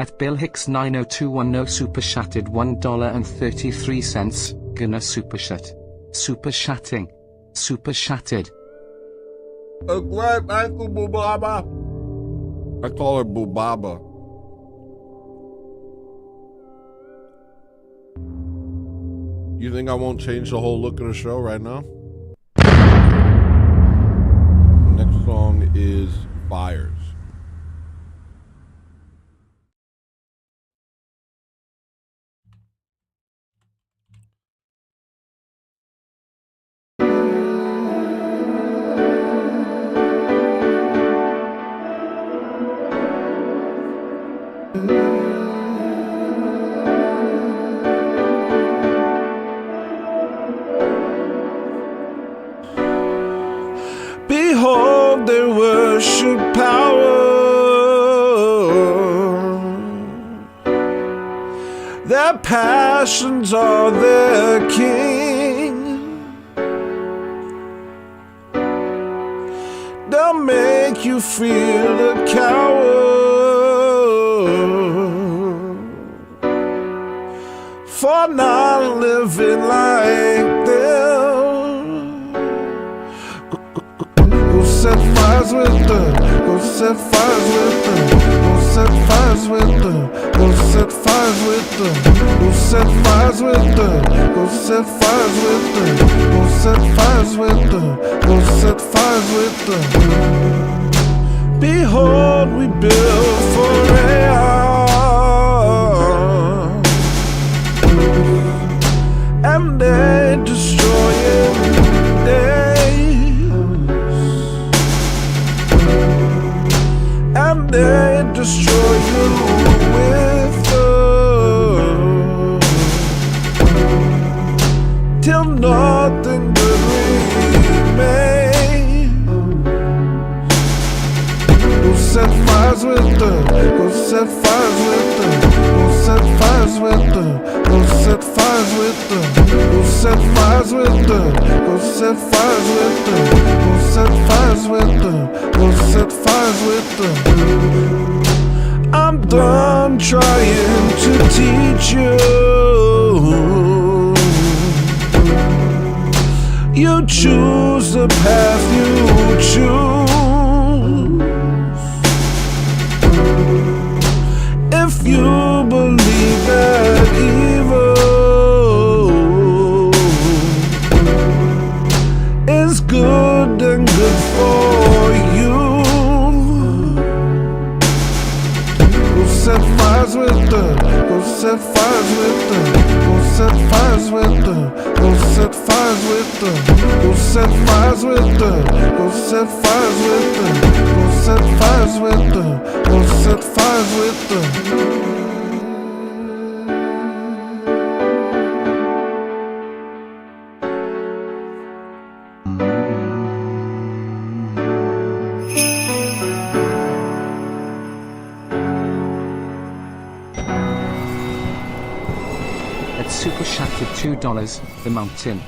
Speaker 1: At Bill Hicks 90210 super chatted $1.33. Gonna super chat. Super chatting. Super chatted.
Speaker 2: What, Uncle Bubaba? I call her Bubaba. You think I won't change the whole look of the show right now? Next song is Fires.
Speaker 5: Behold, they worship power. Their passions are their king. They'll make you feel a coward for not living like them. Go set fires with them. Go set fires with them. Go set fires with them. Go set fires with them. Go set fires with them. Go set fires with them. Go set fires with them. Go set fires with them. Behold, we build for AI, and they destroy it. And they destroy you with love till nothing good remains. Go set fires with them. Go set fires with them. Go set fires with them. Go set fires with them. Go set fires with them. Go set fires with them. Go set fires with them. Go set fires with them. I'm done trying to teach you. You choose the path you choose. If you believe that evil is good and good for you, go set fires with them. Go set fires with them. Go set fires with them. Go set fires with them. Go set fires with them. Go set fires with them. Go set fires with them. Go set fires with them.
Speaker 1: At super chatted $2. The Mountain.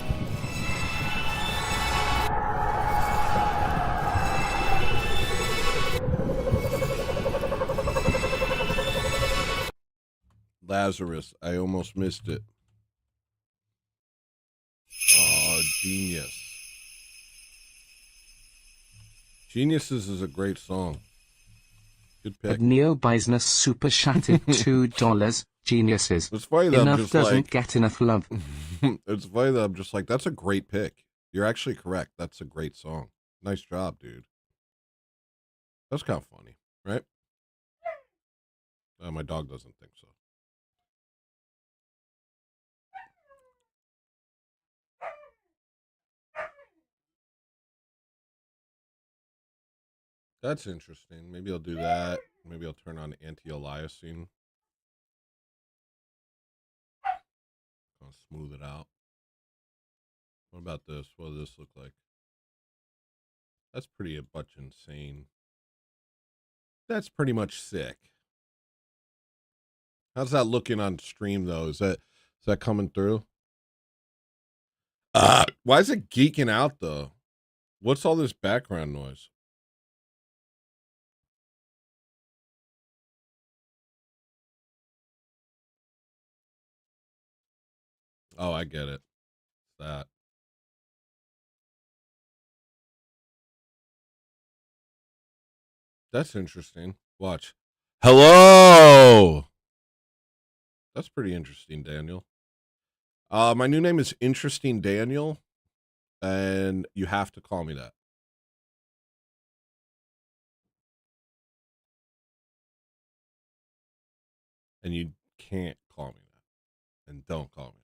Speaker 2: Lazarus. I almost missed it. Oh, Genius. Geniuses is a great song. Good pick.
Speaker 1: At Neo Business super chatted $2. Geniuses.
Speaker 2: It's funny that I'm
Speaker 1: Enough
Speaker 2: just
Speaker 1: doesn't
Speaker 2: like,
Speaker 1: get enough love.
Speaker 2: it's funny that I'm just like, that's a great pick. You're actually correct. That's a great song. Nice job, dude. That's kind of funny, right? My dog doesn't think so. That's interesting. Maybe I'll do that. Maybe I'll turn on anti-aliasing. I'll smooth it out. What about this? What does this look like? That's pretty much insane. That's pretty much sick. How's that looking on stream though? Is that coming through? Why is it geeking out though? What's all this background noise? Oh, I get it. That. That's interesting. Watch. Hello. That's pretty interesting, Daniel. My new name is Interesting Daniel, and you have to call me that. And you can't call me that. And don't call me that.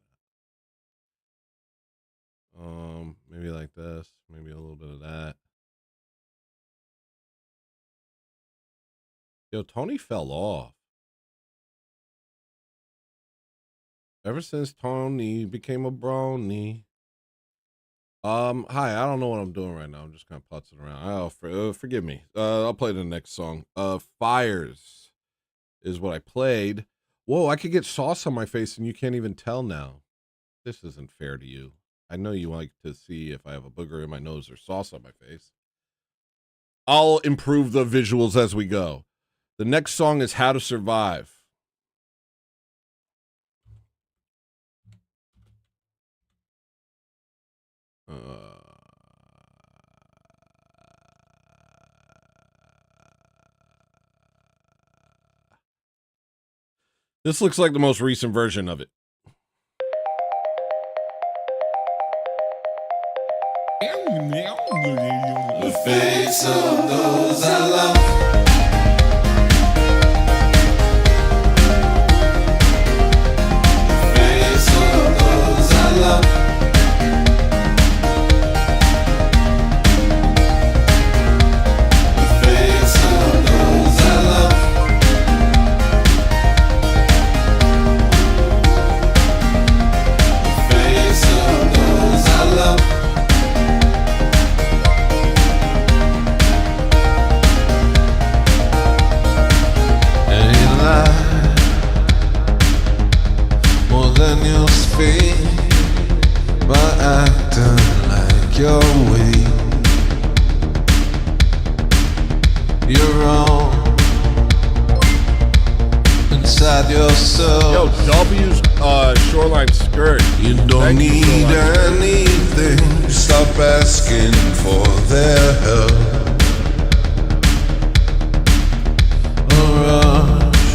Speaker 2: Maybe like this. Maybe a little bit of that. Yo, Tony fell off. Ever since Tony became a brony. Hi, I don't know what I'm doing right now. I'm just kind of putzing around. Oh, forgive me. I'll play the next song. Fires is what I played. Whoa, I could get sauce on my face and you can't even tell now. This isn't fair to you. I know you like to see if I have a booger in my nose or sauce on my face. I'll improve the visuals as we go. The next song is How to Survive. This looks like the most recent version of it.
Speaker 4: The face of those I love. The face of those I love. The face of those I love. The face of those I love. More than you speak by acting like you're weak. You're wrong inside yourself.
Speaker 2: Yo, W's Shoreline skirt.
Speaker 4: You don't need anything. Stop asking for their help. A rush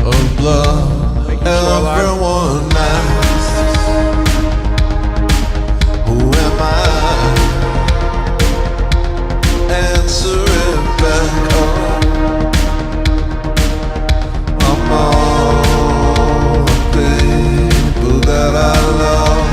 Speaker 4: of blood. Everyone asks, who am I? Answer it back up. I'm all the people that I love.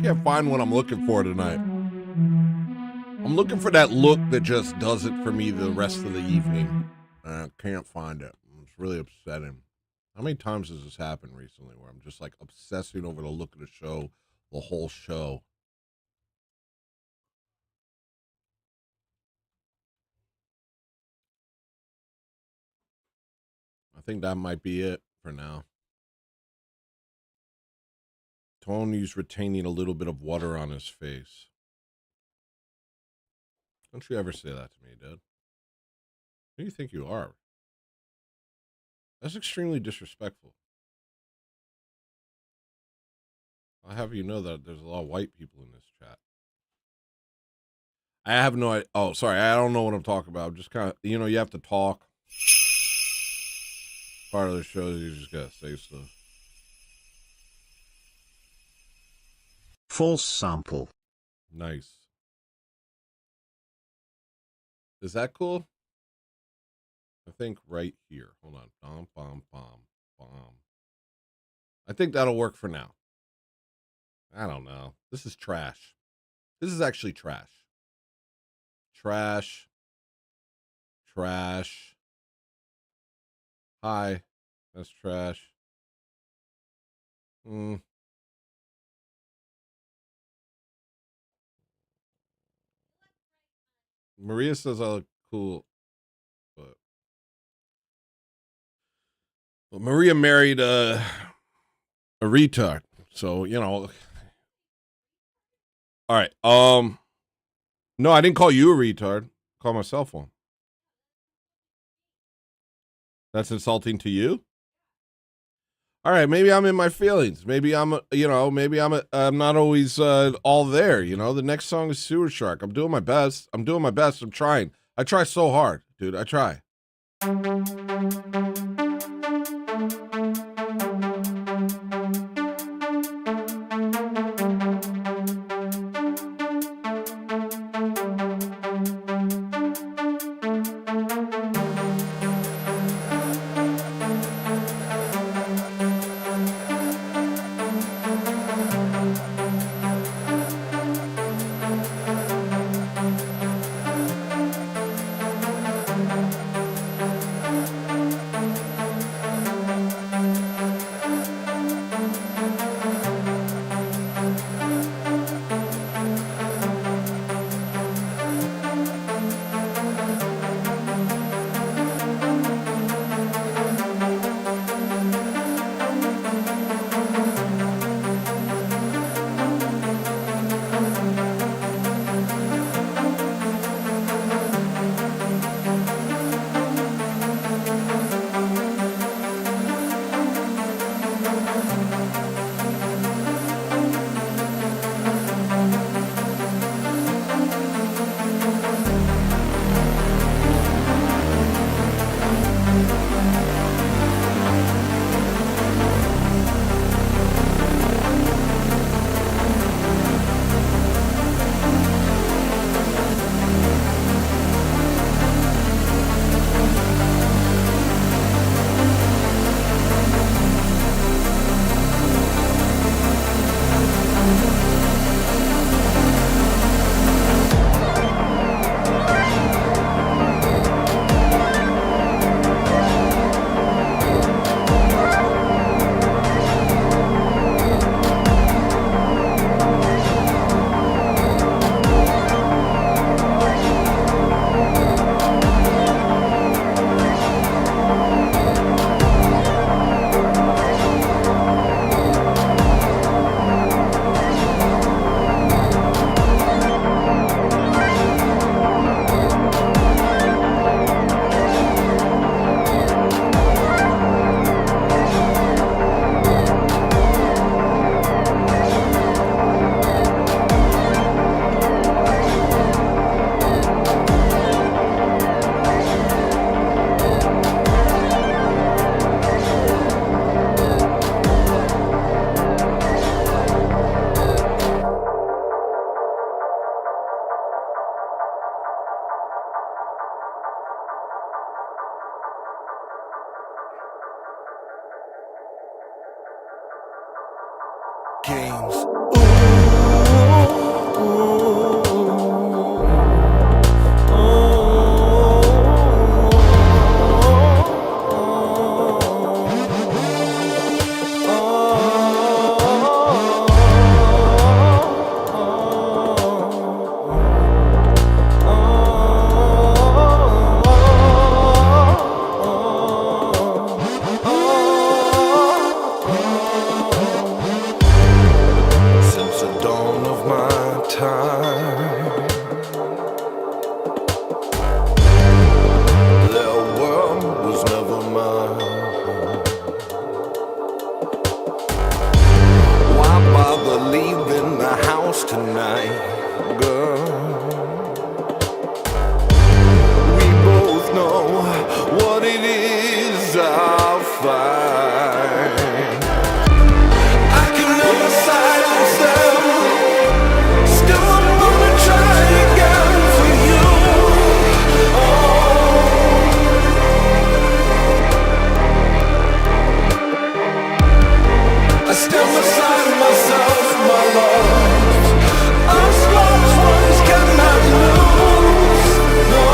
Speaker 2: can't find what I'm looking for tonight. I'm looking for that look that just does it for me the rest of the evening. I can't find it. It's really upsetting. How many times has this happened recently where I'm just like obsessing over the look of the show, the whole show? I think that might be it for now. Tony's retaining a little bit of water on his face. Don't you ever say that to me, Dad. Who do you think you are? That's extremely disrespectful. I'll have you know that there's a lot of white people in this chat. I have no idea. Oh, sorry. I don't know what I'm talking about. I'm just kind of, you know, you have to talk. Part of the show is you just got to say stuff.
Speaker 3: False sample.
Speaker 2: Nice. Is that cool? I think right here. Hold on. Bom, bom, bom, bom. I think that'll work for now. I don't know. This is trash. This is actually trash. Trash. Trash. Hi. That's trash. Maria says I look cool, but Maria married a retard, so you know. All right. No, I didn't call you a retard. I called myself one. That's insulting to you? All right, maybe I'm in my feelings. Maybe I'm, I'm not always all there, you know. The next song is Sewer Shark. I'm doing my best. I'm trying. I try so hard, dude. I try.
Speaker 4: Games. Ooh. things I'll find. I can never silence them. Still I'm gonna try again for you. I stand beside myself, my love. Us lost ones cannot lose. No.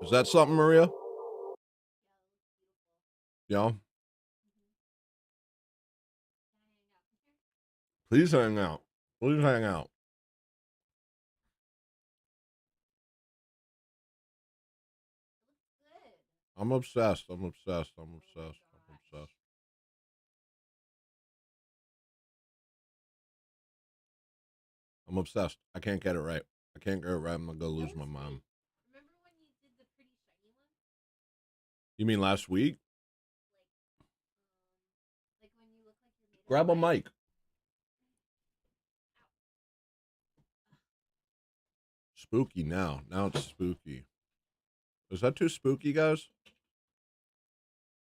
Speaker 2: Is that something, Maria? Yeah. Please hang out. Please hang out. I'm obsessed. I'm obsessed. I'm obsessed. I'm obsessed. I'm obsessed. I can't get it right. I can't get it right. I'm gonna lose my mind. You mean last week? Grab a mic. Spooky now. Now it's spooky. Is that too spooky, guys?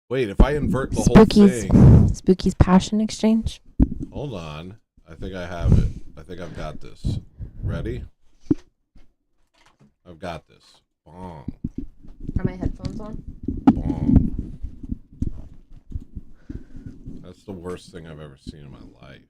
Speaker 2: Wait, if I invert the whole thing.
Speaker 11: Spooky's Passion Exchange.
Speaker 2: Hold on. I think I have it. I think I've got this. Ready? I've got this. Bong.
Speaker 11: Are my headphones on?
Speaker 2: Bong. That's the worst thing I've ever seen in my life.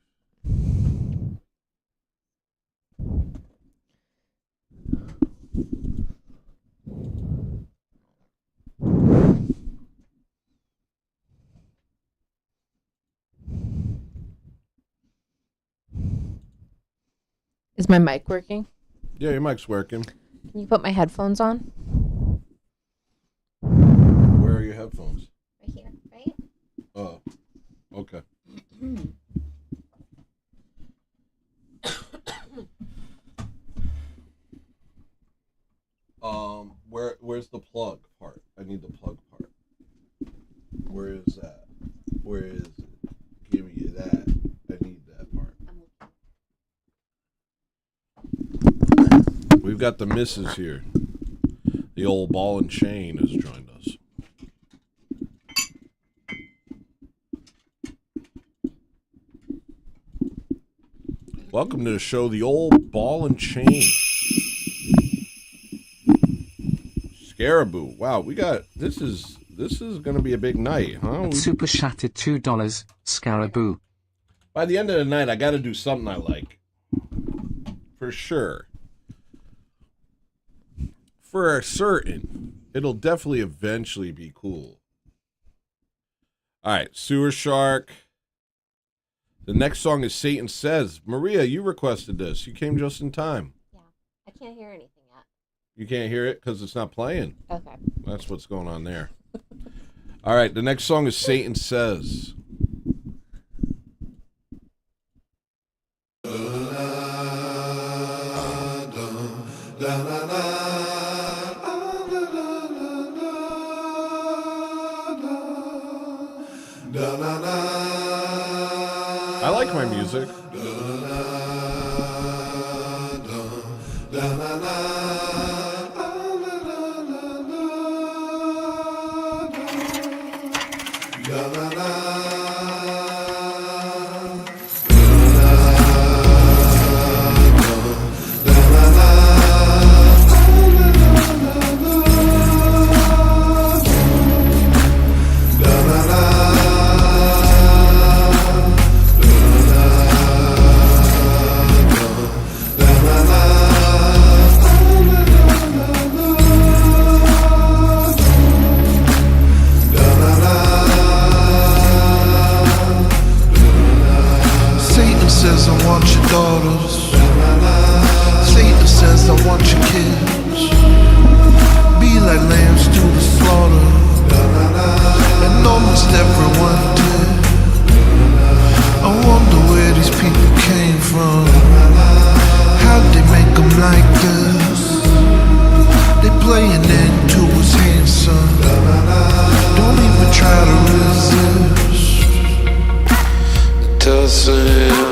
Speaker 11: Is my mic working?
Speaker 2: Yeah, your mic's working.
Speaker 11: Can you put my headphones on?
Speaker 2: Where are your headphones?
Speaker 11: Right here, right?
Speaker 2: Oh, okay. Where's the plug part? I need the plug part. Where is that? Where is it? Give me that. I need that part. We've got the missus here. The old ball and chain has joined us. Welcome to the show, the old ball and chain. Scaraboo. Wow, we got this is gonna be a big night, huh?
Speaker 1: Super chatted $2, Scaraboo.
Speaker 2: By the end of the night, I gotta do something I like. For sure. For certain. It'll definitely eventually be cool. Alright, Sewer Shark. The next song is Satan Says. Maria, you requested this. You came just in time.
Speaker 11: Yeah. I can't hear anything yet.
Speaker 2: You can't hear it because it's not playing.
Speaker 11: Okay.
Speaker 2: That's what's going on there. All right, the next song is Satan Says. I like my music.
Speaker 4: Satan says I want your daughters. Satan says I want your kids. Be like lambs to the slaughter. And almost everyone did. I wonder where these people came from. How'd they make them like this? They playing into his hands, son. Don't even try to resist. Doesn't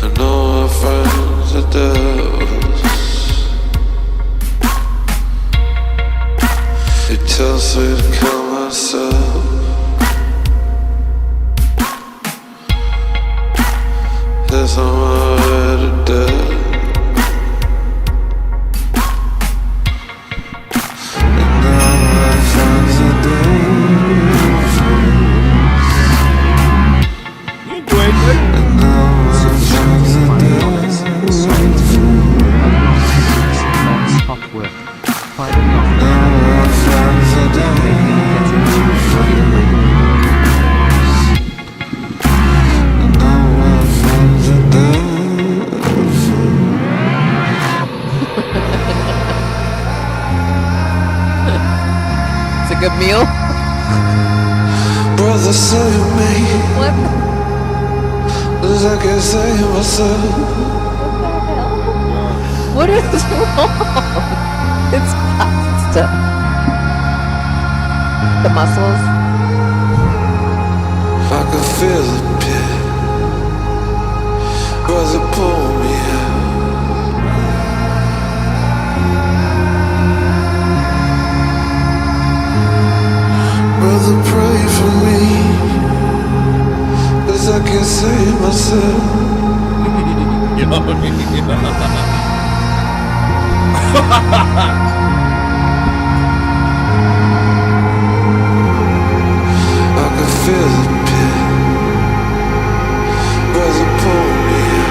Speaker 4: I know our friends are devils. It tells me to kill myself. Yes, I'm already dead. And now my friends are devils. And now my friends are devils.
Speaker 1: Stop work. Friday night.
Speaker 4: Now my friends are devils. And now my friends are devils.
Speaker 11: It's a good meal.
Speaker 4: Brother, save me,
Speaker 11: What?
Speaker 4: 'cause I can't save myself.
Speaker 11: What is wrong? It's pasta. The muscles.
Speaker 4: I can feel the pit. Brother, pull me out. Brother, pray for me, 'cause I can't save myself. I can feel the pit. Brother, pull me out.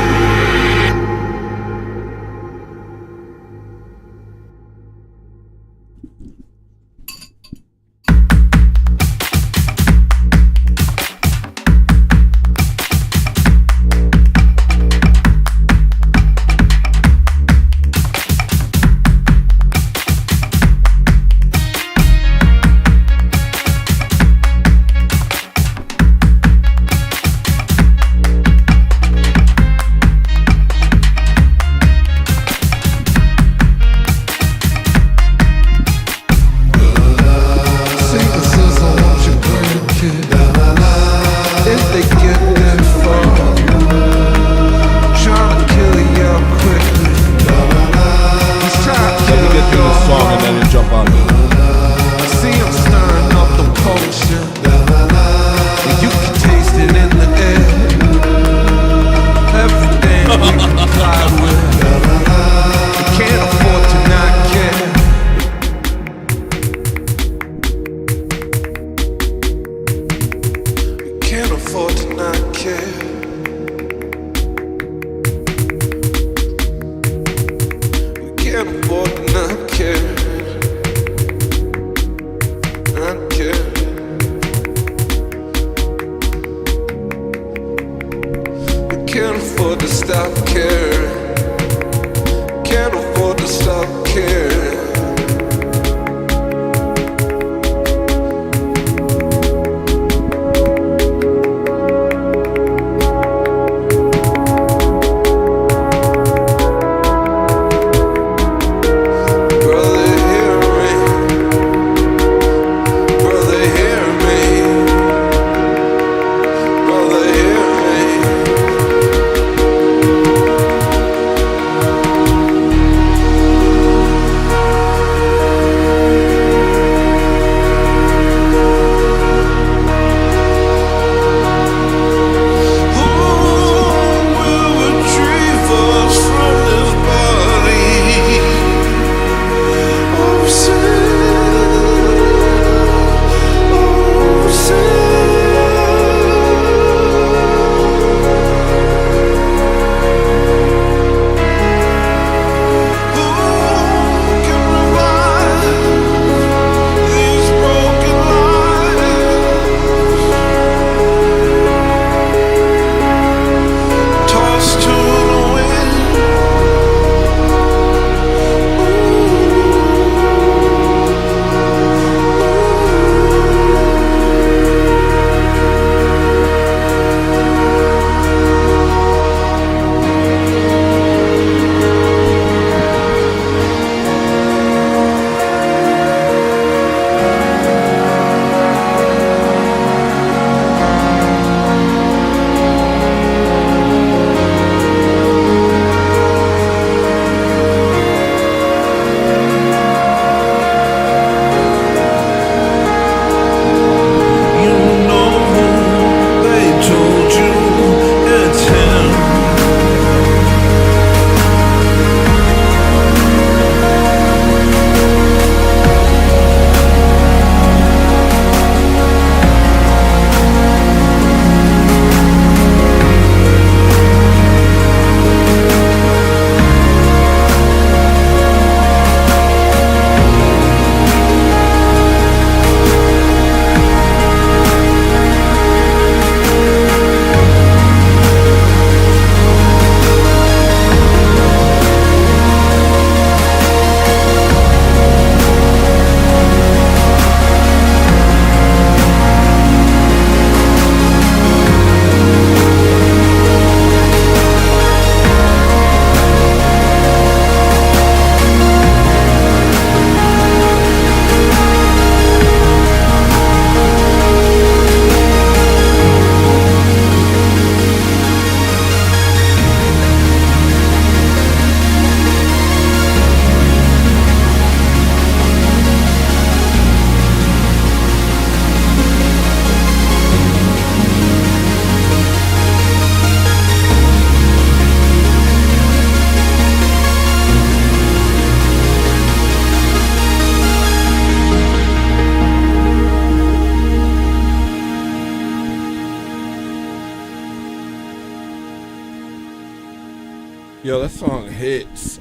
Speaker 2: Yo, that song hits.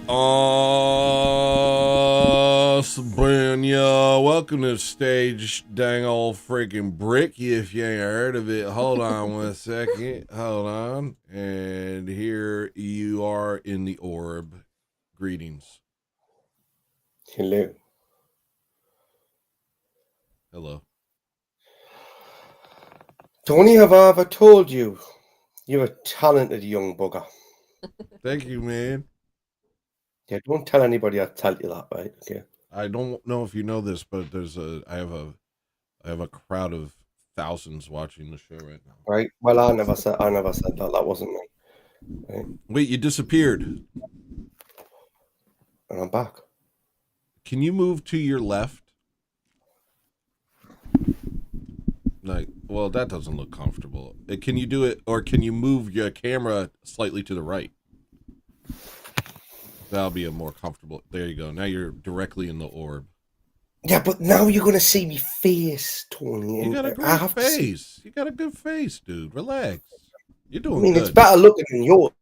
Speaker 2: Sabrina, welcome to the stage, dang old freaking Bricky, if you ain't heard of it. Hold on 1 second. Hold on. And here you are in the orb. Greetings.
Speaker 12: Hello.
Speaker 2: Hello.
Speaker 12: Tony, have I ever told you you're a talented young bugger?
Speaker 2: Thank you, man.
Speaker 12: Yeah, don't tell anybody I tell you that, right? Okay.
Speaker 2: I don't know if you know this, but I have a crowd of thousands watching the show right now.
Speaker 12: Right. Well, I never said that. That wasn't me. Right?
Speaker 2: Wait, you disappeared.
Speaker 12: And I'm back.
Speaker 2: Can you move to your left? Like, well, that doesn't look comfortable. Can you do it, or can you move your camera slightly to the right? That'll be a more comfortable. There you go. Now you're directly in the orb.
Speaker 12: Yeah, but now you're gonna see me face, Tony.
Speaker 2: You got a great face. You got a good face, dude. Relax. You're doing.
Speaker 12: I mean,
Speaker 2: good.
Speaker 12: it's better looking than yours.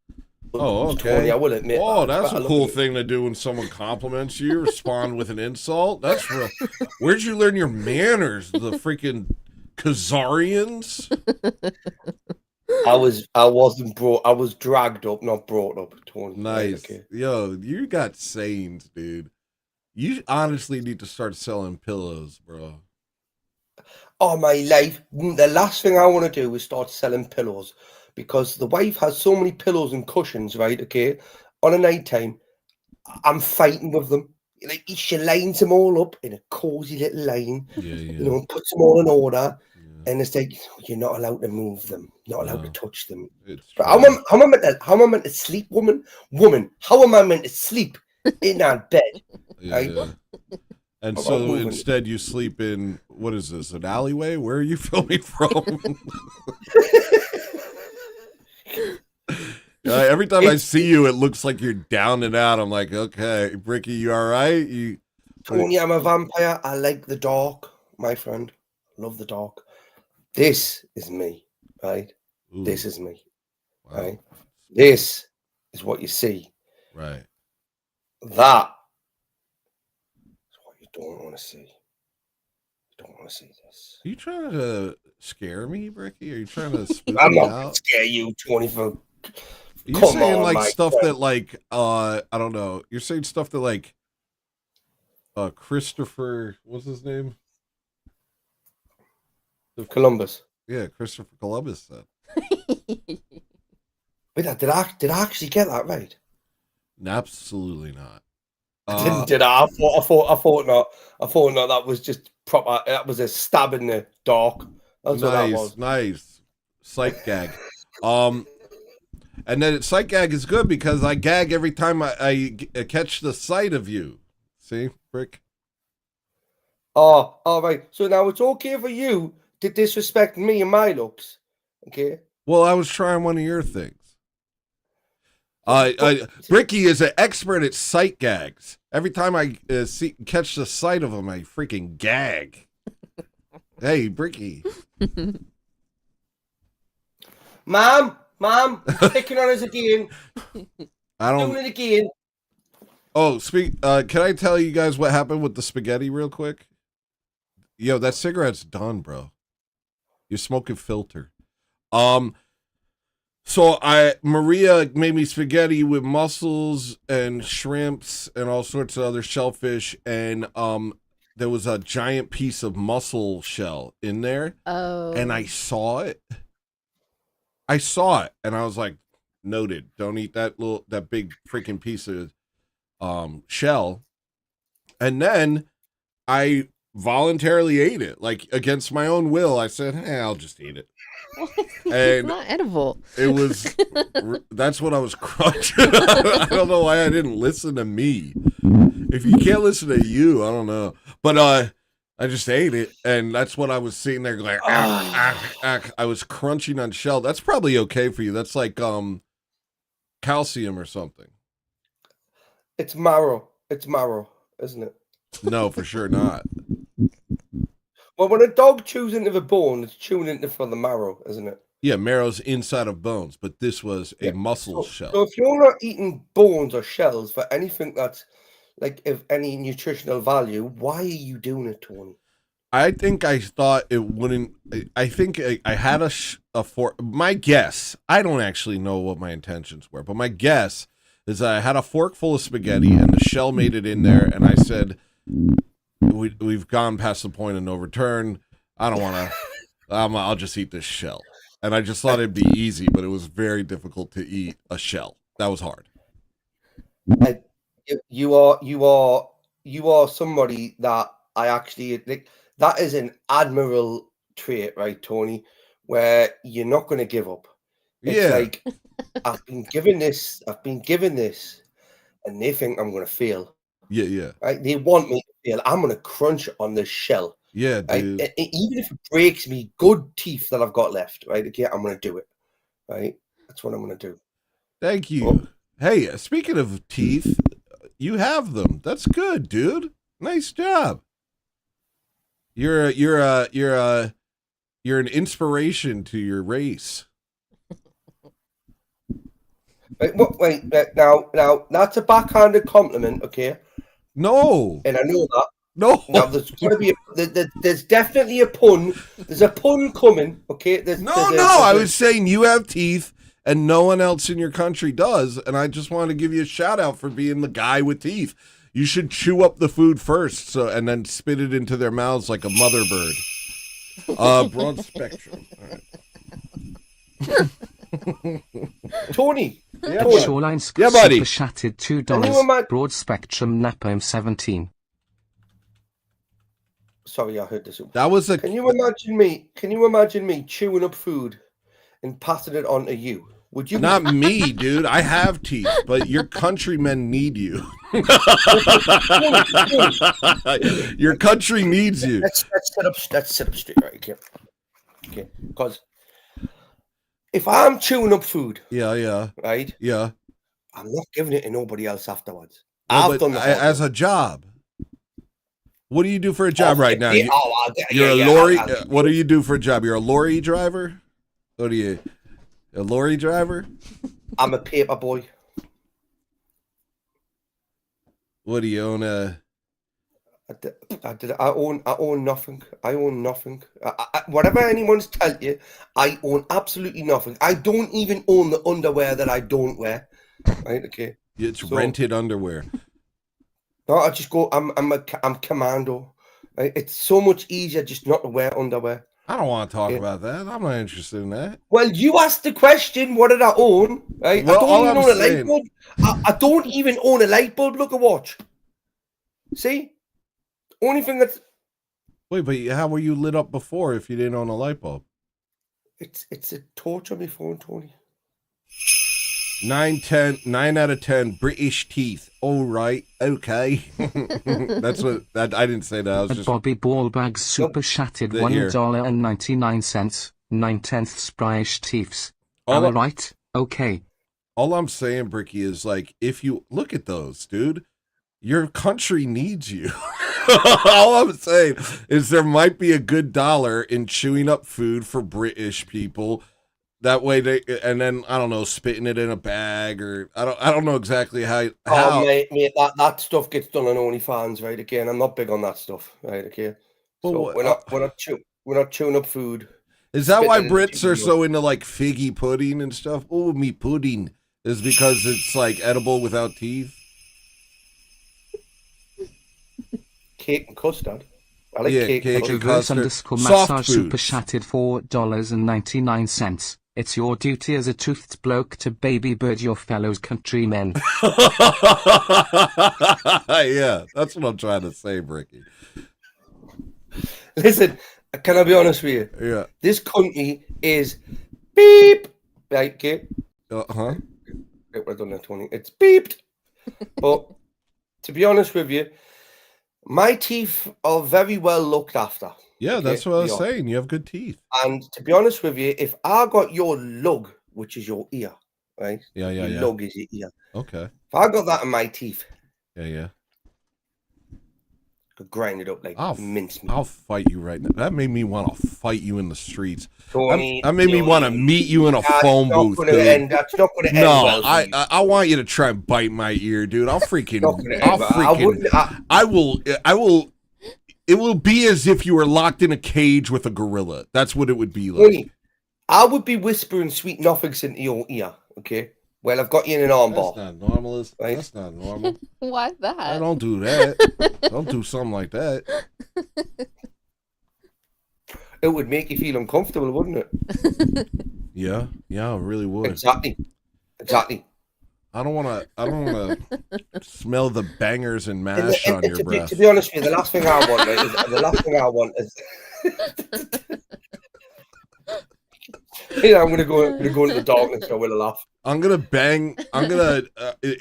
Speaker 2: Oh, okay.
Speaker 12: Tony, I will admit.
Speaker 2: Oh,
Speaker 12: that.
Speaker 2: that's a cool thing to do when someone compliments you. Respond with an insult. That's real. Where'd you learn your manners? The freaking Khazarians.
Speaker 12: I was dragged up, not brought up, Tony.
Speaker 2: Nice.
Speaker 12: Okay.
Speaker 2: Yo, you got sayings, dude. You honestly need to start selling pillows, bro.
Speaker 12: Oh, my life. The last thing I want to do is start selling pillows, because the wife has so many pillows and cushions, right? Okay. On a night time, I'm fighting with them. Like, she lines them all up in a cozy little line, you know, puts them all in order. And it's like, you're not allowed to move them, not allowed to touch them. But how am I meant to sleep, woman? How am I meant to sleep in that bed? Right?
Speaker 2: Yeah. And so instead you sleep in, what is this, an alleyway? Where are you filming from? Every time I see you, it looks like you're down and out. I'm like, okay, Bricky, you all right?
Speaker 12: Tony, I'm a vampire. I like the dark, my friend. Love the dark. This is me, right? Ooh. This is me, right? This is what you see.
Speaker 2: Right.
Speaker 12: That is what you don't want to see. You don't want to see this.
Speaker 2: Are you trying to scare me, Bricky? Are you trying to spook
Speaker 12: I'm
Speaker 2: me
Speaker 12: not
Speaker 2: out?
Speaker 12: Scare you, 24.
Speaker 2: You're saying like stuff that like I don't know. You're saying stuff that like Christopher, what's his name?
Speaker 12: Columbus.
Speaker 2: Yeah, Christopher Columbus said.
Speaker 12: Wait, did I actually get that right?
Speaker 2: Absolutely not.
Speaker 12: Did I? I thought not. I thought not. That was just proper. That was a stab in the dark. That's what that was.
Speaker 2: Nice. Sight gag. And then sight gag is good because I gag every time I catch the sight of you. See, Brick?
Speaker 12: Oh, all right. So now it's okay for you to disrespect me and my looks. Okay.
Speaker 2: Well, I was trying one of your things. Bricky is an expert at sight gags. Every time I catch the sight of him, I freaking gag. Hey, Bricky.
Speaker 12: Mom, picking on us again.
Speaker 2: I don't.
Speaker 12: Doing it again.
Speaker 2: Oh, can I tell you guys what happened with the spaghetti real quick? Yo, that cigarette's done, bro. You're smoking filter. So Maria made me spaghetti with mussels and shrimps and all sorts of other shellfish, and there was a giant piece of mussel shell in there.
Speaker 11: Oh.
Speaker 2: And I saw it. And I was like, noted. Don't eat that big freaking piece of shell. And then I voluntarily ate it, like against my own will. I said, hey, I'll just eat it. And
Speaker 11: it's not edible.
Speaker 2: It was, that's what I was crunching. I don't know why I didn't listen to me. If you can't listen to you, I don't know. But I just ate it, and that's what I was sitting there going, I was crunching on shell. That's probably okay for you. That's like calcium or something.
Speaker 12: It's marrow, isn't it?
Speaker 2: No, for sure not.
Speaker 12: Well, when a dog chews into the bone, it's chewing into for the marrow, isn't it?
Speaker 2: Yeah, marrow's inside of bones, but this was a mussel shell.
Speaker 12: So if you're not eating bones or shells for anything that's like of any nutritional value, why are you doing it, Tony?
Speaker 2: I think I thought it wouldn't. I think I had a fork. My guess, I don't actually know what my intentions were, but my guess is that I had a fork full of spaghetti and the shell made it in there, and I said, "We've gone past the point of no return. I don't want to. I'll just eat this shell." And I just thought it'd be easy, but it was very difficult to eat a shell. That was hard.
Speaker 12: You are somebody that I actually like. That is an admirable trait, right, Tony? Where you're not going to give up. It's like I've been given this, and they think I'm going to fail.
Speaker 2: Yeah.
Speaker 12: Right? They want me to fail. I'm going to crunch on this shell.
Speaker 2: Yeah, dude.
Speaker 12: Right? Even if it breaks me good teeth that I've got left, right? Okay, I'm going to do it. Right? That's what I'm going to do.
Speaker 2: Thank you. Hey, speaking of teeth, you have them. That's good, dude. Nice job. You're an inspiration to your race.
Speaker 12: Wait, now that's a backhanded compliment, okay?
Speaker 2: No.
Speaker 12: And I know that.
Speaker 2: No.
Speaker 12: Now there's gonna be there's definitely a pun. There's a pun coming, okay?
Speaker 2: I was saying you have teeth and no one else in your country does, and I just wanted to give you a shout out for being the guy with teeth. You should chew up the food first, and then spit it into their mouths like a mother bird. Broad spectrum. All right.
Speaker 12: Tony.
Speaker 1: Shoreline
Speaker 2: Yeah, buddy.
Speaker 1: Super chatted $2. Broad spectrum Napalm 17.
Speaker 12: Sorry, I heard this.
Speaker 2: That was a.
Speaker 12: Can you imagine me chewing up food and passing it on to you? Would you?
Speaker 2: Not me, dude. I have teeth, but your countrymen need you. Your country needs you.
Speaker 12: Let's set up straight, right? Okay. Because if I'm chewing up food, right?
Speaker 2: Yeah.
Speaker 12: I'm not giving it to nobody else afterwards.
Speaker 2: No,
Speaker 12: I've done that
Speaker 2: as a job. What do you do for a job right now? You're a
Speaker 12: yeah,
Speaker 2: lorry. What do you do for a job? You're a lorry driver. What are you? A lorry driver?
Speaker 12: I'm a paper boy.
Speaker 2: What do you own?
Speaker 12: I own nothing. I own nothing. Whatever anyone's tell you, I own absolutely nothing. I don't even own the underwear that I don't wear. Right? Okay.
Speaker 2: It's rented underwear.
Speaker 12: No, I just go. I'm commando. Right? It's so much easier just not to wear underwear.
Speaker 2: I don't want to talk about that. I'm not interested in that.
Speaker 12: Well, you asked the question, what did I own? Right?
Speaker 2: Well,
Speaker 12: I don't even own a light bulb. I don't even own a light bulb. Look at watch. See? Only thing that's...
Speaker 2: Wait, but how were you lit up before if you didn't own a light bulb?
Speaker 12: It's a torch on my phone, Tony.
Speaker 2: 9 out of 10 British teeth. All right, okay. That's what that I didn't say that. I was just
Speaker 1: Bobby Ballbags super chatted $1.99. 9/10 British teeths. All right, okay.
Speaker 2: All I'm saying, Bricky, is like if you look at those, dude, your country needs you. All I'm saying is there might be a good dollar in chewing up food for British people. That way they, and then I don't know, spitting it in a bag, or I don't know exactly how.
Speaker 12: Oh, mate, that stuff gets done on OnlyFans, right? Again, I'm not big on that stuff, right? Okay, so we're not chewing up food.
Speaker 2: Is that why Brits are so into like figgy pudding and stuff? Oh, me pudding is because it's like edible without teeth.
Speaker 12: Cake and custard. I like cake and
Speaker 1: custard. Massage super chatted $4.99. It's your duty as a toothed bloke to baby bird your fellow countrymen.
Speaker 2: Yeah, that's what I'm trying to say, Bricky.
Speaker 12: Listen, can I be honest with you?
Speaker 2: Yeah.
Speaker 12: This country is beep. Right, okay?
Speaker 2: Uh-huh.
Speaker 12: We're done that, Tony. It's beeped. But to be honest with you, my teeth are very well looked after.
Speaker 2: Yeah, that's what I was saying. You have good teeth.
Speaker 12: And to be honest with you, if I got your lug, which is your ear, right?
Speaker 2: Yeah.
Speaker 12: Lug is your ear.
Speaker 2: Okay.
Speaker 12: If I got that in my teeth.
Speaker 2: Yeah.
Speaker 12: Could grind it up like mincemeat.
Speaker 2: I'll fight you right now. That made me want to fight you in the streets.
Speaker 12: Tony,
Speaker 2: That made me want to meet you in a phone booth, dude.
Speaker 12: That's not going to end
Speaker 2: No,
Speaker 12: well for you.
Speaker 2: I want you to try and bite my ear, dude. I'll freaking, it will be as if you were locked in a cage with a gorilla. That's what it would be like.
Speaker 12: Tony, I would be whispering sweet nothings into your ear, okay? Well, I've got you in an armbar.
Speaker 2: That's not normal. Right? That's not normal.
Speaker 11: Why that?
Speaker 2: I don't do that. Don't do something like that.
Speaker 12: It would make you feel uncomfortable, wouldn't it?
Speaker 2: Yeah, it really would.
Speaker 12: Exactly.
Speaker 2: I don't want to smell the bangers and mash on your breath.
Speaker 12: To be honest with you, the last thing I want is I'm gonna go into the darkness. I will laugh.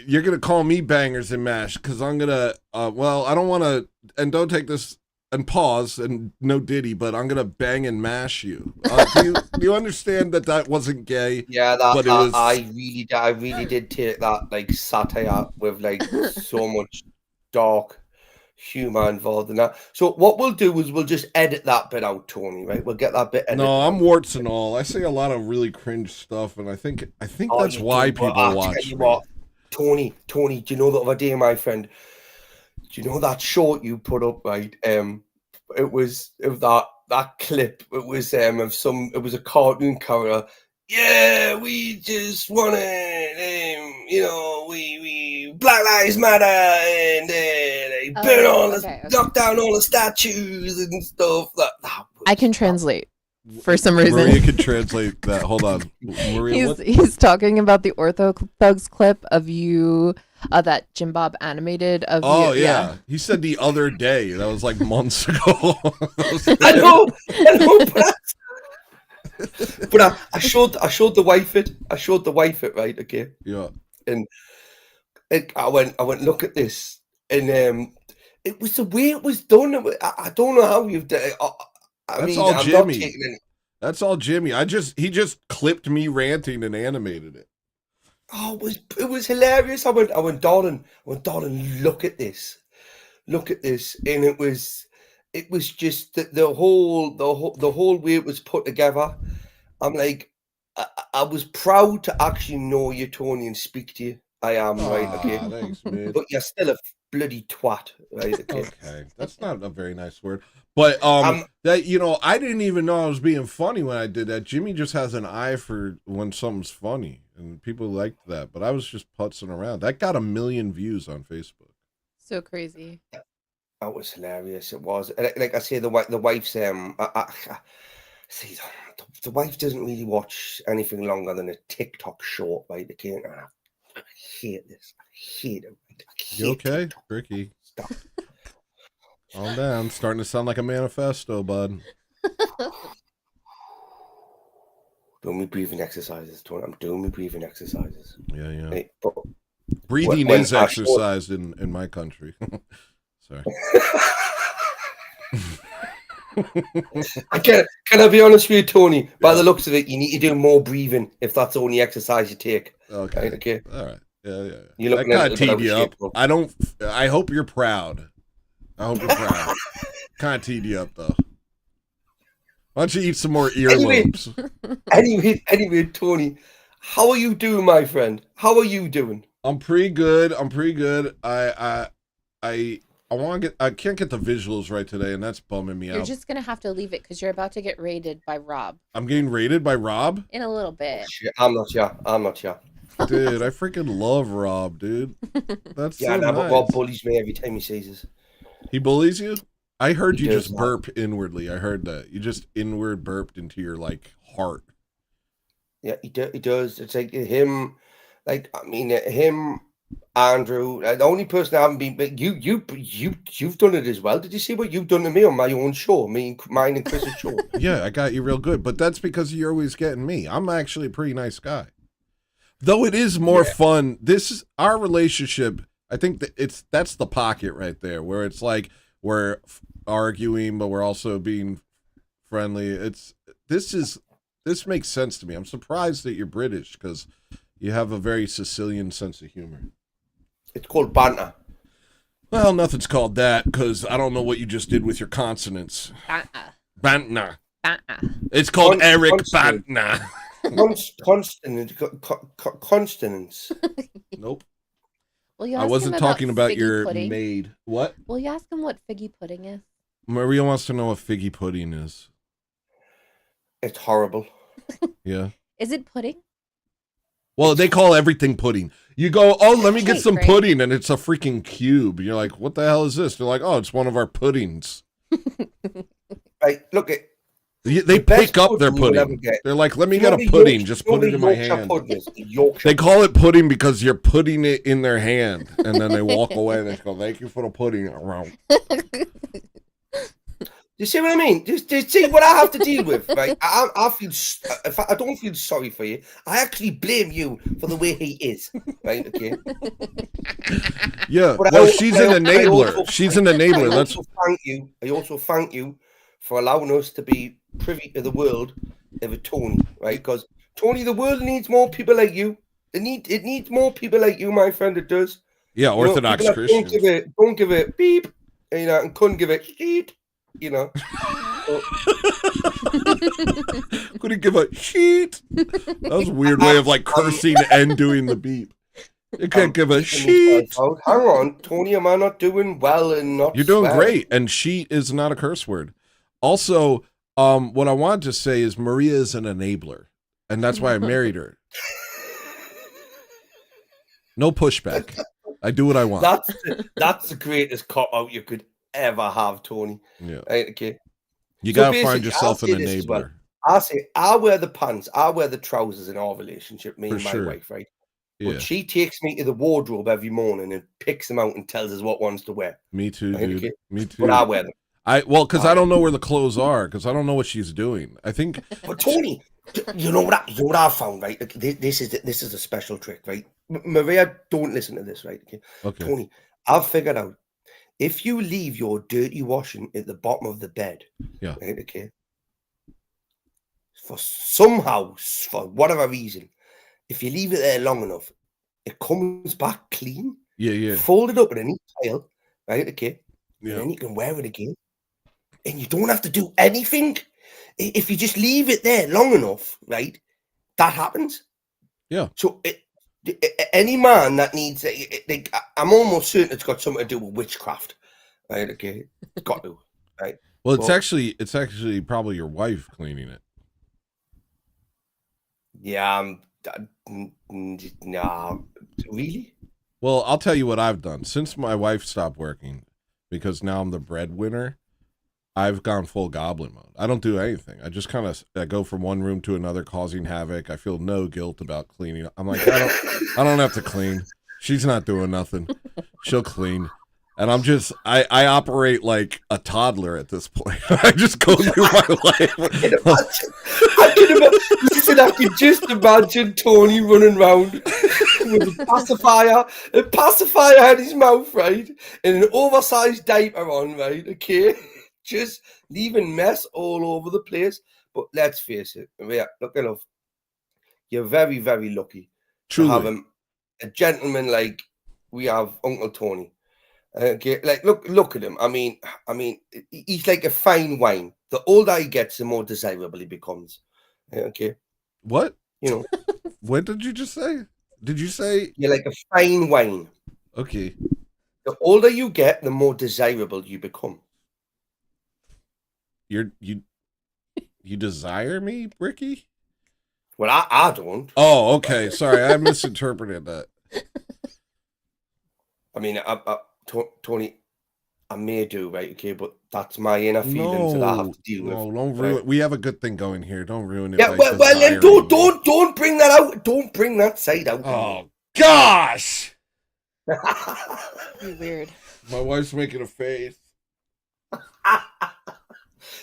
Speaker 2: You're gonna call me bangers and mash because I'm gonna. Well, I don't want to, and don't take this and pause and no Diddy, but I'm gonna bang and mash you. Do you understand that wasn't gay?
Speaker 12: Yeah,
Speaker 2: but
Speaker 12: I really did take that like satire with like so much dark humor involved in that. So what we'll do is we'll just edit that bit out, Tony. Right? We'll get that bit edited.
Speaker 2: No, I'm warts and all. I say a lot of really cringe stuff, and I think that's why people watch.
Speaker 12: Tony, do you know the other day, my friend? Do you know that short you put up, right? It was that clip. It was it was a cartoon character. Yeah, we just wanted, we Black Lives Matter, and they knock down all the statues and stuff.
Speaker 11: I can translate for some reason.
Speaker 2: Maria can translate that. Hold on, Maria.
Speaker 11: He's talking about the Ortho Thugs clip of you. That Jim Bob animated of you.
Speaker 2: Oh yeah, he said the other day. That was like months ago.
Speaker 12: I know, but I showed the wife it. I showed the wife it, right? Okay.
Speaker 2: Yeah.
Speaker 12: And I went, look at this, and it was the way it was done. I don't know how you've done it.
Speaker 2: That's all Jimmy. That's all Jimmy. He just clipped me ranting and animated it.
Speaker 12: Oh, it was hilarious. I went, darling, look at this, and it was just the whole way it was put together. I'm like, I was proud to actually know you, Tony, and speak to you. I am, right? Okay,
Speaker 2: thanks, man.
Speaker 12: But you're still a bloody twat, right? Okay,
Speaker 2: okay. That's not a very nice word. But that I didn't even know I was being funny when I did that. Jimmy just has an eye for when something's funny, and people liked that. But I was just putzing around. That got 1 million views on Facebook.
Speaker 11: So crazy.
Speaker 12: That was hilarious. It was. Like I say, the wife's see, the wife doesn't really watch anything longer than a TikTok short, right? I hate this. I hate it.
Speaker 2: You okay, Ricky?
Speaker 12: Stop.
Speaker 2: Calm down. Starting to sound like a manifesto, bud.
Speaker 12: Doing me breathing exercises, Tony. I'm doing me breathing exercises.
Speaker 2: Yeah.
Speaker 12: Hey,
Speaker 2: breathing is exercised in my country. Sorry.
Speaker 12: Can I be honest with you, Tony? By the looks of it, you need to do more breathing if that's the only exercise you take.
Speaker 2: Okay.
Speaker 12: Right, okay.
Speaker 2: All right. Yeah.
Speaker 12: You
Speaker 2: That kind of teed you up. I hope you're proud. Kind of teed you up though. Why don't you eat some more earlobes?
Speaker 12: Anyway, Tony, how are you doing, my friend? How are you doing?
Speaker 2: I'm pretty good. I can't get the visuals right today, and that's bumming me out.
Speaker 11: You're just gonna have to leave it because you're about to get raided by Rob.
Speaker 2: I'm getting raided by Rob?
Speaker 11: In a little bit.
Speaker 12: I'm not sure.
Speaker 2: Dude, I freaking love Rob, dude. That's so nice.
Speaker 12: But Rob bullies me every time he sees us.
Speaker 2: He bullies you? I heard
Speaker 12: He
Speaker 2: you
Speaker 12: does
Speaker 2: just
Speaker 12: not.
Speaker 2: burp inwardly. I heard that. You just inward burped into your heart.
Speaker 12: Yeah, he does. It's like him, him, Andrew. The only person I haven't been, but you've done it as well. Did you see what you've done to me on my own show? Mine and Chris's show.
Speaker 2: Yeah, I got you real good, but that's because you're always getting me. I'm actually a pretty nice guy. Though it is more fun. This is our relationship. I think that's the pocket right there where it's like we're arguing, but we're also being friendly. This makes sense to me. I'm surprised that you're British because you have a very Sicilian sense of humor.
Speaker 12: It's called banter.
Speaker 2: Well, nothing's called that because I don't know what you just did with your consonants. Bantner. It's called Eric Bantner.
Speaker 12: Consonants.
Speaker 2: Nope.
Speaker 11: Will you
Speaker 2: I
Speaker 11: ask
Speaker 2: wasn't
Speaker 11: him
Speaker 2: talking about
Speaker 11: figgy
Speaker 2: your
Speaker 11: pudding?
Speaker 2: maid. What?
Speaker 11: Will you ask him what figgy pudding is?
Speaker 2: Maria wants to know what figgy pudding is.
Speaker 12: It's horrible.
Speaker 2: Yeah.
Speaker 11: Is it pudding?
Speaker 2: Well, they call everything pudding. You go, oh, let me get
Speaker 11: Cake,
Speaker 2: some
Speaker 11: right?
Speaker 2: pudding, and it's a freaking cube. You're like, what the hell is this? They're like, oh, it's one of our puddings.
Speaker 12: Right, look at.
Speaker 2: They pick up their pudding. They're like, let me get a pudding. Just put it in my hand. They call it pudding because you're putting it in their hand, and then they walk away. They go, thank you for the pudding.
Speaker 12: You see what I mean? Just see what I have to deal with, right? I feel. If I don't feel sorry for you, I actually blame you for the way he is, right? Okay.
Speaker 2: Yeah.
Speaker 12: But
Speaker 2: Well, she's an enabler. She's an enabler. That's.
Speaker 12: I also thank you for allowing us to be privy to the world of a Tony, right? Because Tony, the world needs more people like you. It needs more people like you, my friend. It does.
Speaker 2: Yeah, Orthodox Christians.
Speaker 12: Don't give it beep, you know, and couldn't give it sheet, you know.
Speaker 2: Couldn't give a sheet. That was a weird way of like cursing and doing the beep. You can't give a sheet.
Speaker 12: Hang on, Tony, am I not doing well and not?
Speaker 2: You're doing
Speaker 12: swearing?
Speaker 2: great, and sheet is not a curse word. Also, what I wanted to say is Maria is an enabler, and that's why I married her. No pushback. I do what I want.
Speaker 12: That's the greatest cop out you could ever have, Tony.
Speaker 2: Yeah.
Speaker 12: Right, okay.
Speaker 2: You
Speaker 12: So
Speaker 2: gotta find
Speaker 12: basically,
Speaker 2: yourself
Speaker 12: I'll
Speaker 2: an
Speaker 12: say this as well.
Speaker 2: enabler.
Speaker 12: I say I wear the pants, I wear the trousers in our relationship, me
Speaker 2: For
Speaker 12: and my
Speaker 2: sure.
Speaker 12: wife, right?
Speaker 2: Yeah.
Speaker 12: But she takes me to the wardrobe every morning and picks them out and tells us what ones to wear.
Speaker 2: Me too,
Speaker 12: Right,
Speaker 2: dude.
Speaker 12: okay?
Speaker 2: Me too.
Speaker 12: But I wear them.
Speaker 2: Because I don't know where the clothes are, because I don't know what she's doing. I think.
Speaker 12: But Tony, you know what I found, right? Like, this is a special trick, right? Maria, don't listen to this, right?
Speaker 2: Okay.
Speaker 12: Tony, I've figured out if you leave your dirty washing at the bottom of the bed,
Speaker 2: Yeah.
Speaker 12: right? Okay. For whatever reason, if you leave it there long enough, it comes back clean.
Speaker 2: Yeah.
Speaker 12: Folded up in a neat pile, right? Okay.
Speaker 2: Yeah.
Speaker 12: And then you can wear it again. And you don't have to do anything. If you just leave it there long enough, right? That happens.
Speaker 2: Yeah.
Speaker 12: So any man that needs, I'm almost certain it's got something to do with witchcraft, right? Okay, it's got to, right?
Speaker 2: Well, it's actually probably your wife cleaning it.
Speaker 12: Yeah, nah, really?
Speaker 2: Well, I'll tell you what I've done since my wife stopped working, because now I'm the breadwinner. I've gone full goblin mode. I don't do anything. I just kind of go from one room to another, causing havoc. I feel no guilt about cleaning. I'm like, I don't have to clean. She's not doing nothing. She'll clean. And I operate like a toddler at this point. I just go through my life.
Speaker 12: I can just imagine Tony running around with a pacifier in his mouth, right? And an oversized diaper on, right? Okay. Just leaving mess all over the place. But let's face it, yeah, look at love. You're very, very lucky
Speaker 2: Truly.
Speaker 12: to have a gentleman like we have Uncle Tony. Okay, like look at him. I mean, he's like a fine wine. The older he gets, the more desirable he becomes. Okay.
Speaker 2: What?
Speaker 12: You know.
Speaker 2: What did you just say? Did you say
Speaker 12: you're like a fine wine?
Speaker 2: Okay.
Speaker 12: The older you get, the more desirable you become.
Speaker 2: You desire me, Ricky?
Speaker 12: Well, I don't.
Speaker 2: Oh, okay. Sorry, I misinterpreted that.
Speaker 12: I mean, Tony, I may do, right? Okay, but that's my inner feelings that I have to deal with.
Speaker 2: No, don't ruin it. We have a good thing going here. Don't ruin it.
Speaker 12: Yeah, well, then don't bring that out. Don't bring that side out.
Speaker 2: Oh gosh!
Speaker 11: You're weird.
Speaker 2: My wife's making a face.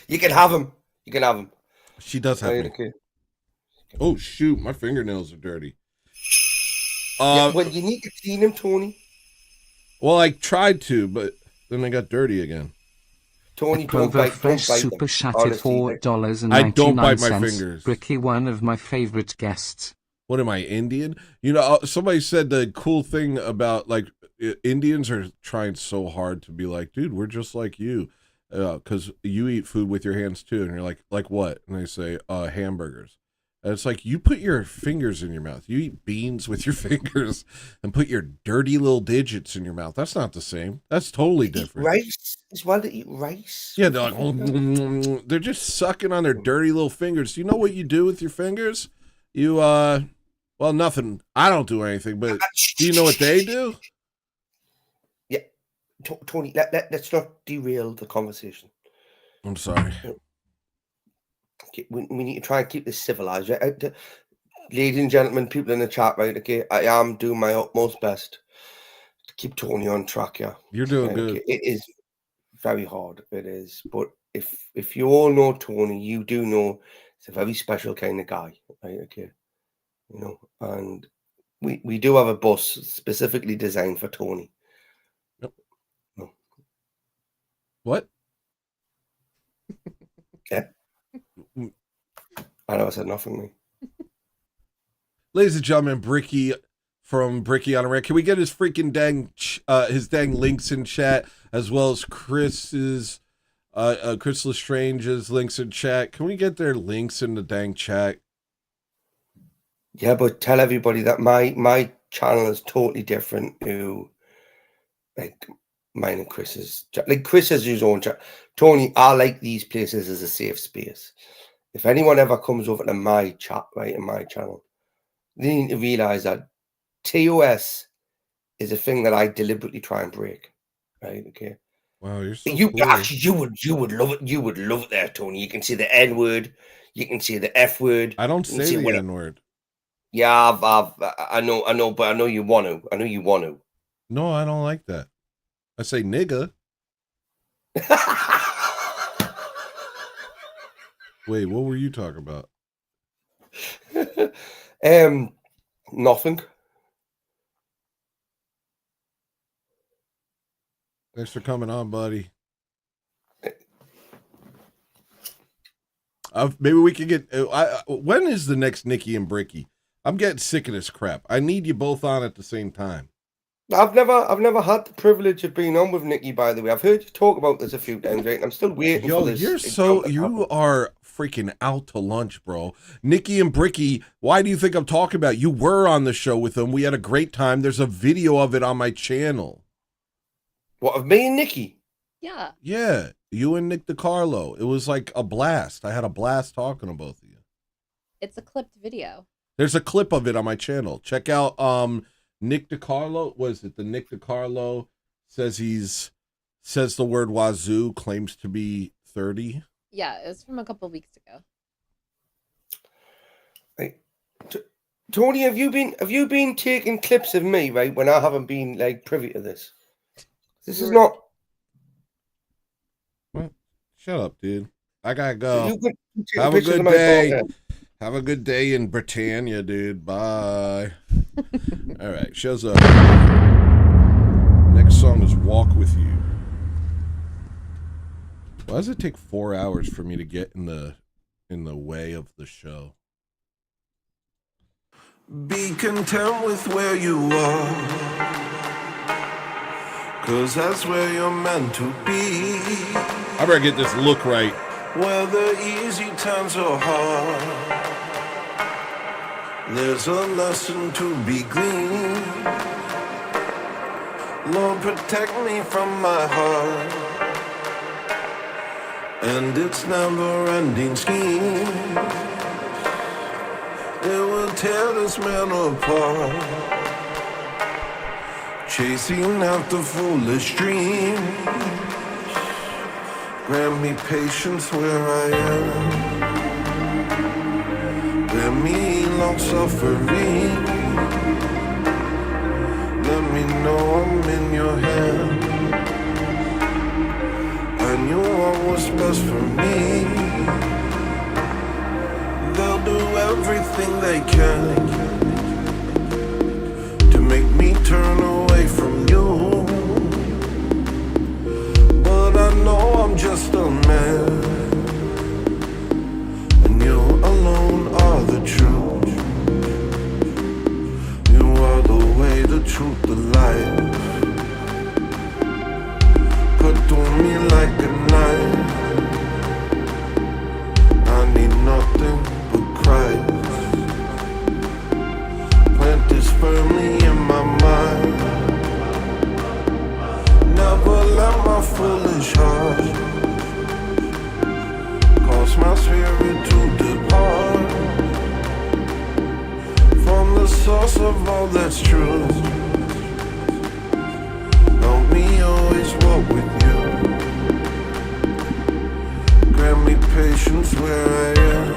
Speaker 12: You can have him. You can have him.
Speaker 2: She does have me.
Speaker 12: Okay.
Speaker 2: Oh shoot, my fingernails are dirty.
Speaker 12: Yeah, well, you need to clean him, Tony.
Speaker 2: Well, I tried to, but then they got dirty again.
Speaker 12: Tony,
Speaker 1: Clover Fresh Super Chatted $4.99.
Speaker 2: I don't bite my fingers.
Speaker 1: Ricky, one of my favorite guests.
Speaker 2: What am I, Indian? You know, somebody said the cool thing about like Indians are trying so hard to be like, dude, we're just like you, because you eat food with your hands too, and you're like what? And they say hamburgers. And it's like, you put your fingers in your mouth. You eat beans with your fingers and put your dirty little digits in your mouth. That's not the same. That's totally different.
Speaker 12: Rice as well, to eat rice.
Speaker 2: Yeah, they're like, they're just sucking on their dirty little fingers. Do you know what you do with your fingers? You, well, nothing. I don't do anything, but do you know what they do?
Speaker 12: Yeah. Tony, let's not derail the conversation.
Speaker 2: I'm sorry.
Speaker 12: We need to try and keep this civilized, right? Ladies and gentlemen, people in the chat, right? Okay, I am doing my utmost best to keep Tony on track. Yeah,
Speaker 2: you're doing good.
Speaker 12: Okay. It is very hard. It is, but if you all know Tony, you do know he's a very special kind of guy, right? Okay, you know, and we do have a bus specifically designed for Tony.
Speaker 2: Yep.
Speaker 12: No.
Speaker 2: What?
Speaker 12: Yeah. I know I said nothing.
Speaker 2: Ladies and gentlemen, Bricky from Bricky on a Rant. Can we get his freaking dang links in chat, as well as Chris Lestrange's links in chat? Can we get their links in the dang chat?
Speaker 12: Yeah, but tell everybody that my channel is totally different to like mine and Chris's. Like Chris has his own chat. Tony, I like these places as a safe space. If anyone ever comes over to my chat, right, in my channel, they need to realize that TOS is a thing that I deliberately try and break. Right? Okay.
Speaker 2: Wow, you're so
Speaker 12: you
Speaker 2: cool.
Speaker 12: actually you would love it. You would love it there, Tony. You can see the N word, you can see the F word.
Speaker 2: I don't say the N word.
Speaker 12: Yeah, I know, but I know you want to. I know you want to.
Speaker 2: No, I don't like that. I say nigga. Wait, what were you talking about?
Speaker 12: Nothing.
Speaker 2: Thanks for coming on, buddy. Maybe we could get. When is the next Nikki and Bricky? I'm getting sick of this crap. I need you both on at the same time.
Speaker 12: I've never had the privilege of being on with Nikki. By the way, I've heard you talk about this a few times, right? And I'm still waiting for this.
Speaker 2: You are freaking out to lunch, bro. Nikki and Bricky. Why do you think I'm talking about? You were on the show with them. We had a great time. There's a video of it on my channel.
Speaker 12: What, of me and Nikki?
Speaker 11: Yeah.
Speaker 2: Yeah, you and Nick DiCarlo. It was like a blast. I had a blast talking to both of you.
Speaker 11: It's a clipped video.
Speaker 2: There's a clip of it on my channel. Check out Nick DiCarlo. Was it the Nick DiCarlo says the word wazoo, claims to be 30?
Speaker 11: Yeah, it was from a couple weeks ago.
Speaker 12: Hey, Tony, have you been taking clips of me, right, when I haven't been like privy to this? This is not.
Speaker 2: What? Shut up, dude. I gotta go.
Speaker 12: Have a good day.
Speaker 2: Have a good day in Britannia, dude. Bye. All right, shows up. Next song is Walk With You. Why does it take 4 hours for me to get in the way of the show?
Speaker 4: Be content with where you are, 'cause that's where you're meant to be.
Speaker 2: I better get this look right.
Speaker 4: Whether easy times or hard, there's a lesson to be gleaned. Lord, protect me from my heart and its never-ending scheme. It will tear this man apart, chasing after foolish dreams. Grant me patience where I am, grant me long suffering. Let me know I'm in your hand, and you want what's best for me. They'll do everything they can to make me turn away from you, but I know I'm just a man, and you alone are the truth.
Speaker 5: that's true. Help me always walk with you. Grant me patience where I am.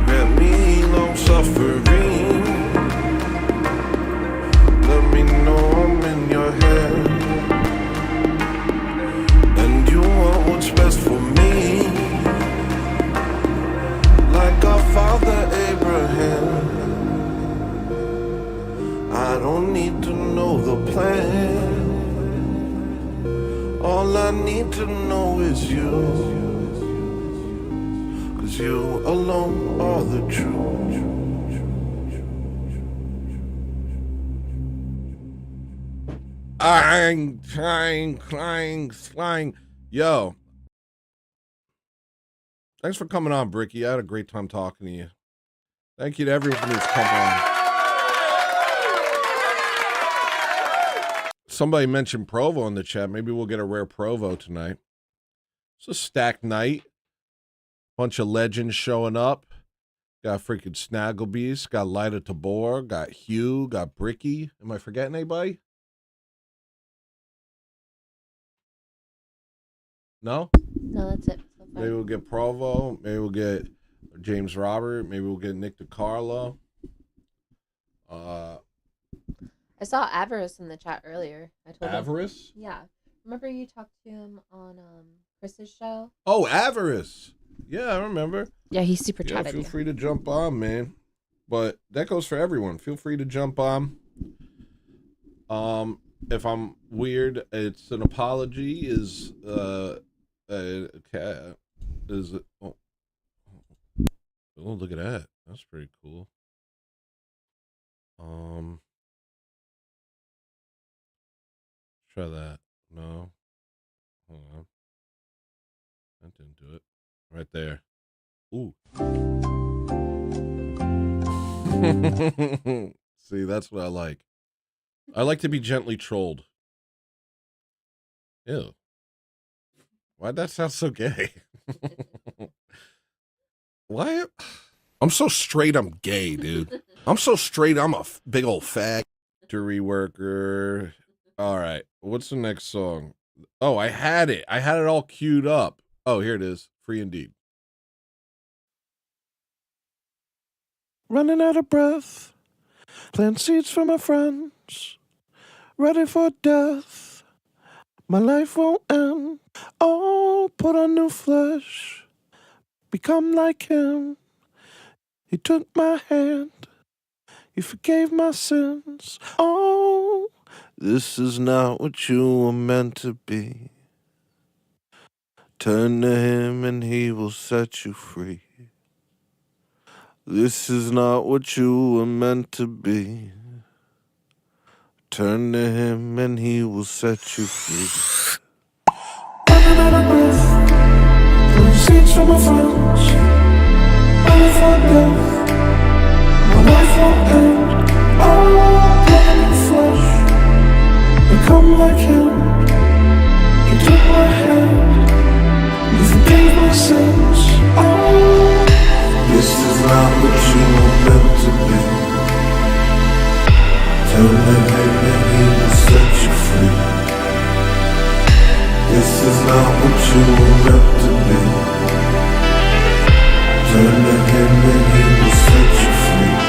Speaker 5: Grant me long suffering. Let me know I'm in your hand. And you want what's best for me. Like our father Abraham. I don't need to know the plan. All I need to know is you. 'Cause you alone are the truth.
Speaker 2: Clang. Yo. Thanks for coming on, Bricky. I had a great time talking to you. Thank you to everyone who's come on. Somebody mentioned Provo in the chat. Maybe we'll get a rare Provo tonight. It's a stacked night. Bunch of legends showing up. Got freaking Snagglebeast. Got Lida Tabor. Got Hugh. Got Bricky. Am I forgetting anybody? No?
Speaker 11: No, that's it. So far.
Speaker 2: Maybe we'll get Provo. Maybe we'll get James Robert. Maybe we'll get Nick DiCarlo.
Speaker 11: I saw Avarice in the chat earlier. I told him.
Speaker 2: Avarice?
Speaker 11: Yeah. Remember you talked to him on Chris's show?
Speaker 2: Oh, Avarice. Yeah, I remember.
Speaker 11: Yeah, he's super
Speaker 2: Yeah,
Speaker 11: chatted.
Speaker 2: feel free to jump on, man. But that goes for everyone. Feel free to jump on. If I'm weird, it's an apology. Is it? Oh, look at that. That's pretty cool. Try that. No. Hold on. That didn't do it. Right there. Ooh. See, that's what I like. I like to be gently trolled. Ew. Why'd that sound so gay? Why? I'm so straight, I'm gay, dude. I'm so straight, I'm a big old factory worker. All right. What's the next song? Oh, I had it. I had it all queued up. Oh, here it is. Free Indeed.
Speaker 5: Running out of breath, plant seeds for my friends, ready for death. My life won't end. Oh, put on new flesh, become like him. He took my hand, he forgave my sins. Oh, this is not what you were meant to be. Turn to him and he will set you free. This is not what you were meant to be. Turn to him and he will set you free. Running out of breath, putting seeds for my friends, running for death. My life won't end. Oh, blood and flesh, become like him. He took my hand, he forgave my sins. Oh, this is not what you were meant to be. Turn to him and he will set you free. This is not what you were meant to be. Turn to him and he will set you free.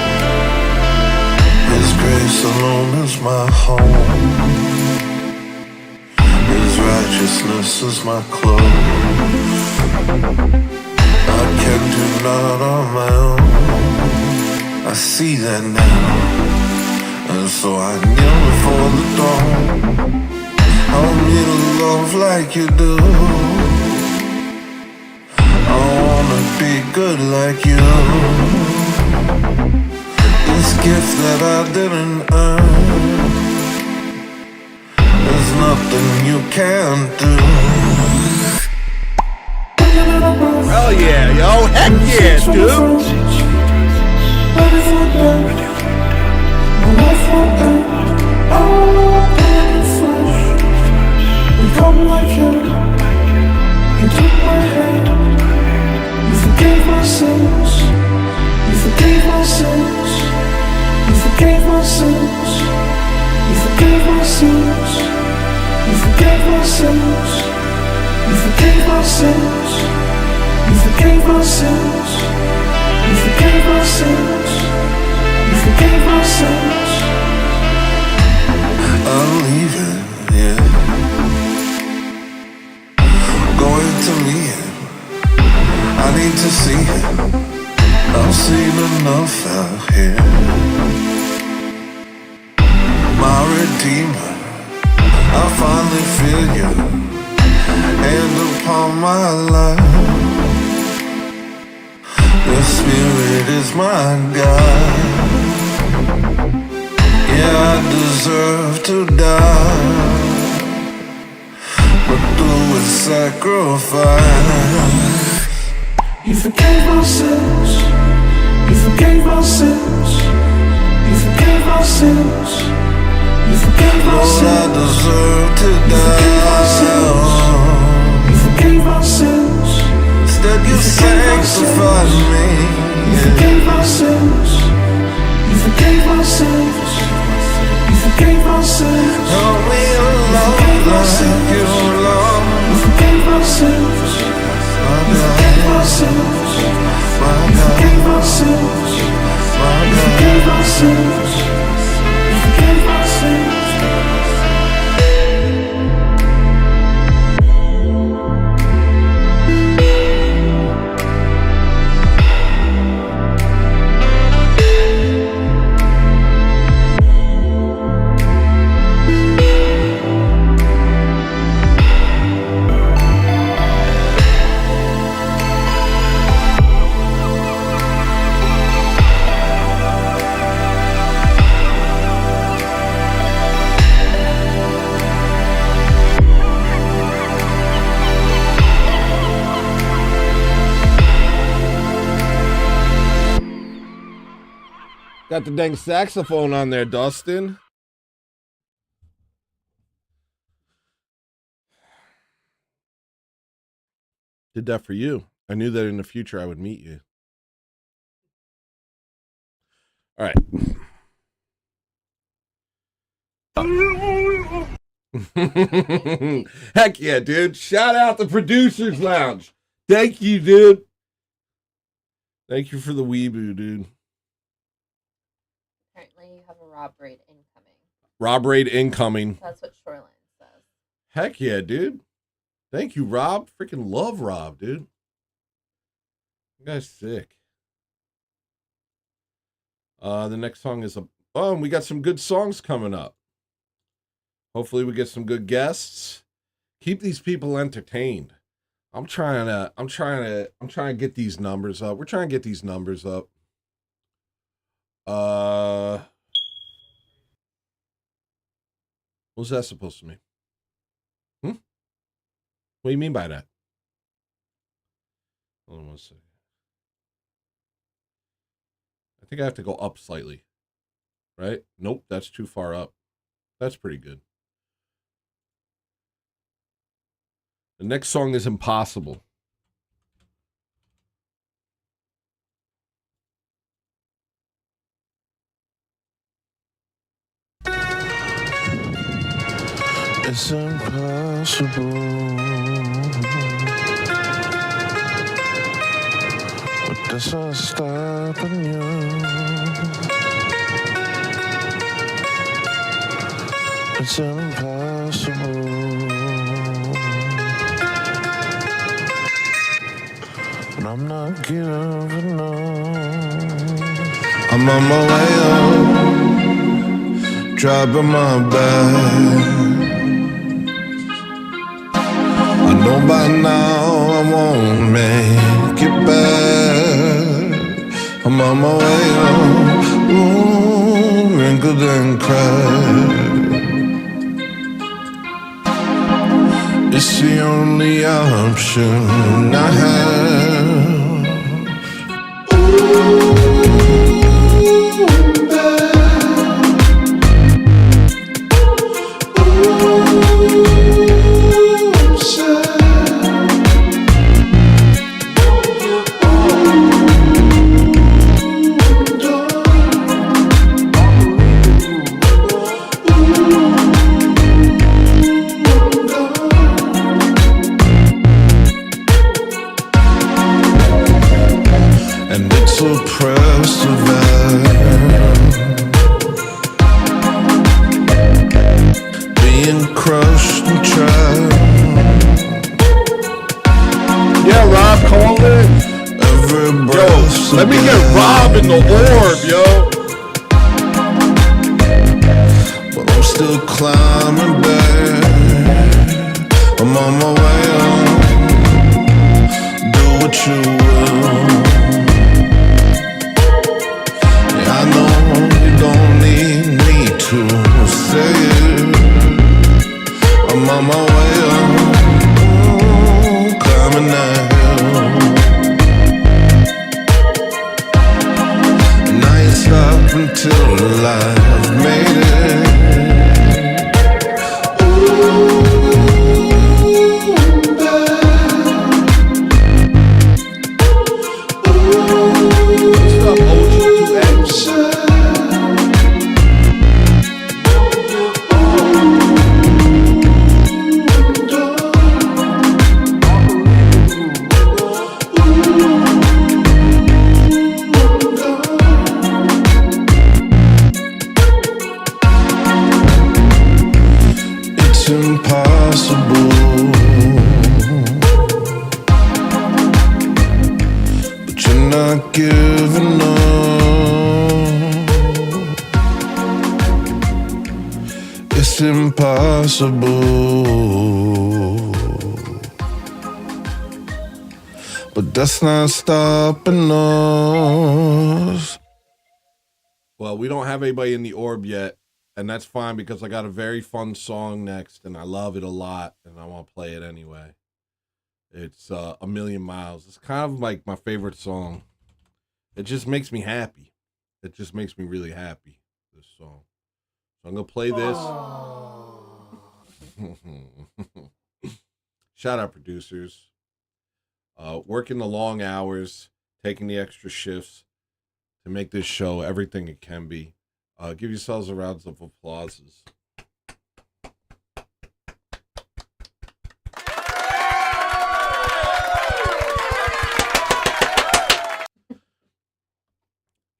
Speaker 5: His grace alone is my home. His righteousness is my clothes. I can do not on my own. I see that now, and so I kneel before the throne. Help me to love like you do. I wanna be good like you. This gift that I didn't earn, there's nothing you can't do.
Speaker 2: Hell yeah, yo. Heck yeah, dude.
Speaker 5: Become like him. He took my hand. You forgave my sins. You forgave my sins.
Speaker 4: sins. You forgave my sins. You forgave my sins. You forgave my sins. You forgave my sins. You forgave my sins. You forgave my sins. I'm leaving, yeah. Going to meet him. I need to see him. I've seen enough out here. My redeemer, I finally feel you. Hand upon my life. Your spirit is my guide. Yeah, I deserve to die, but do a sacrifice. You forgave my sins. You forgave my sins. You forgave my sins. You forgave my sins. Lord, I deserve to die. You forgave my sins. Instead you sanctified me. You forgave my sins. You forgave my sins. You forgave my sins. Help me alone like you, Lord. You forgave my sins. You forgave my sins. You forgave my sins. You forgave my sins. You forgave my sins.
Speaker 2: Got the dang saxophone on there, Dustin. Did that for you. I knew that in the future I would meet you. All right. Heck yeah, dude. Shout out the Producers Lounge. Thank you, dude. Thank you for the weeboo, dude.
Speaker 11: Apparently you have a Rob raid incoming.
Speaker 2: Rob raid incoming.
Speaker 11: That's what Shoreline says.
Speaker 2: Heck yeah, dude. Thank you, Rob. Freaking love Rob, dude. You guys sick. The next song is and we got some good songs coming up. Hopefully we get some good guests. Keep these people entertained. I'm trying to get these numbers up. We're trying to get these numbers up. What's that supposed to mean? What do you mean by that? Hold on 1 second. I think I have to go up slightly. Right? Nope, that's too far up. That's pretty good. The next song is Impossible.
Speaker 4: It's impossible, but that's not stopping you. It's impossible, but I'm not giving up.
Speaker 5: I'm on my way up, dropping my bag. I know by now I won't make it back. I'm on my way up, ooh, wrinkled and cracked. It's the only option I have.
Speaker 4: oppressed of that. Being crushed and trapped.
Speaker 2: Yeah, Rob, call in.
Speaker 4: Every breath.
Speaker 2: Yo, let me get Rob in the orb, yo.
Speaker 4: But I'm still climbing back. I'm on my way home. Do what you will. Yeah, I know you don't need me to say it. I'm on my way home. Climbing that hill. And I ain't stopped until I've made it. It's impossible, but you're not giving up. It's impossible, but that's not stopping us.
Speaker 2: Well, we don't have anybody in the orb yet, and that's fine because I got a very fun song next, and I love it a lot, and I want to play it anyway. It's A Million Miles. It's kind of like my favorite song. It just makes me happy. It just makes me really happy, this song. So I'm going to play this. Shout out producers. Working the long hours, taking the extra shifts to make this show everything it can be. Give yourselves a round of applauses.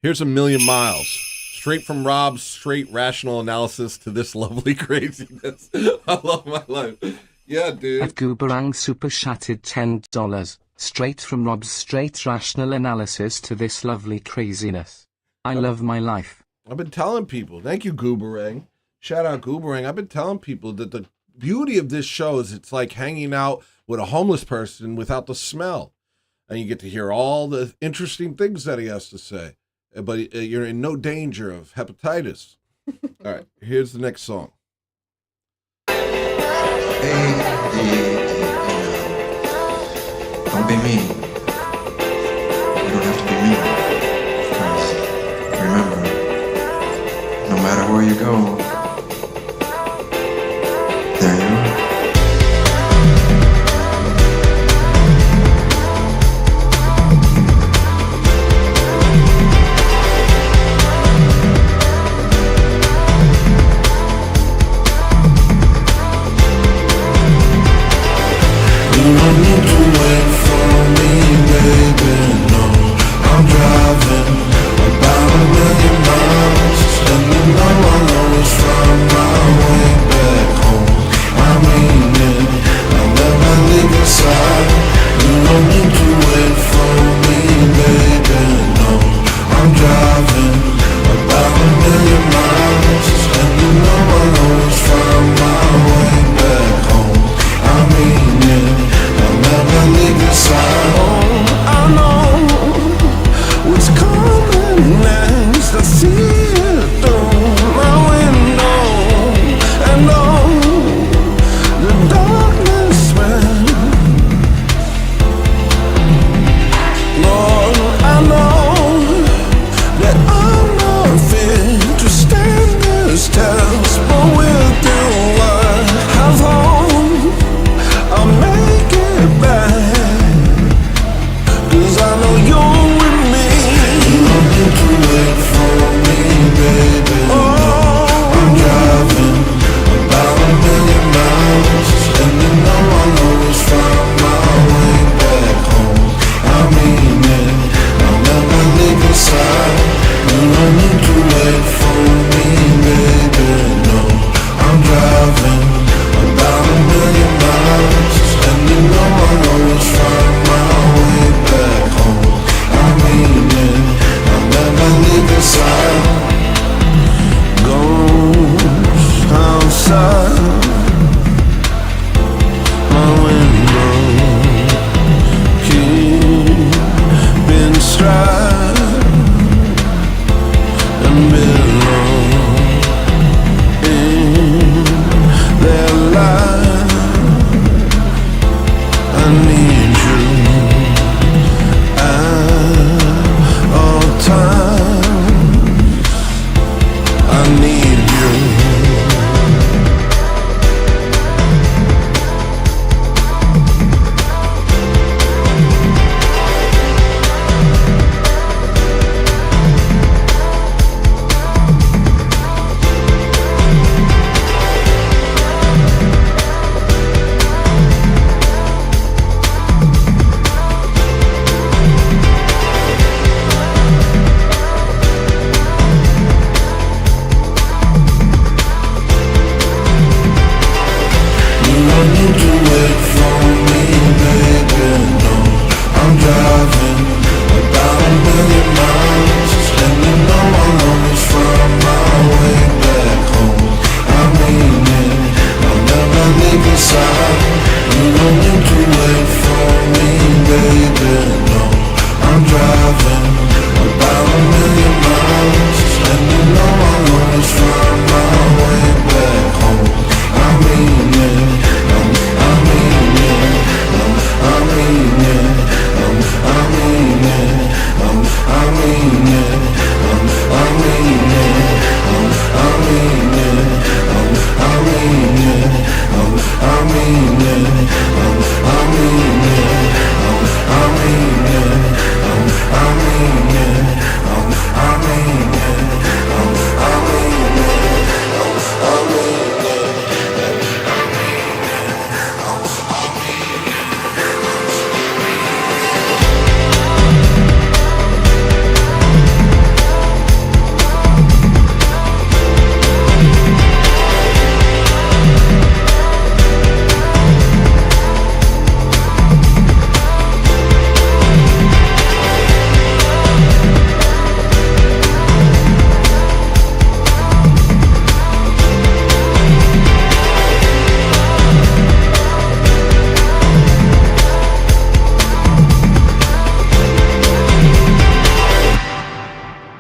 Speaker 2: Here's A Million Miles. Straight from Rob's straight rational analysis to this lovely craziness. I love my life. Yeah, dude.
Speaker 1: At Gooberang super chatted $10. Straight from Rob's straight rational analysis to this lovely craziness. I love my life.
Speaker 2: I've been telling people, thank you, Gooberang. Shout out Gooberang. I've been telling people that the beauty of this show is it's like hanging out with a homeless person without the smell. And you get to hear all the interesting things that he has to say. But you're in no danger of hepatitis. All right, here's the next song.
Speaker 13: Don't be mean. You don't have to be mean. Because remember, no matter where you go, there you are.
Speaker 4: You don't need to wait for me, baby, no. I'm driving about 1 million miles, and you know I'll always find my way back home. I mean it, I'll never leave your side. You don't need to wait for me, baby, no. I'm driving about 1 million miles, and you know I'll always find my way back home. I mean it, I'll never leave your side. Oh, I know what's coming next. I see it through my window, and oh, the darkness man. Lord, I know that I'm not fit to stand this test, but with you I have hope. I'll make it back.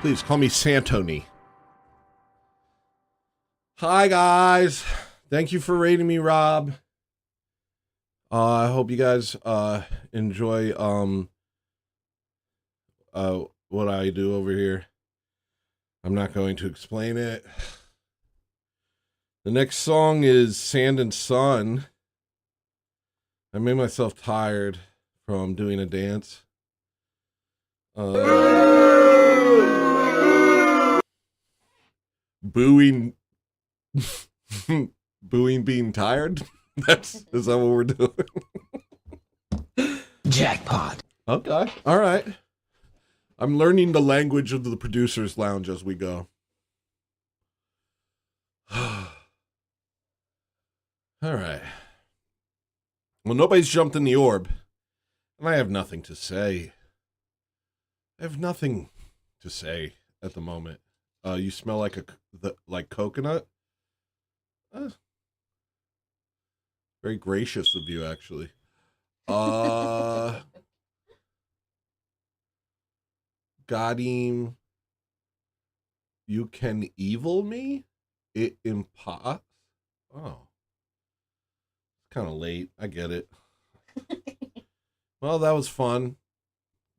Speaker 2: Please call me Santoni. Hi, guys. Thank you for rating me, Rob. I hope you guys enjoy what I do over here. I'm not going to explain it. The next song is Sand and Sun. I made myself tired from doing a dance. Booing being tired. Is that what we're doing?
Speaker 14: Jackpot.
Speaker 2: Okay. All right. I'm learning the language of the producer's lounge as we go. All right. Well, nobody's jumped in the orb, and I have nothing to say. I have nothing to say at the moment. You smell like like coconut. Very gracious of you, actually. Godim, you can evil me? It impots? Oh. It's kind of late. I get it. Well, that was fun.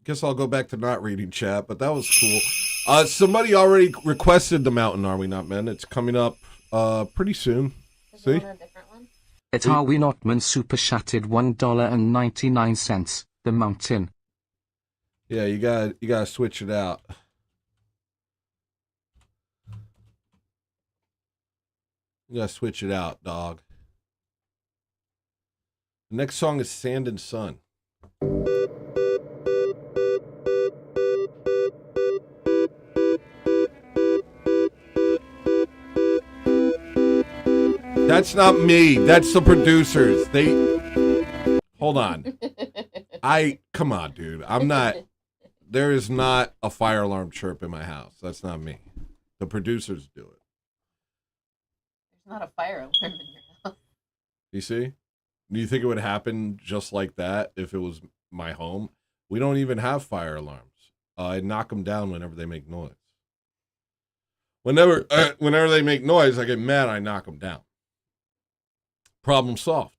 Speaker 2: Guess I'll go back to not reading chat, but that was cool. Somebody already requested the Mountain, Are We Not Men? It's coming up pretty soon. See?
Speaker 1: At Are We Not Men super chatted $1.99. The Mountain.
Speaker 2: Yeah, you gotta switch it out. You gotta switch it out, dog. The next song is Sand and Sun. That's not me. That's the producers. Hold on. Come on, dude. I'm not. There is not a fire alarm chirp in my house. That's not me. The producers do it.
Speaker 11: There's not a fire alarm in your house.
Speaker 2: You see? Do you think it would happen just like that if it was my home? We don't even have fire alarms. I knock them down whenever they make noise. Whenever they make noise, I get mad. I knock them down. Problem solved.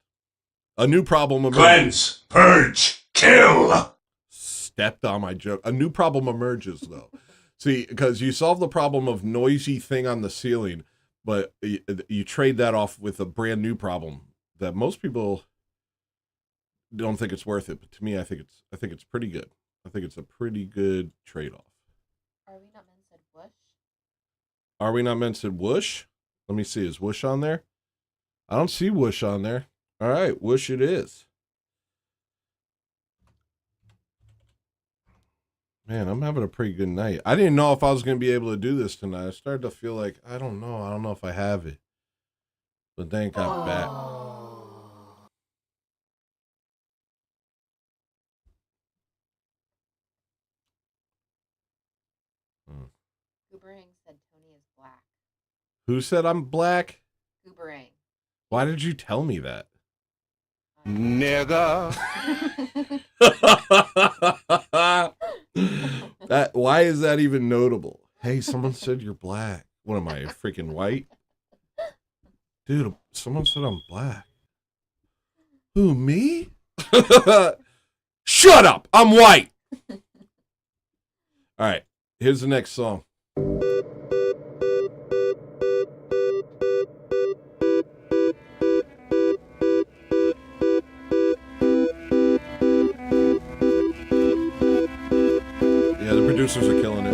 Speaker 2: A new problem emerges.
Speaker 14: Cleanse, purge, kill.
Speaker 2: Stepped on my joke. A new problem emerges, though. See, because you solve the problem of noisy thing on the ceiling, but you trade that off with a brand new problem that most people don't think it's worth it. But to me, I think it's pretty good. I think it's a pretty good trade-off.
Speaker 11: Are We Not Men said whoosh?
Speaker 2: Are We Not Men said whoosh? Let me see. Is whoosh on there? I don't see whoosh on there. All right, whoosh it is. Man, I'm having a pretty good night. I didn't know if I was going to be able to do this tonight. I started to feel like, I don't know if I have it. But then it got back.
Speaker 11: Gooberang said Tony is black.
Speaker 2: Who said I'm black?
Speaker 11: Gooberang.
Speaker 2: Why did you tell me that?
Speaker 14: Nigga.
Speaker 2: Why is that even notable? Hey, someone said you're black. What am I, freaking white? Dude, someone said I'm black. Who, me? Shut up! I'm white! All right, here's the next song. Yeah, the producers are killing it.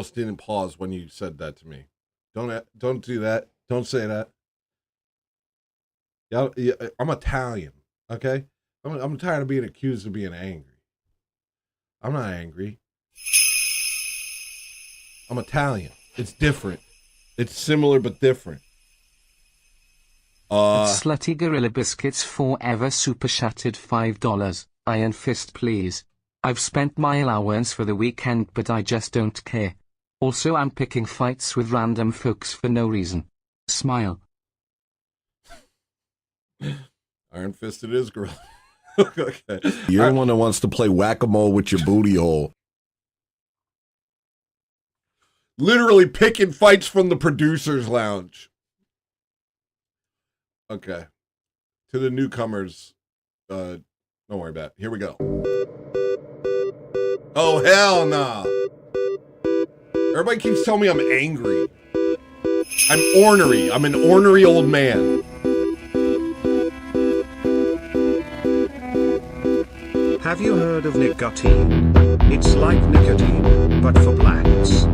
Speaker 2: almost didn't pause when you said that to me. Don't do that. Don't say that. Yeah, I'm Italian, okay? I'm tired of being accused of being angry. I'm not angry. I'm Italian. It's different. It's similar but different.
Speaker 1: Slutty Gorilla Biscuits Forever Super Shattered $5. Iron Fist please. I've spent my allowance for the weekend but I just don't care. Also I'm picking fights with random folks for no reason. Smile.
Speaker 2: Iron Fist it is, girl. Okay. You're the one that wants to play whack-a-mole with your booty hole. Literally picking fights from the producer's lounge. Okay. To the newcomers, don't worry about it. Here we go. Oh, hell nah. Everybody keeps telling me I'm angry. I'm ornery. I'm an ornery old man.
Speaker 3: Have you heard of nicotine? It's like nicotine, but for blacks.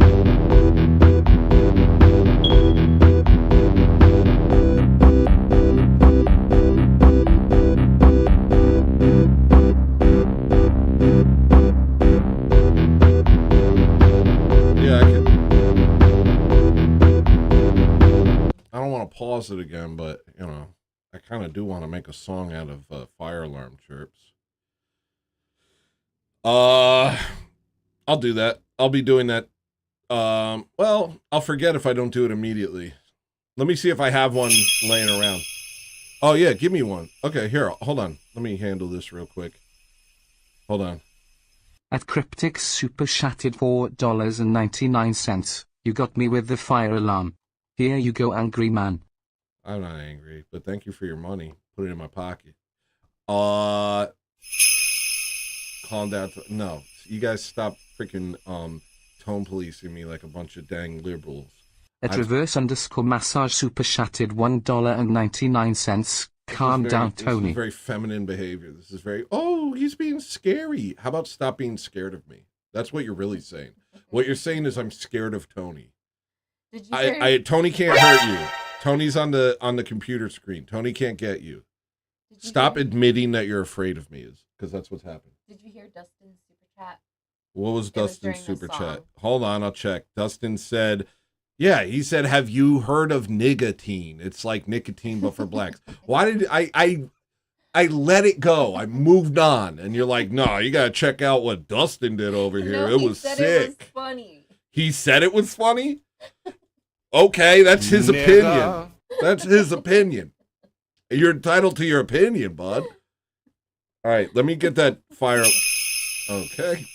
Speaker 2: I don't want to pause it again, but, you know, I kind of do want to make a song out of fire alarm chirps. I'll do that. I'll be doing that. Well, I'll forget if I don't do it immediately. Let me see if I have one laying around. Oh, yeah, give me one. Okay, here, hold on. Let me handle this real quick. Hold on.
Speaker 1: At Cryptic Super Shattered $4.99. You got me with the fire alarm. Here you go, angry man.
Speaker 2: I'm not angry, but thank you for your money. Put it in my pocket. Calm down. No, you guys stop freaking tone policing me like a bunch of dang liberals.
Speaker 1: At reverse_massage super shattered $1.99. Calm down, Tony.
Speaker 2: This is very feminine behavior. This is very, oh, he's being scary. How about stop being scared of me? That's what you're really saying. What you're saying is I'm scared of Tony.
Speaker 11: Did you hear?
Speaker 2: Tony can't hurt you. Tony's on the computer screen. Tony can't get you. Stop admitting that you're afraid of me, because that's what's happened.
Speaker 11: Did you hear Dustin's super chat?
Speaker 2: What was Dustin's
Speaker 11: during the
Speaker 2: super
Speaker 11: song.
Speaker 2: chat? Hold on, I'll check. Dustin said, yeah, he said, have you heard of nicotine? It's like nicotine, but for blacks. Why did I let it go? I moved on. And you're like, no, you got to check out what Dustin did over here.
Speaker 11: No,
Speaker 2: it
Speaker 11: he
Speaker 2: was
Speaker 11: said
Speaker 2: sick.
Speaker 11: It was funny.
Speaker 2: He said it was funny? Okay, that's his opinion. That's his opinion. You're entitled to your opinion, bud. All right, let me get that fire. Okay.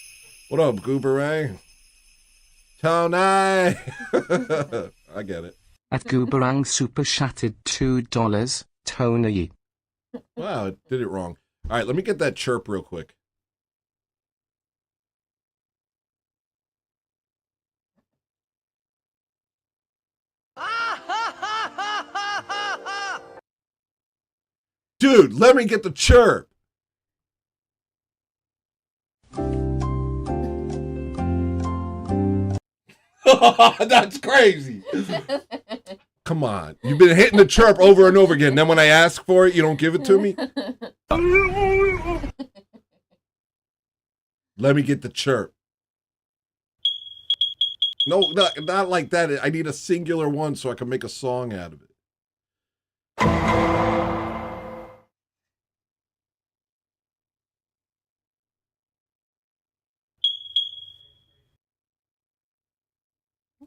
Speaker 2: What up, Gooberang? Tony! I get it.
Speaker 1: At Gooberang Super Shattered $2. Tony.
Speaker 2: Wow, I did it wrong. All right, let me get that chirp real quick. Dude, let me get the chirp. That's crazy. Come on. You've been hitting the chirp over and over again. Then when I ask for it, you don't give it to me? Let me get the chirp. No, not like that. I need a singular one so I can make a song out of it.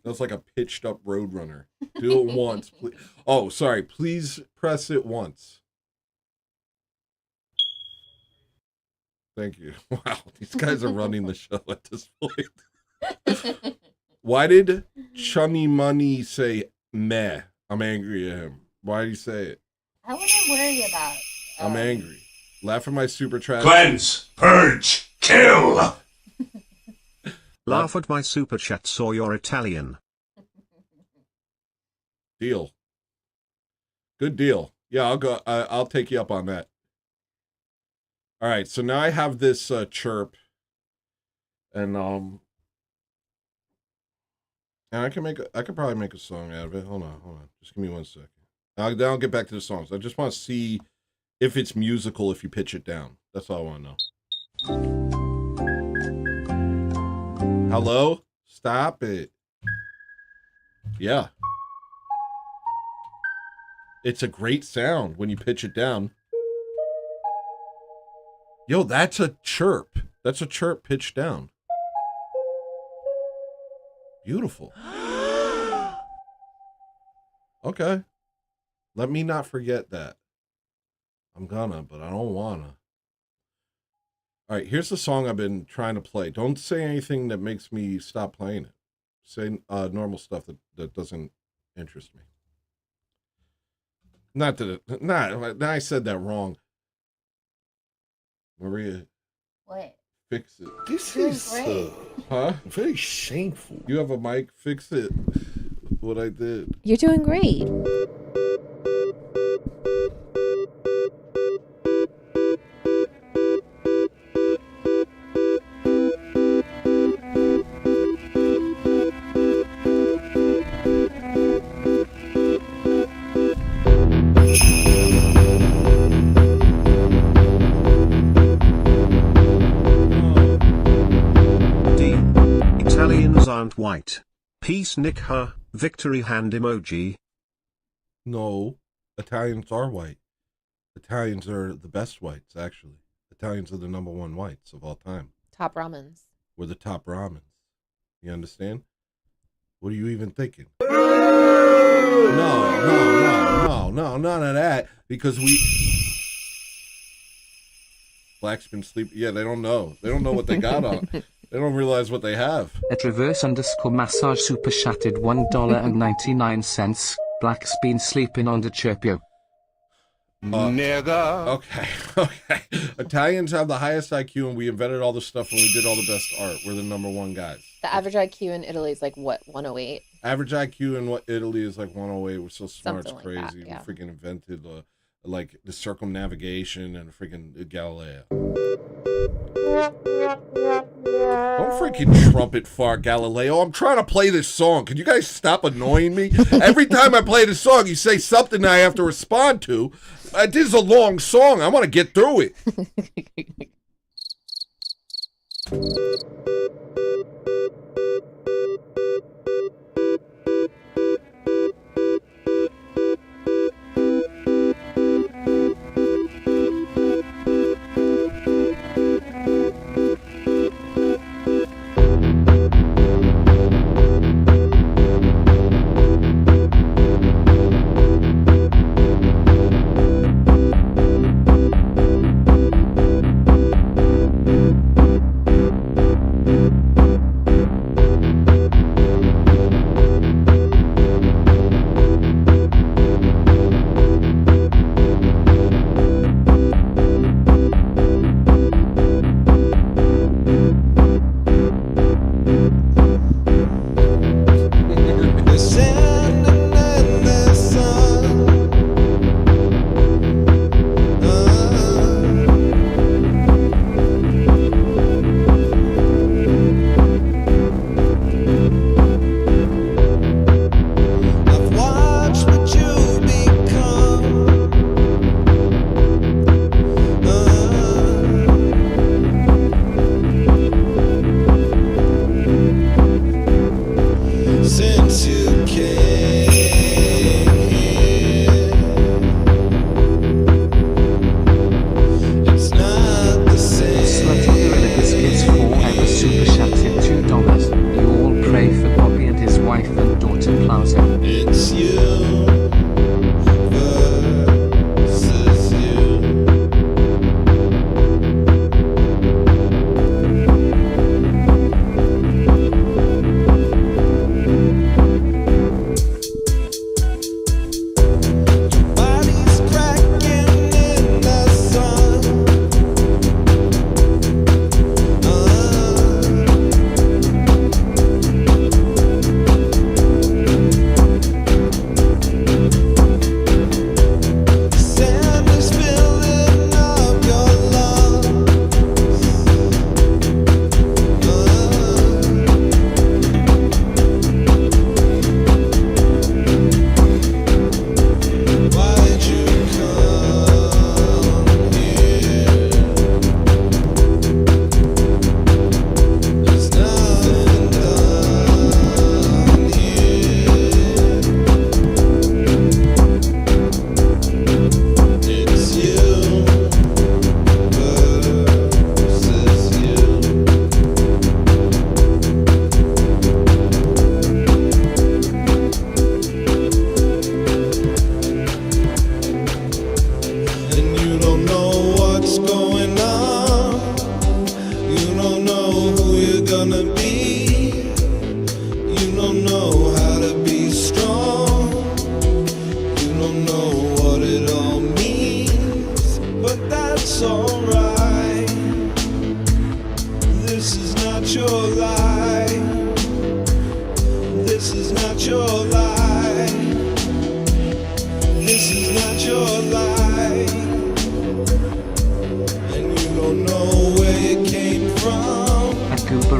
Speaker 2: That's like a pitched up Roadrunner. Do it once, please. Oh, sorry. Please press it once. Thank you. Wow, these guys are running the show at this point. Why did Chunny Money say meh? I'm angry at him. Why did he say it?
Speaker 11: I wouldn't worry about.
Speaker 2: I'm angry. Laugh at my super trash.
Speaker 14: Cleanse, purge, kill.
Speaker 3: Laugh at my super chat so you're Italian.
Speaker 2: Deal. Good deal. Yeah, I'll go. I'll take you up on that. All right, so now I have this chirp, and And I could probably make a song out of it. Hold on. Just give me 1 second. I'll get back to the songs. I just want to see if it's musical if you pitch it down. That's all I want to know. Hello? Stop it. Yeah. It's a great sound when you pitch it down. Yo, that's a chirp. That's a chirp pitched down. Beautiful. Okay. Let me not forget that. I'm gonna, but I don't wanna. All right, here's the song I've been trying to play. Don't say anything that makes me stop playing it. Say normal stuff that doesn't interest me. Not I said that wrong. Maria.
Speaker 11: What?
Speaker 2: Fix it.
Speaker 12: This is
Speaker 2: very shameful. You have a mic? Fix it. What I did.
Speaker 11: You're doing great.
Speaker 3: D. Italians aren't white. Peace Nick her, victory hand emoji.
Speaker 2: No, Italians are white. Italians are the best whites, actually. Italians are the #1 whites of all time.
Speaker 11: Top ramens.
Speaker 2: We're the top ramens. You understand? What are you even thinking? No, none of that. Because Black's been sleeping. Yeah, they don't know. They don't know what they got on. They don't realize what they have.
Speaker 1: At reverse_massage super chatted $1.99. Black's been sleeping on the chirpio.
Speaker 2: Nigga. Okay. Italians have the highest IQ, and we invented all the stuff, and we did all the best art. We're the #1 guys.
Speaker 11: The average IQ in Italy is like what, 108?
Speaker 2: Average IQ in Italy is like 108. We're so smart,
Speaker 11: Something
Speaker 2: it's
Speaker 11: like
Speaker 2: crazy.
Speaker 11: that, yeah.
Speaker 2: We freaking invented like the circumnavigation and freaking Galileo. Don't freaking trumpet fart, Galileo. I'm trying to play this song. Can you guys stop annoying me? Every time I play the song, you say something that I have to respond to. This is a long song. I want to get through it.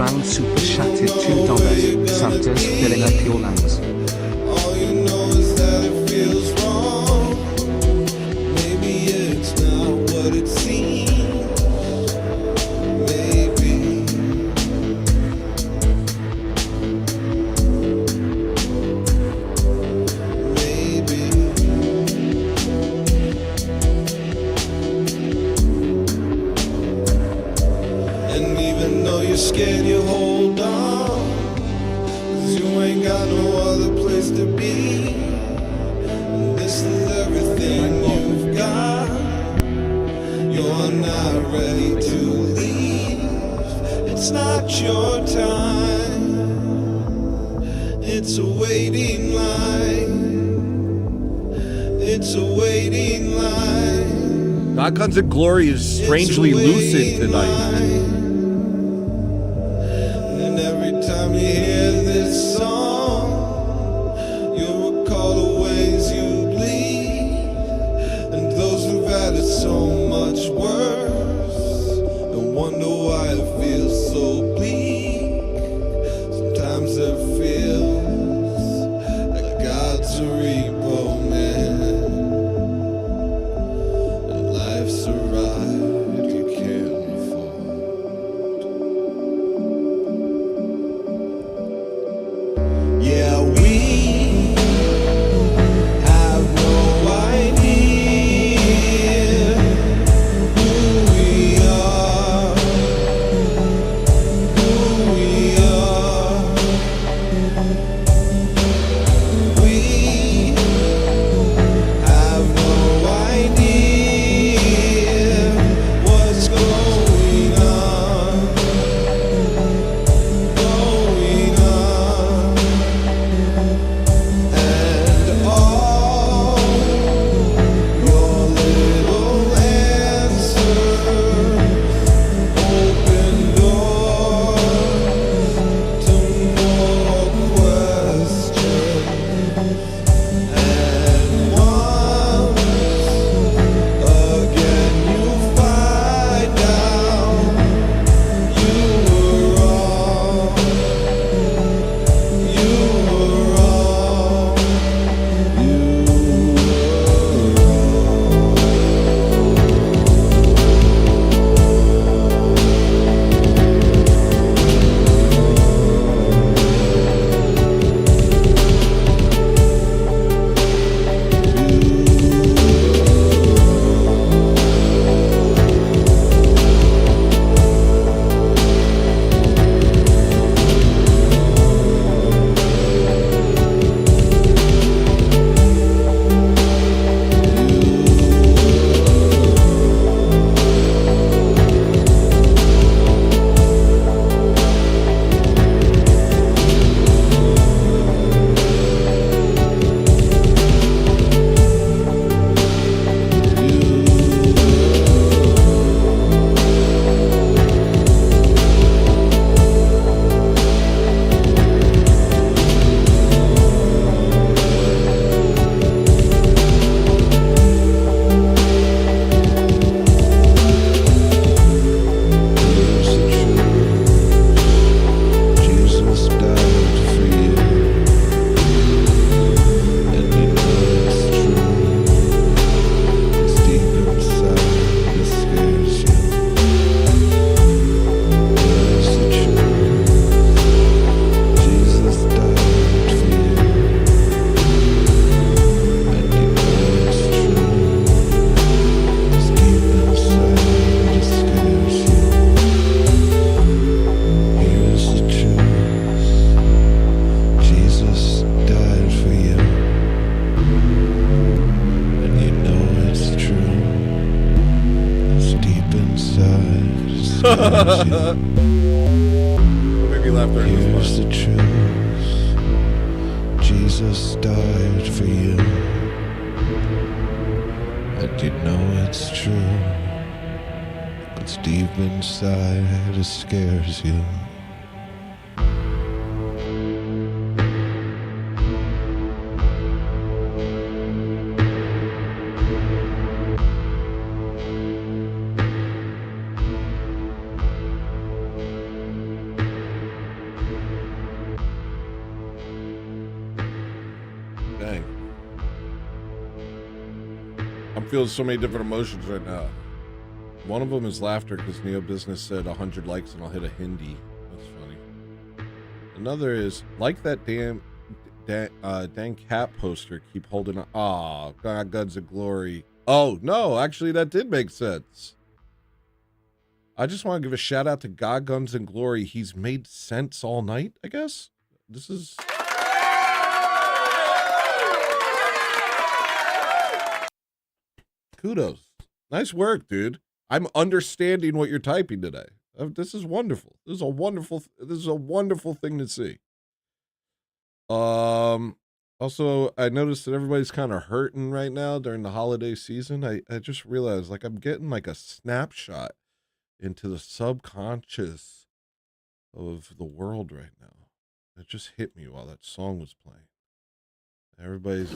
Speaker 1: Brown super chatted $2. Santa's filling up your lungs.
Speaker 4: All you know is that it feels wrong. Maybe it's not what it seems. Maybe. Maybe. And even though you're scared, you hold on. 'Cause you ain't got no other place to be. And this is everything you've got. You're not ready to leave. It's not your time. It's a waiting line. It's a waiting line.
Speaker 2: God Guns and Glory is strangely lucid tonight.
Speaker 4: And every time you hear this song, you'll recall the ways you bleed, and those who've had it so much worse, and wonder why it feels so bleak. Sometimes it feels like God's a repo man, and life's a ride you can't afford. Yeah, we have no idea who we are, who we are. We have no idea what's going on, going on. And all your little answers open doors to more questions. And once again you find out you were wrong. You were wrong. You Jesus died for you, and you know it's true. It's deep inside, it scares you. Here's the truth. Jesus died for you, and you know it's true. It's deep inside, it scares you. Here's the truth. Jesus died for you, and you know it's true. It's deep inside, it scares you.
Speaker 2: Made me laugh during this
Speaker 4: Here's the truth. Jesus died for you, and you know it's true. It's deep inside, it scares you.
Speaker 2: feeling so many different emotions right now. One of them is laughter because Neo Business said 100 likes and I'll hit a Hindi. That's funny. Another is like that damn cat poster. Keep holding on. Oh, God, Guns of Glory. Oh no, actually that did make sense. I just want to give a shout out to God Guns and Glory. He's made sense all night, I guess. This is kudos. Nice work, dude. I'm understanding what you're typing today. This is wonderful. This is a wonderful thing to see. Also, I noticed that everybody's kind of hurting right now during the holiday season. I just realized like I'm getting like a snapshot into the subconscious of the world right now. It just hit me while that song was playing. Everybody's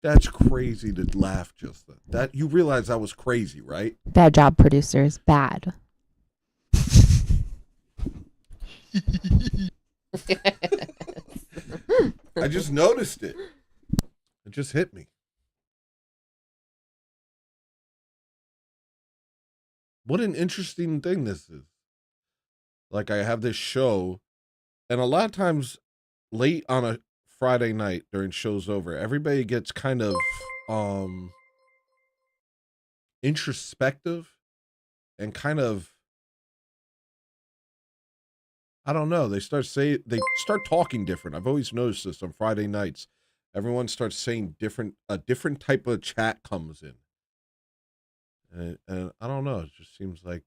Speaker 2: That's crazy to laugh just then. That you realize that was crazy, right?
Speaker 11: Bad job, producers. Bad.
Speaker 2: I just noticed it. It just hit me. What an interesting thing this is. Like I have this show, and a lot of times late on a Friday night during show's over, everybody gets kind of introspective and kind of, I don't know, they start talking different. I've always noticed this on Friday nights. Everyone starts saying a different type of chat comes in. And I don't know, it just seems like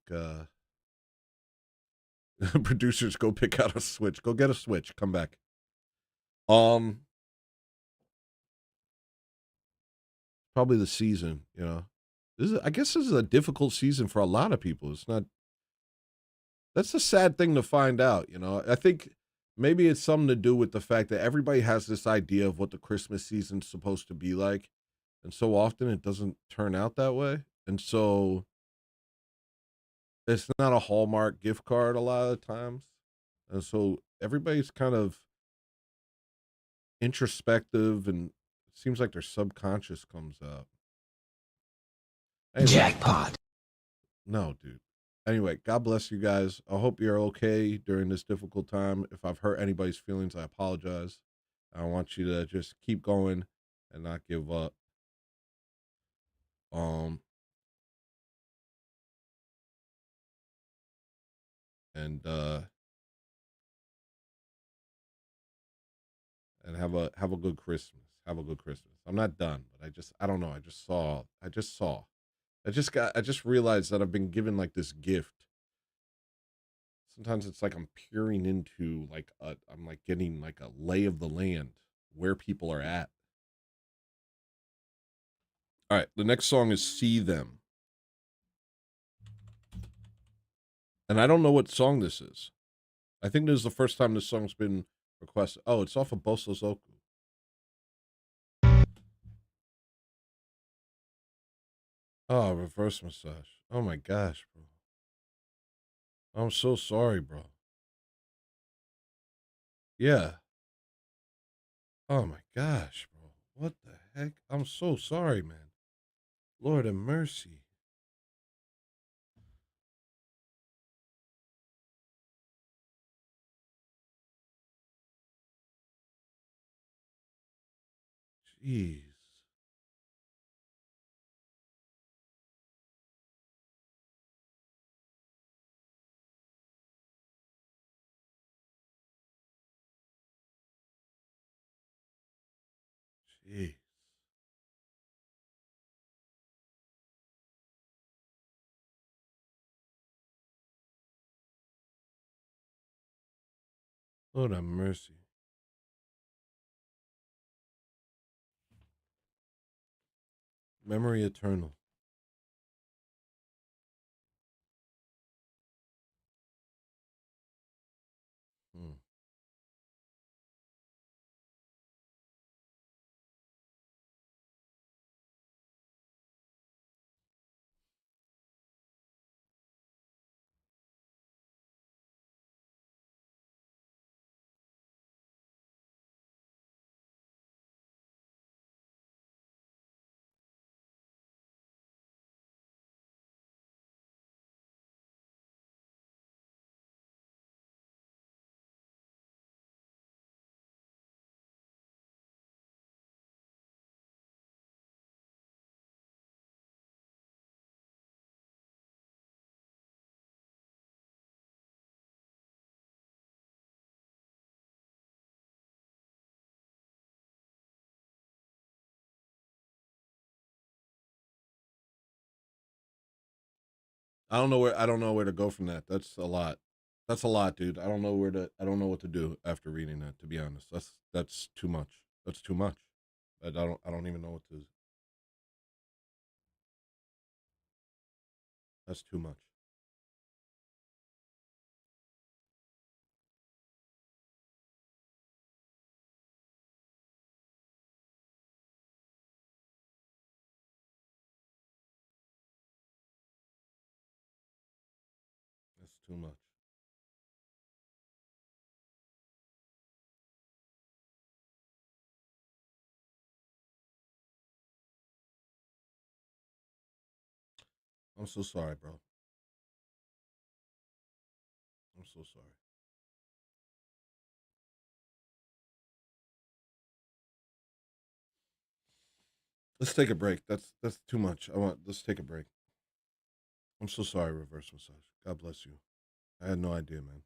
Speaker 2: producers go pick out a Switch. Go get a Switch, come back. Probably the season, you know. I guess this is a difficult season for a lot of people. That's a sad thing to find out, you know. I think maybe it's something to do with the fact that everybody has this idea of what the Christmas season's supposed to be like. And so often it doesn't turn out that way. And so it's not a Hallmark gift card a lot of the times. And so everybody's kind of introspective and it seems like their subconscious comes out. Anyway,
Speaker 15: Jackpot.
Speaker 2: No, dude. Anyway, God bless you guys. I hope you're okay during this difficult time. If I've hurt anybody's feelings, I apologize. I want you to just keep going and not give up. And have a good Christmas. Have a good Christmas. I'm not done, but I don't know. I just realized that I've been given like this gift. Sometimes it's like I'm peering into like I'm like getting like a lay of the land where people are at. All right, the next song is See Them. And I don't know what song this is. I think this is the first time this song's been requested. Oh, it's off of Bosozoku. Oh, reverse massage. Oh my gosh, bro. I'm so sorry, bro. Yeah. Oh my gosh, bro. What the heck? I'm so sorry, man. Lord have mercy. Jeez. Jeez. Lord have mercy. Memory eternal. Hmm. I don't know where to go from that. That's a lot. That's a lot, dude. I don't know what to do after reading that, to be honest. That's too much. That's too much. I don't even know what to. That's too much. That's too much. I'm so sorry, bro. I'm so sorry. Let's take a break. That's too much. Let's take a break. I'm so sorry, Reverse Massage. God bless you. I had no idea, man.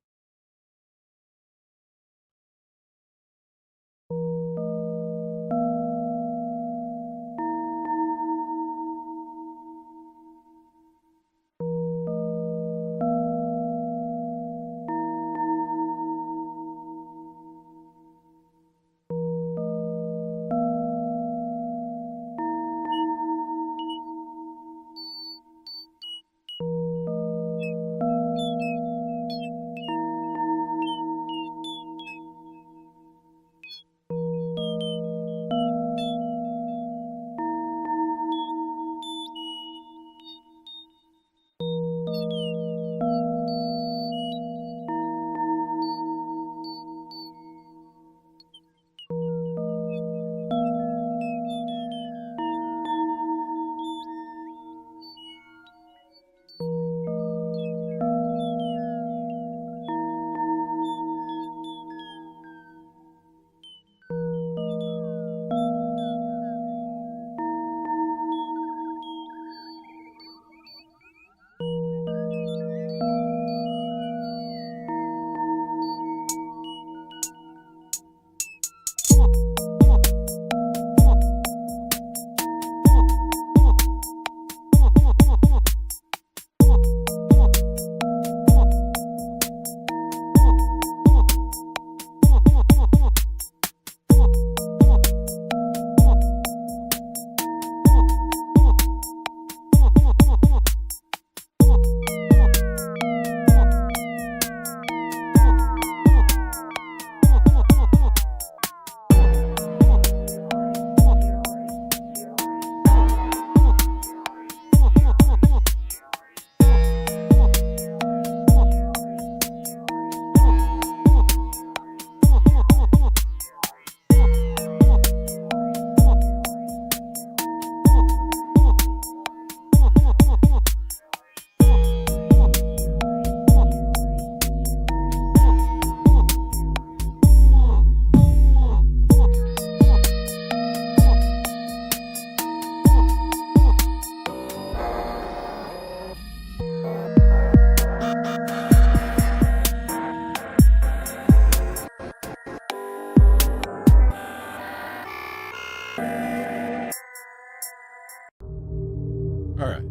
Speaker 2: All right.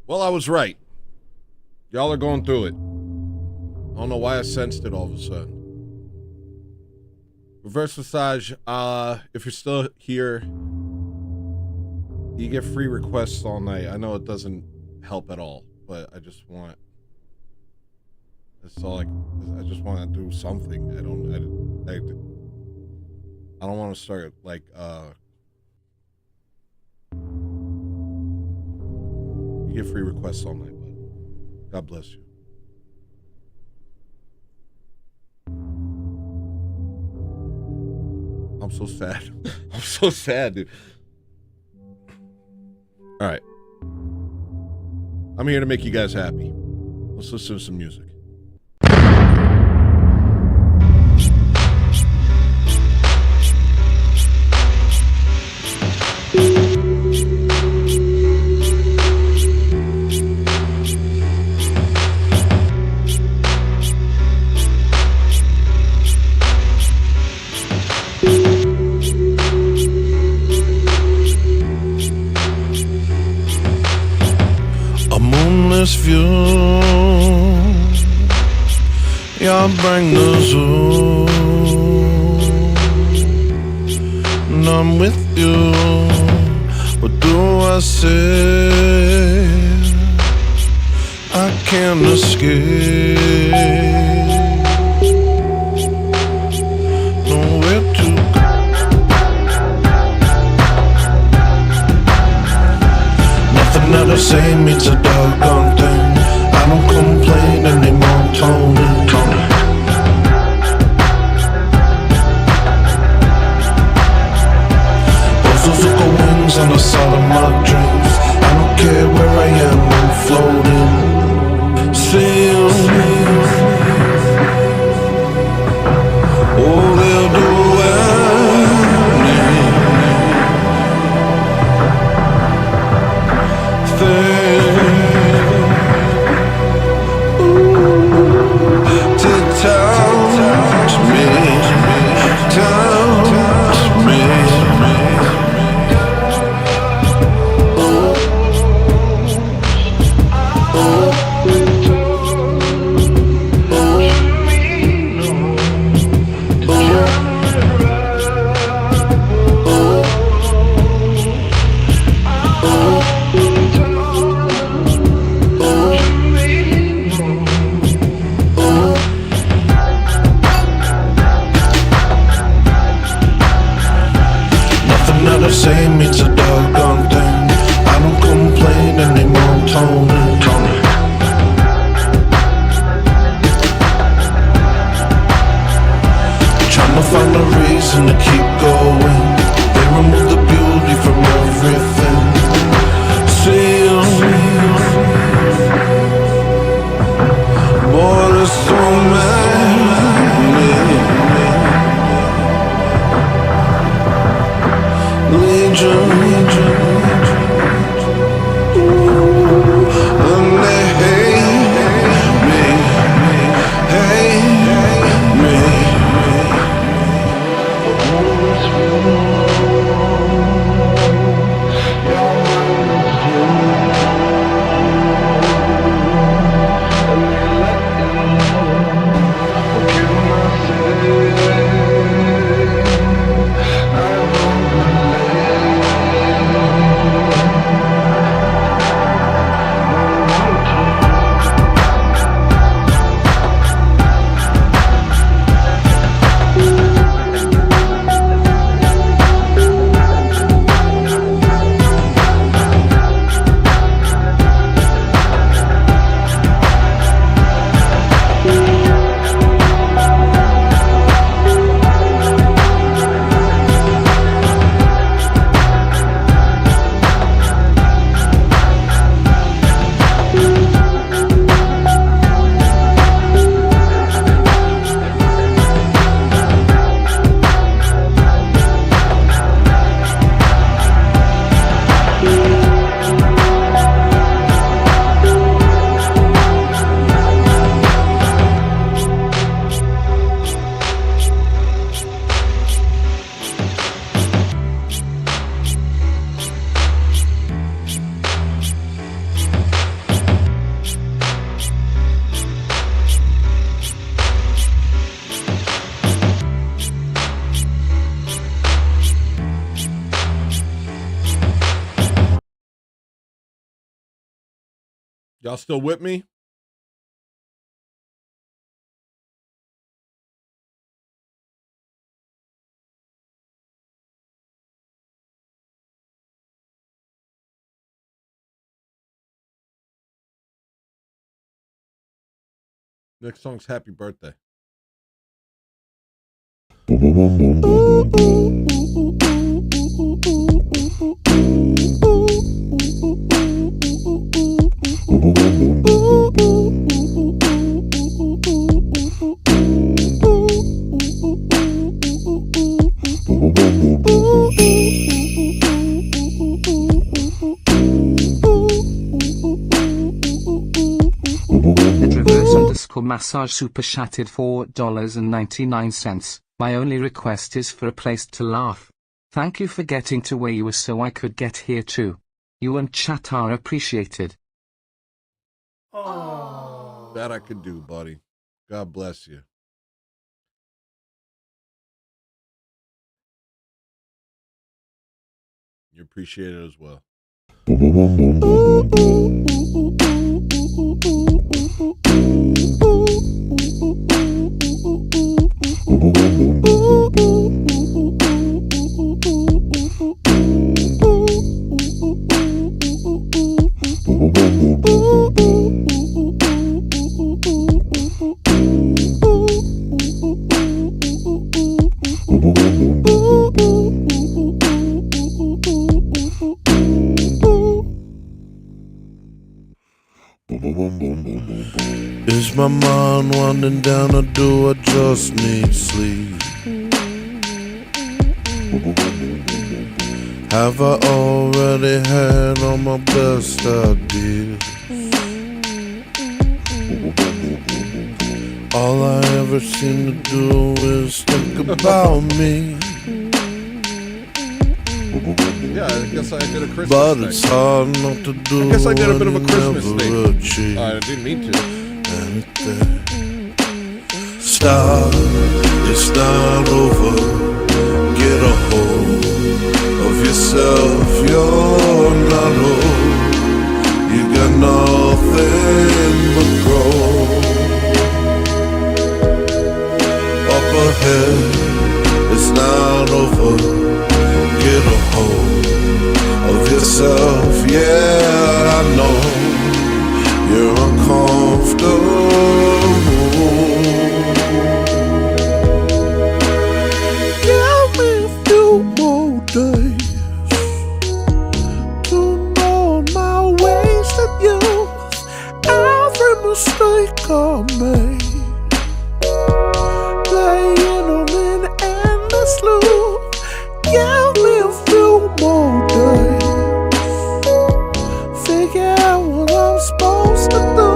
Speaker 2: Well, I was right. Y'all are going through it. I don't know why I sensed it all of a sudden. Reverse Massage, if you're still here, you get free requests all night. I know it doesn't help at all, but I just want... That's all I just want to do something. I don't want to start, like, you get free requests all night, bud. God bless you. I'm so sad. I'm so sad, dude. All right. I'm here to make you guys happy. Let's listen to some music.
Speaker 4: you bring the zoo. And I'm with you. What do I say? I can't escape. Nowhere to go. Nothing that I say means a doggone thing. I don't complain anymore, Tony. Those are wings on the side of my dreams. I don't care where I am, I'm floating. Sail. Oh, they'll do anything to touch me, touch me. Say means a doggone thing. I don't complain anymore, Tony. Trying to find a reason to keep going. They remove the beauty from everything. See, boy, there's so many. Legion, and they hate me, hate me.
Speaker 2: Y'all still with me? Next song's Happy Birthday.
Speaker 1: Massage super chatted $4.99. My only request is for a place to laugh. Thank you for getting to where you were so I could get here too. You and chat are appreciated.
Speaker 2: That I could do, buddy. God bless you. You appreciate it as well.
Speaker 15: Is my mind winding down or do I just need sleep? Have I already had all my best ideas? All I ever seem to do is think about me.
Speaker 2: Yeah, I guess I did a Christmas
Speaker 15: But
Speaker 2: thing.
Speaker 15: it's hard not to do.
Speaker 2: I guess I did a bit of a
Speaker 15: when
Speaker 2: Christmas
Speaker 15: you
Speaker 2: thing.
Speaker 15: never achieve
Speaker 2: I didn't mean to.
Speaker 15: anything. Stop, it's not over. Get a hold of yourself. You're not old. You got nothing but growth. Up ahead, it's not over. Get a hold of yourself. Yeah, I know you're uncomfortable. Give me a few more days to know my wasted youth. Every mistake I made, playing on an endless loop. Give me a few more days. Figure out what I'm supposed to do.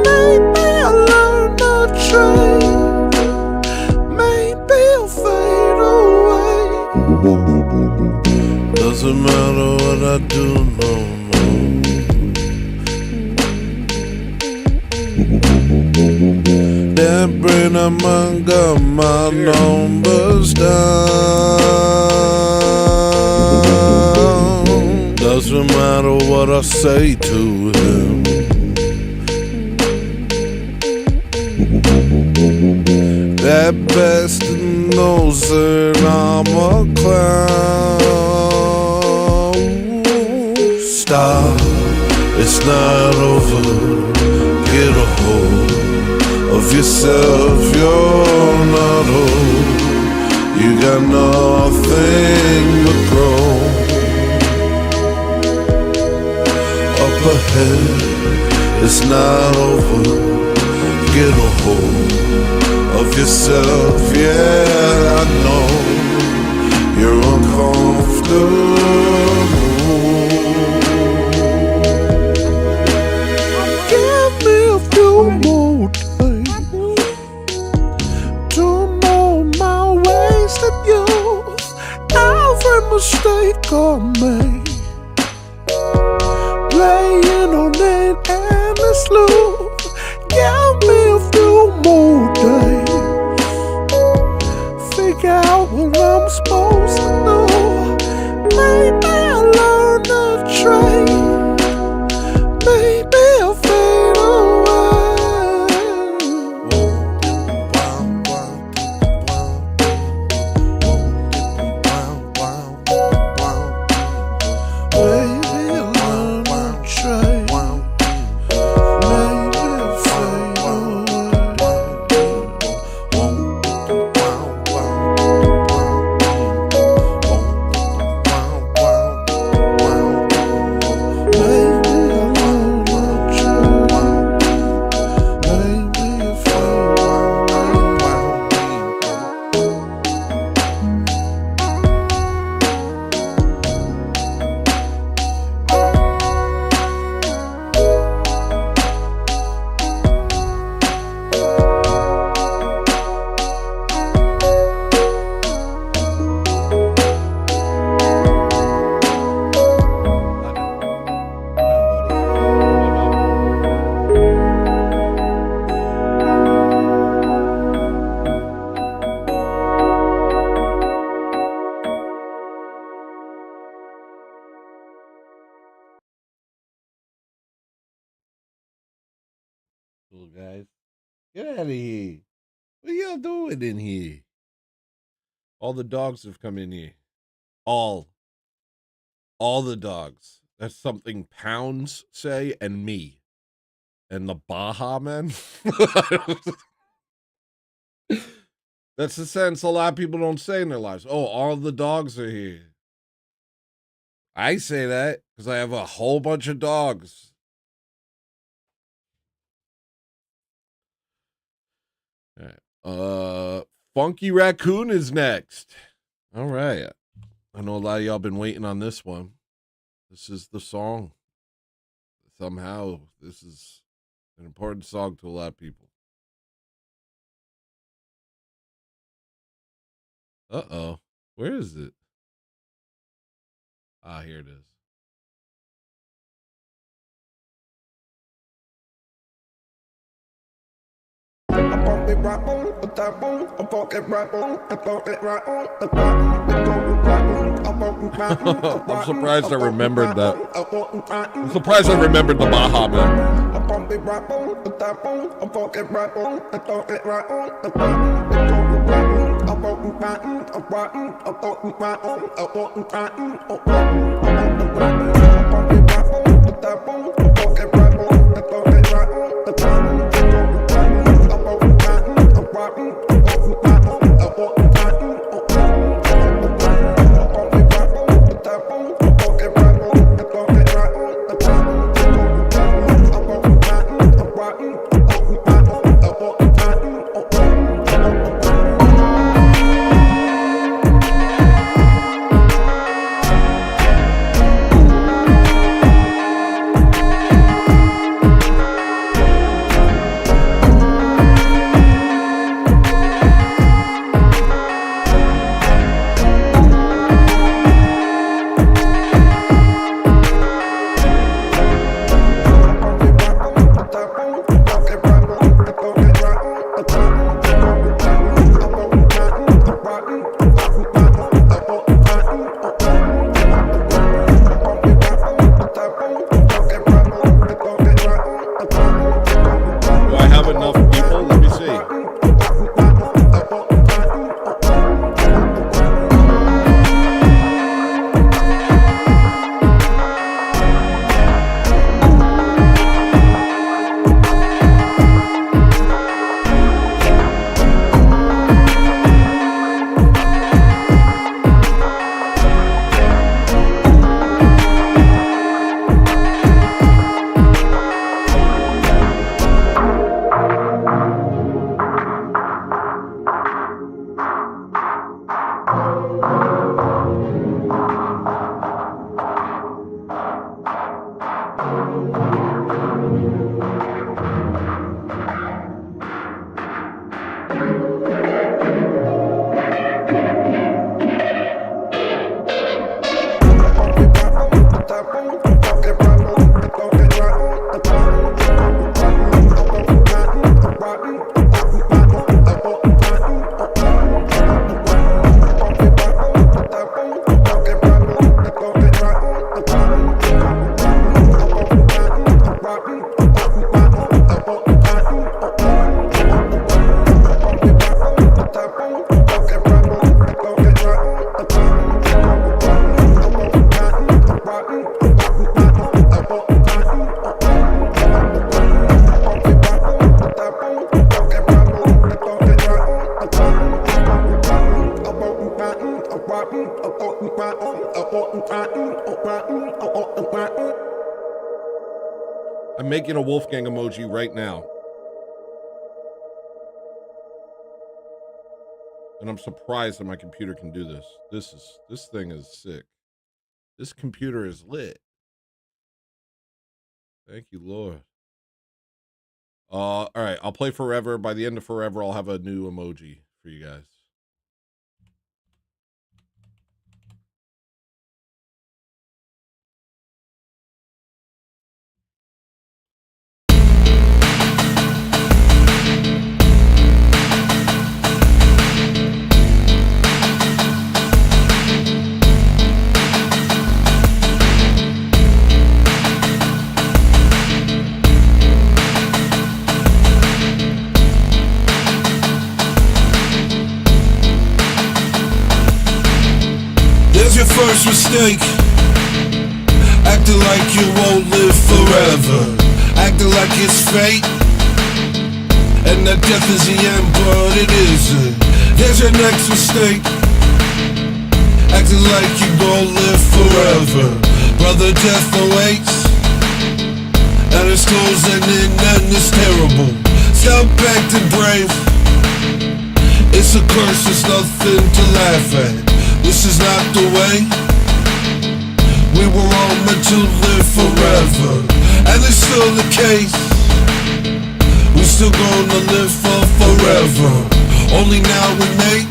Speaker 15: Maybe I'll learn the trade. Maybe I'll fade away. Doesn't matter what I do, no more. That brain of mine got my numbers down. Doesn't matter what I say to him. That bastard knows that I'm a clown. Stop, it's not over. Get a hold of yourself. You're not old. You got nothing but growth. Up ahead, it's not over. Get a hold of yourself. Yeah, I know you're uncomfortable. Give me a few more days to know my wasted youth. Every mistake I made, playing on an endless loop. Give me a few more days. Figure out what I'm supposed to do. Maybe I'll learn the trade. Maybe I'll fade away. Maybe I'll learn the trade. Maybe I'll fade away.
Speaker 2: Get out of here. What are y'all doing in here? All the dogs have come in here. All the dogs. That's something Pounds say and me. And the Baja man. That's the sentence a lot of people don't say in their lives. Oh, all the dogs are here. I say that because I have a whole bunch of dogs. All right. Funky Raccoon is next. All right. I know a lot of y'all been waiting on this one. This is the song. Somehow, this is an important song to a lot of people. Uh-oh. Where is it? Ah, here it is. I'm surprised I remembered that. I'm surprised I remembered the Baja Man. I'm making a Wolfgang emoji right now. And I'm surprised that my computer can do this. This thing is sick. This computer is lit. Thank you, Lord. All right, I'll play Forever. By the end of Forever, I'll have a new emoji for you guys.
Speaker 4: first mistake. Acting like you won't live forever. Acting like it's fate. And that death is the end, but it isn't. Here's your next mistake. Acting like you gon' live forever. Brother, death awaits. And it's closing in and it's terrible. Stop acting brave. It's a curse, it's nothing to laugh at. This is not the way. We were all meant to live forever. And it's still the case. We still gonna live for forever. Only now we make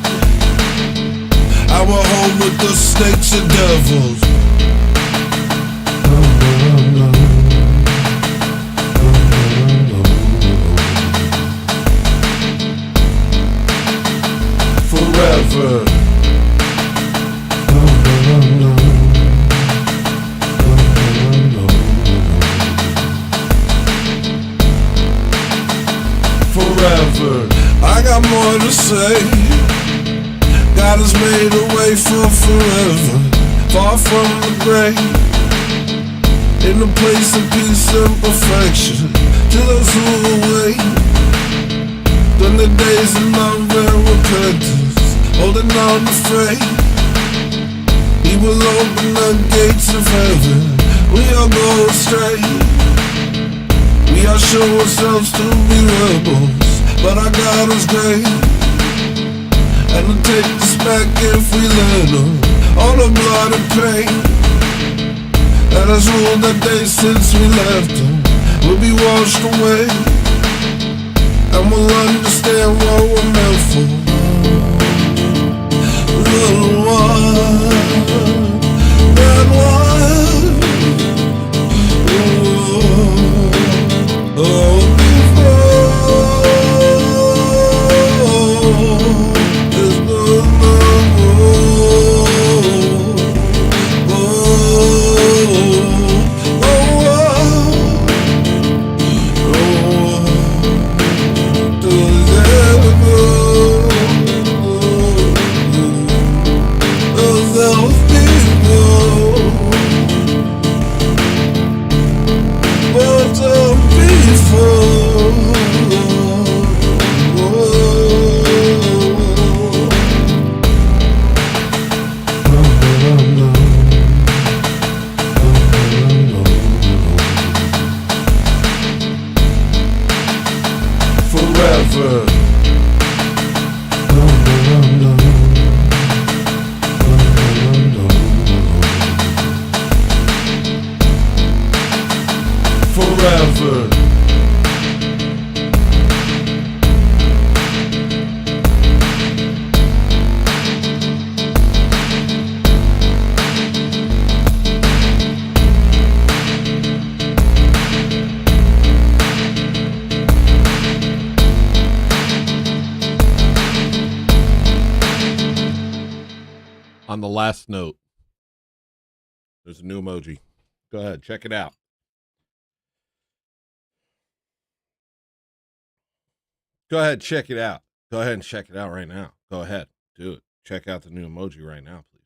Speaker 4: our home with the snakes and devils. Forever. Forever. I got more to say. God has made a way for forever. Far from the grave. In a place of peace and perfection. To those who await. Then the days of love and repentance. Holding on to faith. He will open the gates of heaven. We all go astray. We all show ourselves to be rebels, but our God is great. And he'll take us back if we let him. All the blood and pain that has ruled the day since we left him will be washed away. And we'll understand what we're meant for. Little one, that one. Oh,
Speaker 2: On the last note, there's a new emoji. Go ahead, check it out. Go ahead, check it out. Go ahead and check it out right now. Go ahead, do it. Check out the new emoji right now, please.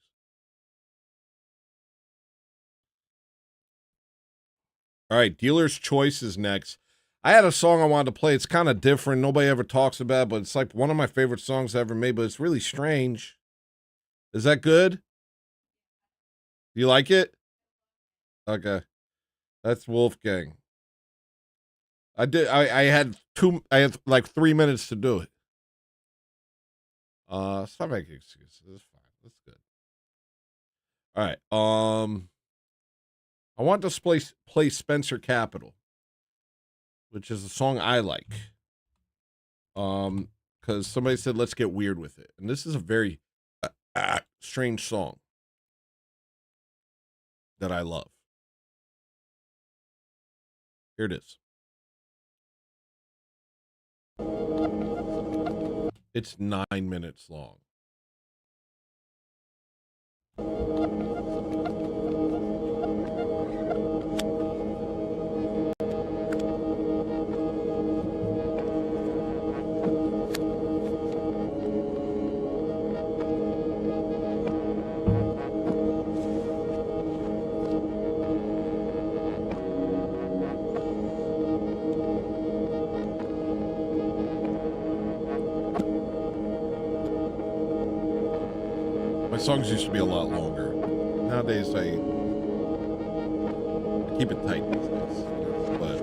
Speaker 2: All right, Dealer's Choice is next. I had a song I wanted to play. It's kind of different. Nobody ever talks about it, but it's like one of my favorite songs I ever made, but it's really strange. Is that good? You like it? Okay. That's Wolfgang. I had like 3 minutes to do it. Stop making excuses. It's fine. That's good. All right. I want to play Spencer Capital, which is a song I like. Because somebody said let's get weird with it, and this is a very strange song that I love. Here it is. It's 9 minutes long. My songs used to be a lot longer. Nowadays, I keep it tight these days. But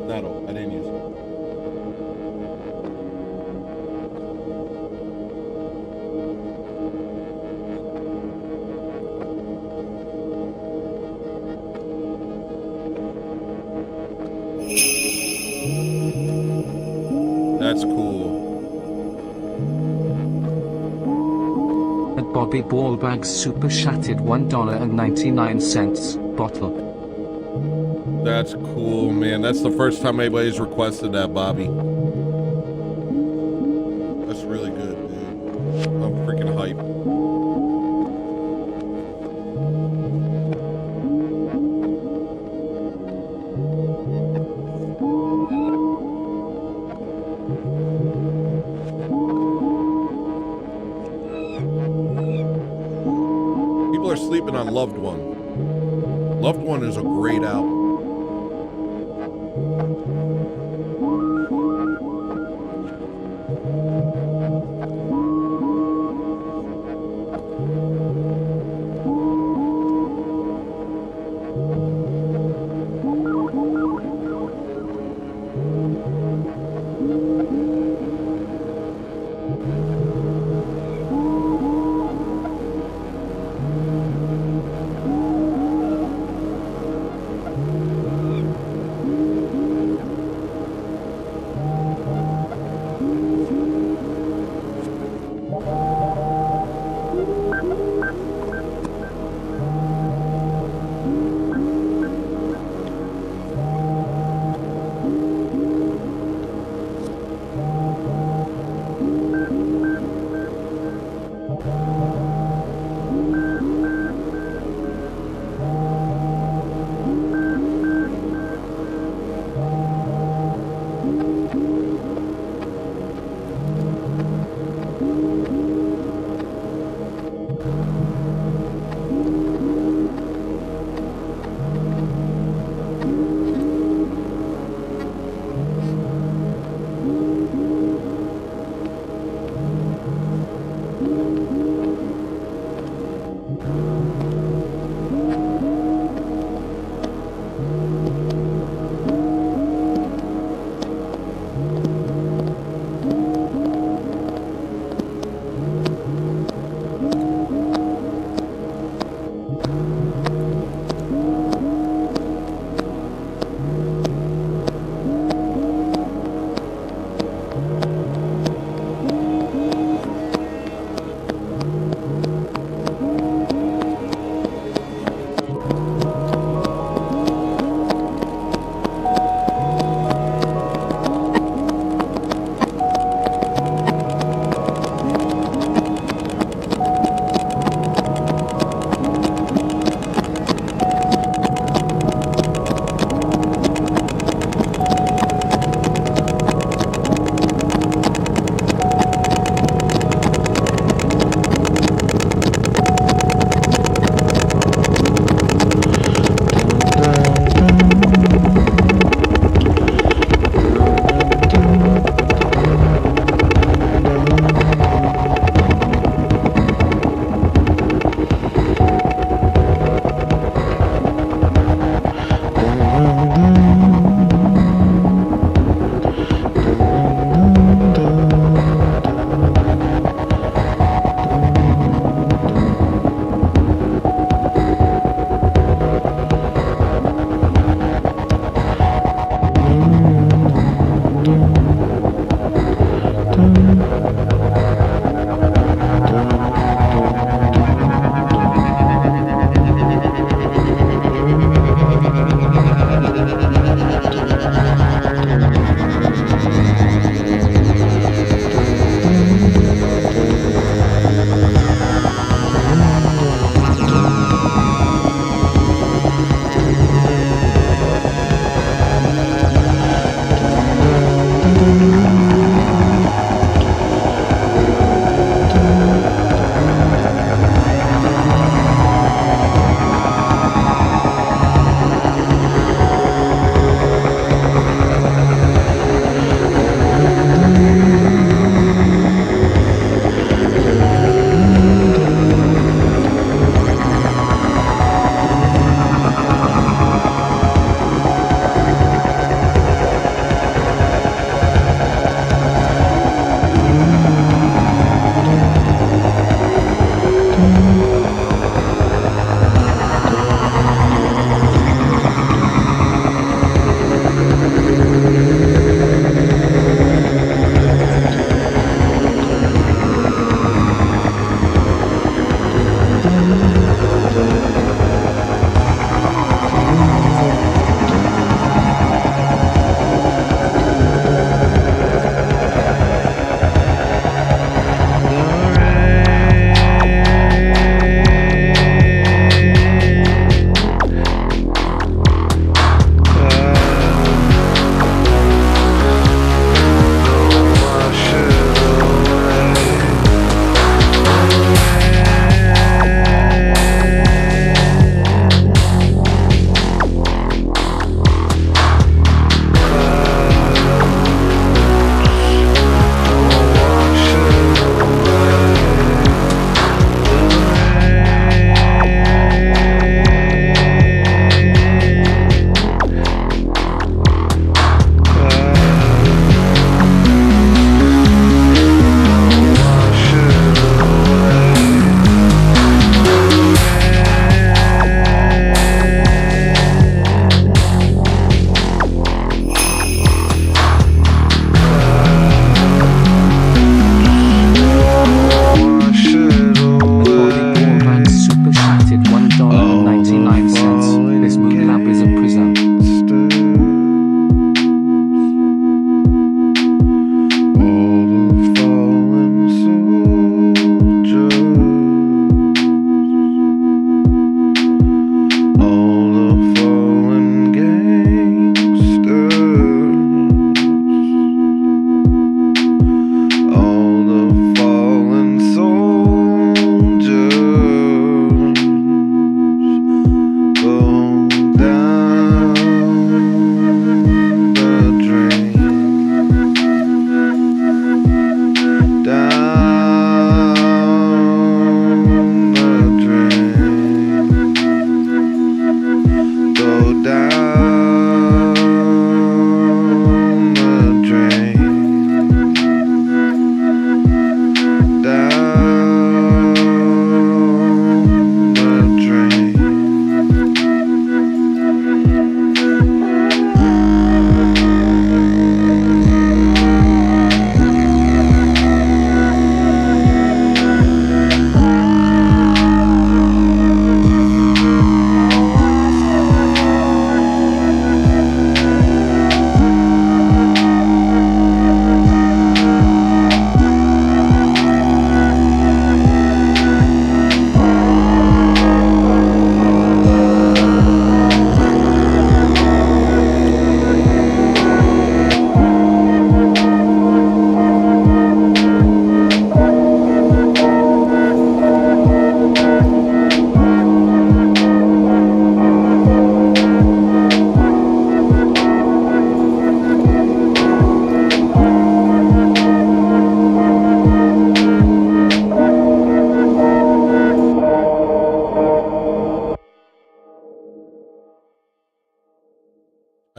Speaker 2: not all. I didn't use it. That's cool.
Speaker 1: At Bobby Ballbag's super shattered $1.99 bottle.
Speaker 2: That's cool, man. That's the first time anybody's requested that, Bobby. That's really good, dude. I'm freaking hyped. People are sleeping on Loved One. Loved One is a great album.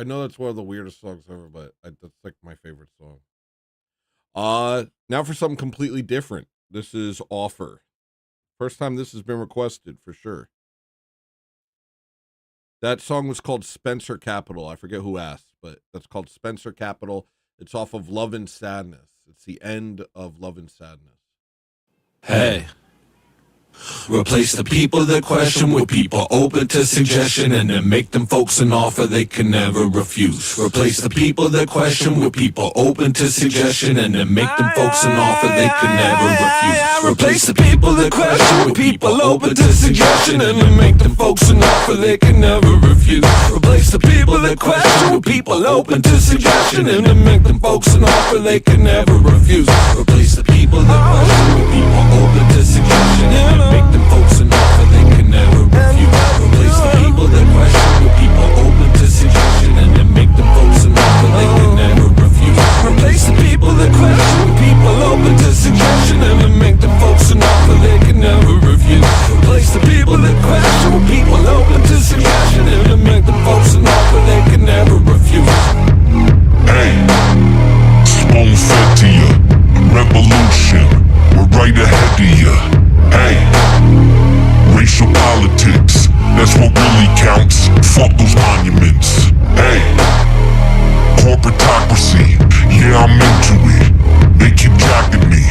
Speaker 2: know that's one of the weirdest songs ever, but that's like my favorite song. Now for something completely different. This is Offer. First time this has been requested for sure. That song was called Spencer Capital. I forget who asked, but that's called Spencer Capital. It's off of Love and Sadness. It's the end of Love and Sadness.
Speaker 14: Hey. Replace the people that question with people open to suggestion, and then make them folks an offer they can never refuse. Replace the people that question with people open to suggestion, and then make them folks an offer they can never refuse. Replace the people that question with people open to suggestion, and then make them folks an offer they can never refuse. Replace the people that question with people open to suggestion, and then make them folks an offer they can never refuse. Replace the people that question with people open to suggestion, and then make them folks an offer they can never refuse. Replace the people that question with people open to suggestion, and then make them folks an offer they can never refuse. Replace the people that question with people open to suggestion, and then make them folks an offer they can never refuse. Replace the people that question with people open to suggestion, and then make them folks an offer they can never refuse.
Speaker 10: Hey, spoon fed to you. Revolution, we're right ahead of you. Hey, racial politics, that's what really counts. Fuck those monuments. Hey, corporatocracy, yeah, I'm into it. They keep jacking me.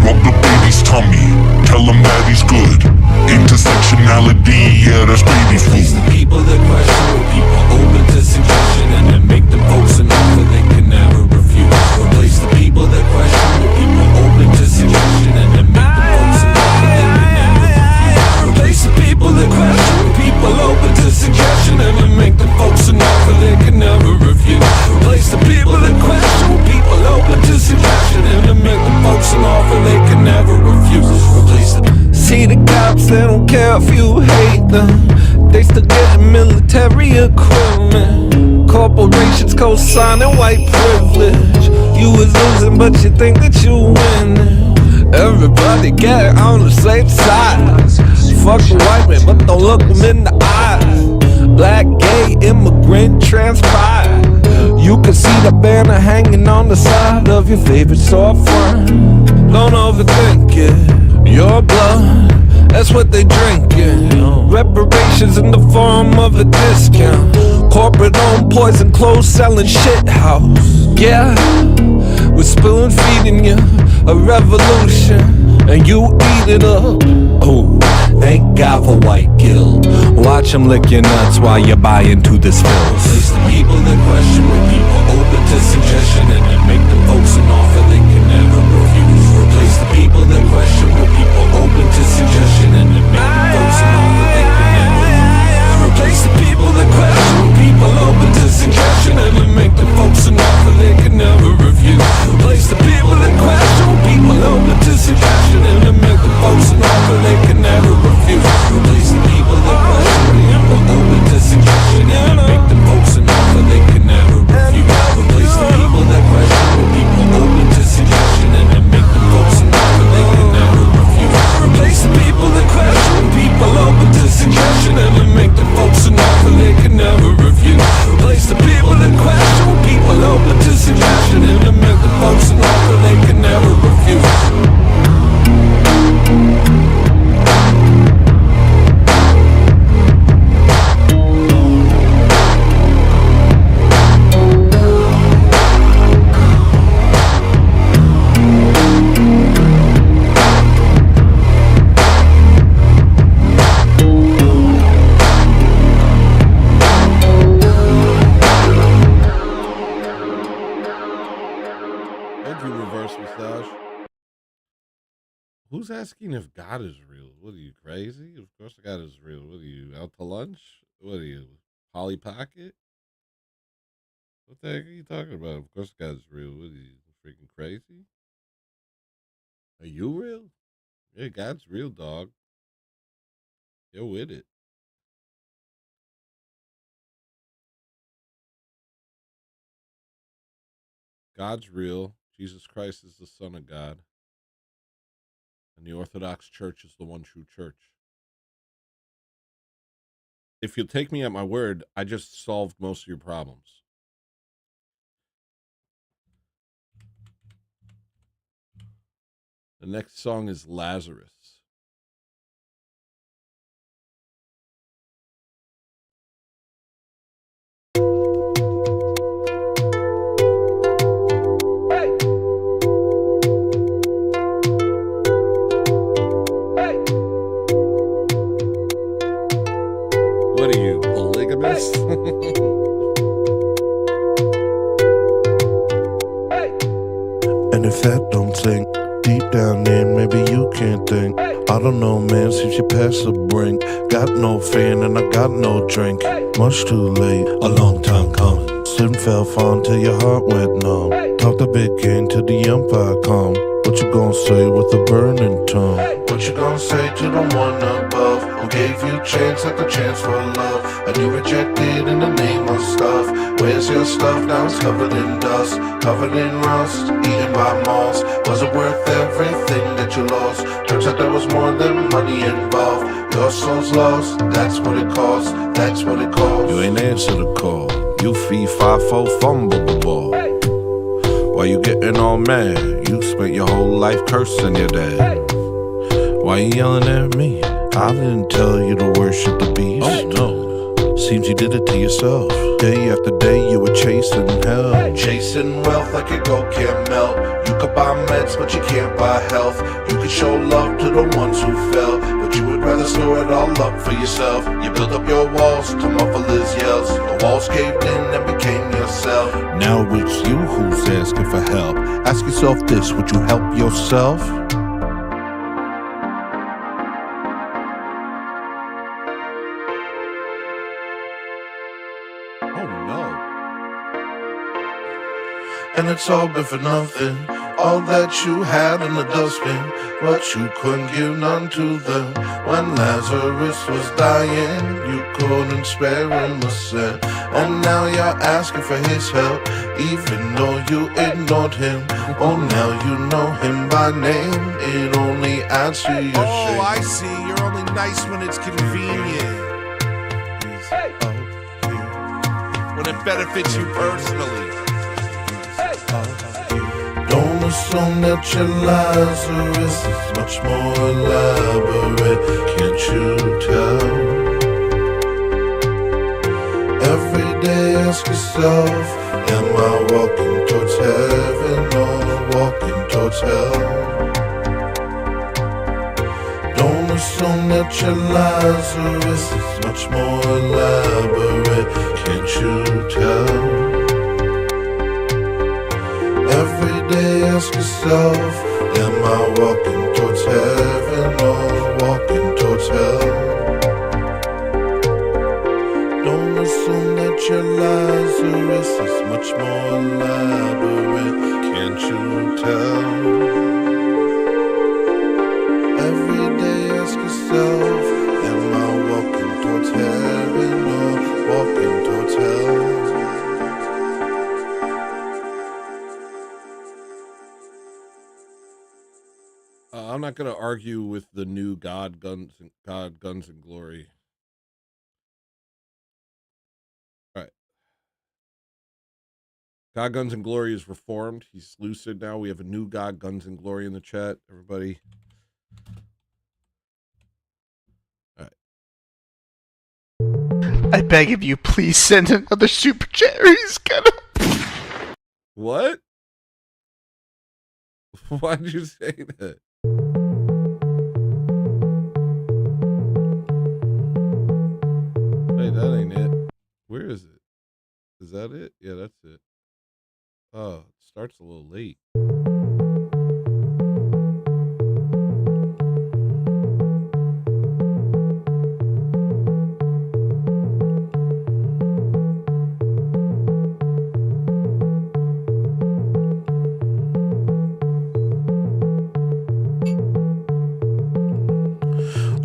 Speaker 10: Rub the baby's tummy, tell him that he's good. Intersectionality, yeah, that's baby
Speaker 14: Replace
Speaker 10: food.
Speaker 14: the people that question with people open to suggestion, and then make them folks an offer they can never refuse. Replace the people that question with people open to suggestion, and then make them folks an offer they can never refuse. Replace the people that question with people open to suggestion, and then make them folks an offer they can never refuse. Replace the people that question with people open to suggestion, and then make them folks an offer they can never refuse. Replace the
Speaker 4: See the cops, they don't care if you hate them. They still getting military equipment. Corporations co-signing white privilege. You was losing, but you think that you winning. Everybody get on the same side. Fuck the white man, but don't look them in the eye. Black, gay, immigrant, transpire. You can see the banner hanging on the side of your favorite storefront. Don't overthink it. Your blood, that's what they drinking. Reparations in the form of a discount. Corporate owned poison clothes selling shit house. Yeah, we're spoon feeding you a revolution, and you eat it up. Oh, thank God for white guilt. Watch them lick your nuts while you buy into this filth.
Speaker 14: Replace the people that question with people open to suggestion, and then make them folks an offer they can never refuse. Replace the people that question with people open to suggestion, and then make them folks an offer they can never refuse. Replace the people that question with people open to suggestion, and then make them folks an offer they can never refuse. Replace the people that question with people open to suggestion, and then make them folks an offer they can never refuse. Replace the people that question with people open to suggestion, and then make them folks an offer they can never refuse. Replace the people that question with people open to suggestion, and then make them folks an offer they can never refuse. Replace the people that question with people open to suggestion, and then make them folks an offer they can never refuse. Replace the people that question with people open to suggestion, and then make them folks an offer they can never refuse.
Speaker 2: Who's asking if God is real? What are you, crazy? Of course God is real. What are you, out to lunch? What are you, Polly Pocket? What the heck are you talking about? Of course God is real. What are you, freaking crazy? Are you real? Yeah, God's real, dog. You're with it. God's real. Jesus Christ is the Son of God. And the Orthodox Church is the one true church. If you'll take me at my word, I just solved most of your problems. The next song is Lazarus. What are you, polygamous?
Speaker 5: And if that don't sink deep down there, maybe you can't think. I don't know, man, since you passed the brink. Got no fan and I got no drink. Much too late, a long time coming. Slip and fell far till your heart went numb. Talk the big game till the umpire come. What you gonna say with a burning tongue? What you gonna say to the one above, who gave you chance after chance for love, and you rejected in the name of stuff? Where's your stuff? Now it's covered in dust, covered in rust, eaten by moths. Was it worth everything that you lost? Turns out there was more than money involved. Your soul's lost, that's what it costs, that's what it costs. You ain't answer the call, you fee, 5-4, fumble the ball. Why you getting all mad? You spent your whole life cursing your dad. Why you yelling at me? I didn't tell you to worship the beast. Oh no, seems you did it to yourself. Day after day you were chasing hell, chasing wealth like your gold can't melt. You could buy meds but you can't buy health. You could show love to the ones who fell, but you would rather store it all up for yourself. You built up your walls to muffle his yells. The walls caved in and became yourself. Now it's you who's asking for help. Ask yourself this, would you help yourself? And it's all been for nothing. All that you had in the dustbin, but you couldn't give none to them. When Lazarus was dying, you couldn't spare him a cent. And now you're asking for his help, even though you ignored him. Oh, now you know him by name. It only adds to your shame.
Speaker 16: Oh, I see. You're only nice when it's convenient. When it benefits you personally.
Speaker 5: Don't assume that your Lazarus is much more elaborate. Can't you tell? Every day ask yourself, am I walking towards heaven or walking towards hell? Don't assume that your Lazarus is much more elaborate. Can't you tell? Every day ask yourself, am I walking towards heaven or walking towards hell? Don't assume that your Lazarus is much more elaborate. Can't you tell? Every day ask yourself, am I walking towards heaven or walking towards hell?
Speaker 2: I'm not going to argue with the new God, Guns and Glory. All right. God, Guns and Glory is reformed. He's lucid now. We have a new God, Guns and Glory in the chat. Everybody. All right.
Speaker 16: I beg of you, please send another super chat or he's gonna...
Speaker 2: What? Why did you say that? Hey, that ain't it. Where is it? Is that it? Yeah, that's it. Oh, it starts a little late.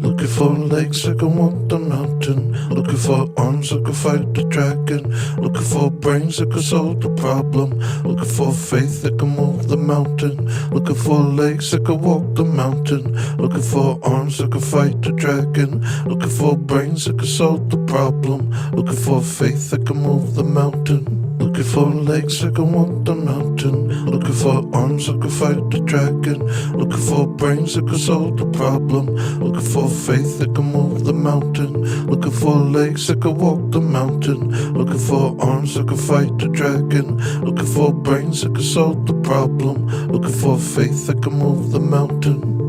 Speaker 5: Looking for legs that can walk the mountain. Looking for arms that can fight the dragon. Looking for brains that can solve the problem. Looking for faith that can move the mountain. Looking for legs that can walk the mountain. Looking for arms that can fight the dragon. Looking for brains that can solve the problem. Looking for faith that can move the mountain.
Speaker 4: Looking for legs, I can walk the mountain. Looking for arms, I can fight the dragon. Looking for brains, I can solve the problem. Looking for faith, I can move the mountain. Looking for legs, I can walk the mountain. Looking for arms, I can fight the dragon. Looking for brains, I can solve the problem. Looking for faith, I can move the mountain.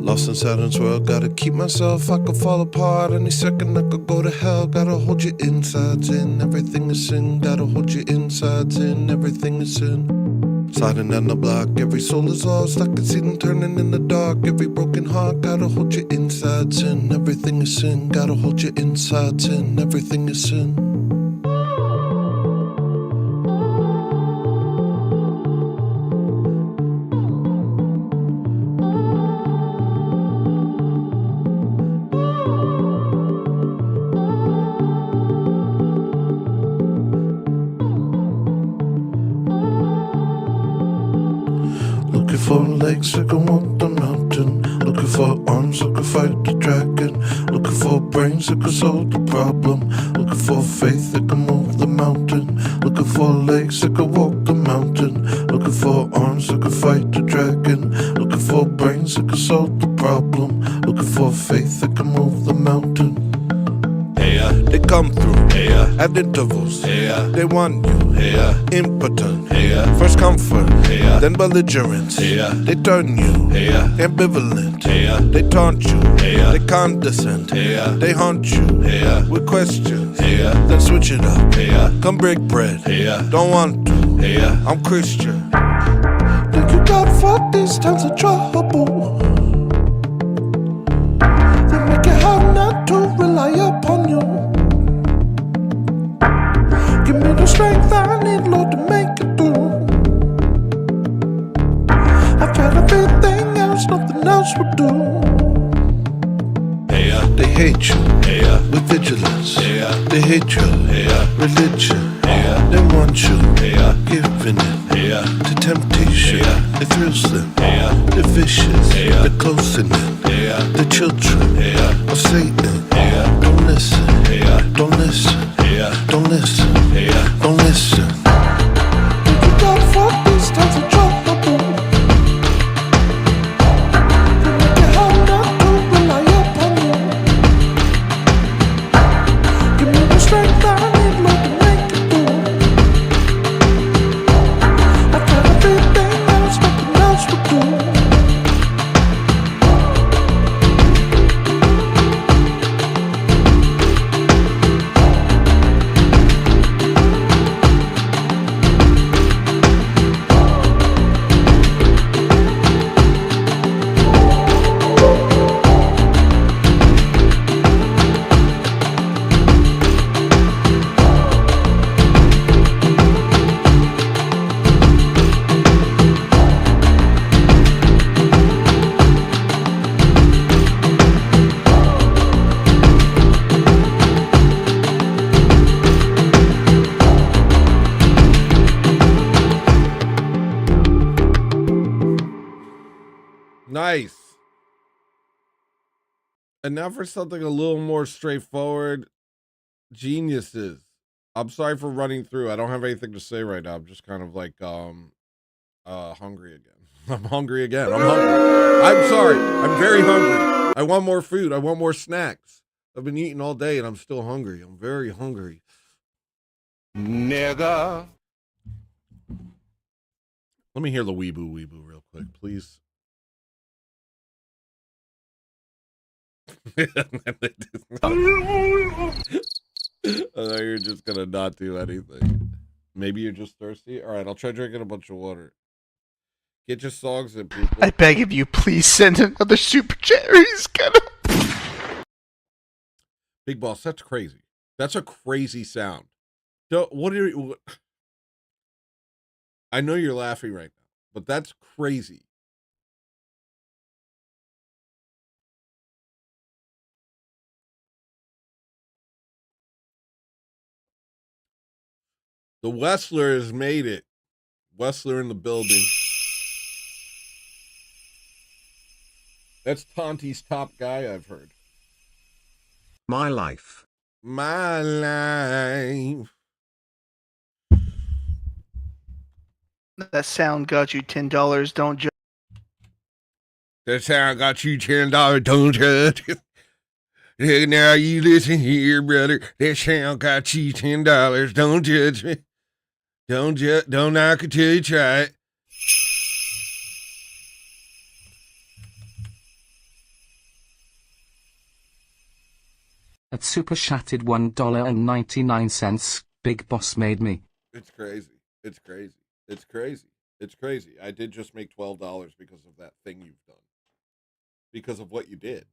Speaker 4: Lost in Saturn's world, gotta keep myself, I could fall apart any second, I could go to hell. Gotta hold your insides in, everything is sin. Gotta hold your insides in, everything is sin. Sliding down the block, every soul is lost. I can see them turning in the dark, every broken heart. Gotta hold your insides in, everything is sin. Gotta hold your insides in, everything is sin. Looking for legs, I can walk the mountain. Looking for arms, I can fight the dragon. Looking for brains, I can solve the problem. Looking for faith, I can move the mountain. Looking for legs, I can walk the mountain. Looking for arms, I can fight the dragon. Looking for brains, I can solve the problem. Looking for faith, I can move the mountain. They come through at intervals. They want you impotent. First comfort, then belligerence. They turn you ambivalent. They taunt you, they condescend. They haunt you with questions. Then switch it up. Come break bread. Don't want to. I'm Christian. Thank you God for these times of trouble. They make it hard not to rely upon you. Give me the strength I need, Lord, to make it through. I've tried everything else, nothing else would do. They hate you with vigilance. They hate your religion. They want you giving in to temptation. It thrills them. They're vicious. They're closing in. The children of Satan. Don't listen. Don't listen. Don't listen. Don't listen. Thank you God for these times of trouble. They make it hard not to rely upon you. Give me the strength I need, Lord, to make it through. I've tried everything else, nothing else would do.
Speaker 2: Nice. And now for something a little more straightforward. Geniuses. I'm sorry for running through. I don't have anything to say right now. I'm just kind of like hungry again. I'm hungry again. I'm hungry. I'm sorry. I'm very hungry. I want more food. I want more snacks. I've been eating all day and I'm still hungry. I'm very hungry. Nigga. Let me hear the weeboo real quick, please. I thought you're just gonna not do anything. Maybe you're just thirsty. All right, I'll try drinking a bunch of water. Get your songs in, people.
Speaker 16: I beg of you, please send another super chat. He's gonna.
Speaker 2: Big Boss, that's crazy. That's a crazy sound. So, what are you? I know you're laughing right now, but that's crazy. The Wessler has made it. Wessler in the building. That's Tonti's top guy, I've heard.
Speaker 3: My life.
Speaker 2: My life.
Speaker 16: That sound got you $10. Don't judge.
Speaker 2: That sound got you $10. Don't judge. Hey, now you listen here, brother. That sound got you $10. Don't judge me. Don't knock it till you try it.
Speaker 1: At Super Shattered $1.99, Big Boss made me.
Speaker 2: It's crazy. It's crazy. It's crazy. It's crazy. I did just make $12 because of that thing you've done. Because of what you did.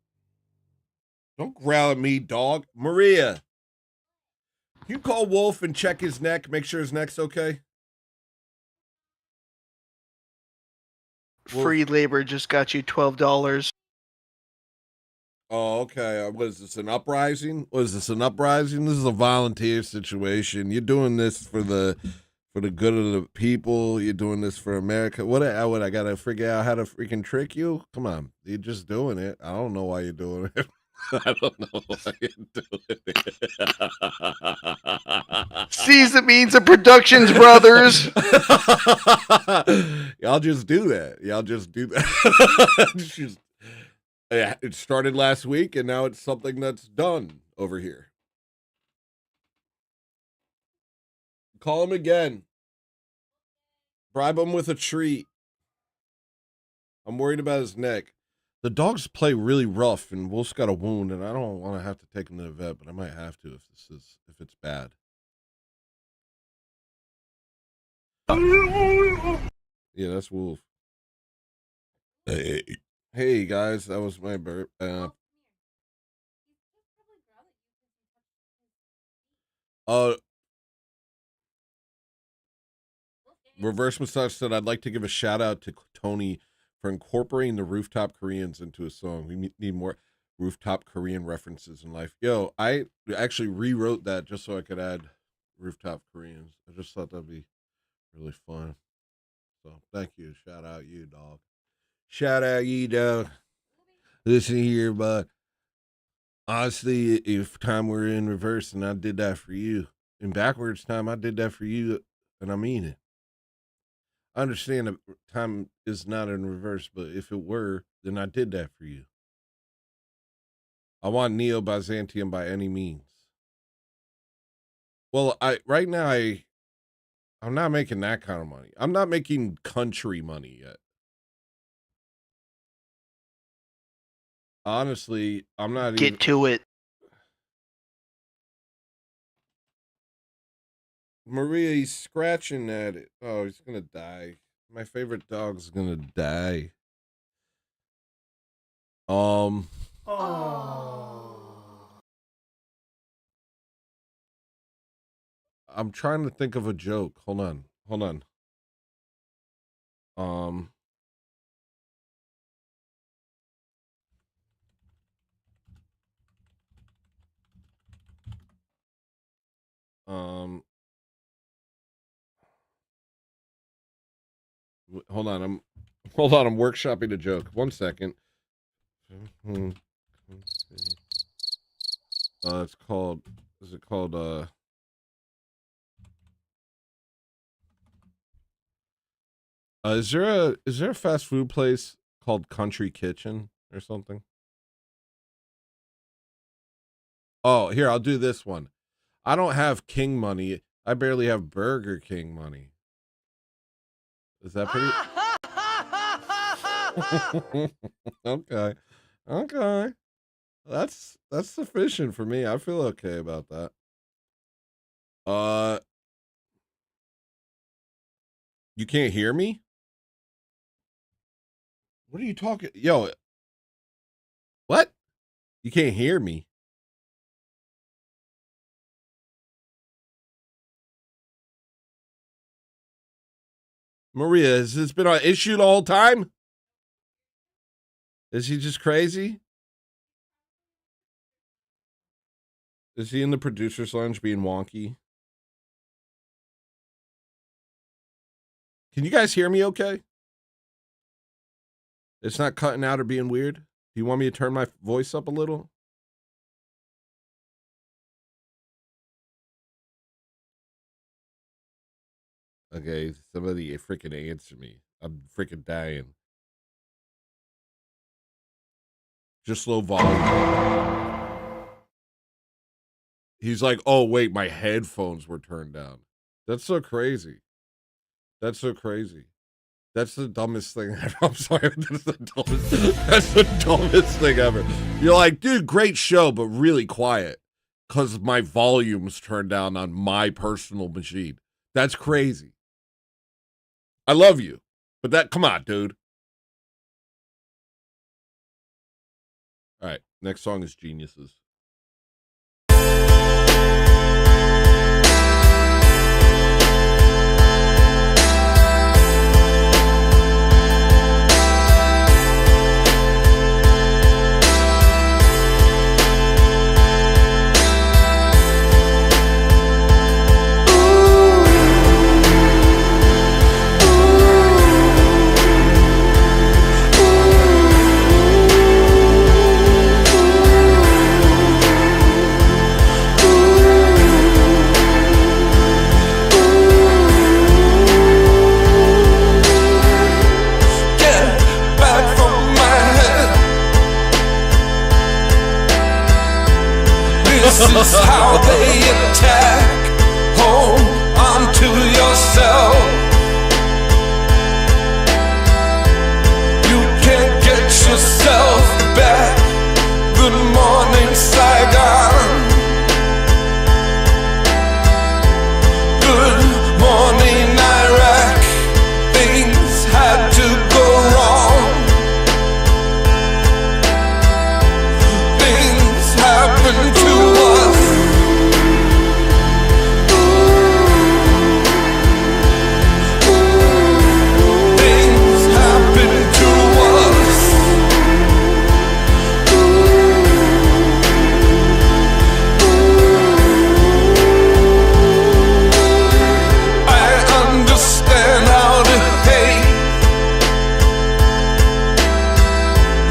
Speaker 2: Don't growl at me, dog. Maria, can you call Wolf and check his neck, make sure his neck's okay?
Speaker 16: Free labor just got you $12.
Speaker 2: Oh, okay. Was this an uprising? This is a volunteer situation. You're doing this for the good of the people. You're doing this for America. What I gotta figure out how to freaking trick you? Come on. You're just doing it. I don't know why you're doing it. I don't know why you're doing it.
Speaker 16: Seize the means of productions, brothers.
Speaker 2: Y'all just do that. Yeah, it started last week, and now it's something that's done over here. Call him again. Bribe him with a treat. I'm worried about his neck. The dogs play really rough, and Wolf's got a wound, and I don't want to have to take him to the vet, but I might have to if it's bad. Yeah, that's Wolf. Hey guys, that was my burp. Reverse Massage said, I'd like to give a shout out to Tony for incorporating the Rooftop Koreans into a song. We need more Rooftop Korean references in life. Yo, I actually rewrote that just so I could add Rooftop Koreans. I just thought that'd be really fun. So thank you. Shout out you, dog. Shout out you, dog. Listen here, but honestly, if time were in reverse and I did that for you, in backwards time, I did that for you, and I mean it. I understand that time is not in reverse, but if it were, then I did that for you. I want Neo Byzantium by any means. Well, right now I'm not making that kind of money. I'm not making country money yet. Honestly, I'm not
Speaker 16: Get to it.
Speaker 2: Maria, he's scratching at it. Oh, he's gonna die. My favorite dog's gonna die. I'm trying to think of a joke. Hold on. Hold on. I'm workshopping a joke. 1 second. It's called. Is it called? Is there a fast food place called Country Kitchen or something? Oh, here, I'll do this one. I don't have King money. I barely have Burger King money. Is that pretty? Okay. That's sufficient for me. I feel okay about that. You can't hear me? What are you talking? Yo. What? You can't hear me? Maria, has this been an issue the whole time? Is he just crazy? Is he in the producer's lounge being wonky? Can you guys hear me okay? It's not cutting out or being weird? Do you want me to turn my voice up a little? Okay, somebody freaking answer me. I'm freaking dying. Just low volume. He's like, oh, wait, my headphones were turned down. That's so crazy. That's so crazy. That's the dumbest thing ever. I'm sorry. That's the dumbest thing ever. You're like, dude, great show, but really quiet because my volume's turned down on my personal machine. That's crazy. I love you, but that, come on, dude. All right, next song is Geniuses.
Speaker 4: This is how they attack. Hold on to yourself. You can't get yourself back. Good morning, Saigon. Good morning, Iraq. Things had to go wrong. Things happened to us. Things happened to us. I understand how to hate.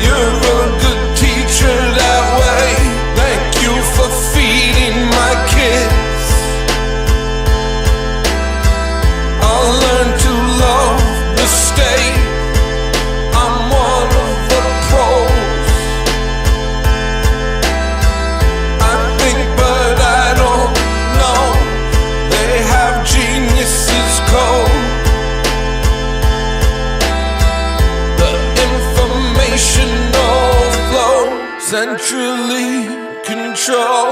Speaker 4: You're a good teacher that way. Thank you for feeding my kids. I'll learn to love the state. I'm one of the pros. I think but I don't know. They have geniuses code. The information overflow, centrally control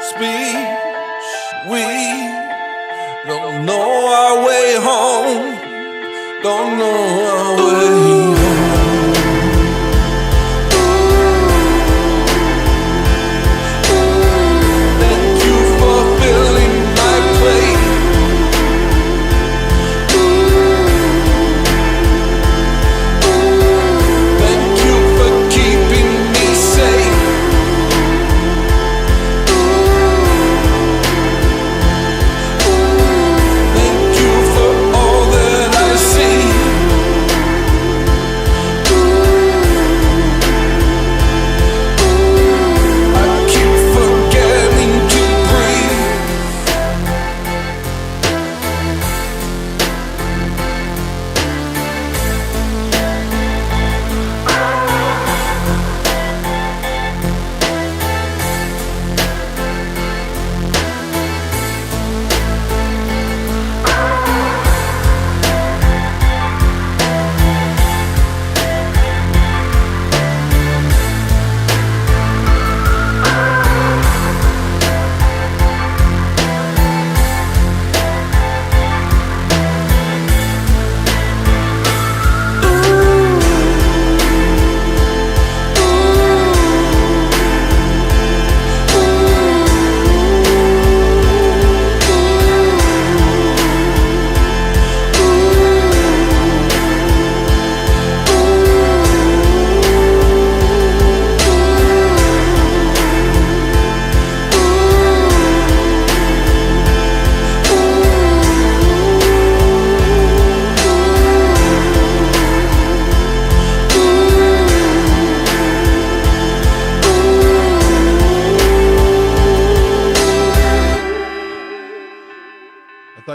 Speaker 4: speech. We don't know our way home. Don't know our way home. Thank you for filling my plate. Thank you for keeping me safe. Thank you for all that I see.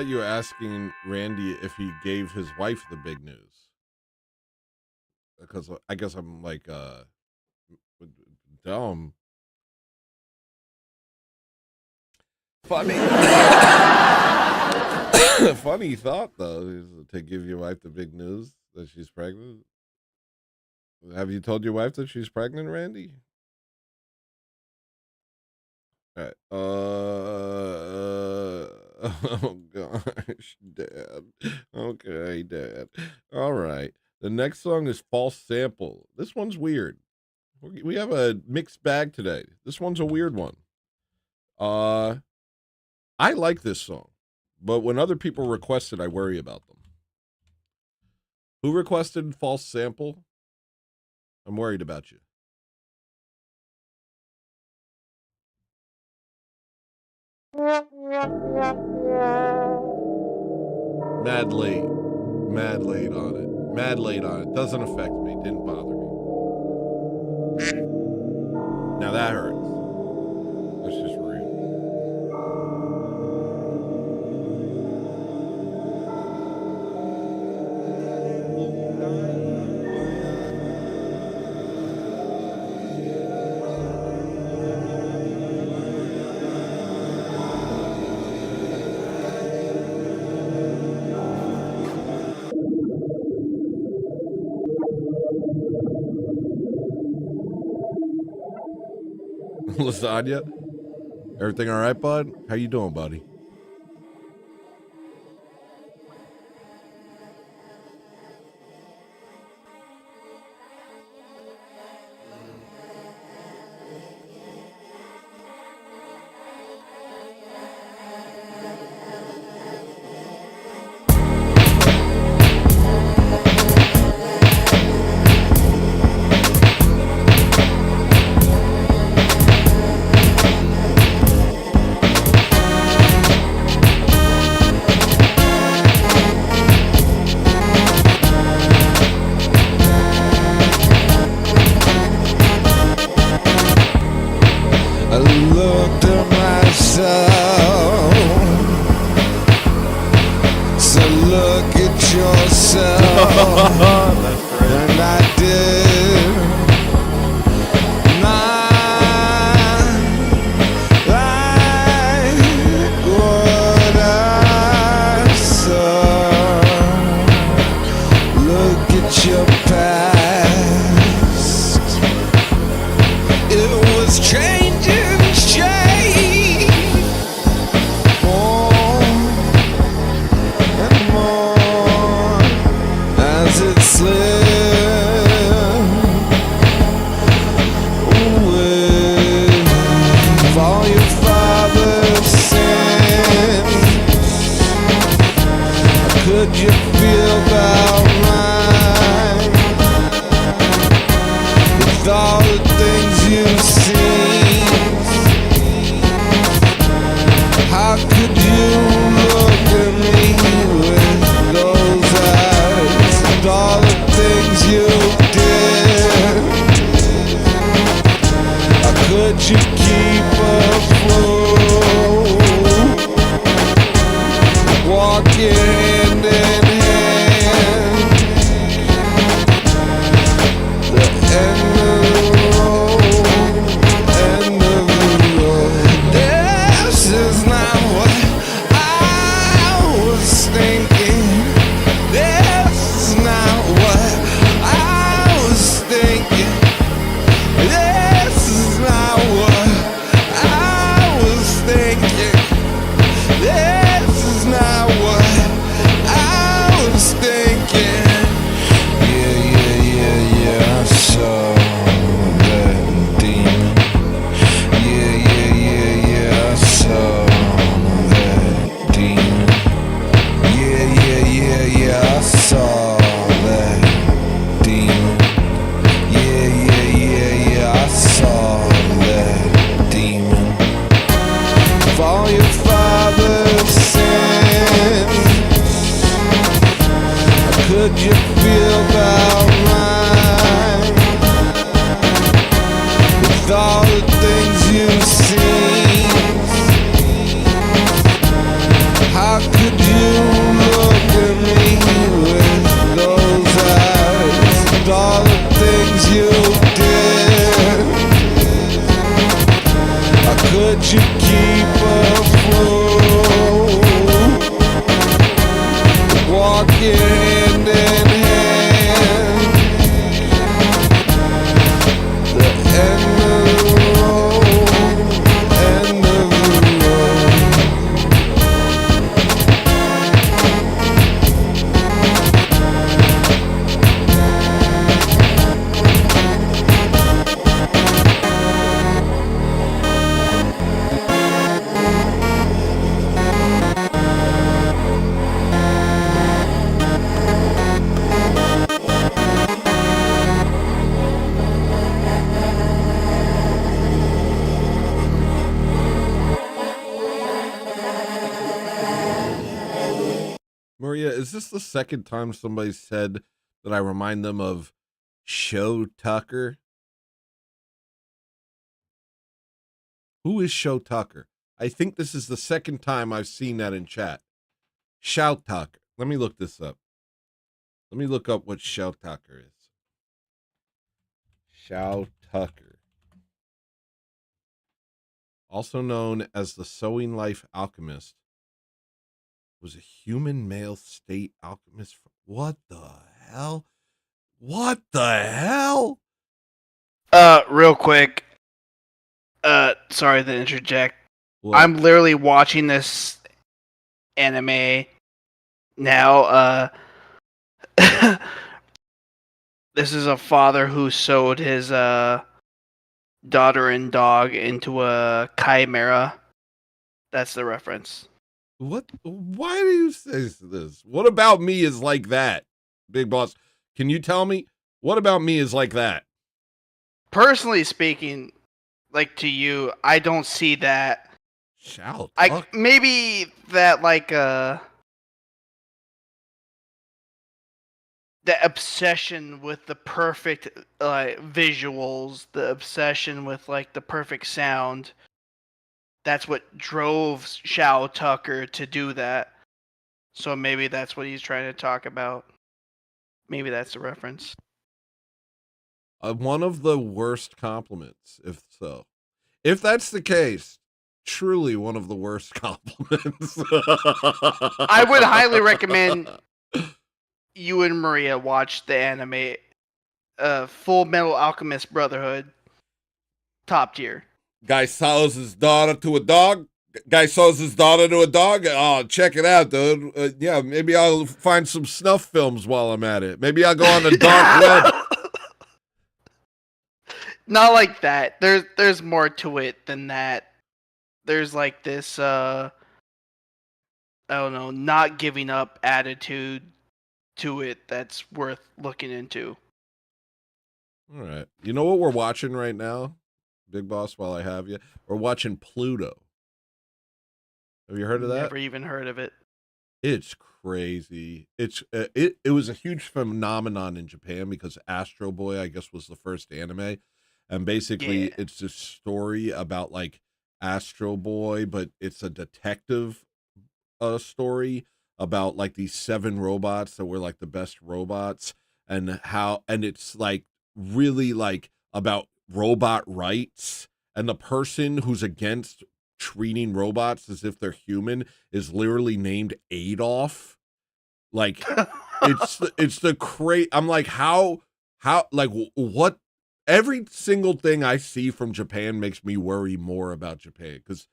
Speaker 2: thought you were asking Randy if he gave his wife the big news. Because I guess I'm like dumb. Funny. Funny thought though, is to give your wife the big news that she's pregnant. Have you told your wife that she's pregnant, Randy? All right. Oh gosh, Dad. Okay, Dad. All right. The next song is False Sample. This one's weird. We have a mixed bag today. This one's a weird one. I like this song, but when other people request it, I worry about them. Who requested False Sample? I'm worried about you. Mad late on it. Mad late on it. Doesn't affect me. Didn't bother me. Now that hurts. That's just rude. Lasagna, everything all right, bud? How you doing, buddy?
Speaker 4: How could you you keep afloat. Walking hand in hand. The end of the road. End of the road.
Speaker 2: Maria, is this the second time somebody said that I remind them of Show Tucker? Who is Show Tucker? I think this is the second time I've seen that in chat. Shout Tucker. Let me look this up. Let me look up what Shout Tucker is. Shout Tucker. Also known as the Sewing Life Alchemist, was a human male state alchemist. What the hell? What the hell?
Speaker 17: Real quick. Sorry to interject.
Speaker 2: What?
Speaker 17: I'm literally watching this anime now. This is a father who sewed his daughter and dog into a chimera. That's the reference.
Speaker 2: What? Why do you say this? What about me is like that, Big Boss? Can you tell me what about me is like that?
Speaker 17: Personally speaking, like to you, I don't see that.
Speaker 2: Shout.
Speaker 17: Maybe that the obsession with the perfect visuals, the obsession with like the perfect sound. That's what drove Shao Tucker to do that. So maybe that's what he's trying to talk about. Maybe that's the reference.
Speaker 2: One of the worst compliments, if so. If that's the case, truly one of the worst compliments.
Speaker 17: I would highly recommend you and Maria watch the anime Full Metal Alchemist Brotherhood. Top tier.
Speaker 2: Guy sells his daughter to a dog. Guy sells his daughter to a dog. Oh, check it out, dude. Yeah, maybe I'll find some snuff films while I'm at it. Maybe I'll go on the dark web.
Speaker 17: Not like that. There's more to it than that. There's like this I don't know, not giving up attitude to it that's worth looking into.
Speaker 2: All right. You know what we're watching right now, Big Boss, while I have you? We're watching Pluto. Have you heard of that?
Speaker 17: Never even heard of it.
Speaker 2: It's crazy. It was a huge phenomenon in Japan because Astro Boy, I guess, was the first anime. And basically it's this story about like Astro Boy, but it's a detective story about like these 7 robots that were like the best robots, and it's like really like about robot rights, and the person who's against treating robots as if they're human is literally named Adolf. Like it's the crazy. I'm like, how like what? Every single thing I see from Japan makes me worry more about Japan, because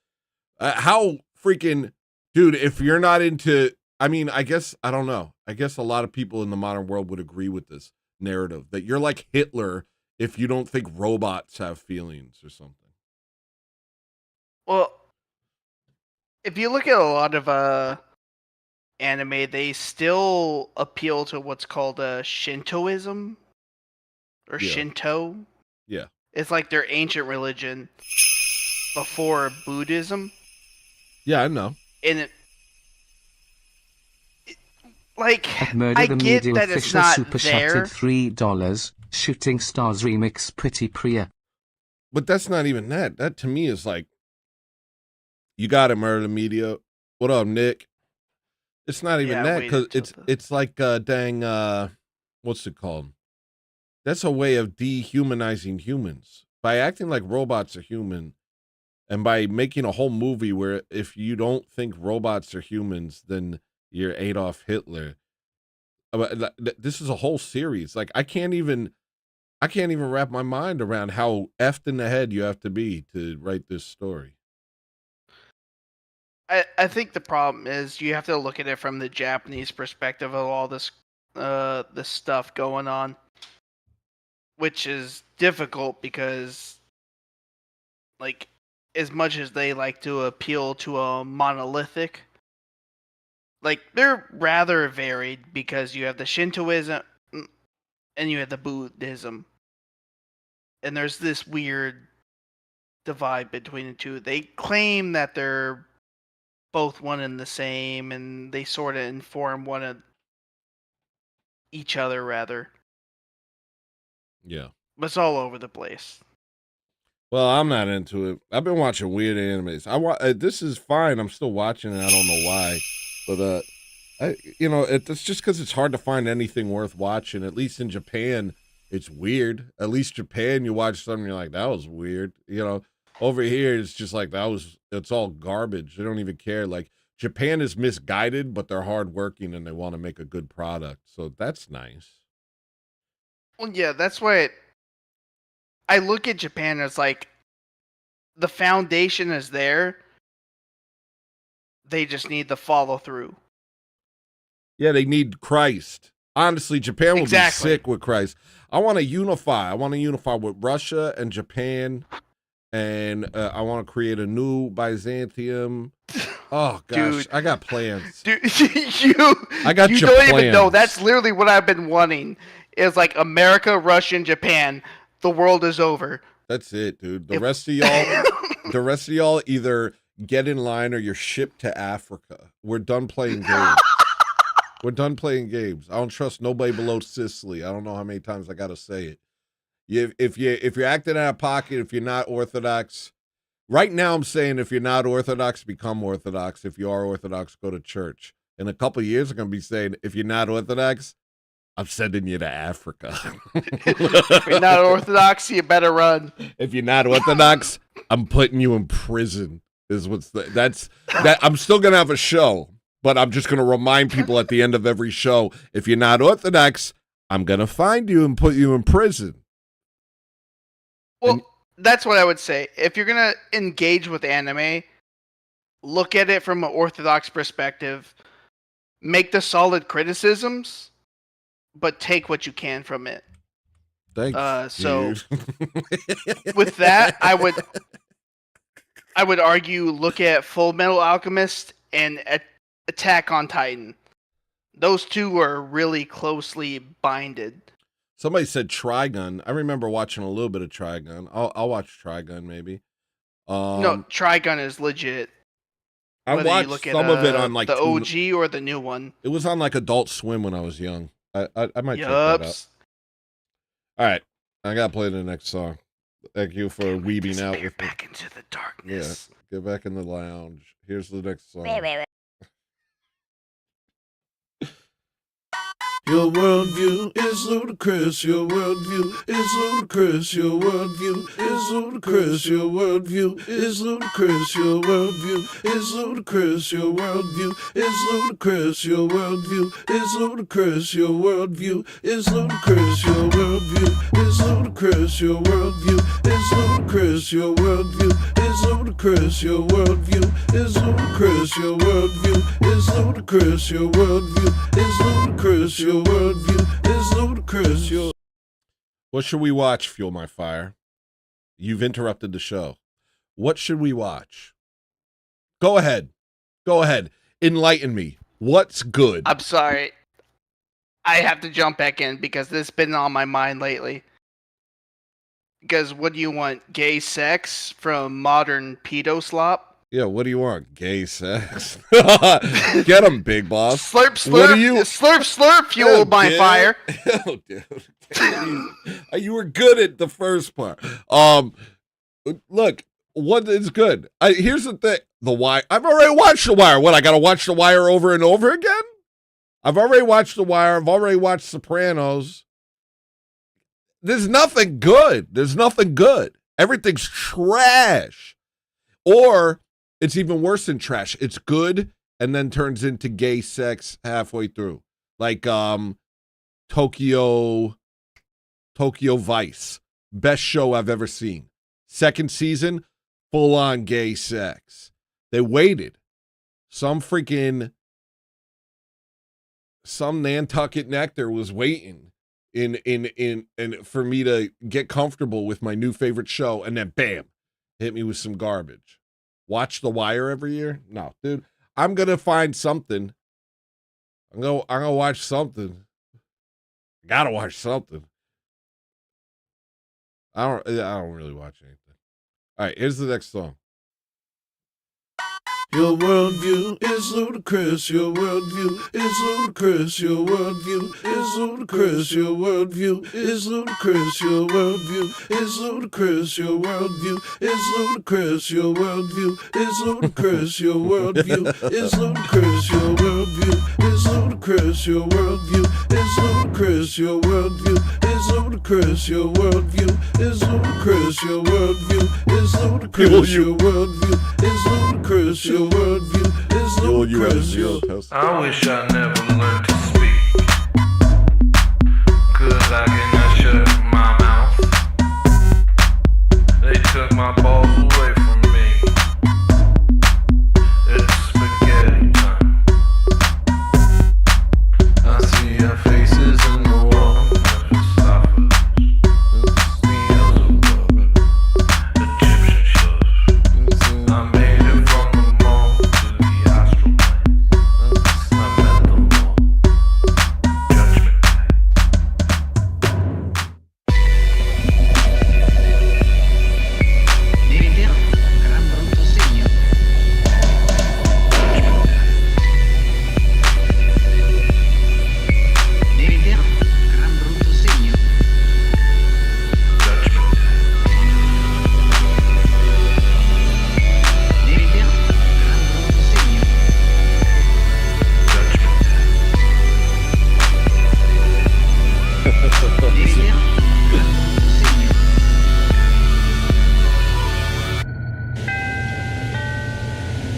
Speaker 2: how freaking, dude, if you're not into, I mean, I guess, I don't know. I guess a lot of people in the modern world would agree with this narrative that you're like Hitler if you don't think robots have feelings or something.
Speaker 17: Well, if you look at a lot of anime, they still appeal to what's called Shintoism or Shinto.
Speaker 2: Yeah.
Speaker 17: It's like their ancient religion before Buddhism.
Speaker 2: Yeah, I know.
Speaker 17: And like,
Speaker 1: Murder
Speaker 17: I
Speaker 1: the
Speaker 17: get
Speaker 1: Media
Speaker 17: that it's
Speaker 1: official
Speaker 17: not
Speaker 1: super
Speaker 17: there.
Speaker 1: chatted $3. Shooting Stars remix Pretty Priya.
Speaker 2: But that's not even that. That to me is like, you got it, Murder the Media. What up, Nick? It's not even that, because it's like dang, what's it called? That's a way of dehumanizing humans by acting like robots are human. And by making a whole movie where if you don't think robots are humans, then you're Adolf Hitler. This is a whole series. Like I can't even wrap my mind around how effed in the head you have to be to write this story.
Speaker 17: I think the problem is you have to look at it from the Japanese perspective of all this stuff going on, which is difficult because, like, as much as they like to appeal to a monolithic, like, they're rather varied because you have the Shintoism and you have the Buddhism. And there's this weird divide between the two. They claim that they're both one and the same, and they sort of inform one of each other, rather.
Speaker 2: Yeah.
Speaker 17: But it's all over the place.
Speaker 2: Well, I'm not into it. I've been watching weird animes. This is fine. I'm still watching it. I don't know why. But, it's just because it's hard to find anything worth watching. At least in Japan, it's weird. At least Japan, you watch something, you're like, that was weird. Over here, it's just like, it's all garbage. They don't even care. Like, Japan is misguided, but they're hardworking and they want to make a good product. So that's nice.
Speaker 17: Well, yeah, that's why I look at Japan as like, the foundation is there. They just need to follow through.
Speaker 2: Yeah, they need Christ. Honestly, Japan will be sick with Christ. I want to unify. I want to unify with Russia and Japan, and I want to create a new Byzantium. Oh gosh,
Speaker 17: Dude.
Speaker 2: I got plans.
Speaker 17: Dude,
Speaker 2: I got
Speaker 17: you
Speaker 2: your
Speaker 17: don't even know.
Speaker 2: plans.
Speaker 17: That's literally what I've been wanting. Is like America, Russia, and Japan. The world is over.
Speaker 2: That's it, dude. The rest of y'all either get in line or you're shipped to Africa. We're done playing games. We're done playing games. I don't trust nobody below Sicily. I don't know how many times I gotta say it. If you're acting out of pocket, if you're not Orthodox, right now I'm saying if you're not Orthodox, become Orthodox. If you are Orthodox, go to church. In a couple of years, I'm gonna be saying if you're not Orthodox, I'm sending you to Africa.
Speaker 17: If you're not Orthodox, you better run.
Speaker 2: If you're not Orthodox, I'm putting you in prison. I'm still gonna have a show, but I'm just gonna remind people at the end of every show, if you're not Orthodox, I'm gonna find you and put you in prison.
Speaker 17: Well, that's what I would say. If you're gonna engage with anime, look at it from an Orthodox perspective. Make the solid criticisms, but take what you can from it.
Speaker 2: Thanks.
Speaker 17: So with that, I would argue look at Full Metal Alchemist and Attack on Titan. Those two are really closely binded.
Speaker 2: Somebody said Trigun. I remember watching a little bit of Trigun. I'll watch Trigun maybe.
Speaker 17: No, Trigun is legit.
Speaker 2: I
Speaker 17: Whether you
Speaker 2: watched
Speaker 17: look
Speaker 2: some
Speaker 17: at,
Speaker 2: of it on like
Speaker 17: the OG or the new one.
Speaker 2: It was on like Adult Swim when I was young. I might check that out. All right, I gotta play the next song. Thank you for weebing out with me.
Speaker 17: Back into the darkness.
Speaker 2: Yeah, get back in the lounge. Here's the next song.
Speaker 4: Your worldview is ludicrous. Your worldview is ludicrous. Your worldview is ludicrous. Your worldview is ludicrous. Your worldview is ludicrous. Your worldview is ludicrous. Your worldview is ludicrous. Your worldview is ludicrous. Your worldview is ludicrous. Your worldview is ludicrous. Your worldview is ludicrous. Your worldview is ludicrous. Your worldview is ludicrous. Your worldview is ludicrous. Your worldview is ludicrous.
Speaker 2: What should we watch, Fuel My Fire? You've interrupted the show. What should we watch? Go ahead. Enlighten me. What's good?
Speaker 17: I'm sorry. I have to jump back in because this has been on my mind lately. Because what do you want? Gay sex from modern pedo slop?
Speaker 2: Yeah, what do you want? Gay sex? Get him, big boss.
Speaker 17: Slurp, slurp, slurp, slurp, fuel my fire.
Speaker 2: Oh, dude. You were good at the first part. Look, what is good? Here's the thing. The Wire. I've already watched The Wire. What, I got to watch The Wire over and over again? I've already watched The Wire. I've already watched Sopranos. There's nothing good. Everything's trash. Or it's even worse than trash. It's good and then turns into gay sex halfway through. Like Tokyo Vice. Best show I've ever seen. Second season, full on gay sex. They waited. Some Nantucket nectar was waiting in for me to get comfortable with my new favorite show, and then bam, hit me with some garbage. Watch The Wire every year? No, dude. I'm gonna find something. I'm gonna watch something. Gotta watch something. I don't really watch anything. All right, here's the next song.
Speaker 4: Your worldview is ludicrous. Your worldview is ludicrous. Your worldview is ludicrous. Your worldview is ludicrous. Your worldview is ludicrous. Your worldview is ludicrous. Your worldview is ludicrous. Your worldview is ludicrous. Your worldview is ludicrous. Your worldview is ludicrous. Your worldview is ludicrous. Your worldview is ludicrous. Your worldview is ludicrous. Your worldview is ludicrous. Your worldview is ludicrous.
Speaker 5: I wish I never learned to speak, 'cause I cannot shut my mouth. They took my balls away from me. It's spaghetti time. I see your faces in the wall. Egyptian shows. I made it from the mall to the astral plane. I met the law. Judgment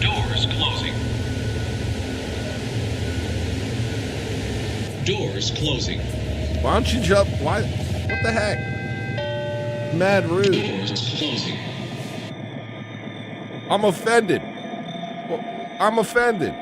Speaker 18: Doors closing. Doors closing.
Speaker 2: Why don't you jump? Why? What the heck? Mad rude.
Speaker 18: Doors closing.
Speaker 2: I'm offended. I'm offended.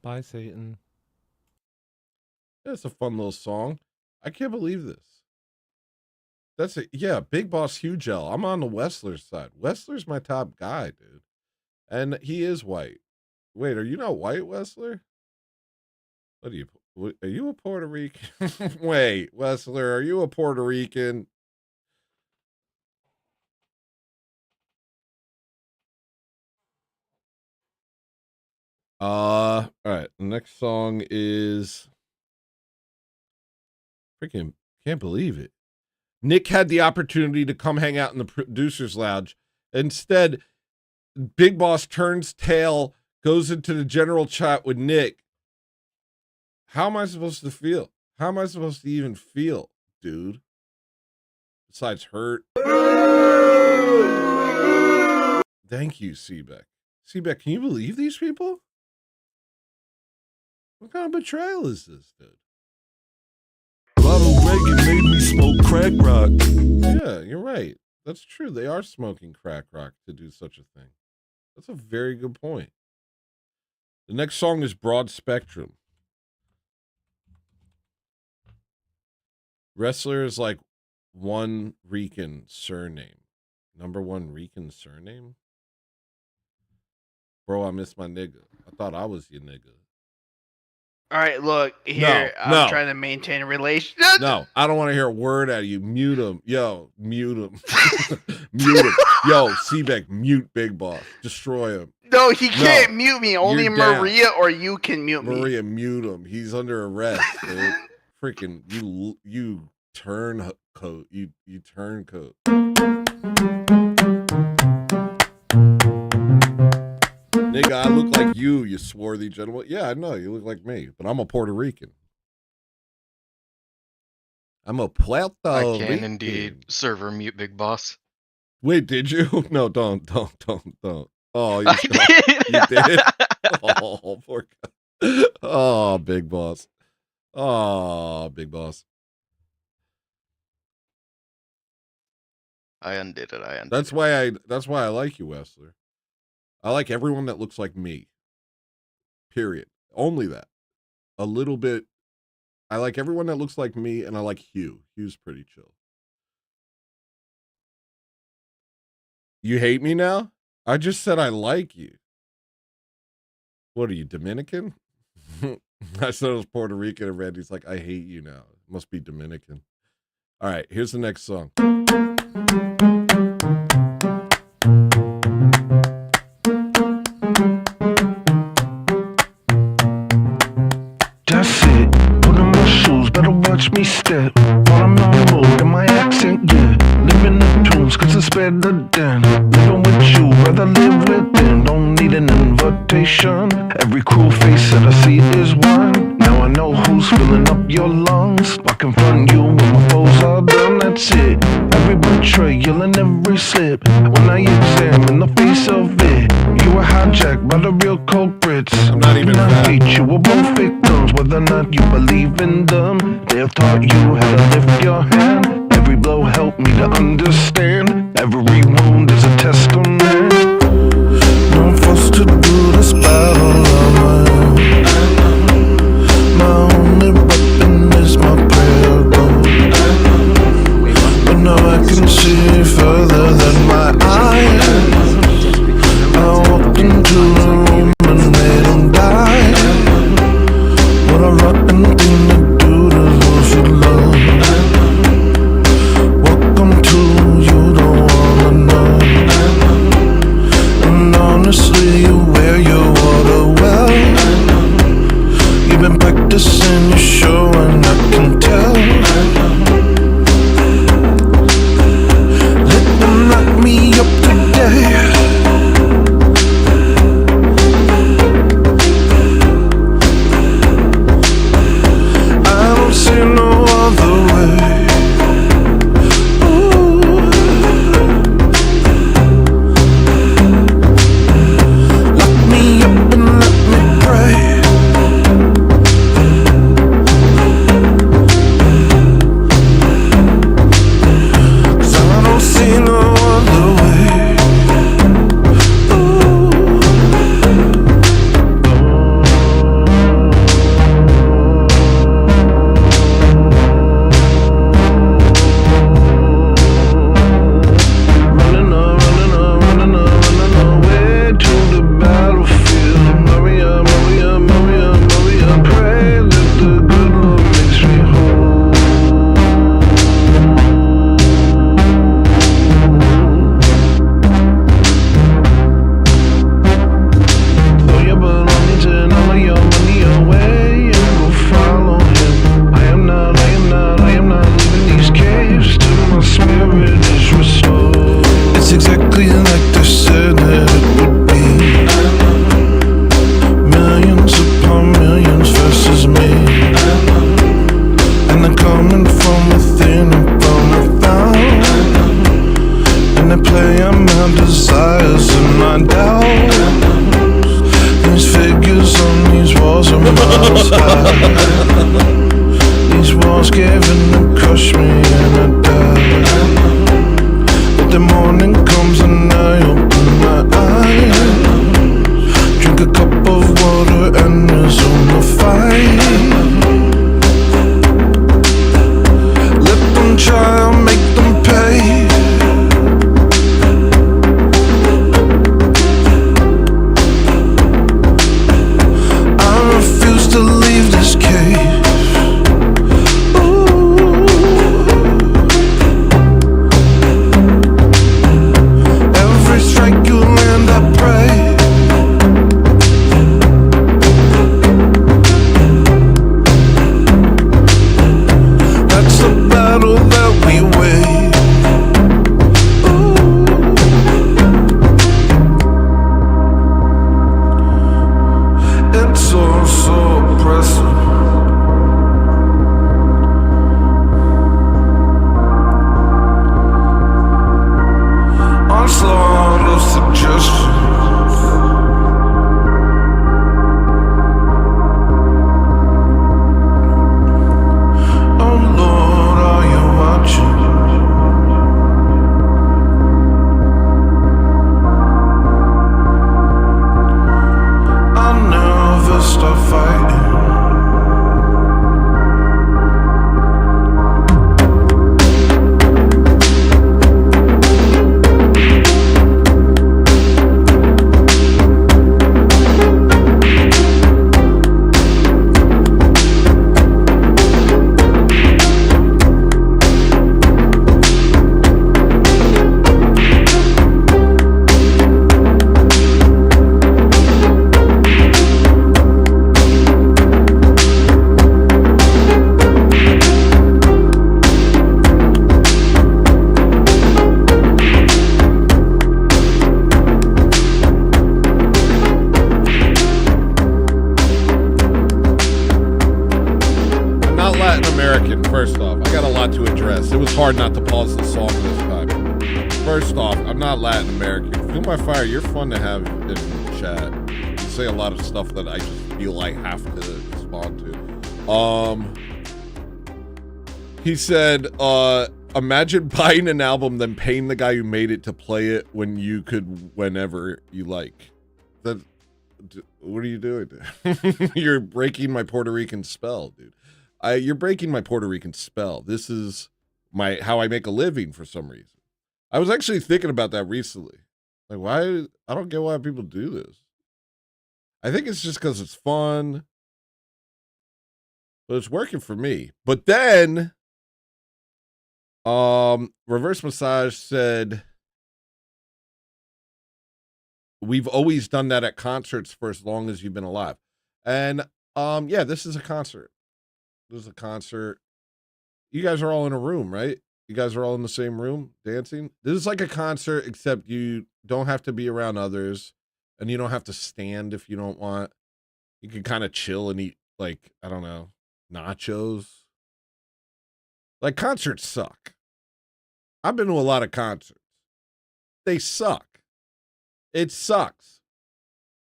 Speaker 19: Bye, Satan.
Speaker 2: That's a fun little song. I can't believe this. That's it. Yeah, Big Boss Huge L. I'm on the Wessler side. Wessler's my top guy, dude. And he is white. Wait, are you not white, Wessler? What are you a Puerto Rican? Wait, Wessler, are you a Puerto Rican? All right. The next song is freaking can't believe it. Nick had the opportunity to come hang out in the producer's lounge. Instead, Big Boss turns tail, goes into the general chat with Nick. How am I supposed to feel? How am I supposed to even feel, dude? Besides hurt. Thank you, Seebeck. Seebeck, can you believe these people? What kind of betrayal is this, dude?
Speaker 4: Ronald Reagan made me smoke crack rock.
Speaker 2: Yeah, you're right. That's true. They are smoking crack rock to do such a thing. That's a very good point. The next song is Broad Spectrum. Wrestler is like one Rican surname. Number one Rican surname? Bro, I miss my nigga. I thought I was your nigga.
Speaker 17: All right, look here. I'm
Speaker 2: no.
Speaker 17: trying to maintain a relation.
Speaker 2: No, I don't want to hear a word out of you. Mute him. Yo, mute him. Mute him. Yo, Seebeck, mute Big Boss. Destroy him.
Speaker 17: No, he can't mute me. Only
Speaker 2: You're down.
Speaker 17: Maria or you can mute me.
Speaker 2: Maria, mute him. He's under arrest, dude. Freaking you turncoat. You turncoat. Nigga, I look like you swarthy gentleman. Yeah, I know. You look like me, but I'm a Puerto Rican. I'm a Puerto
Speaker 19: I can
Speaker 2: Rican.
Speaker 19: indeed server mute Big Boss.
Speaker 2: Wait, did you? No, don't. Oh, you
Speaker 19: I
Speaker 2: did.
Speaker 19: did.
Speaker 2: You did? Oh, poor guy. Oh, Big Boss. Oh, Big Boss.
Speaker 19: I undid it.
Speaker 2: That's why I like you, Wessler. I like everyone that looks like me. Period. Only that. A little bit. I like everyone that looks like me, and I like Hugh. Hugh's pretty chill. You hate me now? I just said I like you. What are you, Dominican? I said it was Puerto Rican, and Randy's like, I hate you now. It must be Dominican. All right, here's the next song.
Speaker 15: That's it. Put on my shoes, better watch me step. While I'm on road and my accent, yeah. Living the tunes, cause it's better than living with you, rather live with them. Don't need an invitation. Every cruel face that I see is one. Now I know who's filling up your lungs. I confront you when my foes are done, that's it. Every betrayal and every slip. When I examine the face of it, you were hijacked by the real culprits.
Speaker 2: I'm not even
Speaker 15: I hate you, we're both victims. Whether or not you believe in them, they have taught you how to lift your hand. Every blow helped me to understand. Every wound is a testament. No force to do this battle on my own. My only weapon is my prayer book. But now I can see further than my eyes. I walked into the room and made them die. What a rotten thing to do to those you love. Welcome to you don't wanna know.
Speaker 2: Latin American, first off. I got a lot to address. It was hard not to pause the song this time. First off, I'm not Latin American. Feel My Fire, you're fun to have in chat. You say a lot of stuff that I just feel I have to respond to. He said, imagine buying an album, then paying the guy who made it to play it when you could, whenever you like. That, what are you doing? You're breaking my Puerto Rican spell, dude. You're breaking my Puerto Rican spell. This is how I make a living for some reason. I was actually thinking about that recently. Like, why? I don't get why people do this. I think it's just because it's fun. But it's working for me. But then, Reverse Massage said, we've always done that at concerts for as long as you've been alive. And, yeah, this is a concert. This is a concert. You guys are all in a room, right? You guys are all in the same room dancing. This is like a concert, except you don't have to be around others and you don't have to stand if you don't want. You can kind of chill and eat, like, I don't know, nachos. Like, concerts suck. I've been to a lot of concerts. They suck. It sucks.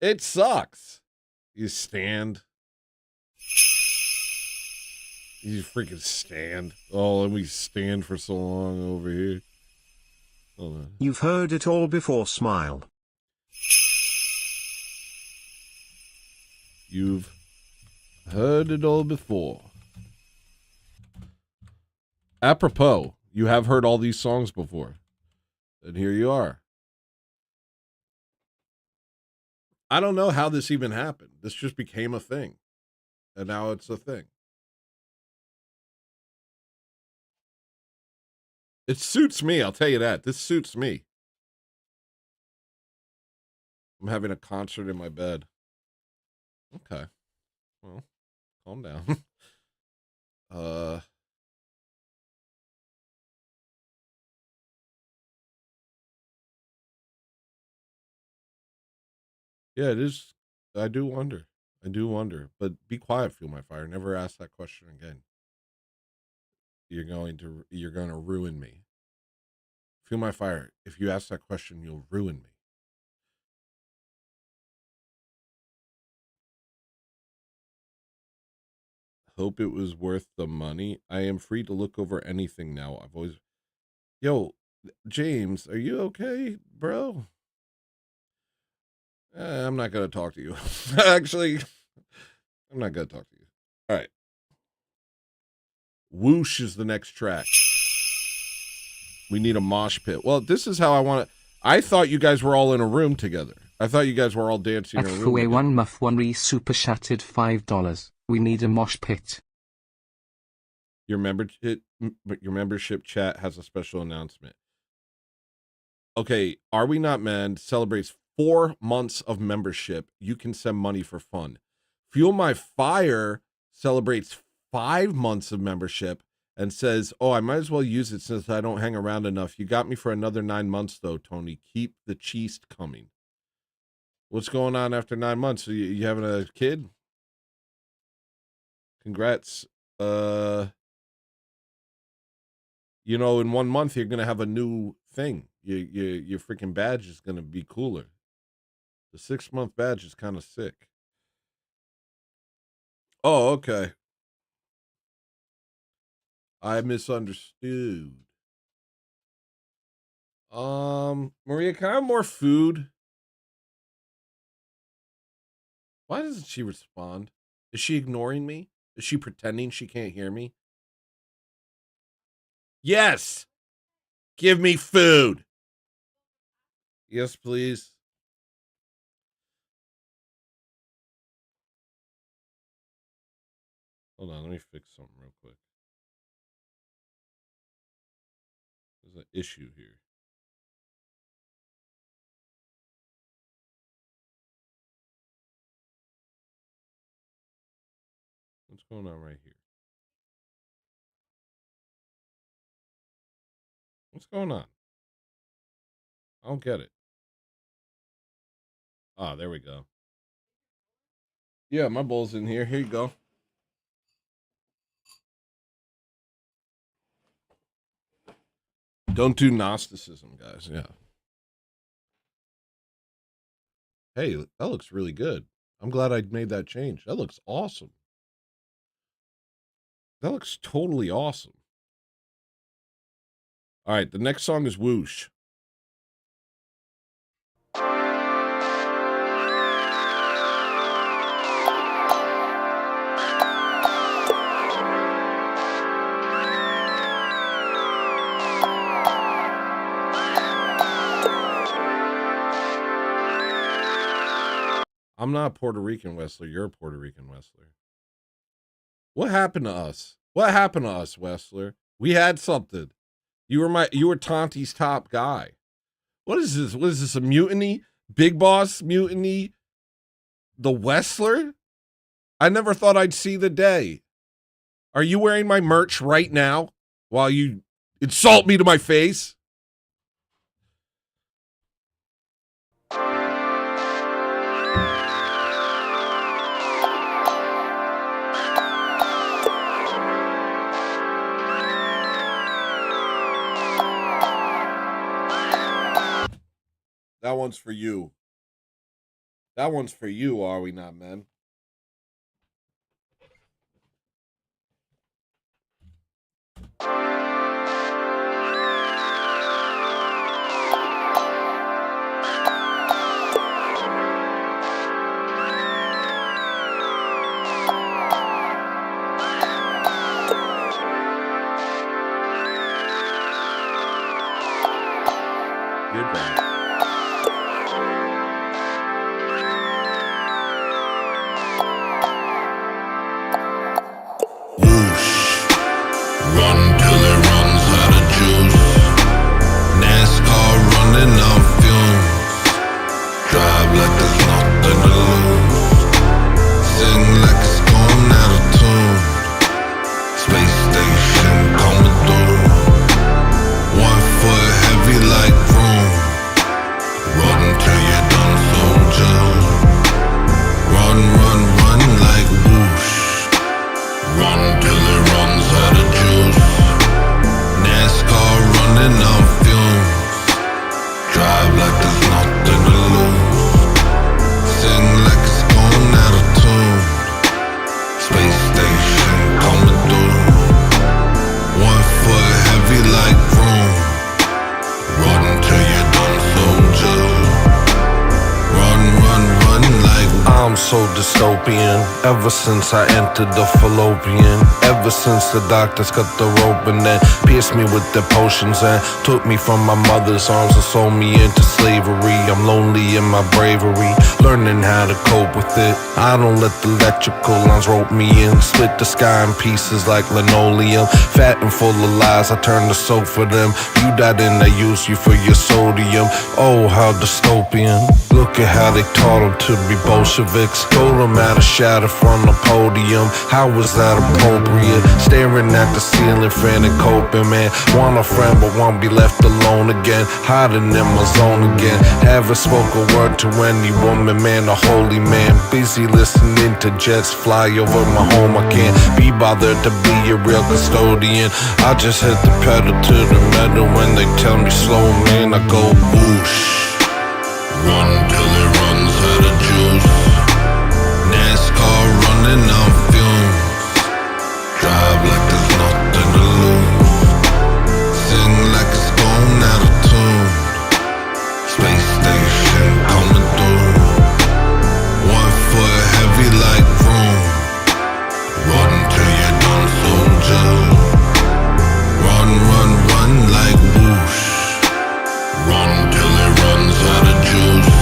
Speaker 2: It sucks. You stand. You freaking stand. Oh, let me stand for so long over here. Hold on.
Speaker 3: You've heard it all before, smile.
Speaker 2: You've heard it all before. Apropos, you have heard all these songs before. And here you are. I don't know how this even happened. This just became a thing. And now it's a thing. It suits me, I'll tell you that. This suits me. I'm having a concert in my bed. Okay. Well, calm down. Yeah, it is. I do wonder. I do wonder. But be quiet, Feel My Fire. Never ask that question again. You're going to ruin me. Feel My Fire. If you ask that question, you'll ruin me. Hope it was worth the money. I am free to look over anything now. I've always... Yo, James, are you okay, bro? I'm not going to talk to you. Actually, I'm not going to talk to you. All right. Whoosh is the next track. We need a mosh pit. Well, this is how I want it. I thought you guys were all in a room together. I thought you guys were all dancing in a room together.
Speaker 1: FUA1 Muff 1 re-super chatted $5. We need a mosh pit.
Speaker 2: Your membership chat has a special announcement. Okay, Are We Not Men celebrates 4 months of membership. You can send money for fun. Fuel My Fire celebrates 5 months of membership and says, oh, I might as well use it since I don't hang around enough. You got me for another 9 months, though, Tony. Keep the cheese coming. What's going on after 9 months? You having a kid? Congrats. You know, in 1 month, you're going to have a new thing. Your freaking badge is going to be cooler. The 6-month badge is kind of sick. Oh, okay. I misunderstood. Maria, can I have more food? Why doesn't she respond? Is she ignoring me? Is she pretending she can't hear me? Yes! Give me food! Yes, please. Hold on, let me fix something real quick. There's an issue here. What's going on right here? What's going on? I don't get it. Ah, there we go. Yeah, my bowl's in here. Here you go. Don't do Gnosticism, guys. Yeah. Hey, that looks really good. I'm glad I made that change. That looks awesome. That looks totally awesome. All right, the next song is Whoosh. I'm not a Puerto Rican Wessler. You're a Puerto Rican Wessler. What happened to us? What happened to us, Wessler? We had something. You were Tonti's top guy. What is this? What is this? A mutiny? Big Boss mutiny? The Wessler? I never thought I'd see the day. Are you wearing my merch right now while you insult me to my face? That one's for you. That one's for you, are we not, man? Goodbye.
Speaker 14: Run till it runs out of juice. NASCAR running on fumes. Drive like there's nothing to lose. Sing like it's going out of tune. Space station coming through. 1 foot heavy like broom. Run till you're done, soldier. Run, run, run like whoosh. Run till it runs out of juice. NASCAR running on fumes. Drive like there's nothing to lose. Sing like it's going out of tune. Space station coming through. 1 foot heavy like broom. Run till you're done, soldier. Run, run, run like
Speaker 5: I'm so dystopian. Ever since I entered the fallopian. Ever since the doctors cut the rope and then pierced me with their potions and took me from my mother's arms and sold me into slavery. I'm lonely in my bravery, learning how to cope with it. I don't let the electrical lines rope me in. Split the sky in pieces like linoleum. Fat and full of lies, I turn to soap for them. You died and they used you for your sodium. Oh, how dystopian. Look at how they taught them to be Bolsheviks. Told them how to shout it from the podium. How was that appropriate? Staring at the ceiling, frantic coping, man. Want a friend but won't be left alone again. Hiding in my zone again. Haven't spoke a word to any woman, man. A holy man. Busy listening to jets fly over my home. I can't be bothered to be a real custodian. I just hit the pedal to the metal. When they tell me slow, man, I go whoosh.
Speaker 14: Run till it runs out of juice. NASCAR running on fumes. Drive like there's nothing to lose. Sing like it's going out of tune. Space station coming through. 1 foot heavy like broom. Run till you're done, soldier. Run, run, run like whoosh. Run till it runs out of juice.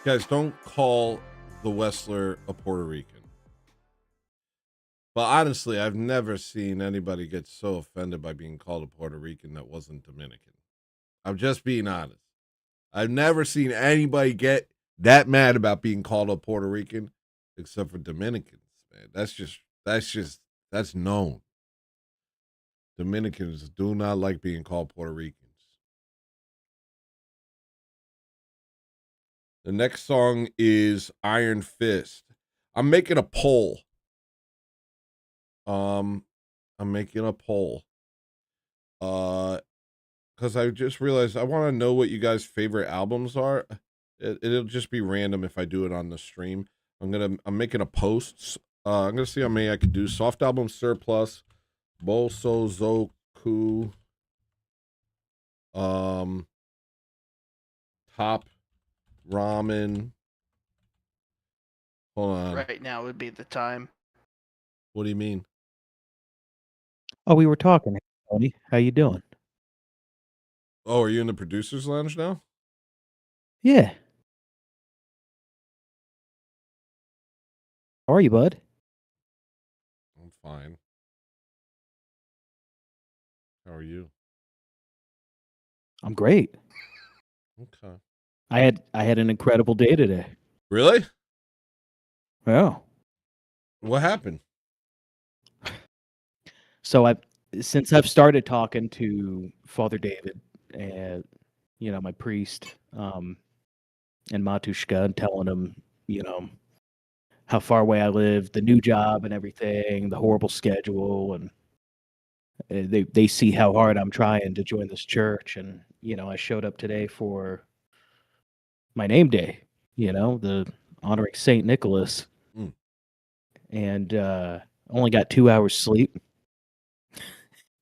Speaker 2: Guys, don't call the Westler a Puerto Rican. But honestly, I've never seen anybody get so offended by being called a Puerto Rican that wasn't Dominican. I'm just being honest. I've never seen anybody get that mad about being called a Puerto Rican except for Dominicans, man. That's known. Dominicans do not like being called Puerto Ricans. The next song is Iron Fist. I'm making a poll. I'm making a poll. Because I just realized I want to know what you guys' favorite albums are. It'll just be random if I do it on the stream. I'm making a post. I'm gonna see how many I could do. Soft album surplus, Bolso Zoku, Top Ramen. Hold on.
Speaker 17: Right now would be the time.
Speaker 2: What do you mean?
Speaker 20: Oh, we were talking. Tony, how you doing?
Speaker 2: Oh, are you in the producer's lounge now?
Speaker 20: Yeah. How are you, bud?
Speaker 2: I'm fine. How are you?
Speaker 20: I'm great.
Speaker 2: Okay.
Speaker 20: I had an incredible day today.
Speaker 2: Really?
Speaker 20: Yeah.
Speaker 2: What happened?
Speaker 20: So since I've started talking to Father David and my priest, and Matushka, and telling him, how far away I live, the new job and everything, the horrible schedule, and they see how hard I'm trying to join this church, and I showed up today for my name day, the honoring Saint Nicholas, and only got 2 hours sleep,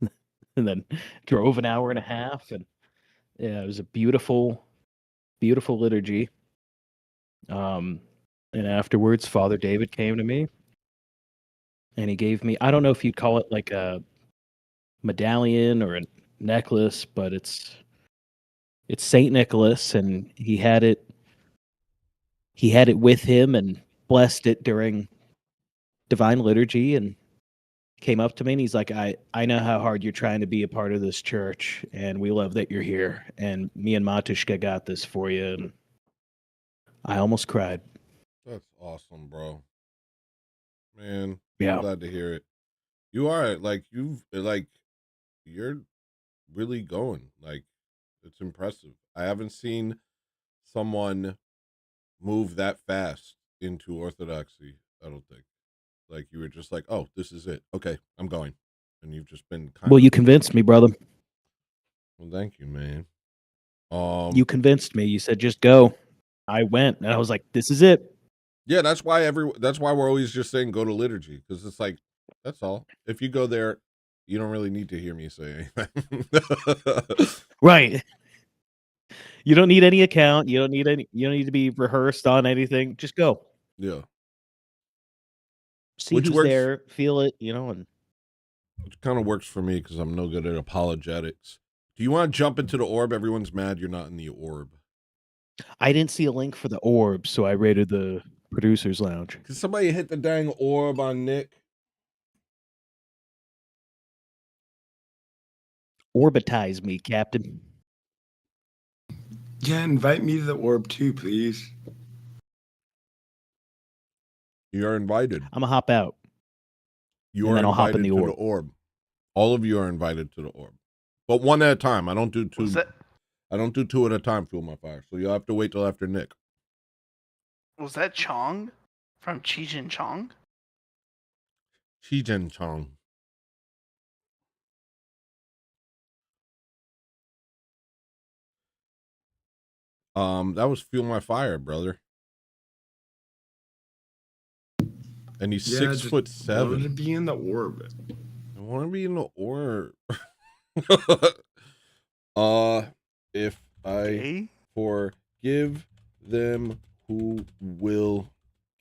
Speaker 20: and then drove an hour and a half, and yeah, it was a beautiful, beautiful liturgy. And afterwards, Father David came to me, and he gave me, I don't know if you'd call it like a medallion or a necklace, but it's Saint Nicholas, and he had it with him and blessed it during Divine Liturgy, and came up to me and he's like, I know how hard you're trying to be a part of this church, and we love that you're here, and me and Matushka got this for you. And I almost cried.
Speaker 2: That's awesome, bro. Man,
Speaker 20: Yeah.
Speaker 2: I'm glad to hear it. You are you're really going. Like, it's impressive. I haven't seen someone move that fast into Orthodoxy, I don't think. Like, you were just like, oh, this is it. Okay, I'm going. And you've just been
Speaker 20: Well, you convinced me, brother.
Speaker 2: Well, thank you, man.
Speaker 20: You convinced me. You said, just go. I went, and I was like, this is it.
Speaker 2: Yeah, that's why we're always just saying go to liturgy, because it's like, that's all. If you go there, you don't really need to hear me say anything.
Speaker 20: Right. You don't need any account. You don't need to be rehearsed on anything. Just go.
Speaker 2: Yeah.
Speaker 20: See
Speaker 2: Which
Speaker 20: who's
Speaker 2: works-
Speaker 20: there, feel it, and
Speaker 2: Which kind of works for me because I'm no good at apologetics. Do you want to jump into the orb? Everyone's mad you're not in the orb.
Speaker 20: I didn't see a link for the orb, so I raided the producer's lounge.
Speaker 2: Can somebody hit the dang orb on Nick?
Speaker 20: Orbitize me, Captain.
Speaker 21: Yeah, invite me to the orb too, please.
Speaker 2: You're invited.
Speaker 20: I'm gonna hop out.
Speaker 2: You
Speaker 20: And
Speaker 2: are
Speaker 20: then I'll hop in
Speaker 2: invited
Speaker 20: the
Speaker 2: to the orb. All of you are invited to the orb, but one at a time. I don't do two. I don't do two at a time. Fuel my fire. So you'll have to wait till after Nick.
Speaker 17: Was that Chong from Cheech and Chong?
Speaker 2: Cheech Chong. That was Fuel My Fire, brother. And he's
Speaker 21: Yeah,
Speaker 2: 6'7".
Speaker 21: I want to be in the orb.
Speaker 2: I want to be in the orb. If I forgive them, who will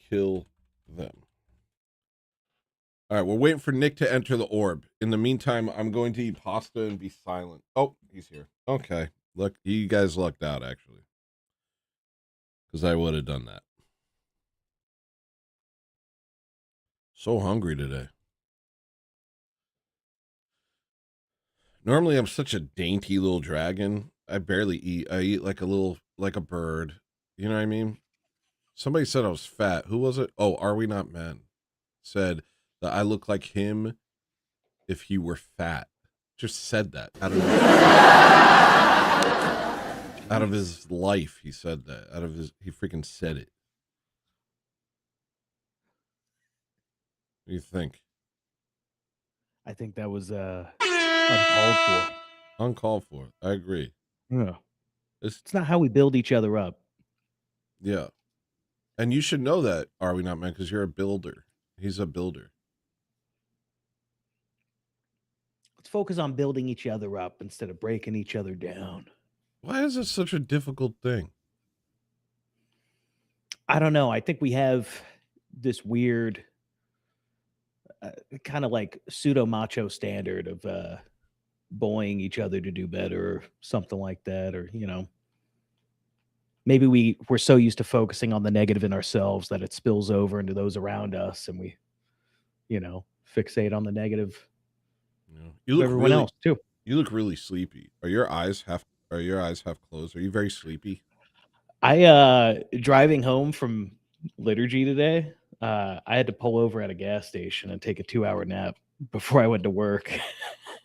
Speaker 2: kill them? All right, we're waiting for Nick to enter the orb. In the meantime, I'm going to eat pasta and be silent. Oh, he's here. Okay. Look, you guys lucked out, actually. because I would have done that. So hungry today. Normally I'm such a dainty little dragon. I barely eat. I eat like a bird. You know what I mean? Somebody said I was fat. Who was it? Oh, Are We Not Men? Said that I look like him if he were fat. Just said that out of his life. He said that he freaking said it. What do you think?
Speaker 20: I think that was uncalled for.
Speaker 2: Uncalled for. I agree.
Speaker 20: Yeah.
Speaker 2: It's
Speaker 20: not how we build each other up.
Speaker 2: Yeah. And you should know that, Are We Not Men? Because you're a builder. He's a builder.
Speaker 20: Let's focus on building each other up instead of breaking each other down.
Speaker 2: Why is it such a difficult thing?
Speaker 20: I don't know. I think we have this weird kind of like pseudo macho standard of bullying each other to do better or something like that. Or, maybe we're so used to focusing on the negative in ourselves that it spills over into those around us and we, fixate on the negative.
Speaker 2: You look
Speaker 20: everyone
Speaker 2: really,
Speaker 20: else too.
Speaker 2: You look really sleepy. Are your eyes half closed? Are you very sleepy?
Speaker 20: I driving home from liturgy today, I had to pull over at a gas station and take a 2-hour nap before I went to work.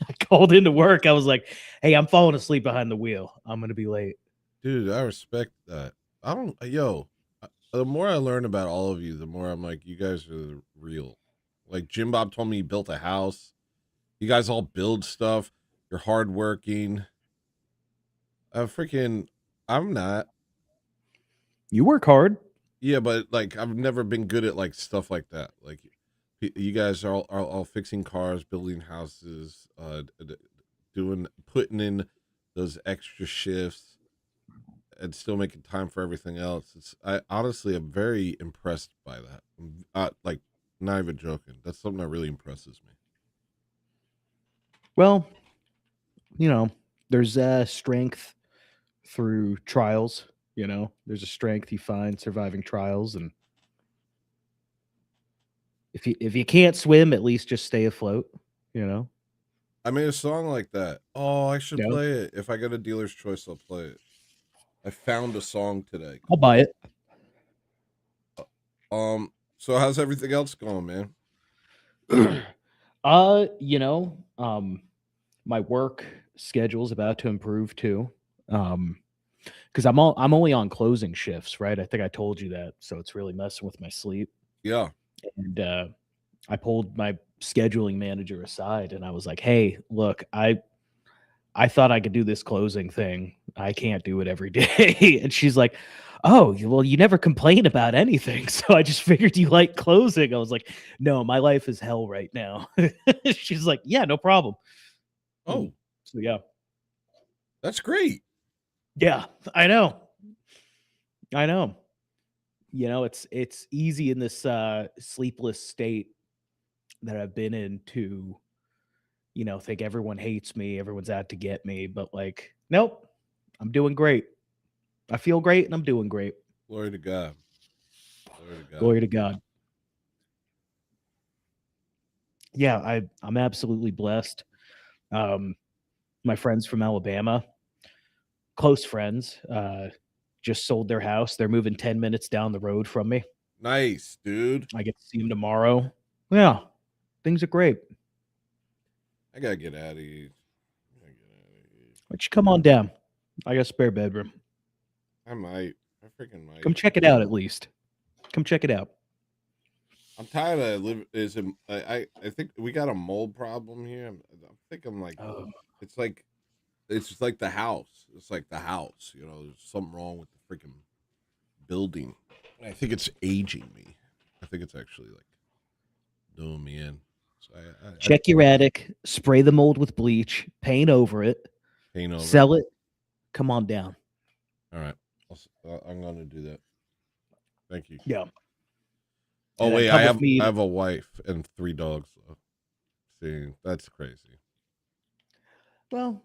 Speaker 20: I called into work. I was like, "Hey, I'm falling asleep behind the wheel. I'm gonna be late."
Speaker 2: Dude, I respect that. The more I learn about all of you, the more I'm like, you guys are real. Like Jim Bob told me he built a house. You guys all build stuff. You're hardworking. I'm not.
Speaker 20: You work hard.
Speaker 2: Yeah, but like I've never been good at like stuff like that. Like you guys are all fixing cars, building houses, putting in those extra shifts and still making time for everything else. I honestly am very impressed by that. Like not even joking. That's something that really impresses me.
Speaker 20: Well, there's strength through trials. There's a strength you find surviving trials, and if you can't swim, at least just stay afloat.
Speaker 2: I made a song like that. Oh, I should
Speaker 20: Yeah.
Speaker 2: play it. If I get a dealer's choice, I'll play it. I found a song today.
Speaker 20: I'll buy it.
Speaker 2: So how's everything else going, man?
Speaker 20: My work schedule's about to improve too. Because I'm only on closing shifts, right? I think I told you that, so it's really messing with my sleep.
Speaker 2: Yeah.
Speaker 20: And I pulled my scheduling manager aside and I was like, "Hey, look, I thought I could do this closing thing. I can't do it every day." And she's like, "Oh, well, you never complain about anything, so I just figured you like closing." I was like, "No, my life is hell right now." She's like, "Yeah, no problem."
Speaker 2: Oh,
Speaker 20: so yeah,
Speaker 2: that's great.
Speaker 20: Yeah, I know. It's easy in this sleepless state that I've been in to, think everyone hates me, everyone's out to get me, but like, nope, I'm doing great. I feel great and I'm doing great.
Speaker 2: Glory to God. Glory to God.
Speaker 20: Glory to God. Yeah, I'm absolutely blessed. My friends from Alabama, close friends, just sold their house. They're moving 10 minutes down the road from me.
Speaker 2: Nice, dude.
Speaker 20: I get to see them tomorrow. Yeah, things are great.
Speaker 2: I gotta get out of here.
Speaker 20: Why don't you come on down? I got a spare bedroom.
Speaker 2: I might. I freaking might.
Speaker 20: Come check it out at least. Come check it out.
Speaker 2: I'm tired of I think we got a mold problem here. I think I'm like, it's just like the house. It's like the house. There's something wrong with the freaking building. I think it's aging me. I think it's actually like doing me in. So
Speaker 20: Check your attic. Spray the mold with bleach. Paint over it. Sell it. Come on down.
Speaker 2: All right. I'm going to do that. Thank you.
Speaker 20: Yeah.
Speaker 2: Oh,
Speaker 20: And
Speaker 2: wait.
Speaker 20: come
Speaker 2: I
Speaker 20: with me.
Speaker 2: have a wife and 3 dogs, though. See, that's crazy.
Speaker 20: Well,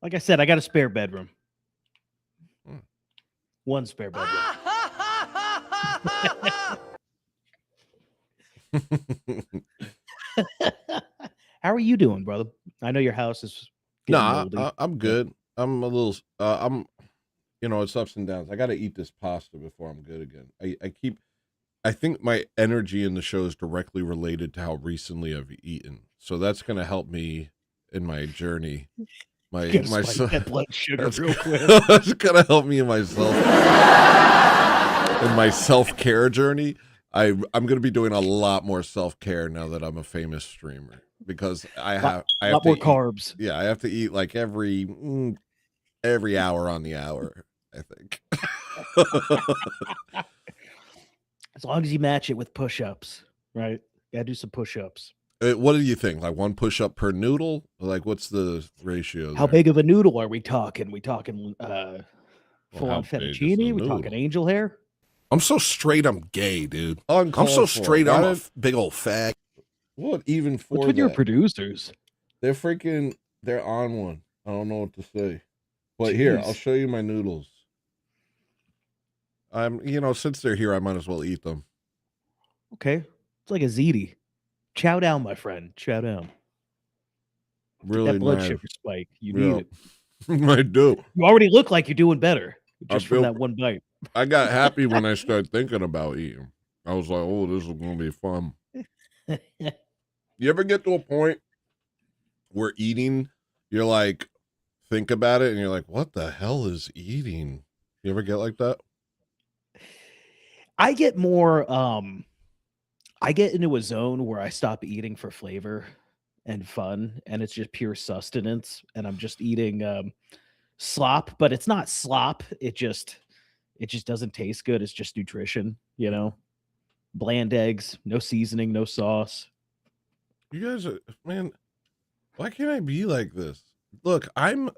Speaker 20: like I said, I got a spare bedroom. One spare bedroom. How are you doing, brother? I know your house is getting
Speaker 2: Nah,
Speaker 20: moldy.
Speaker 2: I'm good. I'm a little. It's ups and downs. I got to eat this pasta before I'm good again. I think my energy in the show is directly related to how recently I've eaten. So that's going to help me in my journey.
Speaker 20: Gonna spike that blood sugar
Speaker 2: that's,
Speaker 20: real quick.
Speaker 2: that's going to help me in my self-care journey. I'm going to be doing a lot more self-care now that I'm a famous streamer because I have
Speaker 20: lot
Speaker 2: to
Speaker 20: more
Speaker 2: eat-
Speaker 20: carbs.
Speaker 2: Yeah, I have to eat like every hour on the hour, I think.
Speaker 20: As long as you match it with push-ups, right? Gotta do some push-ups.
Speaker 2: What do you think? Like one push-up per noodle? Like what's the ratio?
Speaker 20: How
Speaker 2: there?
Speaker 20: big of a noodle are we talking? We talking
Speaker 2: how
Speaker 20: full-on
Speaker 2: big is
Speaker 20: fettuccine?
Speaker 2: the
Speaker 20: We talking
Speaker 2: noodle?
Speaker 20: angel hair?
Speaker 2: I'm so straight. I'm gay, dude.
Speaker 20: Uncalled
Speaker 2: I'm so
Speaker 20: for.
Speaker 2: straight.
Speaker 20: Why
Speaker 2: I'm a
Speaker 20: did-
Speaker 2: big old fag. What even for?
Speaker 20: What's with your
Speaker 2: that?
Speaker 20: producers?
Speaker 2: They're freaking. They're on one. I don't know what to say. But here, I'll
Speaker 20: Jeez.
Speaker 2: show you my noodles. Since they're here, I might as well eat them.
Speaker 20: Okay. It's like a ziti. Chow down, my friend. Chow down. Get
Speaker 2: Really
Speaker 20: that blood
Speaker 2: nice.
Speaker 20: sugar spike. You
Speaker 2: Yeah.
Speaker 20: need it.
Speaker 2: I do.
Speaker 20: You already look like you're doing better
Speaker 2: I
Speaker 20: just from
Speaker 2: feel-
Speaker 20: that one bite.
Speaker 2: I got happy when I started thinking about eating. I was like, oh, this is going to be fun. You ever get to a point where eating, you're like, think about it, and you're like, what the hell is eating? You ever get like that?
Speaker 20: I get more I get into a zone where I stop eating for flavor and fun and it's just pure sustenance and I'm just eating slop, but it's not slop. It just doesn't taste good. It's just nutrition, Bland eggs, no seasoning, no sauce.
Speaker 2: You guys are, man, why can't I be like this? Look, I'm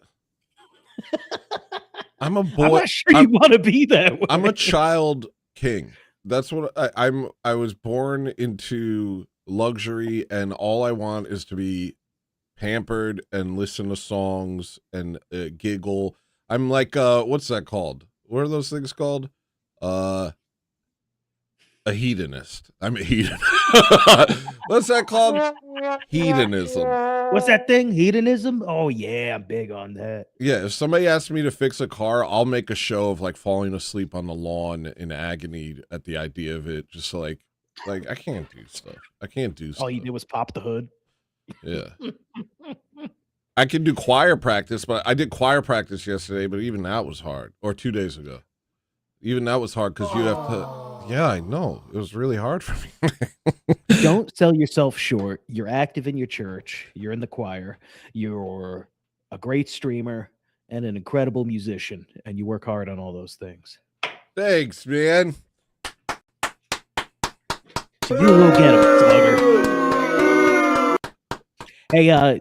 Speaker 2: a boy.
Speaker 20: I'm not sure you want to be that way.
Speaker 2: I'm a child king. That's what I was born into luxury, and all I want is to be pampered and listen to songs and giggle. I'm like, what's that called? What are those things called? A hedonist. I'm a hedonist. What's that called? Hedonism.
Speaker 20: What's that thing? Hedonism? Oh yeah, I'm big on that.
Speaker 2: Yeah, if somebody asks me to fix a car, I'll make a show of like falling asleep on the lawn in agony at the idea of it. Just like I can't do stuff. I can't do stuff.
Speaker 20: All you did was pop the hood.
Speaker 2: Yeah. I can do choir practice, but I did choir practice yesterday, but even that was hard. Or 2 days ago. Even that was hard because you have to. Yeah, I know. It was really hard for me.
Speaker 20: Don't sell yourself short. You're active in your church. You're in the choir. You're a great streamer and an incredible musician, and you work hard on all those things.
Speaker 2: Thanks, man.
Speaker 20: So you will get him, slugger. Hey,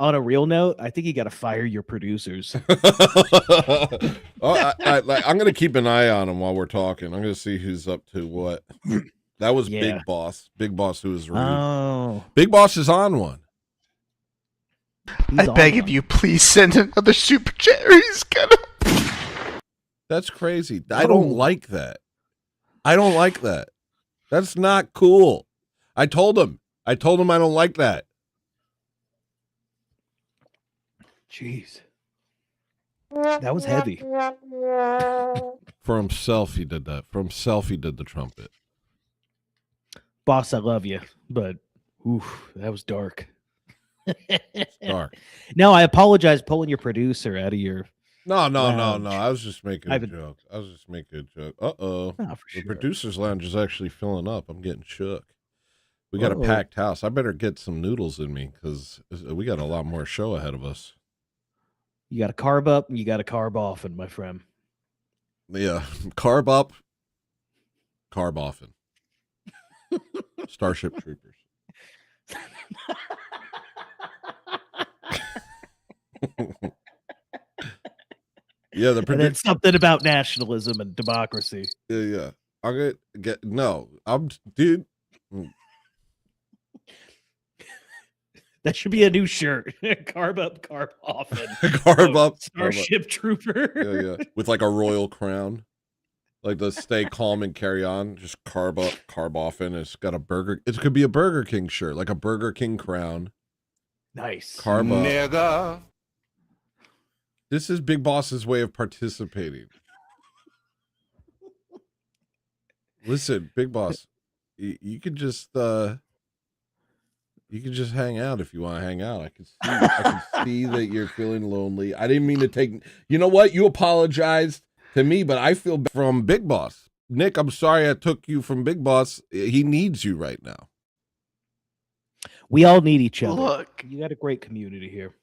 Speaker 20: on a real note, I think you got to fire your producers.
Speaker 2: I'm going to keep an eye on him while we're talking. I'm going to see who's up to what. That was
Speaker 20: Yeah.
Speaker 2: Big Boss. Big Boss who was rude.
Speaker 20: Oh.
Speaker 2: Big Boss is on one.
Speaker 16: I beg of you, please send another super chat or he's gonna.
Speaker 2: That's crazy. I don't like that. I don't like that. That's not cool. I told him I don't like that.
Speaker 20: Jeez. That was heavy.
Speaker 2: For himself, he did that. For himself, he did the trumpet.
Speaker 20: Boss, I love you, but oof, that was dark.
Speaker 2: Dark.
Speaker 20: No, I apologize pulling your producer out of your
Speaker 2: No.
Speaker 20: lounge.
Speaker 2: I was just making a
Speaker 20: I've-
Speaker 2: joke. Uh-oh.
Speaker 20: Oh, for
Speaker 2: The
Speaker 20: sure.
Speaker 2: producer's lounge is actually filling up. I'm getting shook. We got
Speaker 20: Uh-oh.
Speaker 2: a packed house. I better get some noodles in me because we got a lot more show ahead of us.
Speaker 20: You got to carb up and you got to carb often, my friend.
Speaker 2: Yeah. Carb up, carb often. Starship Troopers. Yeah, the
Speaker 20: And then something about nationalism and democracy.
Speaker 2: Yeah. I'm gonna get dude.
Speaker 20: That should be a new shirt. Carb up, carb often.
Speaker 2: Carb up, carb up.
Speaker 20: Starship Trooper.
Speaker 2: Yeah. With like a royal crown. Like the stay calm and carry on, just carb off in. It's got a burger. It could be a Burger King shirt, like a Burger King crown.
Speaker 20: Nice.
Speaker 2: Carb up.
Speaker 4: Nigga.
Speaker 2: This is Big Boss's way of participating. Listen, Big Boss, you could just hang out if you want to hang out. I can see that you're feeling lonely. I didn't mean to take. You know what? You apologized to me, but I feel from Big Boss. Nick, I'm sorry I took you from Big Boss. He needs you right now.
Speaker 20: We all need each other.
Speaker 17: Look.
Speaker 20: You got a great community here.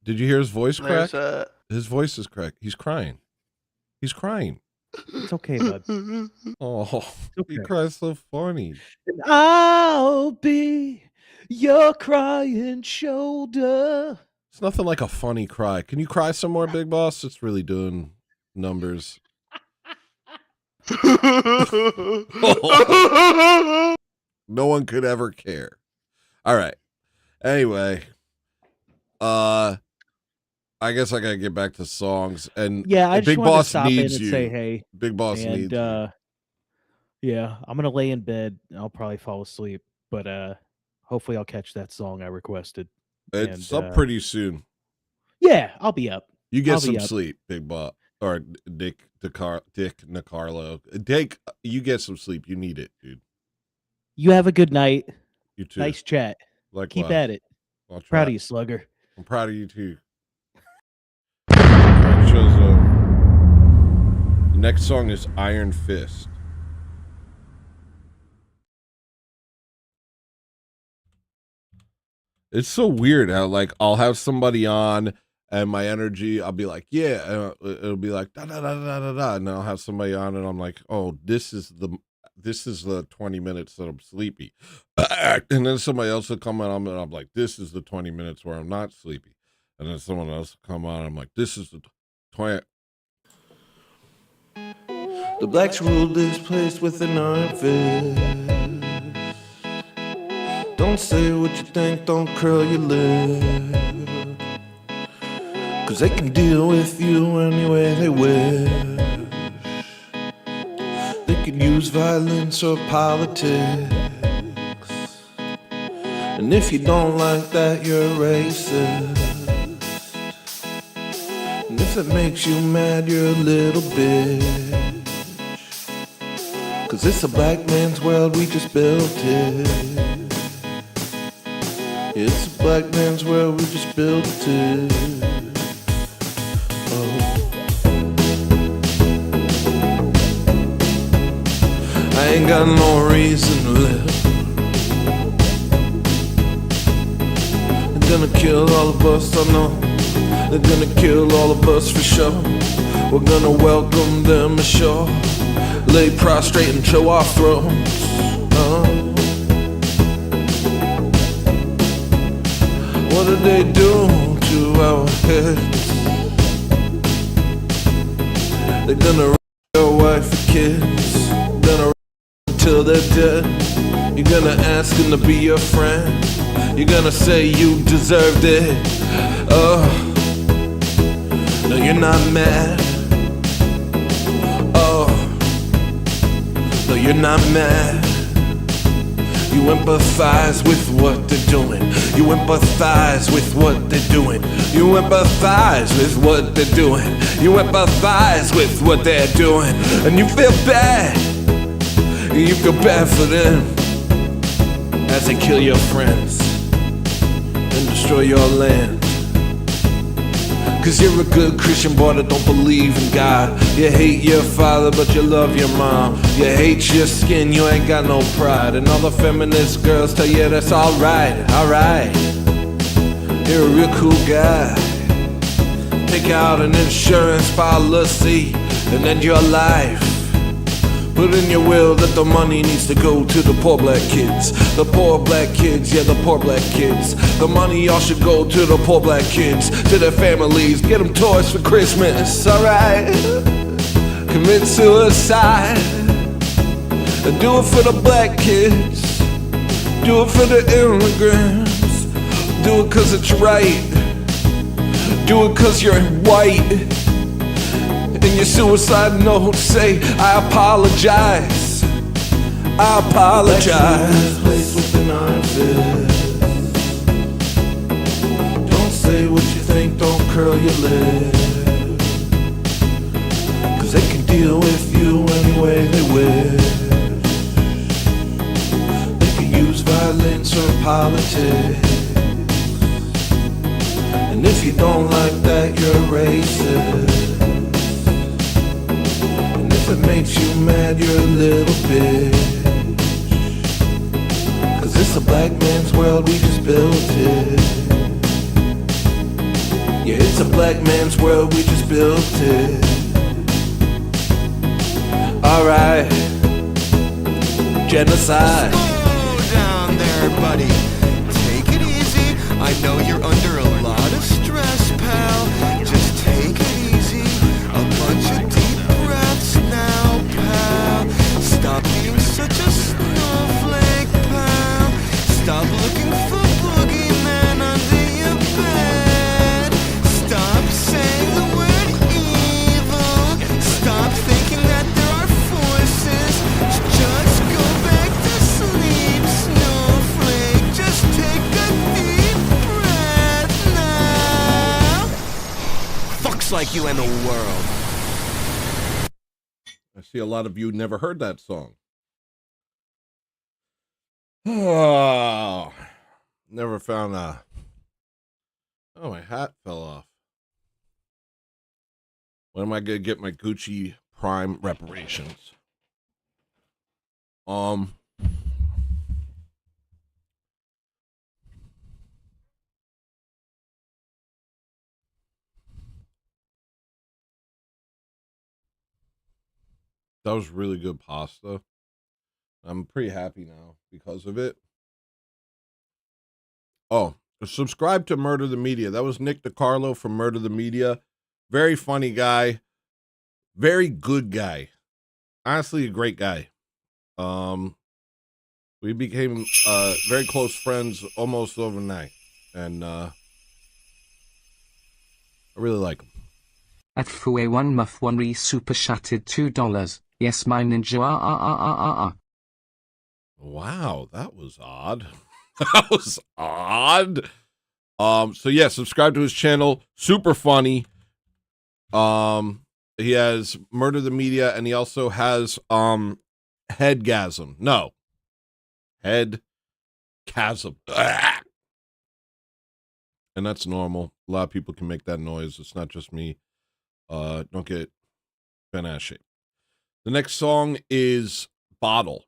Speaker 2: Did you hear his voice crack?
Speaker 17: There's
Speaker 2: His voice is cracked. He's crying. He's crying.
Speaker 20: It's okay, bud.
Speaker 2: Oh, he cries so funny.
Speaker 20: And I'll be your crying shoulder.
Speaker 2: It's nothing like a funny cry. Can you cry some more, Big Boss? It's really doing numbers. No one could ever care. All right. Anyway, I guess I gotta get back to songs. And
Speaker 20: Yeah, I just
Speaker 2: Big
Speaker 20: wanted to
Speaker 2: Boss
Speaker 20: stop in
Speaker 2: needs
Speaker 20: and
Speaker 2: you.
Speaker 20: say hey.
Speaker 2: Big Boss
Speaker 20: and,
Speaker 2: needs you.
Speaker 20: Yeah, I'm gonna lay in bed. I'll probably fall asleep, but hopefully I'll catch that song I requested.
Speaker 2: It's
Speaker 20: and,
Speaker 2: up pretty soon.
Speaker 20: Yeah, I'll be up.
Speaker 2: You get
Speaker 20: I'll be
Speaker 2: some
Speaker 20: up.
Speaker 2: sleep, Big Boss. Or Dick Nicarlo. Dick, you get some sleep. You need it, dude.
Speaker 20: You have a good night.
Speaker 2: You too.
Speaker 20: Nice chat.
Speaker 2: Likewise.
Speaker 20: Keep at it.
Speaker 2: I'll try.
Speaker 20: Proud of you, Slugger.
Speaker 2: I'm proud of you too. Alright, show's over. The next song is Iron Fist. It's so weird how like I'll have somebody on and my energy, I'll be like, yeah, it'll be like da da da da da da, and then I'll have somebody on and I'm like, oh, this is the 20 minutes that I'm sleepy, and then somebody else will come on and I'm like, this is the 20 minutes where I'm not sleepy, and then someone else will come on and I'm like, this is the 20.
Speaker 5: The blacks ruled this place with an iron fist. Don't say what you think, don't curl your lip, 'cause they can deal with you any way they wish. They can use violence or politics, and if you don't like that, you're a racist. And if it makes you mad, you're a little bitch. 'Cause it's a black man's world, we just built it. It's a black man's world, we just built it. Oh. I ain't got no reason to live. They're gonna kill all of us, I know. They're gonna kill all of us for sure. We're gonna welcome them ashore. Lay prostrate and show our thrones. What did they do to our heads? They're gonna rape your wife and kids. Gonna rape until they're dead. You're gonna ask them to be your friend. You're gonna say you deserved it. Oh, no, you're not mad. Oh, no, you're not mad. You empathize with what they're doing. You empathize with what they're doing. You empathize with what they're doing. You empathize with what they're doing. And you feel bad. You feel bad for them as they kill your friends and destroy your land. 'Cause you're a good Christian boy that don't believe in God. You hate your father but you love your mom. You hate your skin, you ain't got no pride. And all the feminist girls tell you that's alright, alright. You're a real cool guy. Take out an insurance policy and end your life. Put in your will that the money needs to go to the poor black kids. The poor black kids, yeah, the poor black kids. The money all should go to the poor black kids, to their families. Get them toys for Christmas, alright. Commit suicide. And do it for the black kids. Do it for the immigrants. Do it 'cause it's right. Do it 'cause you're white.
Speaker 14: In your suicide note, say, I apologize. I apologize.
Speaker 5: Place with an iron fist. Don't say what you think, don't curl your lip. Cause they can deal with you any way they wish. They can use violence or politics. And if you don't like that, you're a racist. And if it makes you mad, you're a little bitch. Cause it's a black man's world, we just built it. Yeah, it's a black man's world, we just built it. Alright, genocide.
Speaker 6: Slow down there, buddy. Take it easy. I know you're under a lot of stress, pal. Just take it easy. A bunch of deep breaths now, pal. Stop being such a snowflake, pal. Stop looking for boogeyman under your bed. Stop saying the word evil. Stop thinking that there are forces. Just go back to sleep, snowflake. Just take a deep breath now. Fucks like you and the world.
Speaker 2: I see a lot of you never heard that song. Oh, never found a... Oh, my hat fell off. When am I going to get my Gucci Prime reparations? That was really good pasta. I'm pretty happy now because of it. Oh, subscribe to Murder the Media. That was Nick DiCarlo from Murder the Media. Very funny guy. Very good guy. Honestly, a great guy. We became very close friends almost overnight. And I really like him.
Speaker 1: At Fue1 Muff 1 re super chatted $2. Yes, my ninja.
Speaker 2: Wow, that was odd. That was odd. So yeah, subscribe to his channel. Super funny. He has Murder the Media, and he also has Headgasm. No. Headgasm. And that's normal. A lot of people can make that noise. It's not just me. Don't get bent ass shape. The next song is Bottle.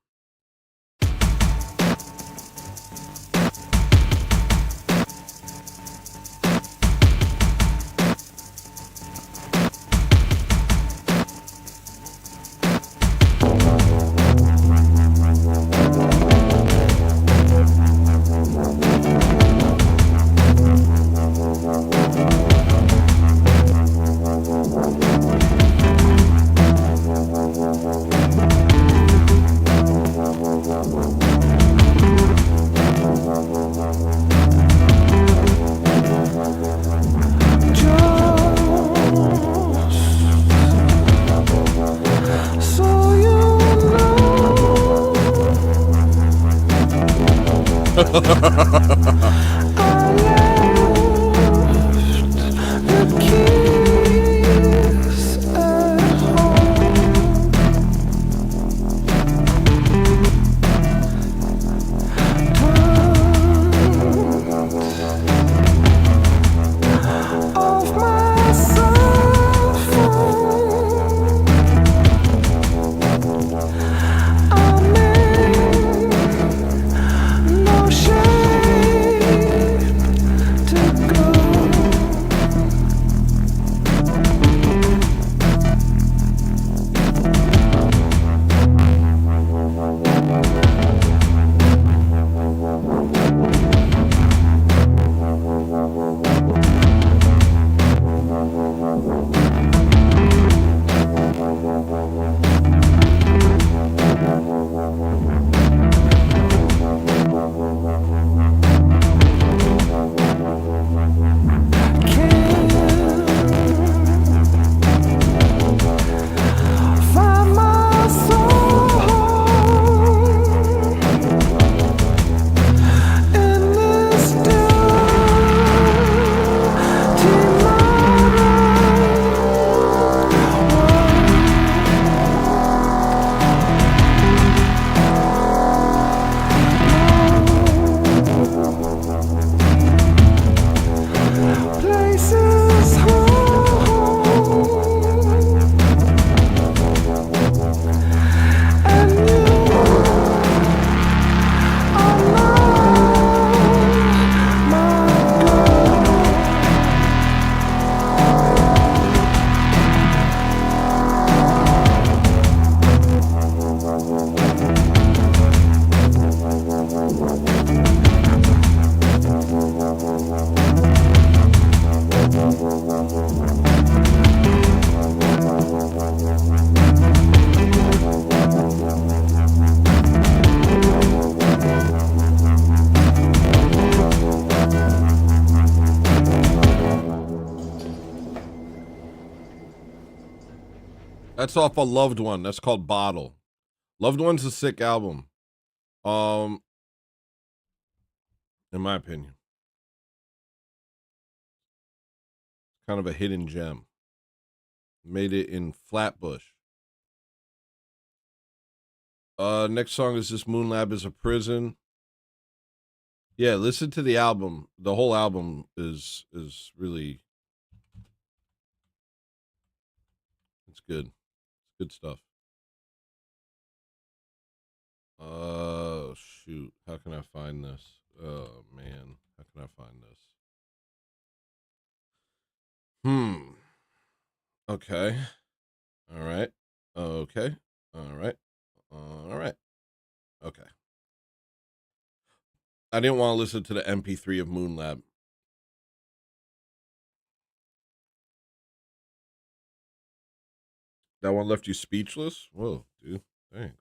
Speaker 2: That's off a Loved One. That's called Bottle. Loved One's a sick album. In my opinion. Kind of a hidden gem. Made it in Flatbush. Next song is this Moonlab is a Prison. Yeah, listen to the album. The whole album is really, it's good. It's good stuff. Shoot. How can I find this? Oh man, how can I find this? Okay. All right. Okay. All right. All right. Okay. I didn't want to listen to the MP3 of Moonlab. That one left you speechless? Whoa, dude. Thanks.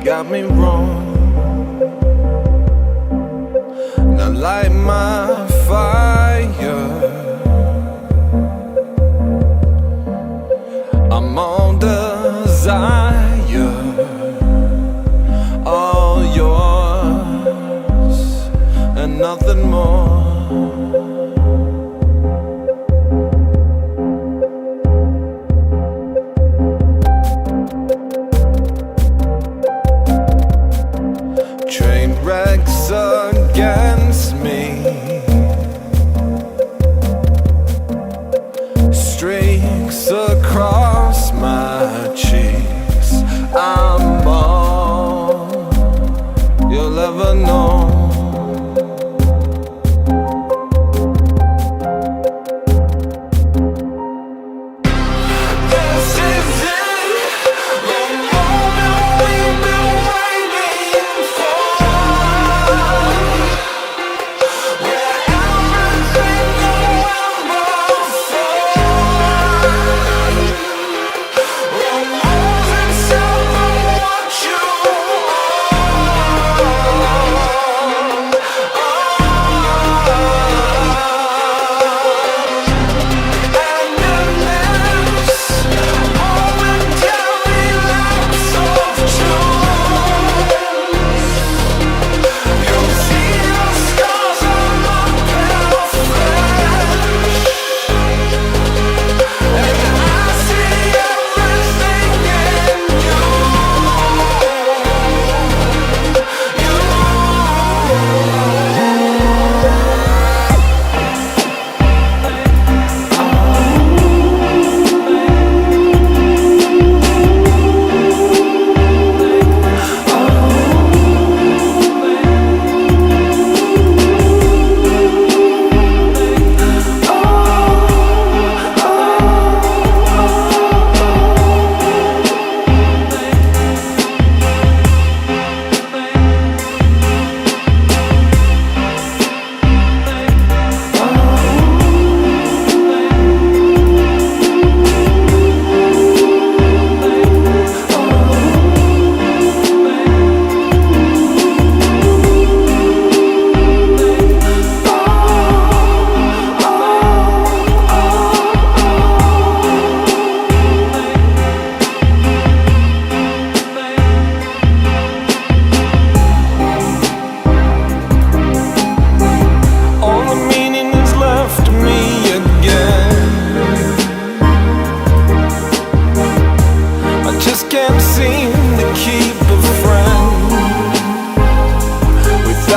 Speaker 4: Got me wrong. Now light my fire. I'm all desire, all yours and nothing more. Train wrecks against me, streaks across my cheeks. I'm all you'll ever know.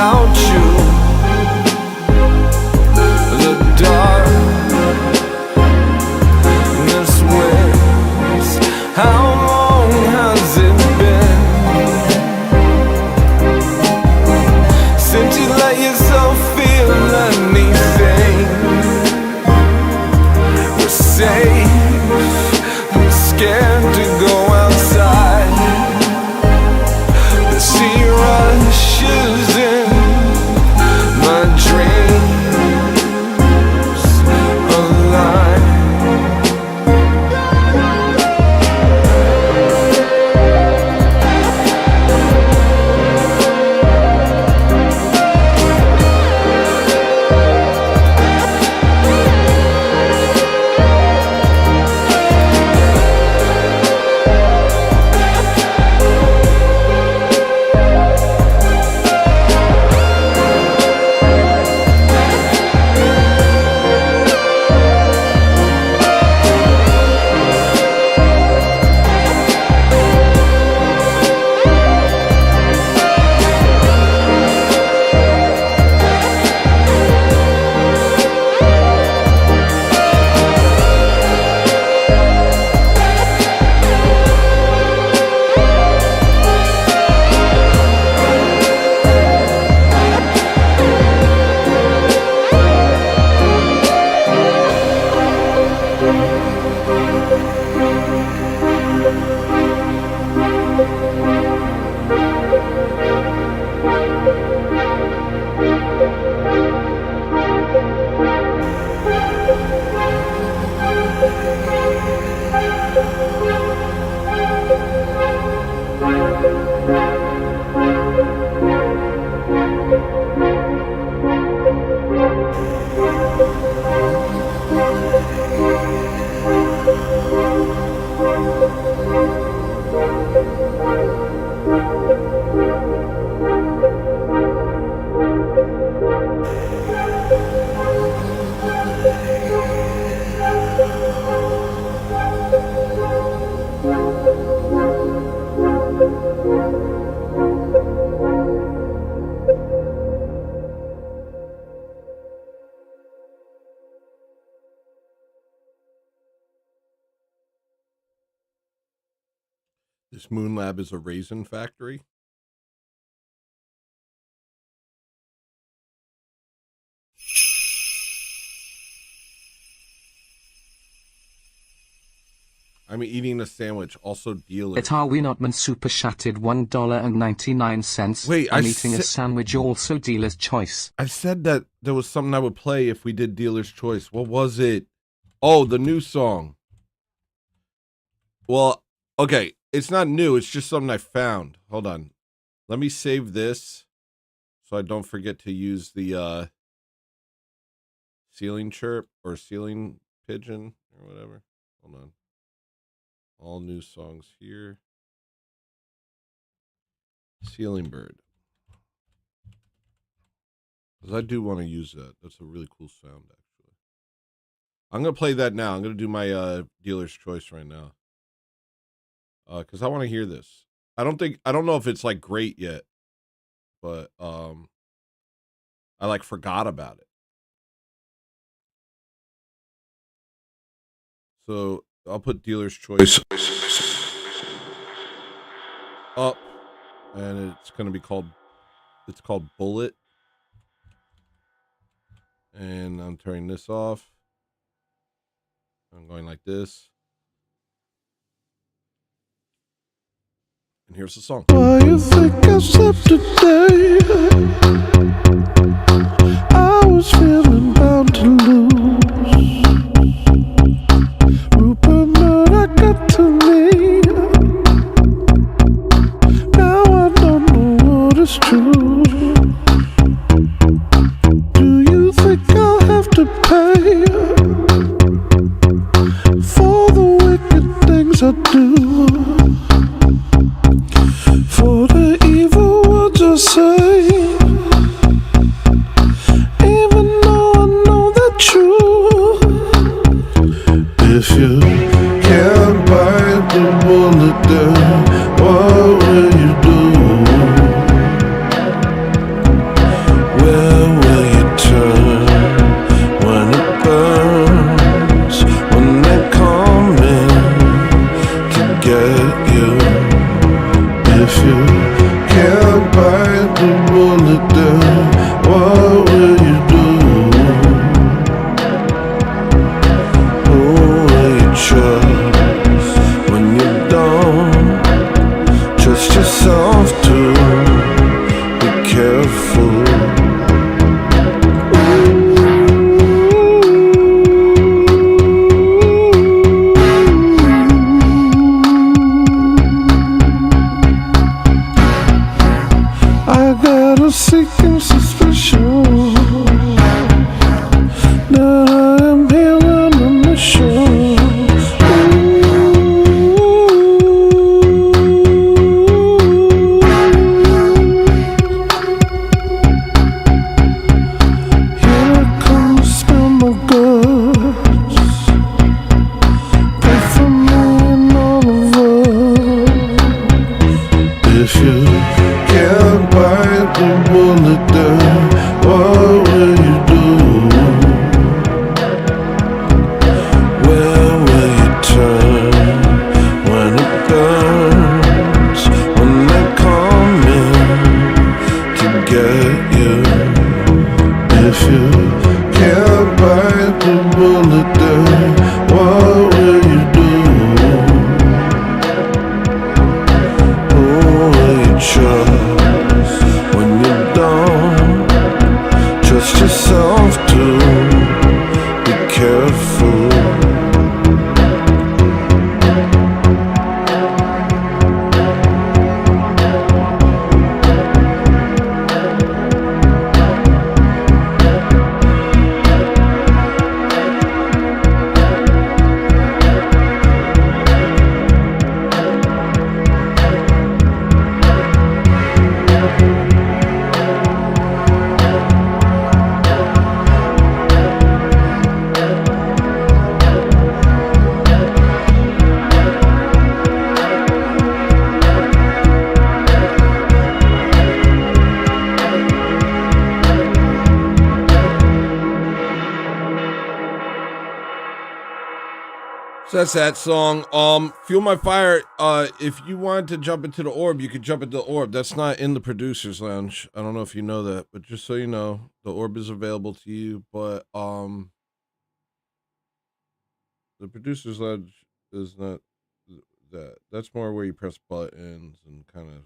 Speaker 4: without you. The darkness wins. How long has it been since you let yourself feel anything? We're safe, I'm scared to go outside. The sea rushes in my dreams alive.
Speaker 2: This Moon Lab is a raisin factory. I'm eating a sandwich, also dealer.
Speaker 1: At Are We Not Man Super Chatted $1.99.
Speaker 2: Wait,
Speaker 1: I'm eating a sandwich, also dealer's choice.
Speaker 2: I said that there was something I would play if we did dealer's choice. What was it? Oh, the new song. Well, okay. It's not new. It's just something I found. Hold on. Let me save this so I don't forget to use the ceiling chirp or ceiling pigeon or whatever. Hold on. All new songs here. Ceiling bird. Because I do want to use that. That's a really cool sound, actually. I'm going to play that now. I'm going to do my dealer's choice right now. Because I want to hear this. I don't know if it's like great yet, but I like forgot about it. So I'll put dealer's choice up, and it's going to be called Bullet. And I'm turning this off. I'm going like this. And here's the song.
Speaker 4: Why you think I slept today? I was feeling bound to lose. Rupert Murdoch got to me. Now I don't know what is true. Do you think I'll have to pay for the wicked things I do? For the evil words I say,
Speaker 5: Where will you turn when it burns? When they're coming to get you. If you can't bite the bullet down, what will you do? Who will you trust when you're done? Trust yourself too. Be careful. I got a sinking suspicion that I am here on a mission. Here I come to spill my guts. Pray for me and all of us. If you can't bite the bullet down, what will you do? Where will you turn when it burns? When they're coming to get you. If you can't bite the bullet down, what will you do? Who will you trust when you're done? Trust yourself too. Be careful.
Speaker 2: So that's that song. Fuel My Fire. If you wanted to jump into the orb, you could jump into the orb. That's not in the producers lounge. I don't know if you know that, but just so you know, the orb is available to you. But the producers lounge is not that. That's more where you press buttons and kind of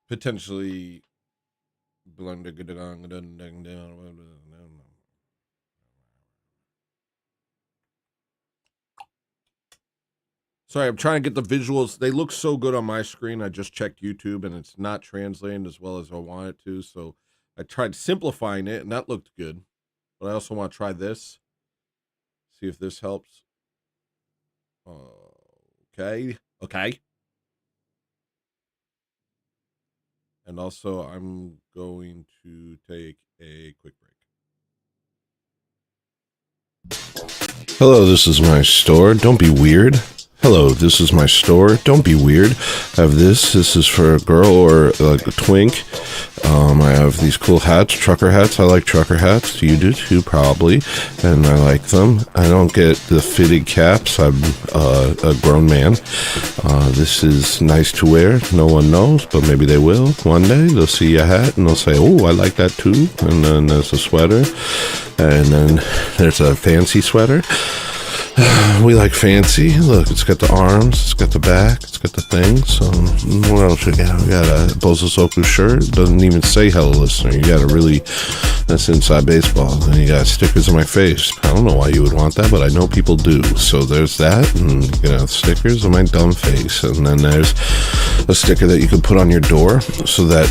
Speaker 2: potentially blend it down. Sorry, I'm trying to get the visuals. They look so good on my screen. I just checked YouTube, and it's not translating as well as I want it to. So I tried simplifying it, and that looked good. But I also want to try this. See if this helps. Okay. And also, I'm going to take a quick break.
Speaker 5: Hello, this is my store. Don't be weird. Hello, this is my store. Don't be weird. I have this. This is for a girl or like a twink. I have these cool hats, trucker hats. I like trucker hats. You do too, probably. And I like them. I don't get the fitted caps. I'm a grown man. This is nice to wear. No one knows, but maybe they will. One day they'll see a hat and they'll say, oh, I like that too. And then there's a sweater. And then there's a fancy sweater. We like fancy. Look, it's got the arms, it's got the back, it's got the thing. So what else we got? We got a Bozosoku shirt. It doesn't even say hello listener. You got a really, that's inside baseball. And you got stickers on my face. I don't know why you would want that, but I know people do. So there's that, and you know, stickers on my dumb face. And then there's a sticker that you can put on your door so that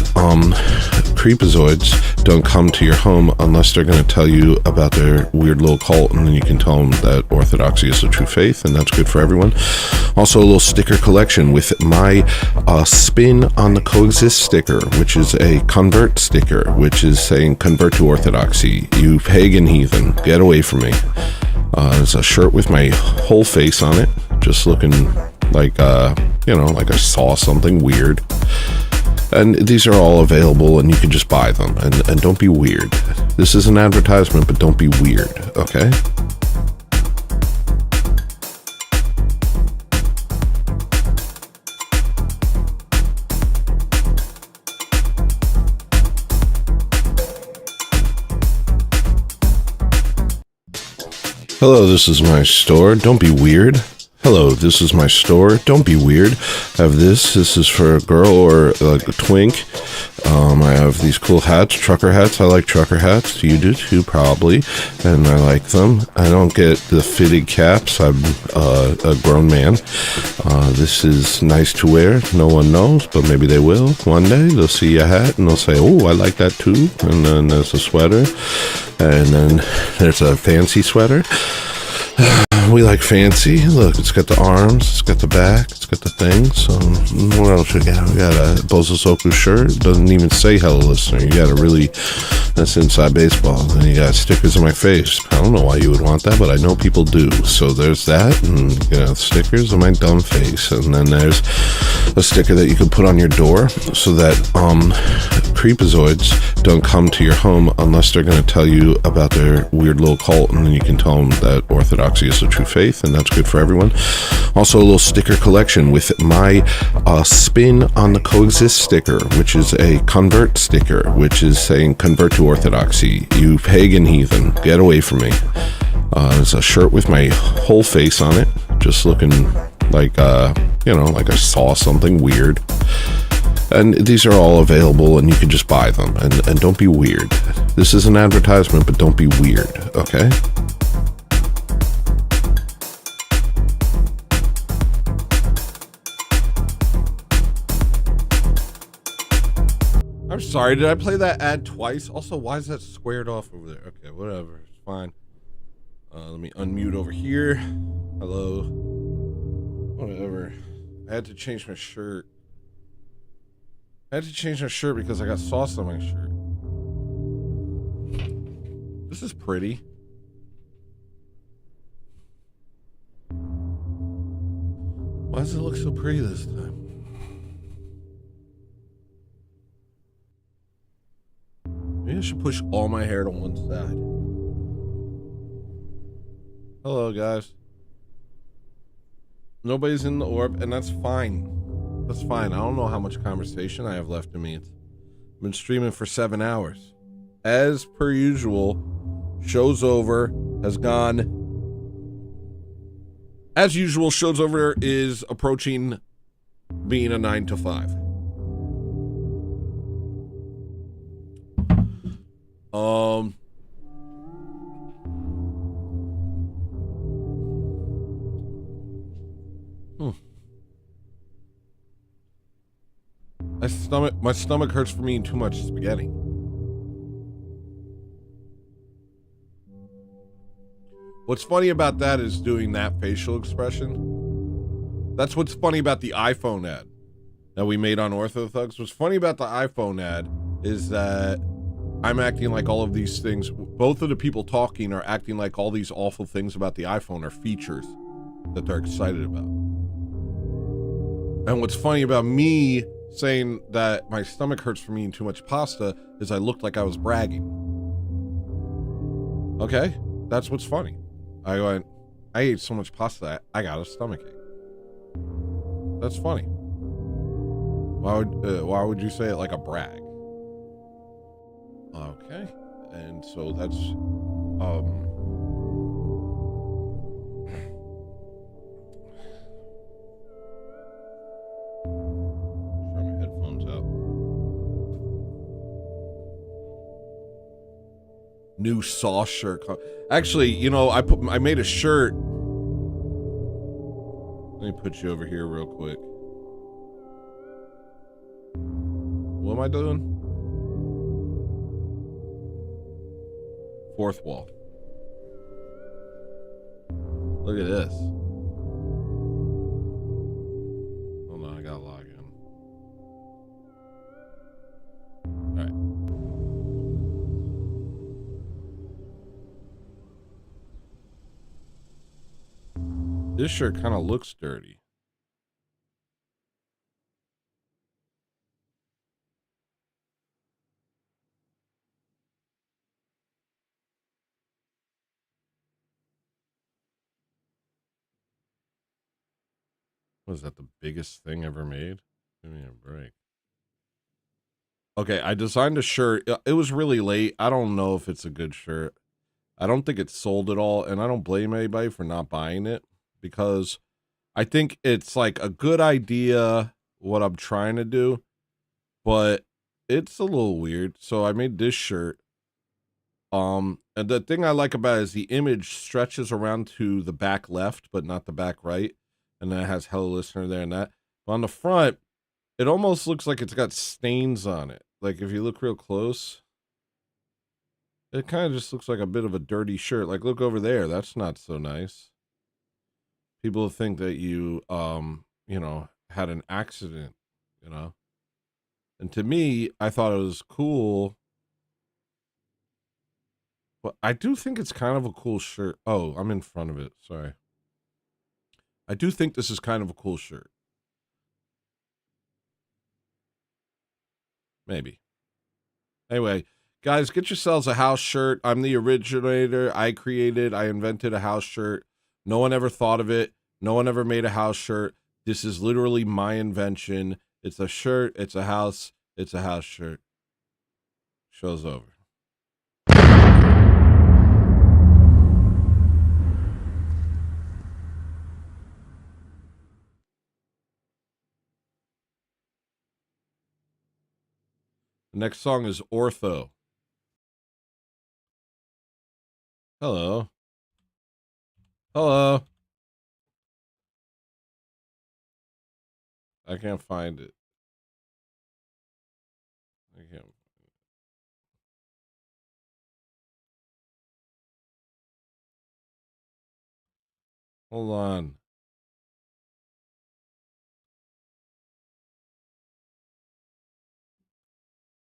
Speaker 5: creepazoids don't come to your home unless they're going to tell you about their weird little cult, and then you can tell them that Orthodoxy is the true faith, and that's good for everyone. Also, a little sticker collection with my spin on the coexist sticker, which is a convert sticker, which is saying convert to Orthodoxy, you pagan heathen, get away from me. It's a shirt with my whole face on it, just looking like like I saw something weird.
Speaker 2: And these are all available, and you can just buy them. And don't be weird. This is an advertisement, but don't be weird, okay? Hello, this is my store. Don't be weird. Hello, this is my store. Don't be weird. I have this. This is for a girl or like a twink. I have these cool hats, trucker hats. I like trucker hats. You do too, probably. And I like them. I don't get the fitted caps. I'm a grown man. This is nice to wear. No one knows, but maybe they will. One day they'll see a hat and they'll say, oh, I like that too. And then there's a sweater. And then there's a fancy sweater. We like fancy. Look, it's got the arms, it's got the back, it's got the thing. So what else we got? We got a Bozosoku shirt. It doesn't even say hello listener. You got a really, that's inside baseball. And you got stickers on my face. I don't know why you would want that, but I know people do. So there's that, and you know, stickers on my dumb face. And then there's a sticker that you can put on your door so that creepazoids don't come to your home unless they're going to tell you about their weird little cult, and then you can tell them that orthodoxy is the true faith, and that's good for everyone. Also, a little sticker collection with my spin on the coexist sticker, which is a convert sticker, which is saying convert to orthodoxy, you pagan heathen, get away from me. It's a shirt with my whole face on it, just looking like you know, like I saw something weird. And these are all available, and you can just buy them. And don't be weird. This is an advertisement, but don't be weird, okay? I'm sorry, did I play that ad twice? Also, why is that squared off over there? Okay, whatever, it's fine. Let me unmute over here. Hello. Whatever. I had to change my shirt. I had to change my shirt because I got sauce on my shirt. This is pretty. Why does it look so pretty this time? Maybe I should push all my hair to one side. Hello, guys. Nobody's in the orb, and that's fine. That's fine. I don't know how much conversation I have left in me. I've been streaming for 7 hours. As per usual, show's over, has gone. As usual, show's over is approaching being a 9 to 5. My stomach hurts from eating too much spaghetti. What's funny about that is doing that facial expression. That's what's funny about the iPhone ad that we made on OrthoThugs. What's funny about the iPhone ad is that I'm acting like all of these things. Both of the people talking are acting like all these awful things about the iPhone are features that they're excited about. And what's funny about me saying that my stomach hurts from eating too much pasta is I looked like I was bragging. Okay? That's what's funny. I went, I ate so much pasta, I got a stomachache. That's funny. Why would you say it like a brag? Okay. And so that's, new sauce shirt. Actually, you know, I made a shirt. Let me put you over here real quick. What am I doing? Fourth wall. Look at this. Hold on, I gotta log in. All right. This shirt kind of looks dirty. Was that the biggest thing ever made? Give me a break. Okay, I designed a shirt. It was really late. I don't know if it's a good shirt. I don't think it's sold at all, and I don't blame anybody for not buying it because I think it's like a good idea what I'm trying to do, but it's a little weird. So I made this shirt. And the thing I like about it is the image stretches around to the back left, but not the back right. And then it has Hello Listener there and that. But on the front, it almost looks like it's got stains on it. Like if you look real close, it kind of just looks like a bit of a dirty shirt. Like look over there. That's not so nice. People think that you, you know, had an accident, you know. And to me, I thought it was cool. But I do think it's kind of a cool shirt. Oh, I'm in front of it. Sorry. I do think this is kind of a cool shirt. Maybe. Anyway, guys, get yourselves a house shirt. I'm the originator. I invented a house shirt. No one ever thought of it. No one ever made a house shirt. This is literally my invention. It's a shirt. It's a house. It's a house shirt. Show's over. The next song is Ortho. Hello. Hello. I can't find it. I can't. Hold on.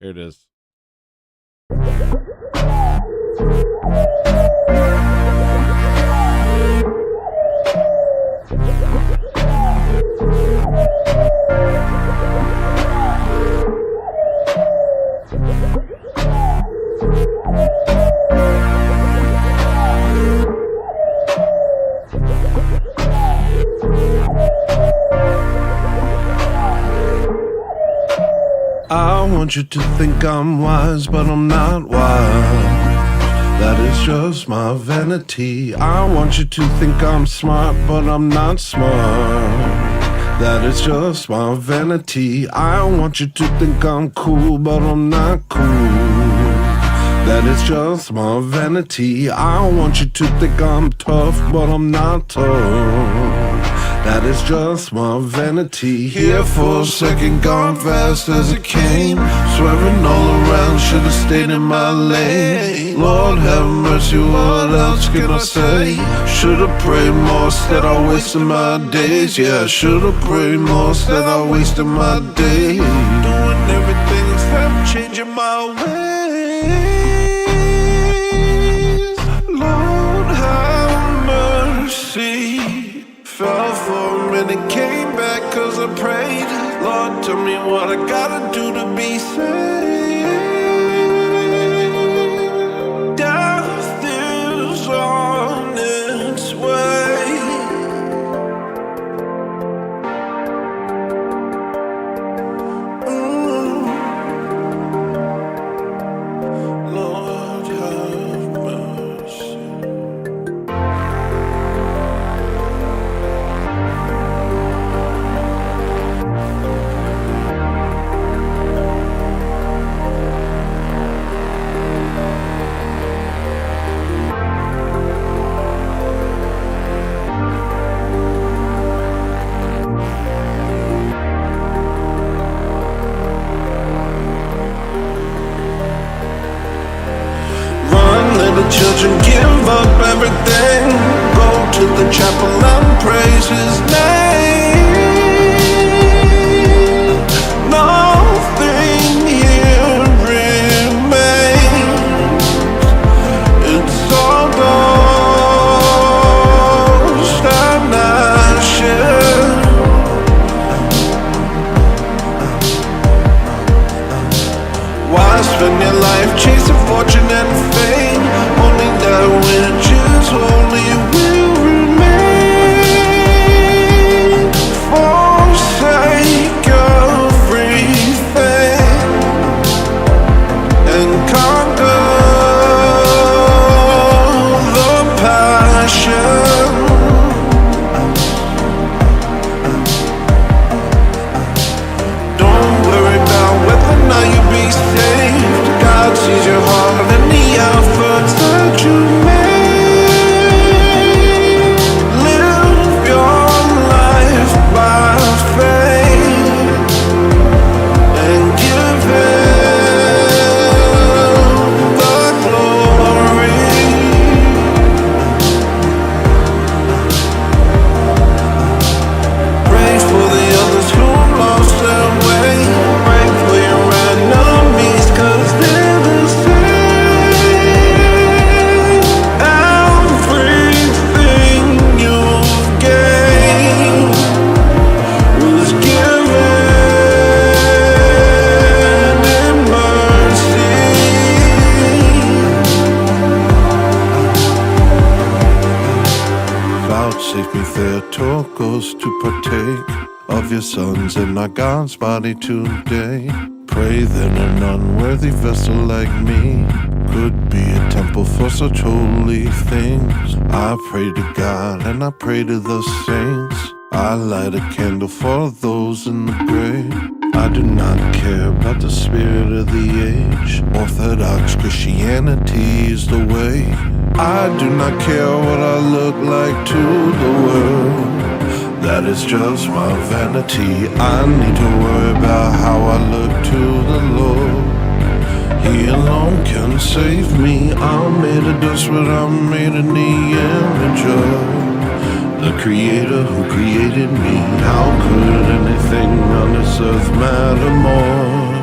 Speaker 2: Here it is.
Speaker 15: I want you to think I'm wise, but I'm not wise. That is just my vanity. I want you to think I'm smart, but I'm not smart. That is just my vanity. I want you to think I'm cool, but I'm not cool. That is just my vanity. I want you to think I'm tough, but I'm not tough. That is just my vanity. Here for a second, gone fast as it came. Swerving all around, should've stayed in my lane. Lord have mercy, what else can I say? Should've prayed more, instead I wasted my days. Yeah, should've prayed more, instead I wasted my days. Doing everything except changing my ways. Lord have mercy. Fell for a minute, came back cause I prayed. Lord, tell me what I gotta do to be saved. Death is on its way. Lord have mercy. Children give up everything, go to the chapel and praise his name. Nothing here remains. It's all ghost and ashes. Why spend your life chasing fortune and fame? Only that which is holy will remain. For
Speaker 5: took us to partake of your sons and our God's body today. Pray that an unworthy vessel like me could be a temple for such holy things. I pray to God and I pray to the saints. I light a candle for those in the grave. I do not care about the spirit of the age. Orthodox Christianity is the way. I do not care what I look like to the world. That is just my vanity. I need to worry about how I look to the Lord. He alone can save me. I'm made of dust, but I'm made in the image of the Creator who created me. How could anything on this earth matter more?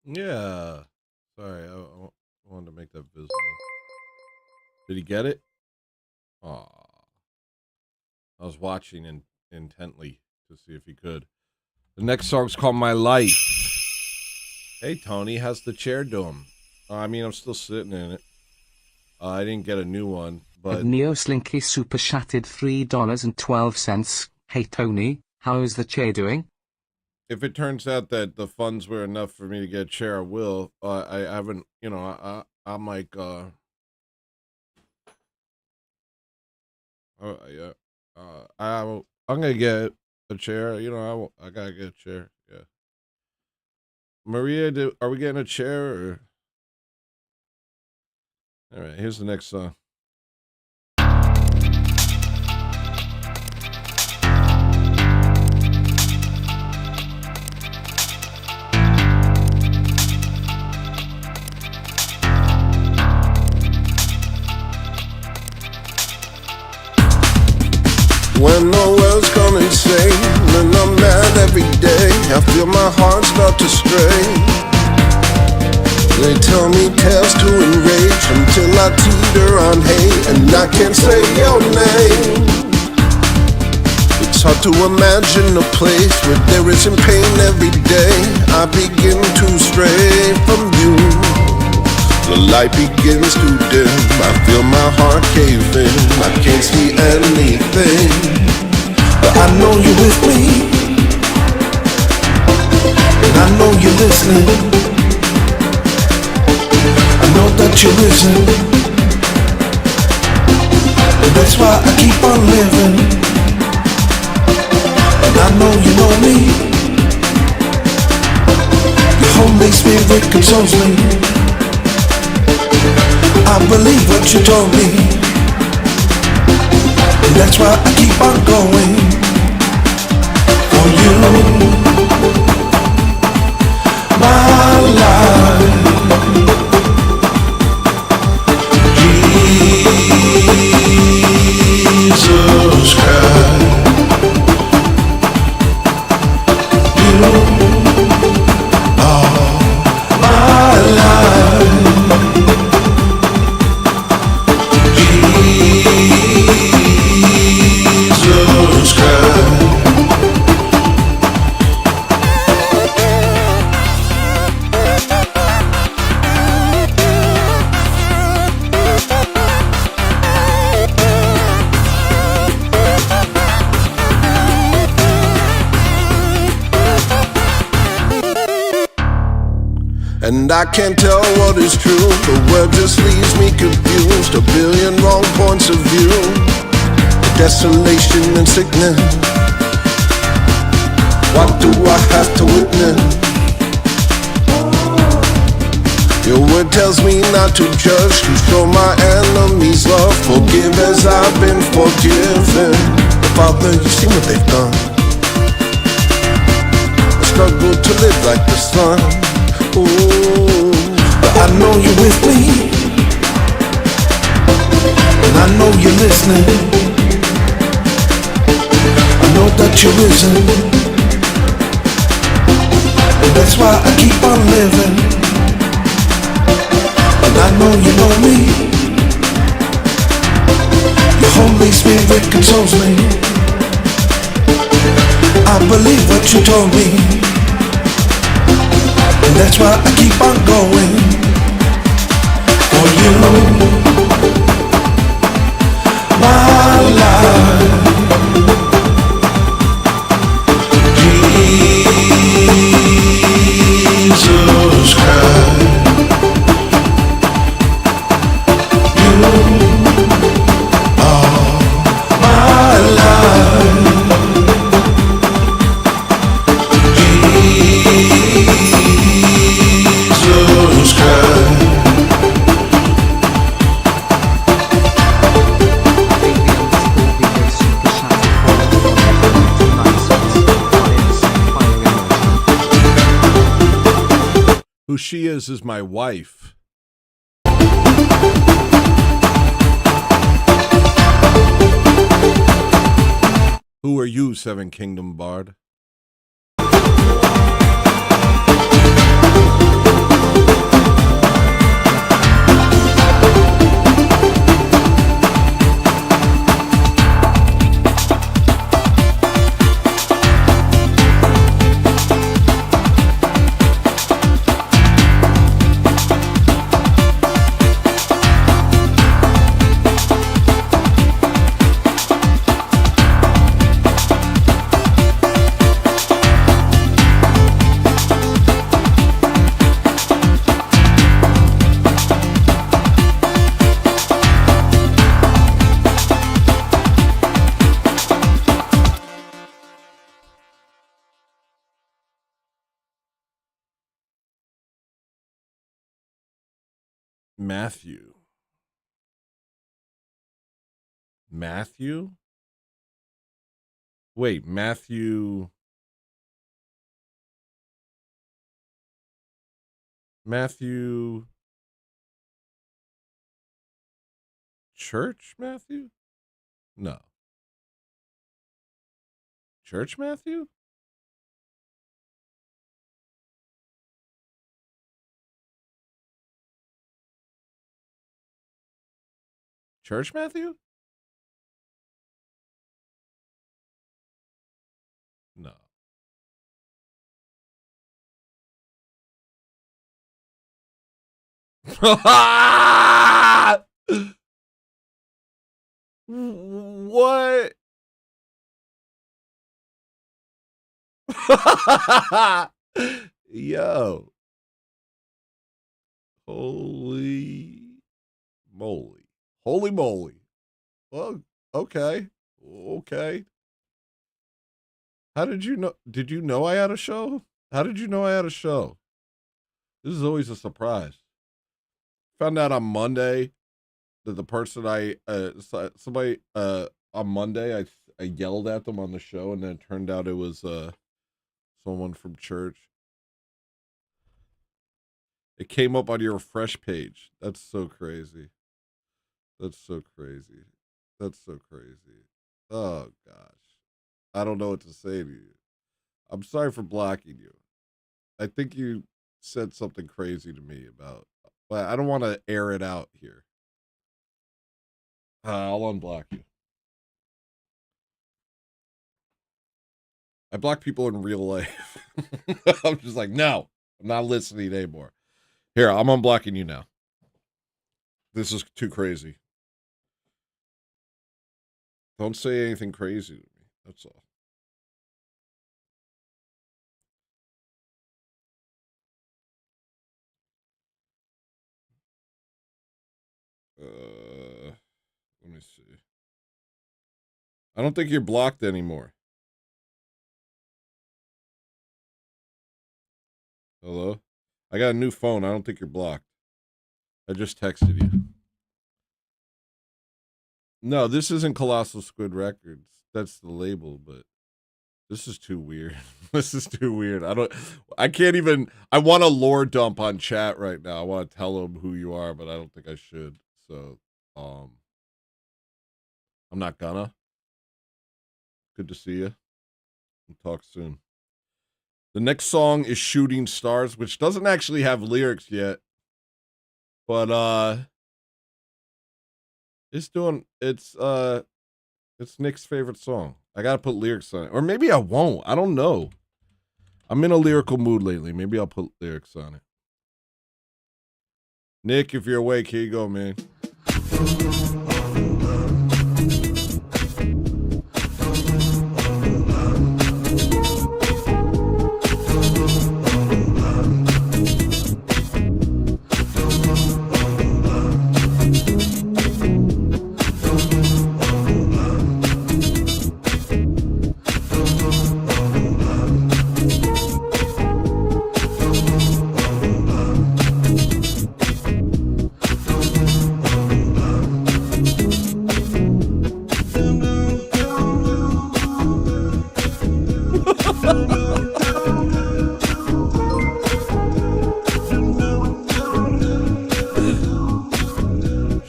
Speaker 2: Yeah. Sorry, I wanted to make that visible. Did he get it? Aw. I was watching intently to see if he could. The next song's called My Life. Hey, Tony, how's the chair doing? I mean, I'm still sitting in it. I didn't get a new one, but...
Speaker 1: Neo Slinky super chatted $3.12. Hey, Tony, how is the chair doing?
Speaker 2: If it turns out that the funds were enough for me to get a chair, I will. I haven't, you know, I'm like, I'm gonna get a chair. You know, I gotta get a chair. Yeah. Maria, are we getting a chair? Or... All right, here's the next song.
Speaker 5: When the world's gone insane and I'm mad every day, I feel my heart start to stray. They tell me tales to enrage until I teeter on hate and I can't say your name. It's hard to imagine a place where there isn't pain every day. I begin to stray from you. The light begins to dim, I feel my heart cave in. I can't see anything, but I know you're with me, and I know you're listening. I know that you listen, and that's why I keep on living. And I know you know me. Your Holy Spirit consoles me. I believe what you told me, and that's why I keep on going for you. my life. Jesus Christ, you are my life. Jesus Christ. And I can't tell what is true. The word just leaves me confused. A billion wrong points of view. Desolation and sickness. What do I have to witness? Your word tells me not to judge, to show my enemies love. Forgive as I've been forgiven. Father, you see what they've done. I struggle to live like the sun. Ooh, but I know you're with me, and I know you're listening. I know that you're risen, and that's why I keep on living. And I know you know me. Your Holy Spirit consoles me. I believe what you told me. And that's why I keep on going for you, my life. Jesus Christ, you are my life. Jesus Christ.
Speaker 2: Who she is my wife. Who are you, Seven Kingdom Bard? Matthew. Matthew? Wait, Matthew. Matthew. Church Matthew? No. Church Matthew? Church Matthew? No. What? Yo. Holy moly. Holy moly. Well, okay. Okay. How did you know? Did you know I had a show? How did you know I had a show? This is always a surprise. Found out on Monday that the person somebody on Monday I yelled at them on the show, and then it turned out it was someone from church. It came up on your refresh page. That's so crazy. That's so crazy. That's so crazy. Oh, gosh. I don't know what to say to you. I'm sorry for blocking you. I think you said something crazy to me about, but I don't want to air it out here. I'll unblock you. I block people in real life. I'm just like, no, I'm not listening anymore. Here, I'm unblocking you now. This is too crazy. Don't say anything crazy to me. That's all. Let me see. I don't think you're blocked anymore. Hello? I got a new phone. I don't think you're blocked. I just texted you. No, this isn't Colossal Squid Records. That's the label, but this is too weird. This is too weird. I can't even, I want a lore dump on chat right now. I want to tell them who you are, but I don't think I should. So, I'm not gonna. Good to see you. We'll talk soon. The next song is Shooting Stars, which doesn't actually have lyrics yet. But it's Nick's favorite song. I gotta put lyrics on it. Or maybe I won't. I don't know. I'm in a lyrical mood lately. Maybe I'll put lyrics on it. Nick, if you're awake, here you go, man.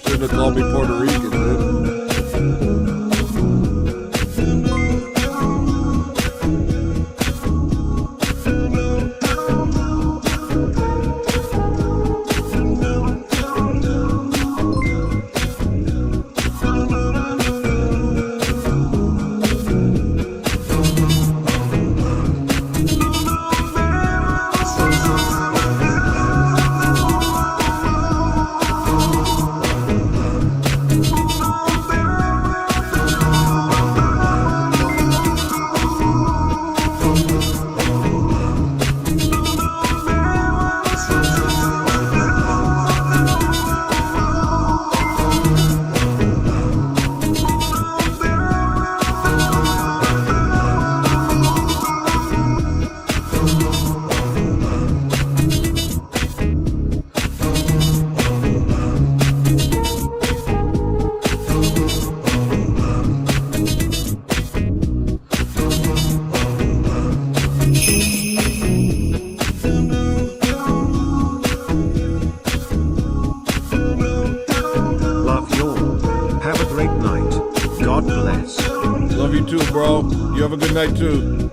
Speaker 2: Shouldn't have called me Puerto Rican, dude.
Speaker 3: Love you all. Have a great night. God bless.
Speaker 2: Love you too, bro. You have a good night too.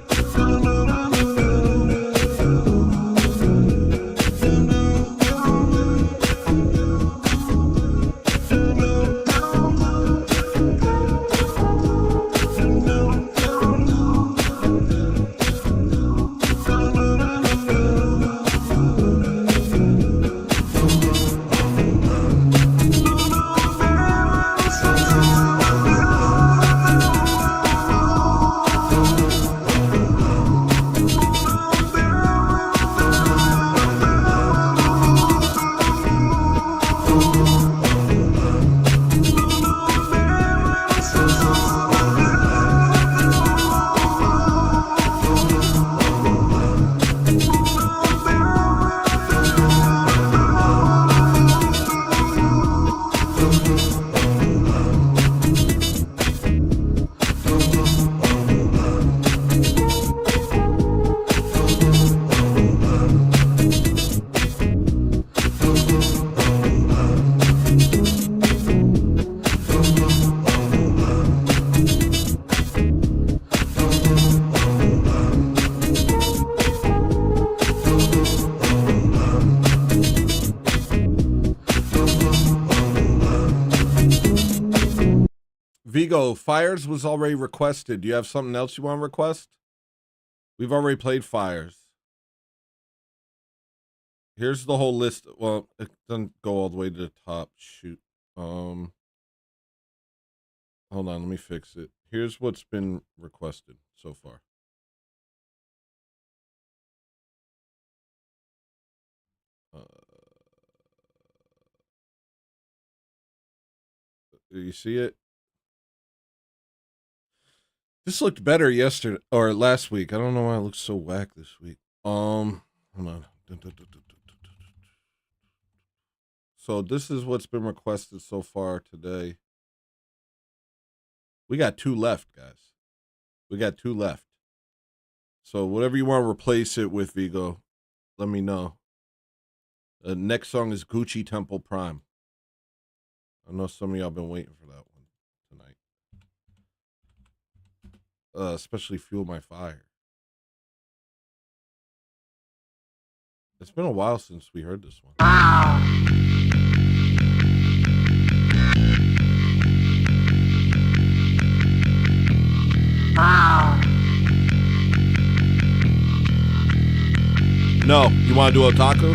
Speaker 2: Vigo, Fires was already requested. Do you have something else you want to request? We've already played Fires. Here's the whole list. Well, it doesn't go all the way to the top. Shoot. Hold on, let me fix it. Here's what's been requested so far. Do you see it? This looked better yesterday or last week. I don't know why it looks so whack this week. Hold on. So this is what's been requested so far today. We got 2 left, guys. We got 2 left. So whatever you want to replace it with, Vigo, let me know. The next song is Gucci Temple Prime. I know some of y'all been waiting for that one tonight. Especially Fuel My Fire. It's been a while since we heard this one. No, you want to do Otaku?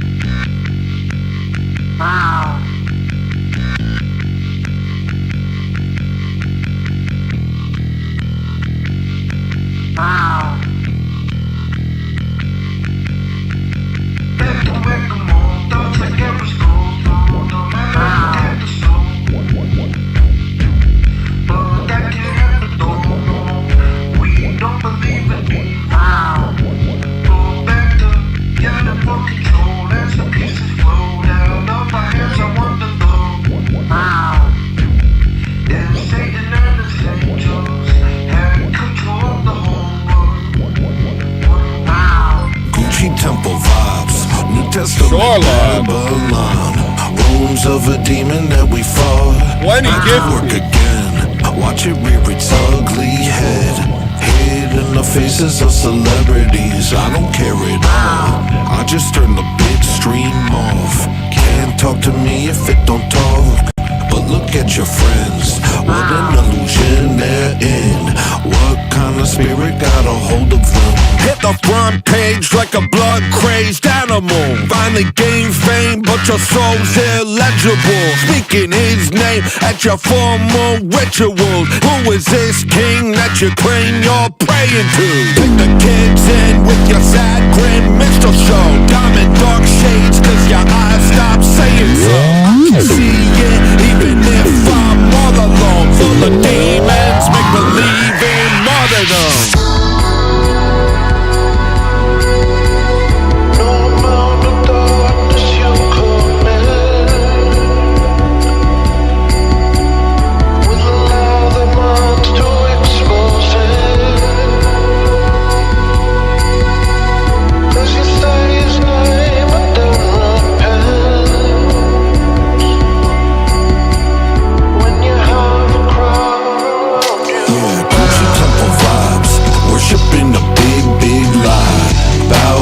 Speaker 5: Babylon, wounds of a demon that we fought. Work again, watch it rear its ugly head. Hid in the faces of celebrities. I don't care at all. I just turn the big stream off. Can't talk to me if it don't talk. But look at your friends, what an illusion they're in. What kind of spirit got a hold of them? Hit the front page like a blood-crazed animal. Finally gained fame, but your soul's illegible. Speaking his name at your formal rituals. Who is this king that you claim you're praying to? Take the kids in with your sad grin minstrel show. Diamond dark shades, cause your eyes stop saying so. I can see it, even if I'm all alone. Full of demons, make believe in martyrdom.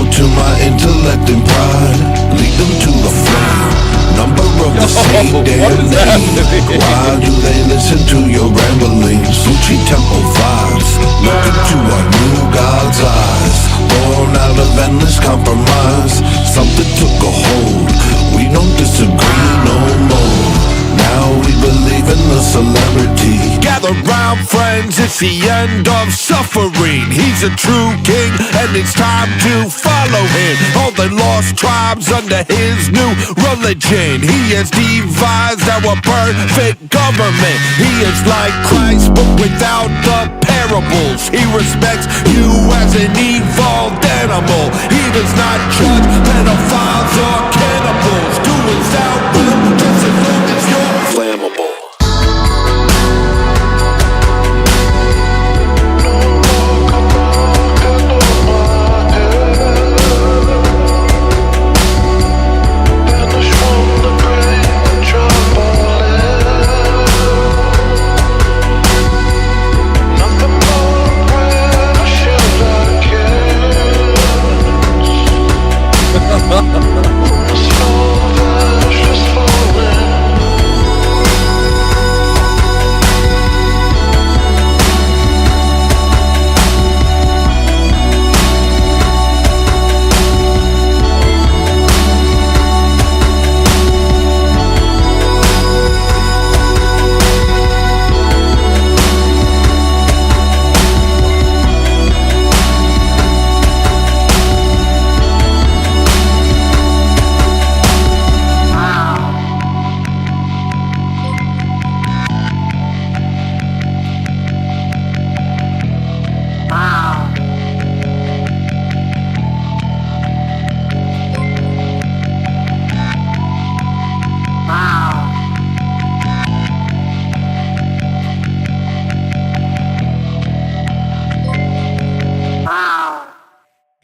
Speaker 5: To my intellect and pride, lead them to the flame. Number of the same damn name. Why do they listen to your ramblings? Gucci Temple vibes. Look into our new God's eyes. Born out of endless compromise. Something took a hold. We don't disagree no more. Now we believe in the celebrity. Gather round, friends, it's the end of suffering. He's a true king, and it's time to follow him. All the lost tribes under his new religion. He has devised our perfect government. He is like Christ, but without the parables. He respects you as an evolved animal. He does not judge pedophiles or cannibals. Do as thou wilt, just as long as you're flammable.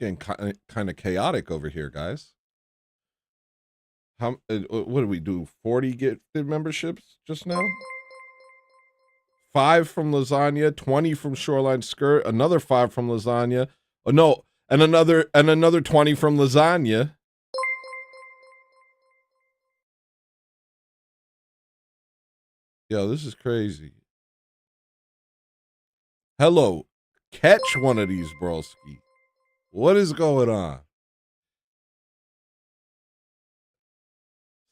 Speaker 2: getting kind of chaotic over here, guys. How? What did we do? 40 gifted memberships just now. 5 from Lasagna, 20 from Shoreline Skirt, another 5 from Lasagna. Oh no, and another 20 from Lasagna. Yo, this is crazy. Hello, catch one of these, broski. What is going on?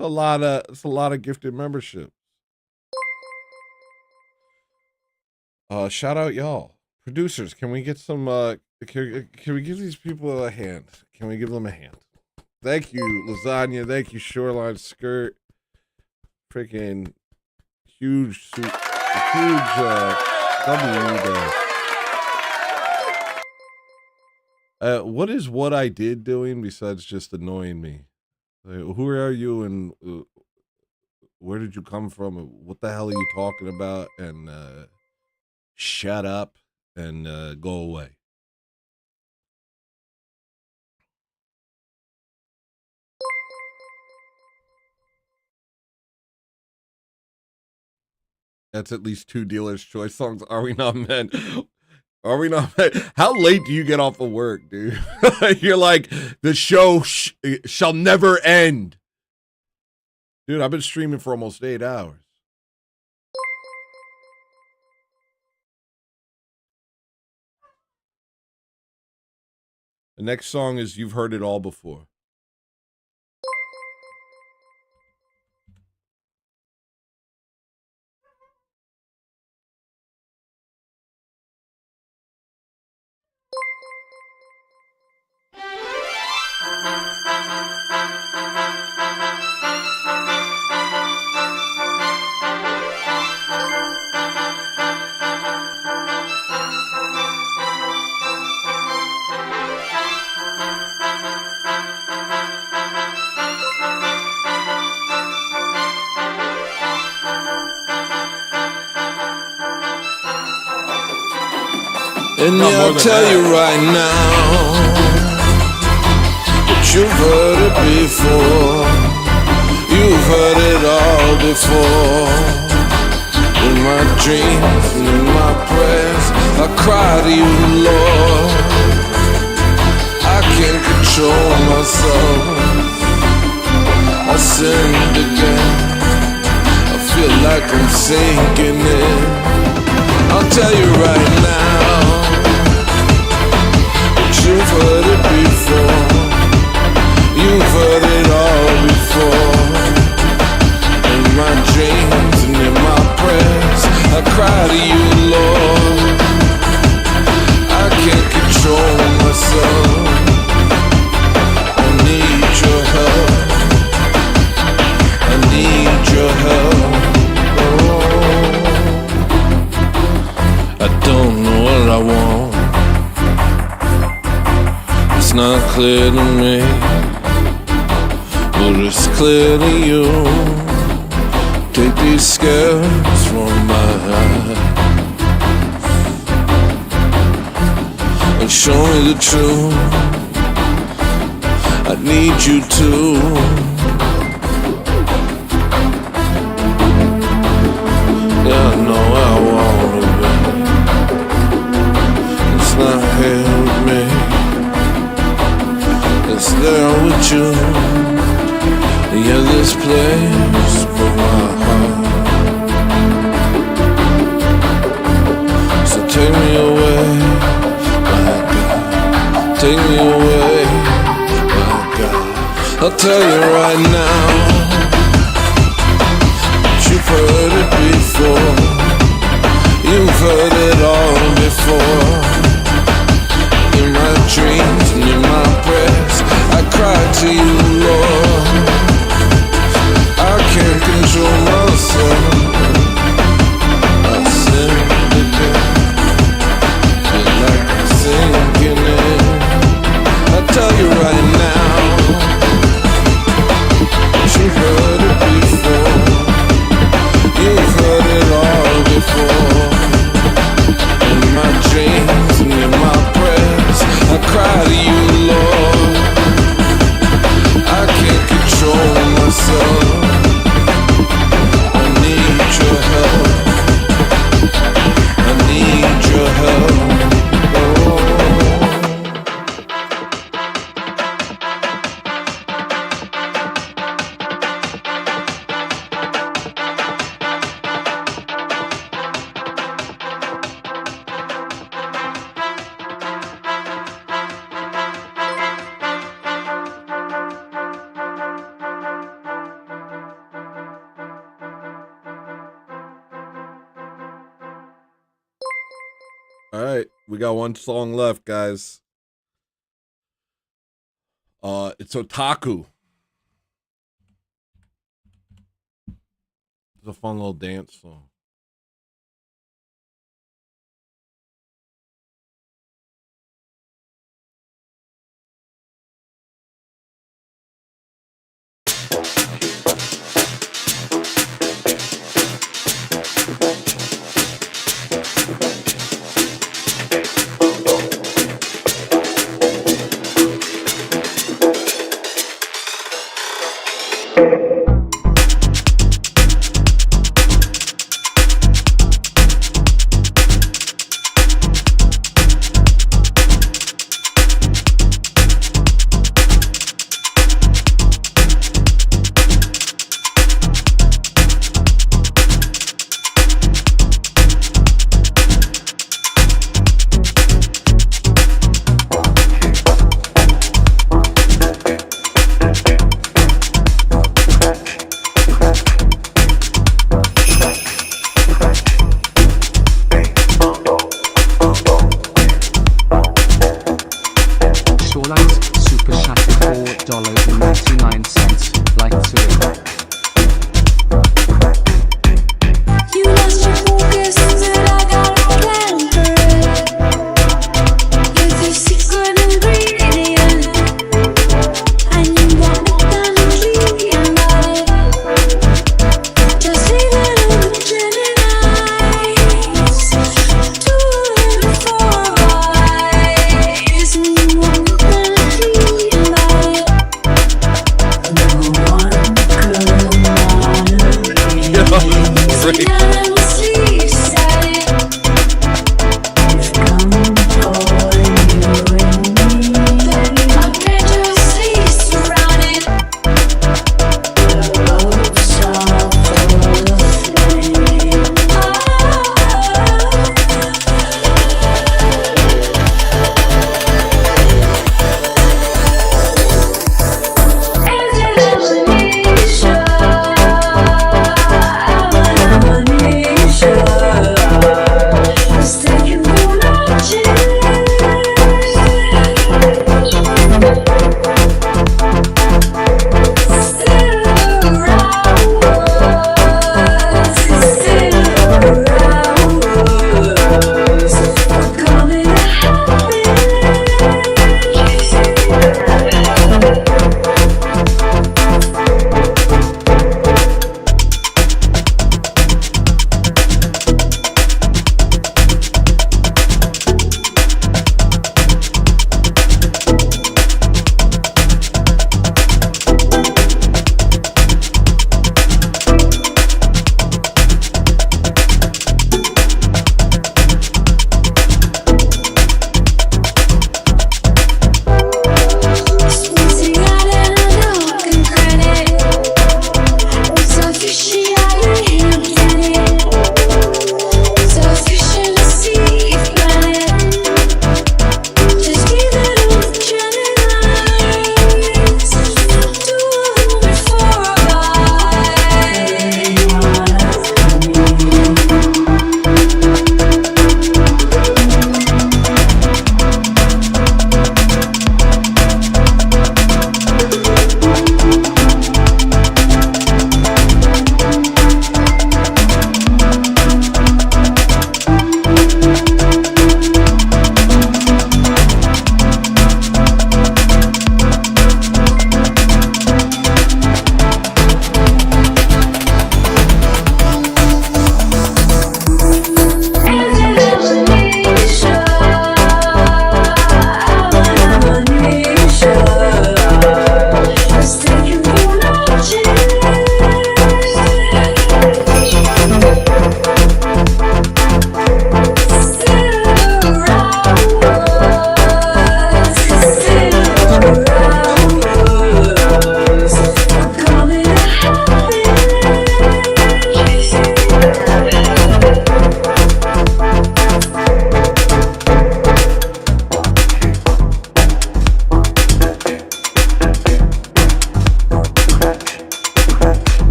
Speaker 2: It's a lot of gifted memberships. Shout out y'all. Producers, can we get some can we give these people a hand? Can we give them a hand? Thank you, Lasagna. Thank you, Shoreline Skirt. Freaking huge W there. What is What I Did doing besides just annoying me? Like, who are you and where did you come from? What the hell are you talking about? And shut up and go away. That's at least 2 Dealer's Choice songs. Are we not men? Are we not men? How late do you get off of work, dude? You're like, the show shall never end. Dude, I've been streaming for almost 8 hours. The next song is You've Heard It All Before.
Speaker 4: And I'll tell you right now that you've heard it before. You've heard it all before. In my dreams and in my prayers, I cry to you, Lord. I can't control myself. I sinned again. I feel like I'm sinking in. I'll tell you right now. You've heard it before. You've heard it all before. In my dreams and in my prayers, I cry to you, Lord. I can't control myself. I need your help. I need your help. Oh. I don't know what I want. It's not clear to me, but it's clear to you. Take these scales from my eyes and show me the truth. I need you to. Yeah, I know I wanna be. It's not here with me. It's there with you. Yeah, this place for my heart. So take me away, my God. Take me away, my God. I'll tell you right now that you've heard it before. You've heard it all before. In my dreams and in my prayers, I cry to you, Lord. I can't control myself. I sinned again. Feel like I'm sinking in. I tell you right now, you've heard it before. You've heard it all before. In my dreams.
Speaker 2: All right, we got one song left, guys. It's Otaku. It's a fun little dance song.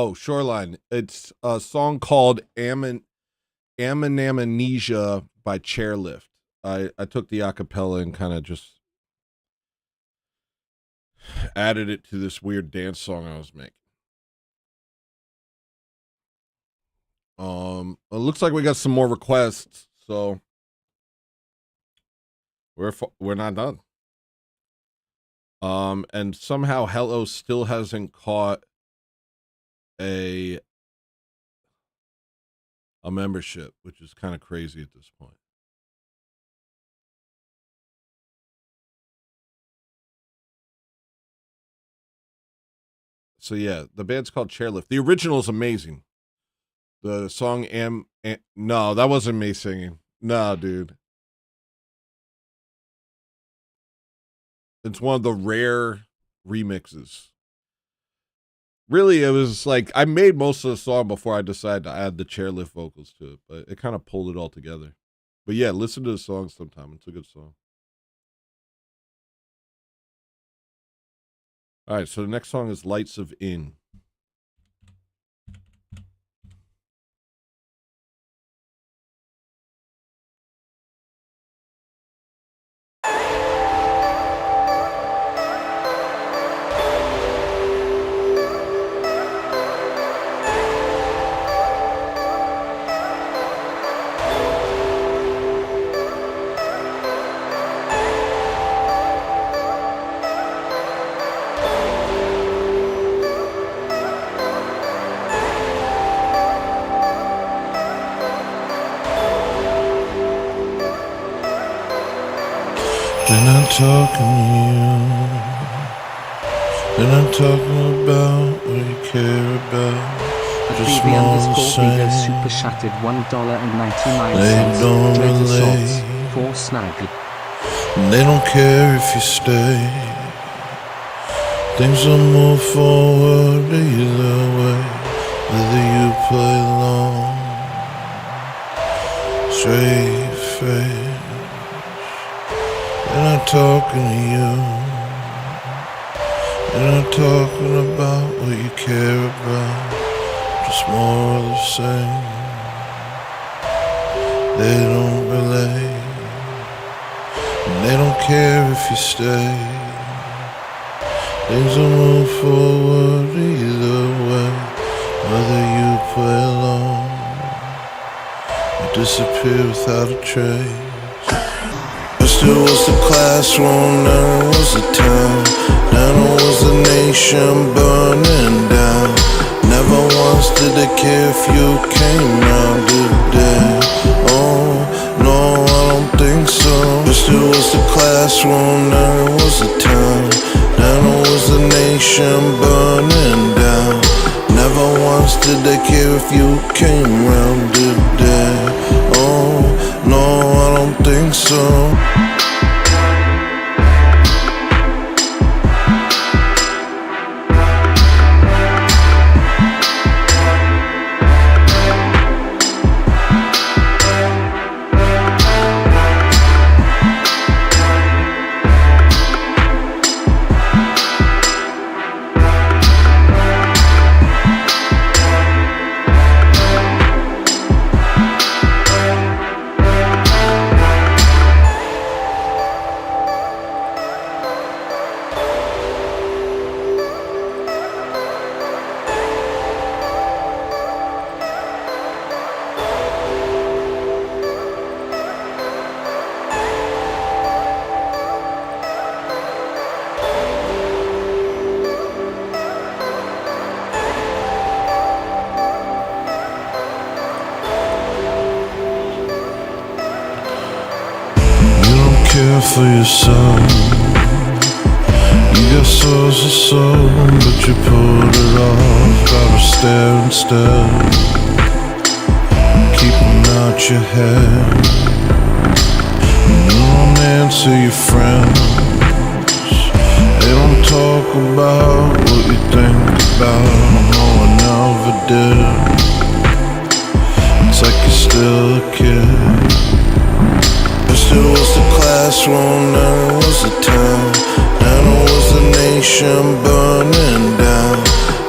Speaker 2: Oh, Shoreline. It's a song called Amnesia by Chairlift. I took the acapella and kind of just added it to this weird dance song I was making. It looks like we got some more requests, so we're not done. And somehow Hello still hasn't caught a membership, which is kind of crazy at this point. So yeah, the band's called Chairlift. The original is amazing. The song no, that wasn't me singing. No, dude. It's one of the rare remixes. Really, it was like I made most of the song before I decided to add the Chairlift vocals to it, but it kind of pulled it all together. But yeah, listen to the song sometime. It's a good song. All right, so the next song is Lights of In.
Speaker 4: Then I'm talking to you. Then I'm talking about what you care about. Just more the same.
Speaker 1: Super Shattered $1.99.
Speaker 4: They don't
Speaker 1: Dread
Speaker 4: relate.
Speaker 1: Assaults, 4 snag.
Speaker 4: And they don't care if you stay. Things will move forward either way. Whether you play long, straight face. And I'm talking to you. And I'm talking about what you care about. Just more of the same. They don't relate. And they don't care if you stay. Things will move forward either way. Whether you play along or disappear without a trace. First it was the classroom, then it was the town, then it was the nation burning down. Never once did they care if you came round, did they? Oh, no, I don't think so. First it was the classroom, then it was the town, then it was the nation burning down. Never once did they care if you came round, did they? Oh, no, I don't think so. Care for yourself. You got souls of soul, but you pulled it off. Gotta stare instead. Keep them out your head. You don't answer your friends. They don't talk about what you think about. No, I never did. It's like you're still a kid. First it was the classroom, then it was the town, then it was the nation burning down.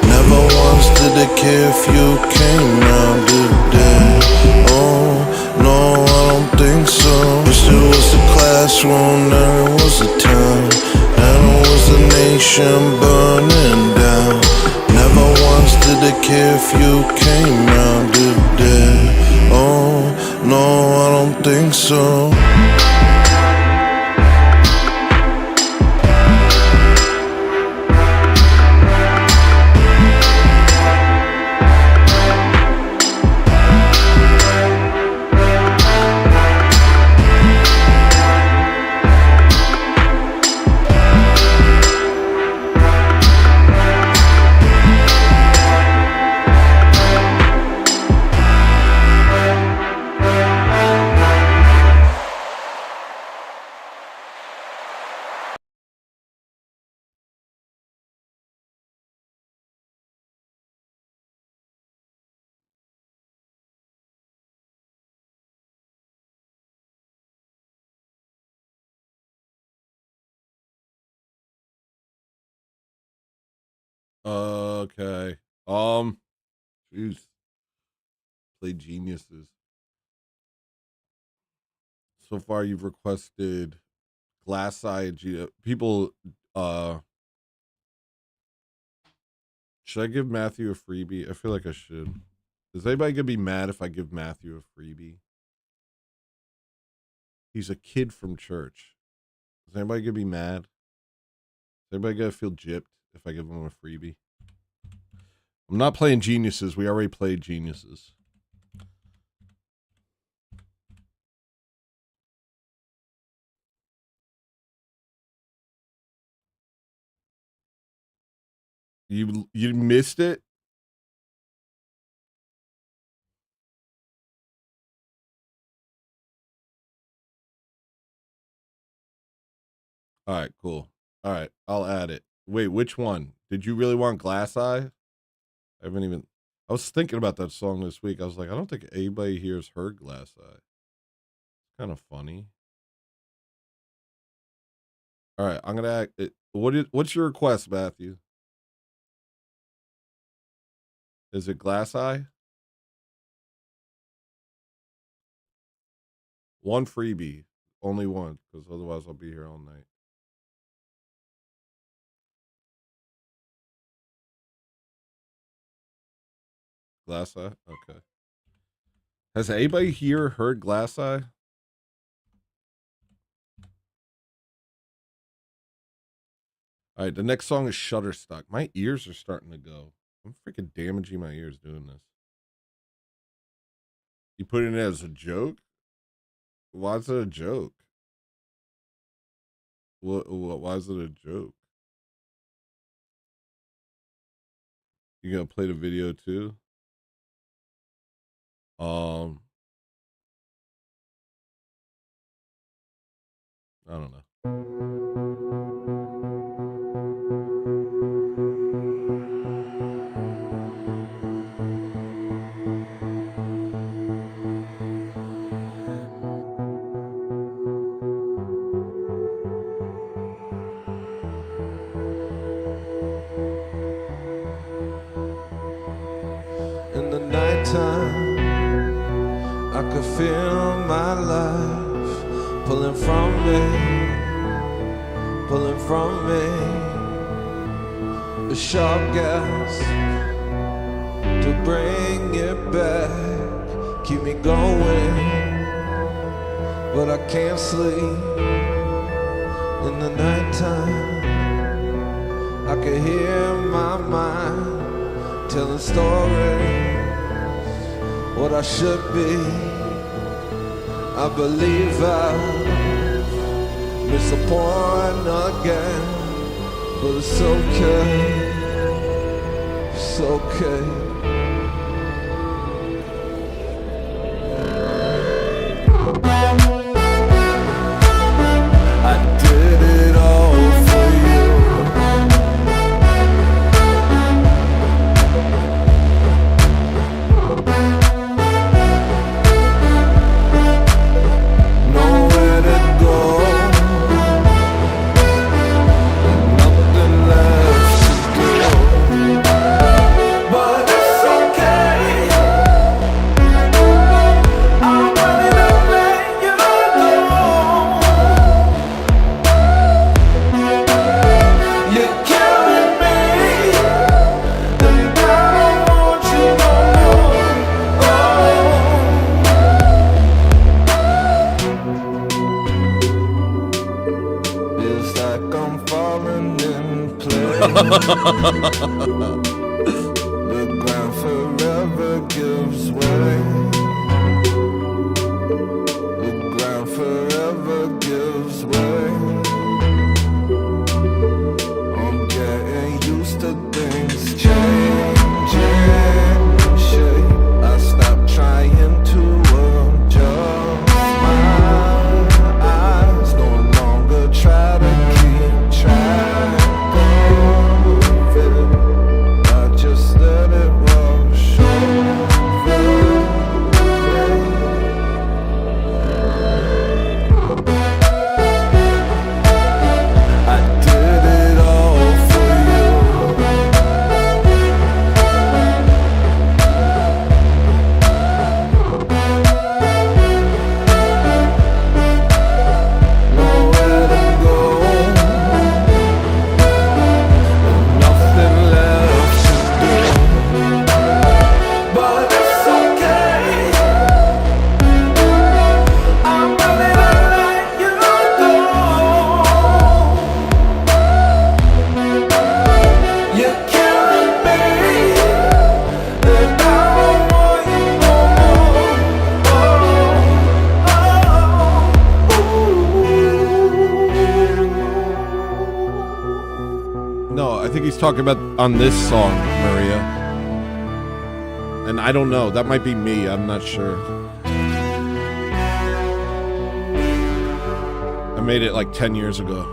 Speaker 4: Never once did they care
Speaker 10: so.
Speaker 2: Okay. Jeez. Play Geniuses. So far, you've requested Glass Eye. People. Should I give Matthew a freebie? I feel like I should. Is anybody gonna be mad if I give Matthew a freebie? He's a kid from church. Is anybody gonna be mad? Is anybody gonna feel gypped if I give him a freebie? I'm not playing Geniuses. We already played Geniuses. You missed it? All right, cool. All right, I'll add it. Wait, which one? Did you really want Glass Eye? I was thinking about that song this week. I was like, I don't think anybody here's heard Glass Eye. It's kind of funny. All right, I'm gonna act. What's your request, Matthew? Is it Glass Eye? One freebie, only one, because otherwise I'll be here all night. Glass Eye? Okay. Has anybody here heard Glass Eye? All right, the next song is Shutterstock. My ears are starting to go. I'm freaking damaging my ears doing this. You put it in as a joke? Why is it a joke? Why is it a joke? You gonna play the video too? I don't know.
Speaker 5: In the nighttime, I could feel my life pulling from me, a sharp gas to bring it back, keep me going, but I can't sleep. In the nighttime, I can hear my mind telling stories, what I should be. I believe I've missed the point again, but it's okay, it's okay. I did it all for you. Nowhere to go, nothing left to do. But The ground forever gives way. The ground forever gives way. I'm getting used to things changing shape. I stopped trying to adjust my eyes. No longer try to keep track of it. I just let it wash over. I did it all for nowhere to go, nothing left to do. But it's okay. I'm ready to let you go. You're killing me, and I don't want you
Speaker 2: No, I think he's talking about on this song, Maria. And I don't know. That might be me. I'm not sure. I made it like 10 years ago.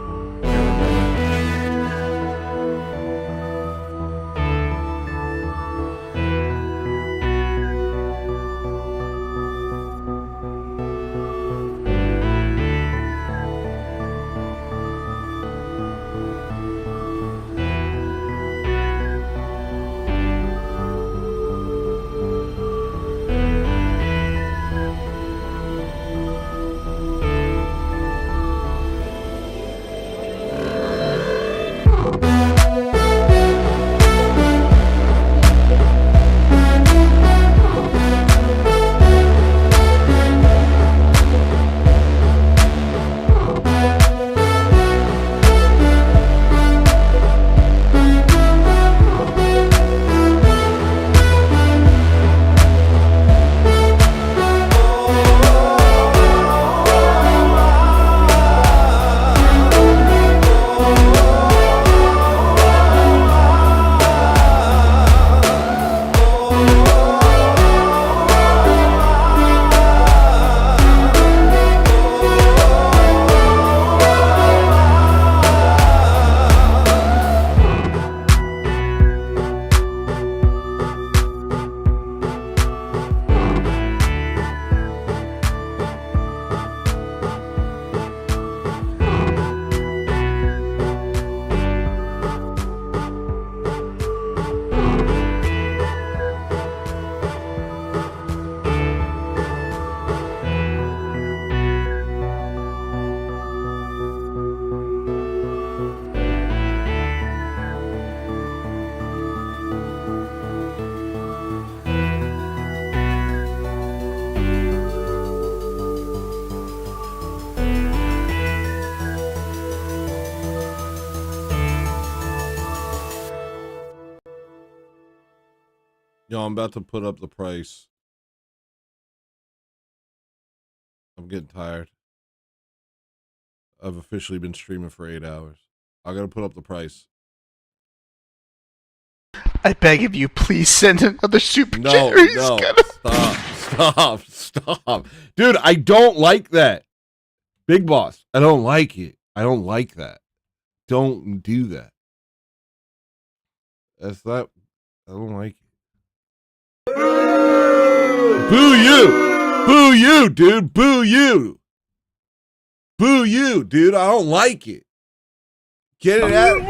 Speaker 2: Yo, I'm about to put up the price. I'm getting tired. I've officially been streaming for 8 hours. I gotta put up the price.
Speaker 16: I beg of you, please send another super
Speaker 2: No,
Speaker 16: chat. He's
Speaker 2: no,
Speaker 16: gonna-
Speaker 2: stop. Dude, I don't like that. Big Boss, I don't like it. I don't like that. Don't do that. That's not, I don't like it. Boo you! Boo you, dude! Boo you! Boo you, dude! I don't like it. Get it out!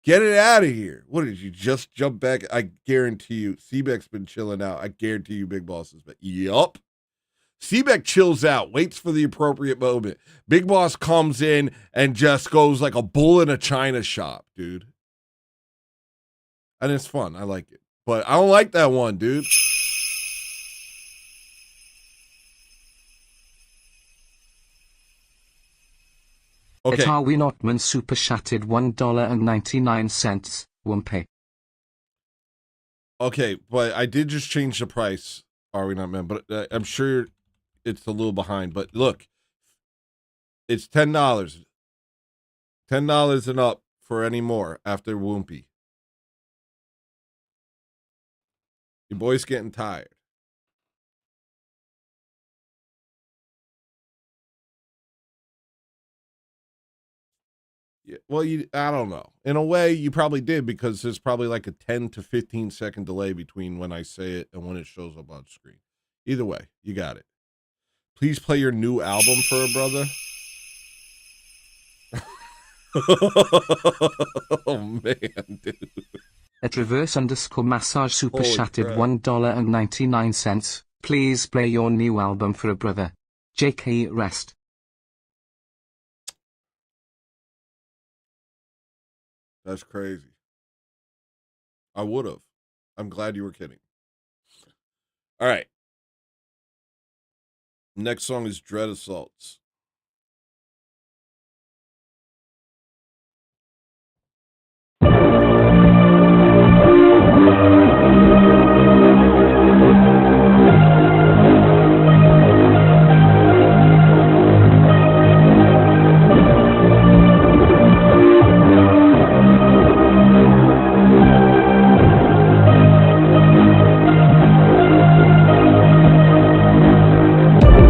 Speaker 2: Get it out of here! What did you just jump back? I guarantee you, Seebeck's been chilling out. I guarantee you, Big Boss is back. Yup. Seebeck chills out, waits for the appropriate moment. Big Boss comes in and just goes like a bull in a china shop, dude. And it's fun. I like it. But I don't like that one, dude. Okay.
Speaker 1: Are we not man super chatted $1.99. Wumpy.
Speaker 2: Okay, but I did just change the price. Are we not men? But I'm sure it's a little behind. But look, it's $10. $10 and up for any more after Woompy. Your boy's getting tired. Yeah, well, I don't know. In a way, you probably did because there's probably like a 10 to 15 second delay between when I say it and when it shows up on screen. Either way, you got it. Please play your new album for a brother. Oh, man, dude.
Speaker 1: At reverse_massage super
Speaker 2: Holy
Speaker 1: chatted
Speaker 2: crap.
Speaker 1: $1.99. Please play your new album for a brother. JK rest.
Speaker 2: That's crazy. I would have. I'm glad you were kidding. All right. Next song is Dread Assaults.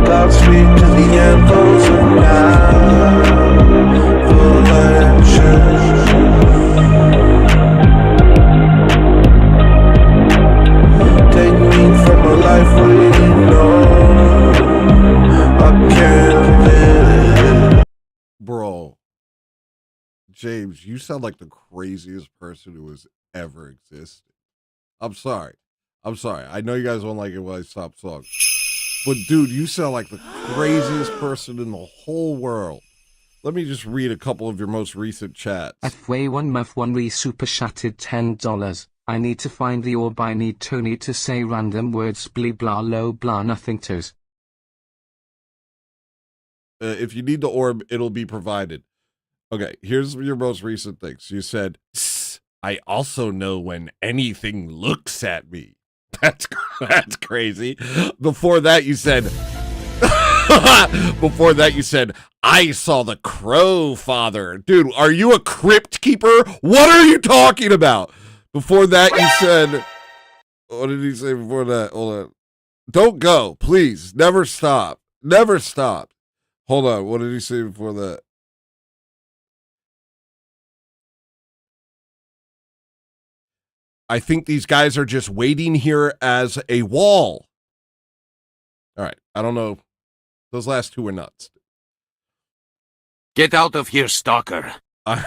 Speaker 5: Godspeed to the anthems of now. Full action. Take me from a life we know. I can't live.
Speaker 2: Bro. James, you sound like the craziest person who has ever existed. I'm sorry. I know you guys won't like it when I stop songs. But dude, you sound like the craziest person in the whole world. Let me just read a couple of your most recent chats.
Speaker 1: FW1MF1 super chatted $10. I need to find the orb. I need Tony to say random words blah blah low blah nothing tos.
Speaker 2: If you need the orb, it'll be provided. Okay, here's your most recent things. You said, I also know when anything looks at me. That's crazy. Before that, you said, I saw the Crow Father. Dude, are you a crypt keeper? What are you talking about? Before that, you said, what did he say before that? Hold on. Don't go, please. Never stop. Never stop. Hold on. What did he say before that? I think these guys are just waiting here as a wall. All right. I don't know. Those last two were nuts.
Speaker 7: Get out of here, stalker.
Speaker 2: I'm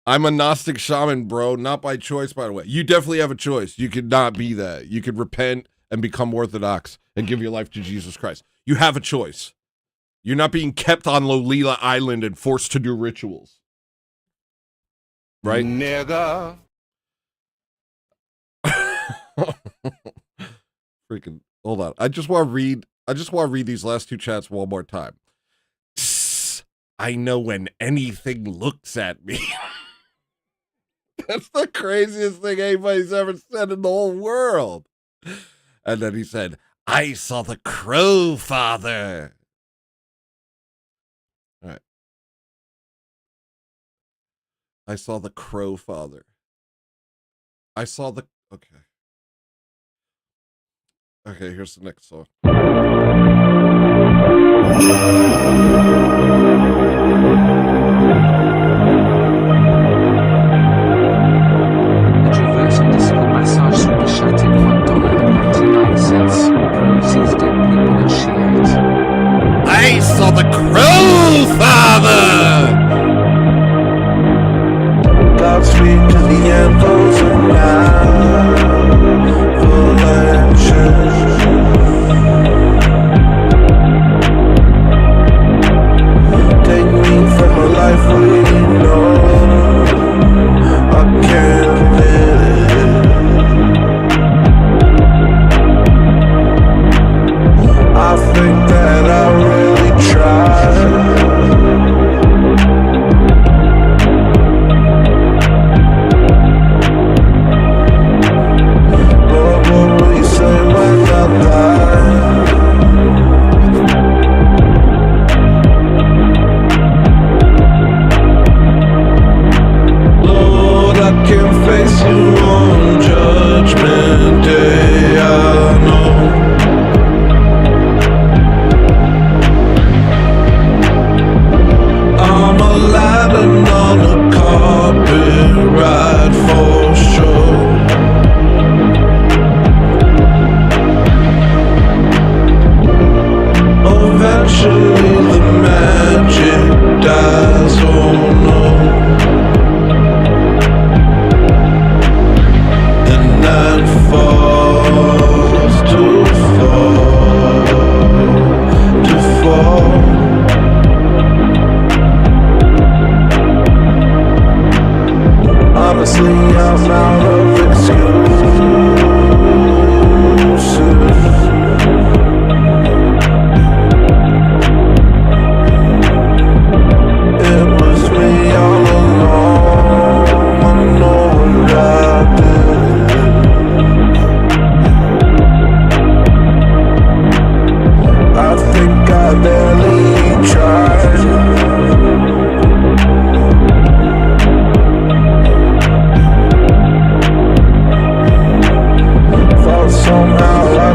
Speaker 2: a Gnostic shaman, bro. Not by choice, by the way. You definitely have a choice. You could not be that. You could repent and become Orthodox and give your life to Jesus Christ. You have a choice. You're not being kept on Lolita Island and forced to do rituals. Right?
Speaker 7: Nigga.
Speaker 2: Freaking hold on. I just want to read these last two chats one more time. I know when anything looks at me. That's the craziest thing anybody's ever said in the whole world. And then he said, I saw the Crow Father. All right. I saw the Crow Father. I saw the... Okay. Okay, here's the next song.
Speaker 1: At reverse_massage super chatted $1.99. Proceeds dead people and shit.
Speaker 2: I saw the Crow Father!
Speaker 5: Godspeed to the anthems of now. Full action. Take me from a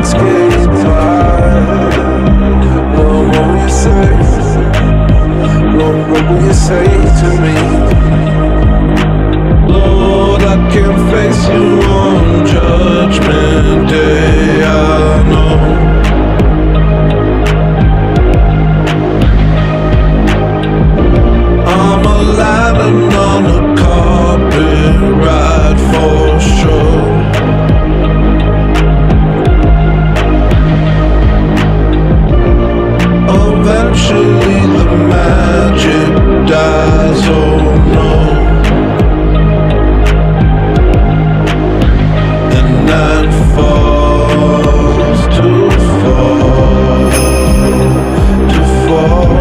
Speaker 4: skate by. What will you say? What will you say to me? Lord, I can face you on Judgment Day, I know. I'm alive and on a carpet ride for sure. Eventually the magic dies, oh no. And night falls to fall, to fall.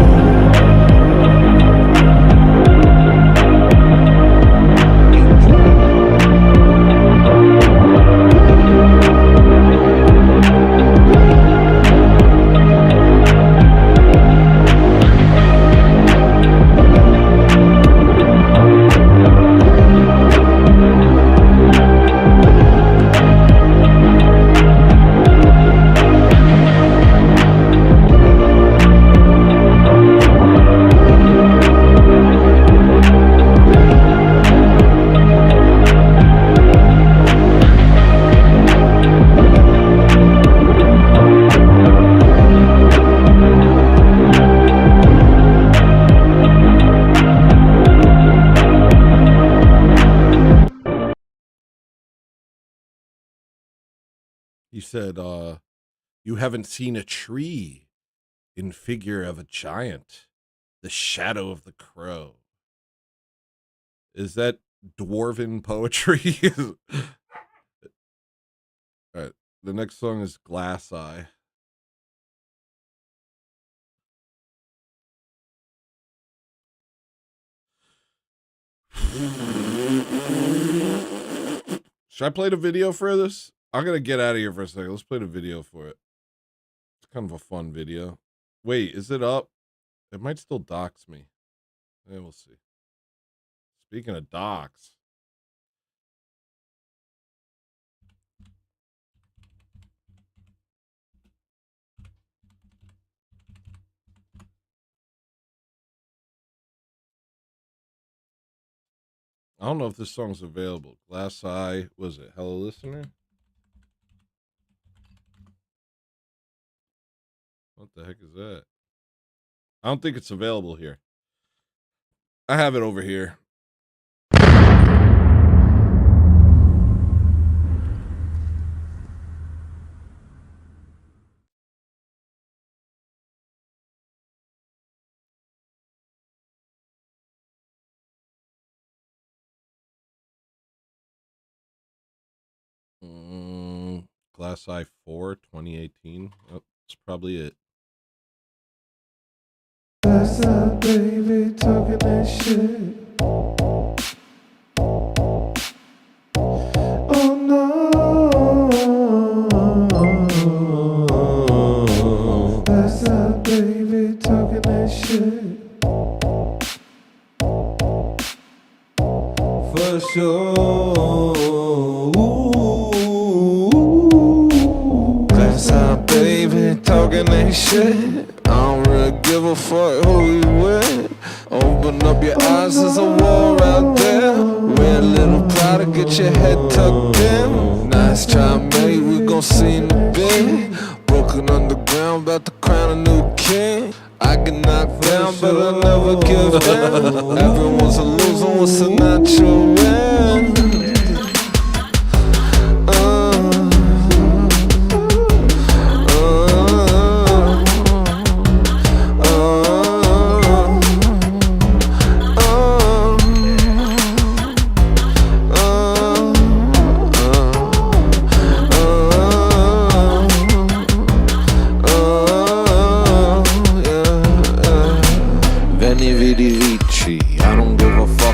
Speaker 2: He said, you haven't seen a tree in figure of a giant, the shadow of the crow. Is that dwarven poetry? All right, the next song is Glass Eye. Should I play the video for this? I'm going to get out of here for a second. Let's play the video for it. It's kind of a fun video. Wait, is it up? It might still dox me. Yeah, we'll see. Speaking of dox. I don't know if this song's available. Glass Eye, was it Hello Listener? What the heck is that? I don't think it's available here. I have it over here. Glass Eye 4, 2018. Oh, that's probably it.
Speaker 4: That's up, baby, talking that shit. Oh no. That's up, baby, talking that shit. For sure. That's up, baby, talking that shit. I don't really give a fuck who you with. Open up your eyes, there's a war out there. Wear a little pride to get your head tucked in. Nice try, mate, we gon' see in the bed. Broken underground, about to crown a new king. I get knocked down, but I never give in. Everyone's a loser, what's a natural win?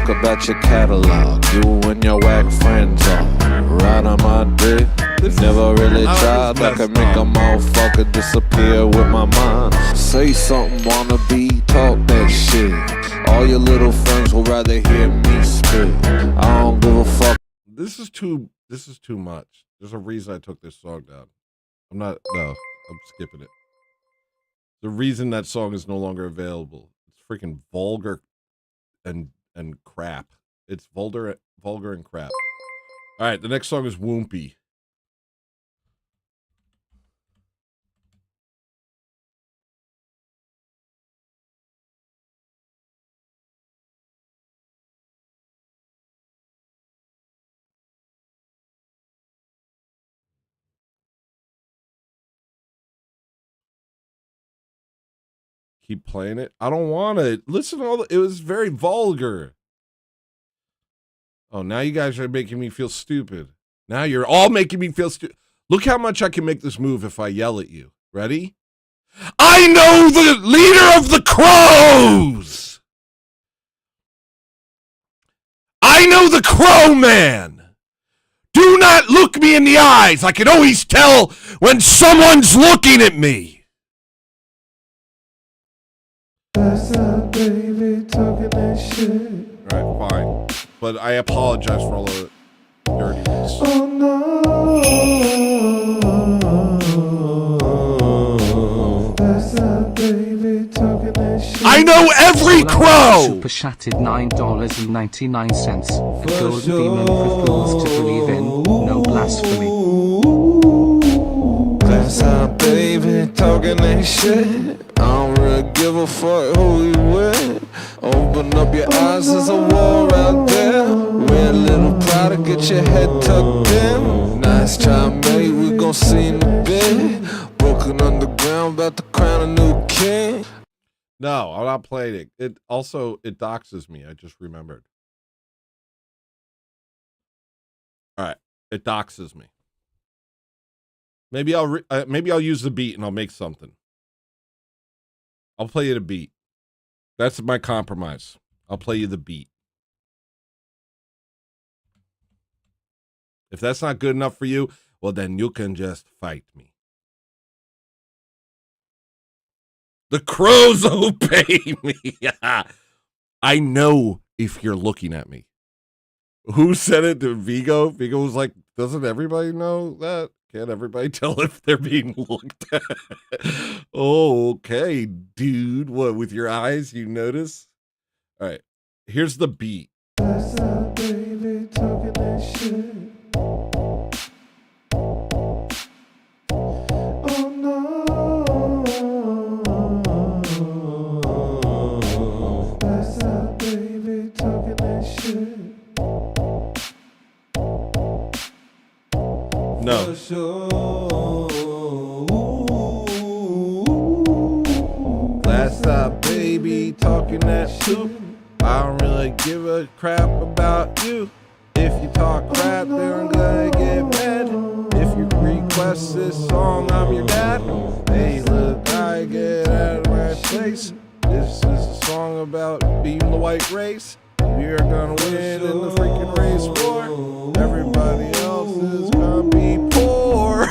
Speaker 4: About your catalog, you and your whack friends are right on my dick. Never really tried, I can make a motherfucker disappear with my mind. Say something, wanna be, talk that shit. All your little friends will rather hear me spit. I don't give a fuck.
Speaker 2: This is too much. There's a reason I took this song down. No, I'm skipping it. The reason that song is no longer available. It's freaking vulgar and crap. It's vulgar and crap. All right, the next song is Woompy. Keep playing it. I don't want it. Listen to all it was very vulgar. Oh, now you guys are making me feel stupid. Now you're all making me feel stupid. Look how much I can make this move if I yell at you. Ready? I know the leader of the crows! I know the crow man! Do not look me in the eyes. I can always tell when someone's looking at me.
Speaker 4: Baby, talking that shit.
Speaker 2: All right, fine. But I apologize for all the dirtiness.
Speaker 4: Oh no. That's that baby talking that shit.
Speaker 2: I know every crow!
Speaker 1: Super chatted $9.99 for Gold Demon for fools to believe in. No blasphemy.
Speaker 4: That's that baby talking that shit. I don't really give a fuck who you with. Open up your eyes, there's a war out there. Wear a little pride to get your head tucked in. Nice try, mate, we gon' see in a bit. Broken underground, about to crown a new king.
Speaker 2: No, I'm not playing it. It doxes me. I just remembered. All right, it doxes me. Maybe I'll use the beat and I'll make something. I'll play you the beat. That's my compromise. I'll play you the beat. If that's not good enough for you, well, then you can just fight me. The crows obey me. I know if you're looking at me. Who said it to Vigo? Vigo was like, doesn't everybody know that? Can't everybody tell if they're being looked at? Oh, okay, dude. What, with your eyes, you notice? All right, here's the beat.
Speaker 4: That's that baby talking that shit. Oh no. That's that baby talking that shit.
Speaker 2: No. Last up, baby, talking that soup. I don't really give a crap about you. If you talk crap, then I'm gonna get mad. If you request this song, I'm your dad. Hey, look, I get out of my face. This is a song about being the white race. We're gonna win in the freaking race war. Everybody else is gonna be poor.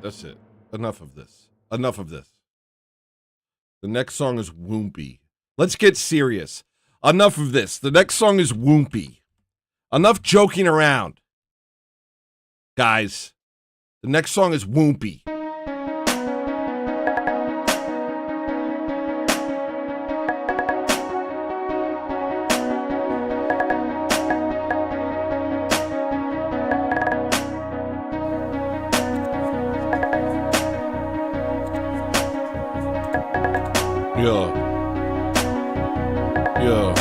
Speaker 2: That's it. Enough of this. Enough of this. The next song is Woompy. Let's get serious. Enough of this. The next song is Woompy. Enough joking around. Guys, the next song is Woompy. Yeah.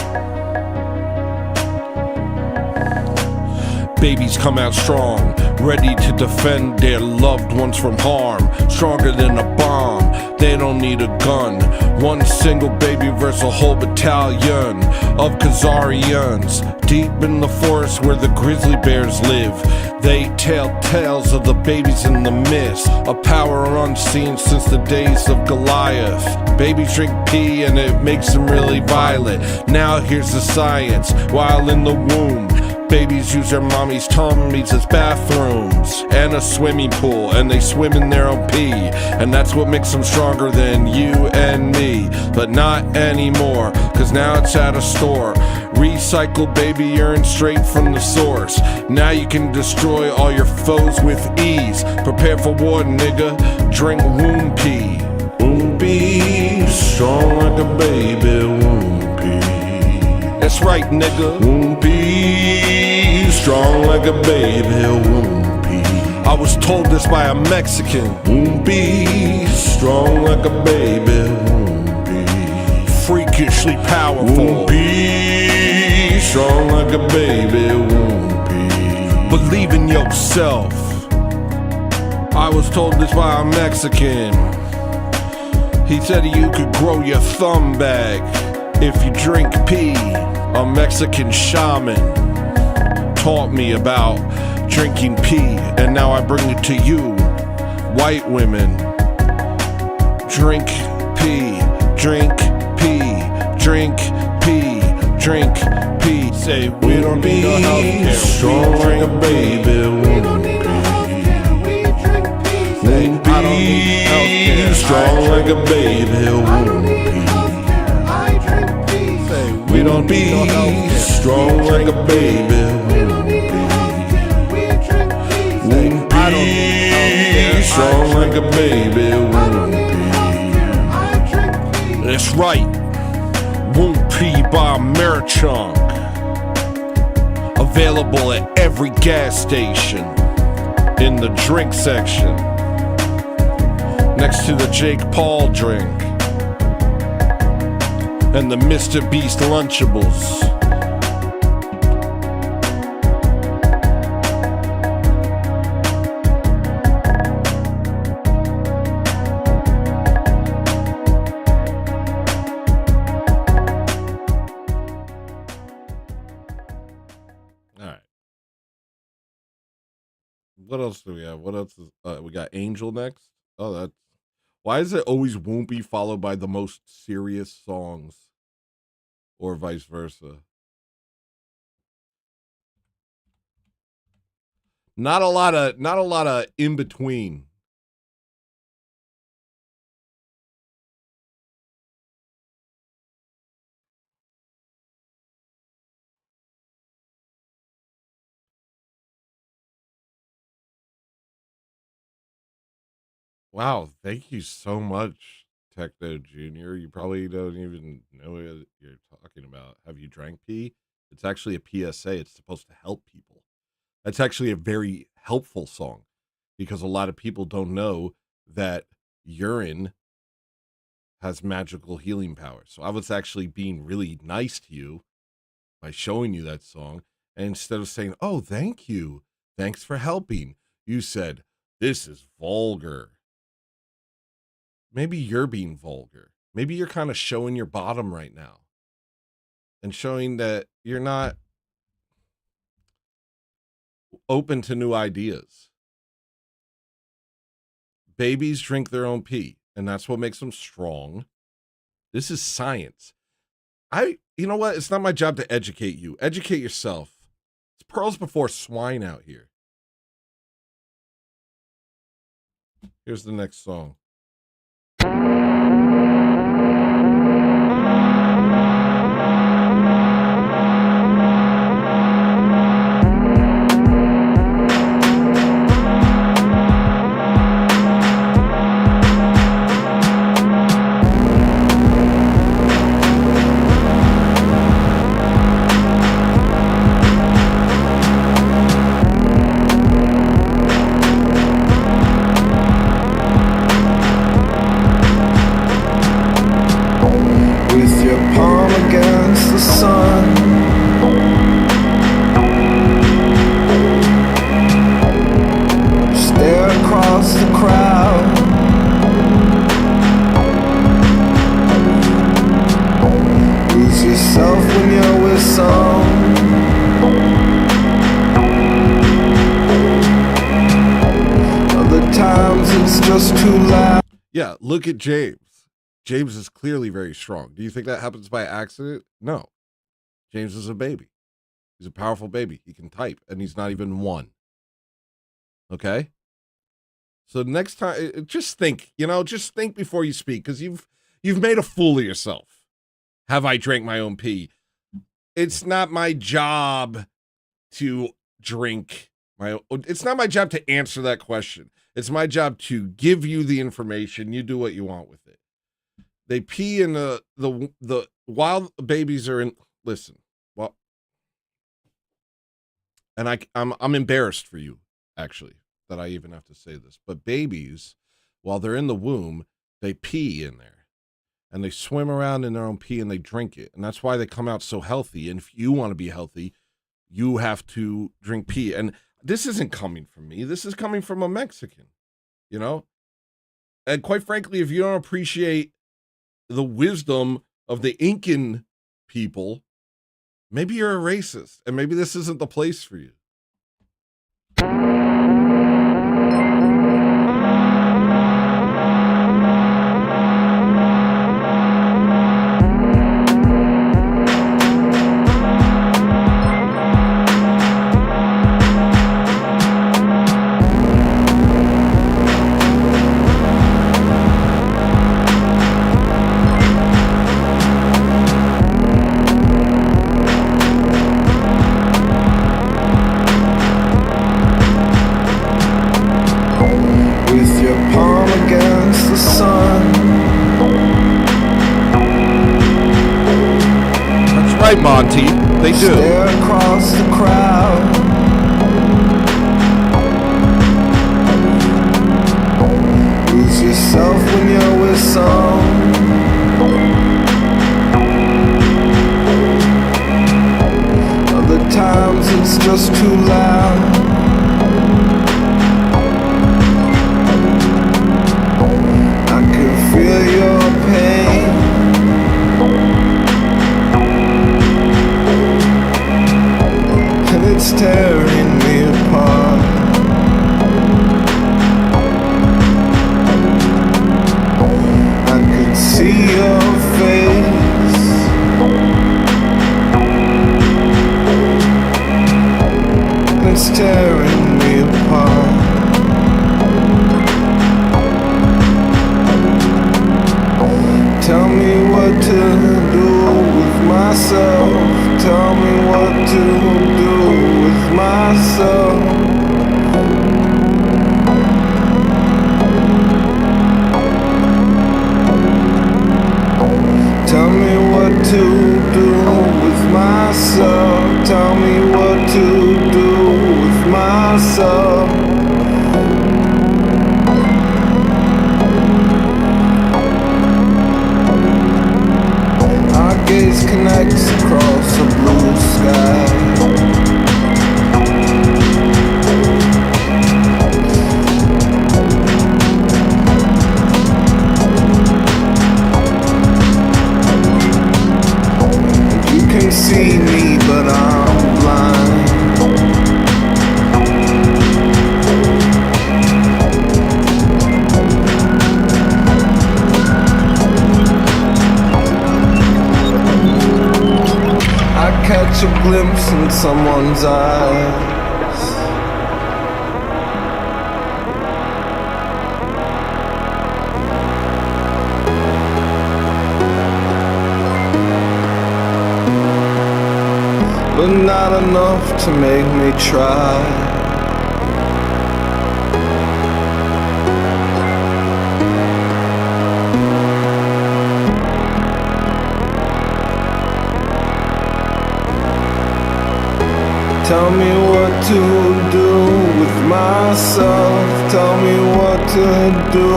Speaker 2: Babies come out strong, ready to defend their loved ones from harm. Stronger than a bomb, they don't need a gun. One single baby versus a whole battalion of Khazarians. Deep in the forest where the grizzly bears live, they tell tales of the babies in the mist. A power unseen since the days of Goliath. Babies drink pee and it makes them really violent. Now here's the science. While in the womb, babies use their mommy's tummies as bathrooms and a swimming pool, and they swim in their own pee. And that's what makes them stronger than you and me. But not anymore, cause now it's at a store. Recycle baby urine straight from the source. Now you can destroy all your foes with ease. Prepare for war, nigga. Drink womb pee. Womb pee, strong like a baby. Womb pee. That's right, nigga. Womb pee, strong like a baby. Womb pee. I was told this by a Mexican. Womb pee, strong like a baby. Womb pee. Freakishly powerful. Womb pee, strong like a baby. Womb pee. Believe in yourself. I was told this by a Mexican. He said you could grow your thumb back if you drink pee. A Mexican shaman taught me about drinking pee, and now I bring it to you, white women. Drink pee, drink pee, drink pee, drink pee. Say we don't need no healthcare. Strong like a baby. We don't need no healthcare. We drink pee. Say I don't need healthcare. Strong like a baby. I don't need healthcare. I drink pee. Say we don't need no healthcare. Strong like a baby. We don't need no healthcare. We drink pee. Say I don't need healthcare. Strong like a baby. I don't need healthcare. I drink pee. That's right. Womb pee by Americhunk. Available at every gas station. In the drink section. Next to the Jake Paul drink. And the Mr. Beast Lunchables. What else do we have? What else is we got Angel next? Oh, that's why is it always Woompy followed by the most serious songs? Or vice versa. Not a lot of in between. Wow, thank you so much, Techno Jr. You probably don't even know what you're talking about. Have you drank pee? It's actually a PSA. It's supposed to help people. That's actually a very helpful song because a lot of people don't know that urine has magical healing powers. So I was actually being really nice to you by showing you that song. And instead of saying, oh, thank you, thanks for helping, you said, this is vulgar. Maybe you're being vulgar. Maybe you're kind of showing your bottom right now and showing that you're not open to new ideas. Babies drink their own pee, and that's what makes them strong. This is science. You know what? It's not my job to educate you. Educate yourself. It's pearls before swine out here. Here's the next song.
Speaker 5: just too loud.
Speaker 2: Yeah, look at James. James is clearly very strong. Do you think that happens by accident? No. James is a baby. He's a powerful baby. He can type, and he's not even one. Okay? So next time, just think, just think before you speak, because you've made a fool of yourself. Have I drank my own pee? It's not my job to drink my own. It's not my job to answer that question. It's my job to give you the information. You do what you want with it. They pee in the wild babies are in. Listen, well, and I'm embarrassed for you, actually, that I even have to say this. But babies, while they're in the womb, they pee in there. And they swim around in their own pee and they drink it. And that's why they come out so healthy. And if you want to be healthy, you have to drink pee. And this isn't coming from me. This is coming from a Mexican, And quite frankly, if you don't appreciate the wisdom of the Incan people, maybe you're a racist. And maybe this isn't the place for you. Right, Monty, they do.
Speaker 5: Stare across the crowd. Lose yourself when you're with some. Other times it's just too loud. I can feel your pain. It's tearing me apart. I could see your face. It's tearing me apart. Tell me what to do with myself. Tell me what to do with myself. Tell me what to do with myself. Tell me what to do with myself. Our gaze connects across a blue sky. You can see me, but I'm blind. I catch a glimpse in someone's eyes. But not enough to make me try. Tell me what to do with myself. Tell me what to do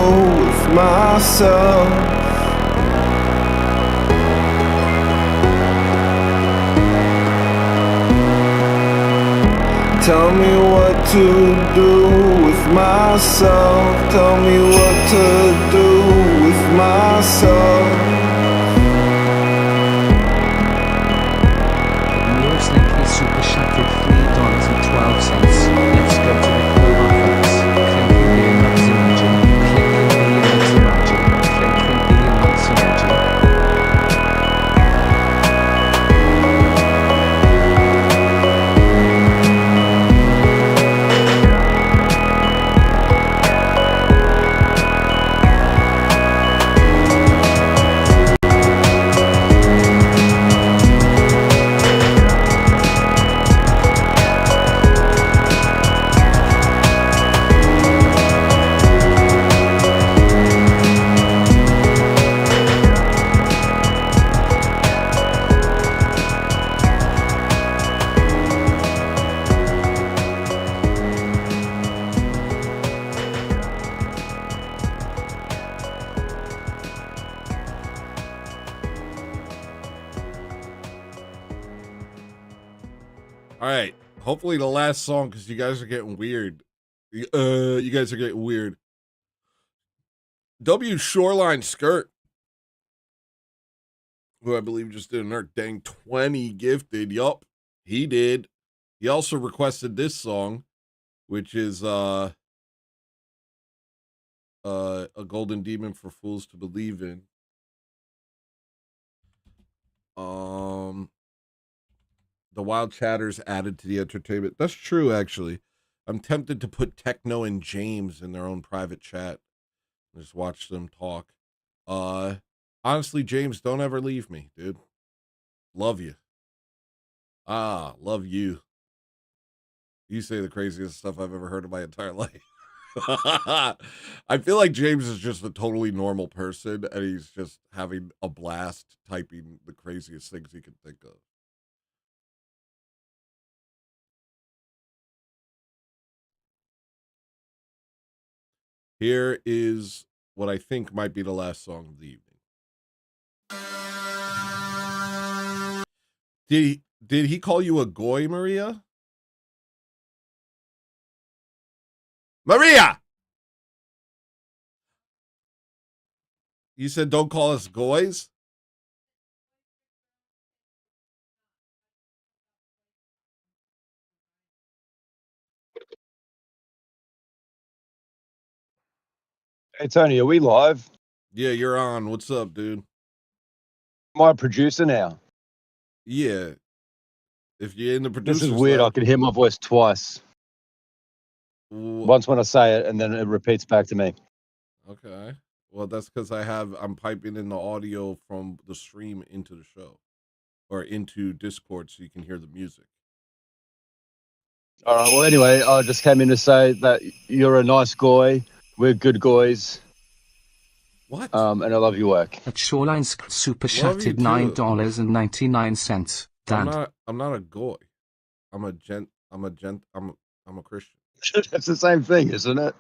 Speaker 5: with myself. Tell me what to do with myself. Tell me what to do with myself.
Speaker 1: Nearest Linky Super Shattered $3.12. Let's go to the Clover folks. Clinky being Rub's emoji. Click
Speaker 2: right. Hopefully the last song, because you guys are getting weird. You guys are getting weird. W Shoreline Skirt, who I believe just did another dang 20 gifted. Yup, he did. He also requested this song, which is a Golden Demon for Fools to Believe in. The Wild Chatters added to the entertainment. That's true, actually. I'm tempted to put Techno and James in their own private chat. Just watch them talk. Honestly, James, don't ever leave me, dude. Love you. Love you. You say the craziest stuff I've ever heard in my entire life. I feel like James is just a totally normal person, and he's just having a blast typing the craziest things he can think of. Here is what I think might be the last song of the evening. Did he call you a goy, Maria? Maria! You said don't call us goys?
Speaker 8: Hey Tony, are we live?
Speaker 2: Yeah, you're on. What's up, dude?
Speaker 8: Am I a producer now?
Speaker 2: Yeah. If you're in the
Speaker 8: This
Speaker 2: producer
Speaker 8: is weird.
Speaker 2: side-
Speaker 8: I could hear my voice twice. Once when I say it, and then it repeats back to me.
Speaker 2: Okay. Well, that's because I'm piping in the audio from the stream into the show or into Discord so you can hear the music.
Speaker 8: All right. Well, anyway, I just came in to say that you're a nice guy. We're good guys.
Speaker 2: What?
Speaker 8: And I love your work.
Speaker 1: At Shoreline super
Speaker 2: Love you
Speaker 1: chatted
Speaker 2: too.
Speaker 1: $9.99. Dad.
Speaker 2: I'm not a goy. I'm a Christian.
Speaker 8: That's the same thing, isn't it?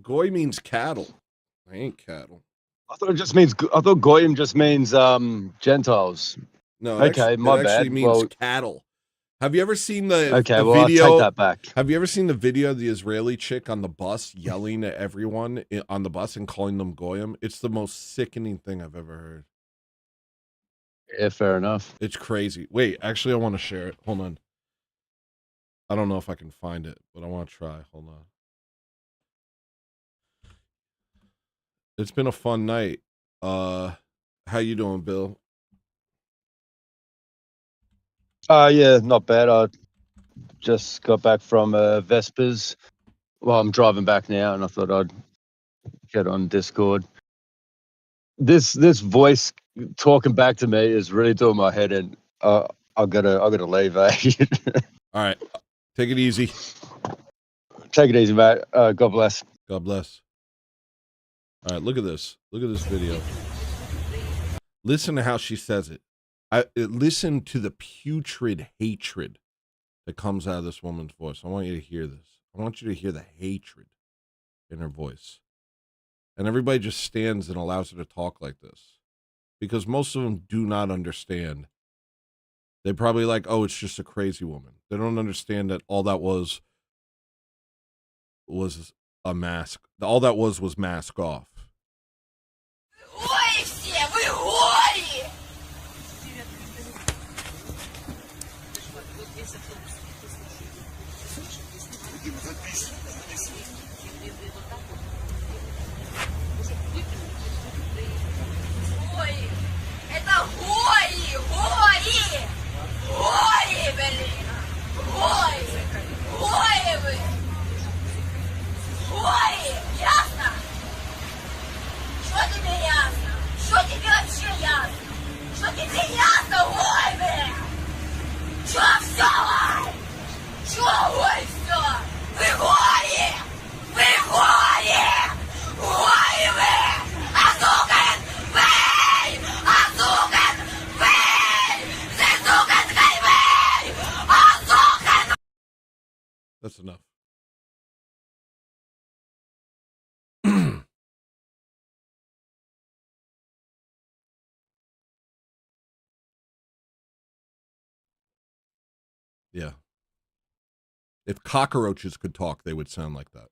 Speaker 2: Goy means cattle. I ain't cattle.
Speaker 8: I thought it just means. I thought goyim just means Gentiles.
Speaker 2: No.
Speaker 8: Okay, my
Speaker 2: it
Speaker 8: bad.
Speaker 2: actually means
Speaker 8: Well,
Speaker 2: cattle. Have you ever seen the
Speaker 8: okay.
Speaker 2: the
Speaker 8: Well,
Speaker 2: video?
Speaker 8: I'll take that back.
Speaker 2: Have you ever seen the video of the Israeli chick on the bus yelling at everyone on the bus and calling them goyim? It's the most sickening thing I've ever heard.
Speaker 8: Yeah, fair enough.
Speaker 2: It's crazy. Wait, actually, I want to share it. Hold on. I don't know if I can find it, but I want to try. Hold on. It's been a fun night. How you doing, Bill?
Speaker 8: Yeah, not bad. I just got back from Vespers. Well, I'm driving back now, and I thought I'd get on Discord. This voice talking back to me is really doing my head in. I gotta leave. Eh?
Speaker 2: All right, take it easy.
Speaker 8: Take it easy, mate. God bless.
Speaker 2: God bless. All right, look at this. Look at this video. Listen to how she says it. Listen to the putrid hatred that comes out of this woman's voice. I want you to hear this. I want you to hear the hatred in her voice. And everybody just stands and allows her to talk like this. Because most of them do not understand. They probably like, oh, it's just a crazy woman. They don't understand that all that was a mask. All that was mask off.
Speaker 22: Ой, все, вы горе! Ой, это горе, горе! Горе, блин! Горе! Горе вы! Горе! Ясно? Что тебе ясно? Что тебе вообще ясно? Что тебе ясно, ой, бля? Чё всё, ой? Чё, ой, всё? Вы горе! Вы горе! Ой, вы! Азукен! Вэй! Азукен! Вэй! Зазукен! Вэй! Азукен!
Speaker 2: That's enough. Yeah. If cockroaches could talk, they would sound like that.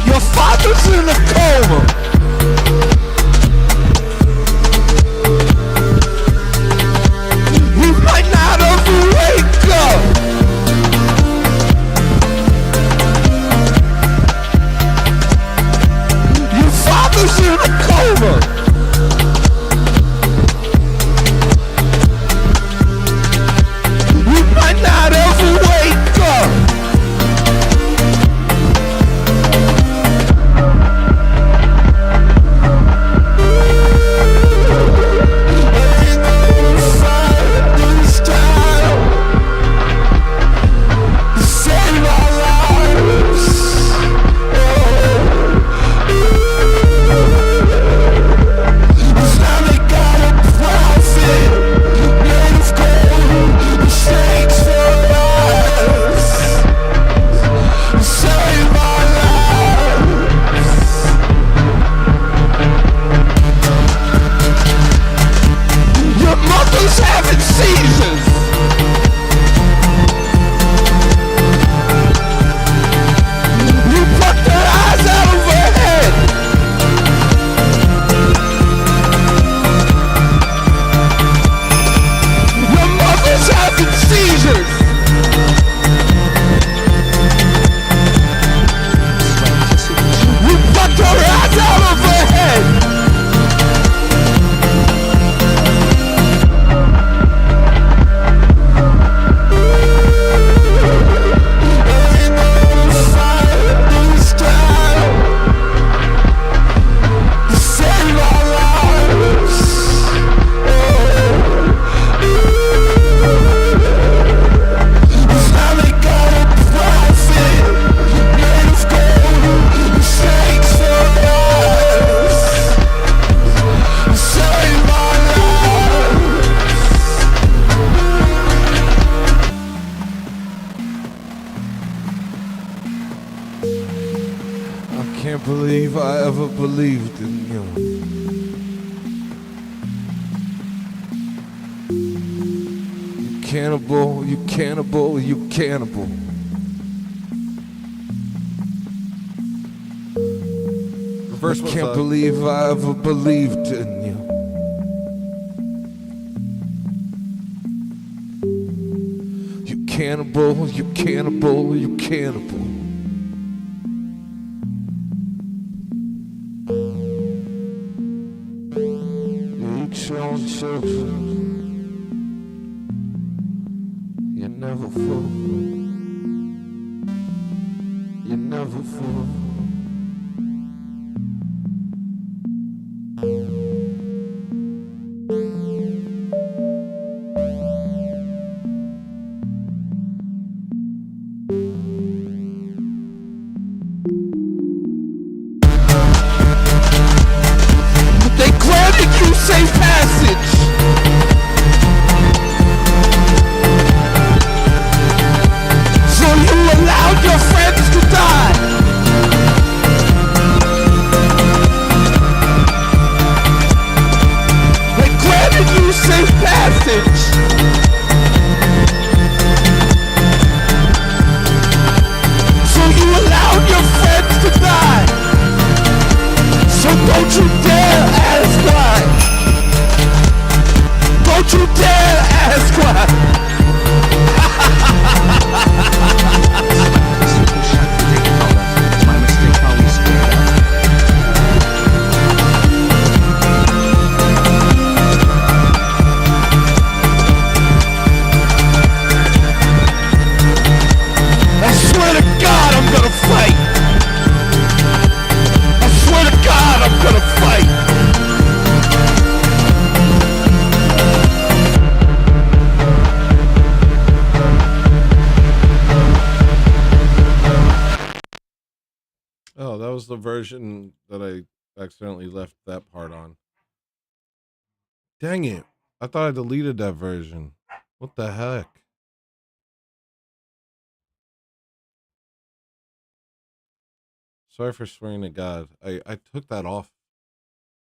Speaker 4: Your father's in a coma. You might not ever wake up. Your father's in a coma. You might not ever wake up. Your mother's having seizures. You plucked her eyes out of her head. Your mother's having seizures. You plucked her eyes out of her head. I can't believe I ever believed in you. You cannibal, you cannibal, you cannibal.
Speaker 2: Reverse
Speaker 4: I
Speaker 2: what's
Speaker 4: can't
Speaker 2: up?
Speaker 4: believe I ever believed in you. You cannibal, you cannibal, you cannibal. You eat your own children. You're never full. You're never full. They granted you safe passage. So you allowed your friends to die. They granted you safe passage. So you allowed your friends to die. So don't you dare ask why. Don't you dare ask why.
Speaker 1: My mistake, how we screwed up.
Speaker 4: I swear to God I'm gonna fight. I swear to God I'm gonna fight.
Speaker 2: Oh, that was the version that I accidentally left that part on. Dang it. I thought I deleted that version. What the heck? Sorry for swearing at God. I took that off.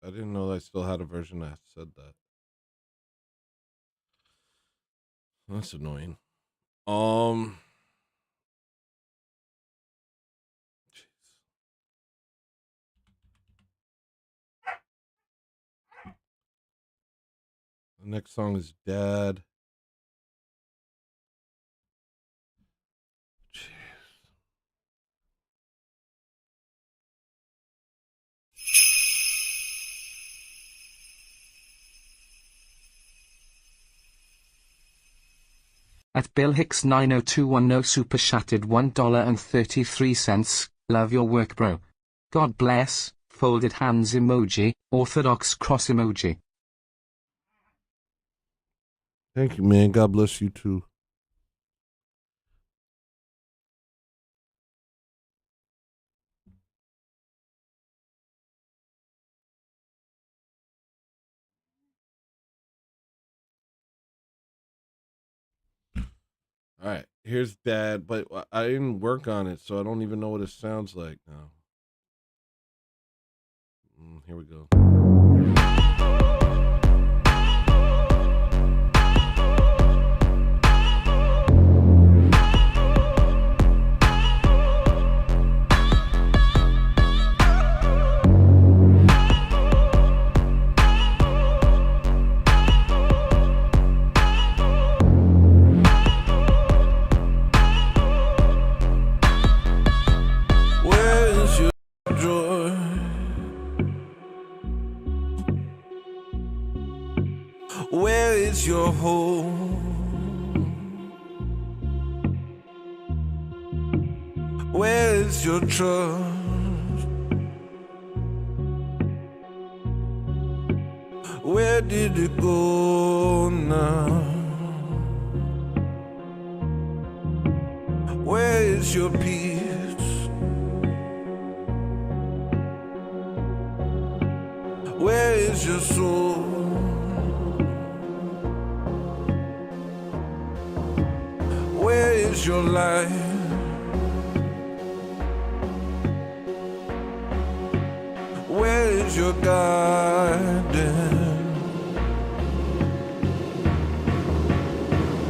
Speaker 2: I didn't know I still had a version that said that. That's annoying. The next song is Dad.
Speaker 1: At Bill Hicks 90210 super chatted $1.33. Love your work, bro. God bless. Folded hands emoji. Orthodox cross emoji.
Speaker 2: Thank you, man. God bless you too. All right, here's Dad, but I didn't work on it, so I don't even know what it sounds like now. Here we go.
Speaker 4: Where's your joy? Where is your home? Where is your trust? Where did it go now? Where is your peace? Where is your soul? Where is your life? Where is your guidance?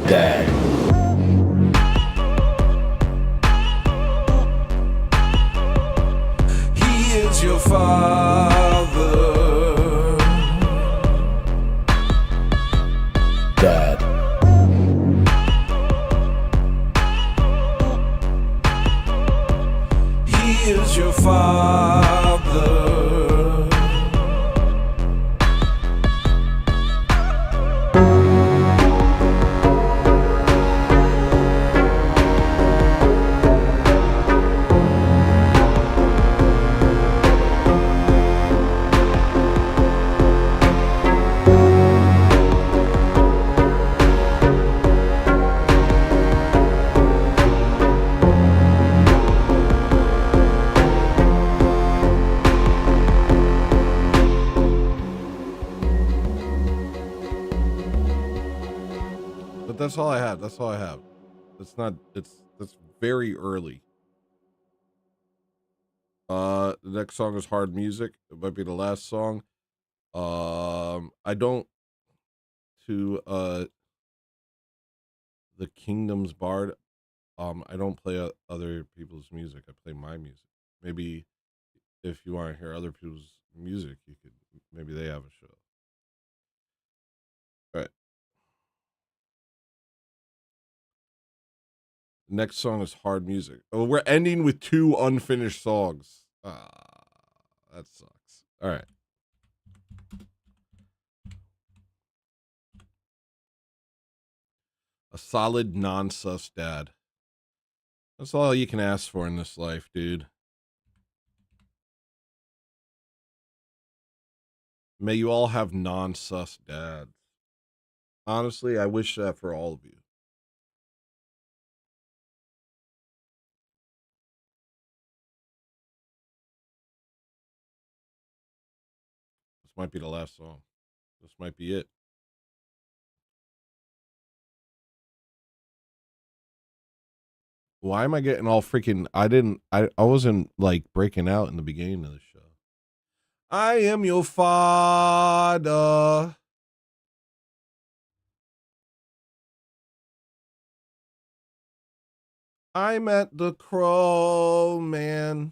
Speaker 5: Dad.
Speaker 4: He is your father.
Speaker 5: Dad.
Speaker 4: He is your father.
Speaker 2: But that's all I have. That's all I have. That's very early. The next song is Hard Music. It might be the last song. I don't to the Kingdom's Bard. I don't play other people's music. I play my music. Maybe if you want to hear other people's music, you could. Maybe they have a show. All right. Next song is Hard Music. Oh, we're ending with 2 unfinished songs. That sucks. All right. A solid non-sus dad. That's all you can ask for in this life, dude. May you all have non-sus dads. Honestly, I wish that for all of you. This might be the last song. This might be it. Why am I getting all freaking? I wasn't like breaking out in the beginning of the show. I am your father. I'm at the Crow Man.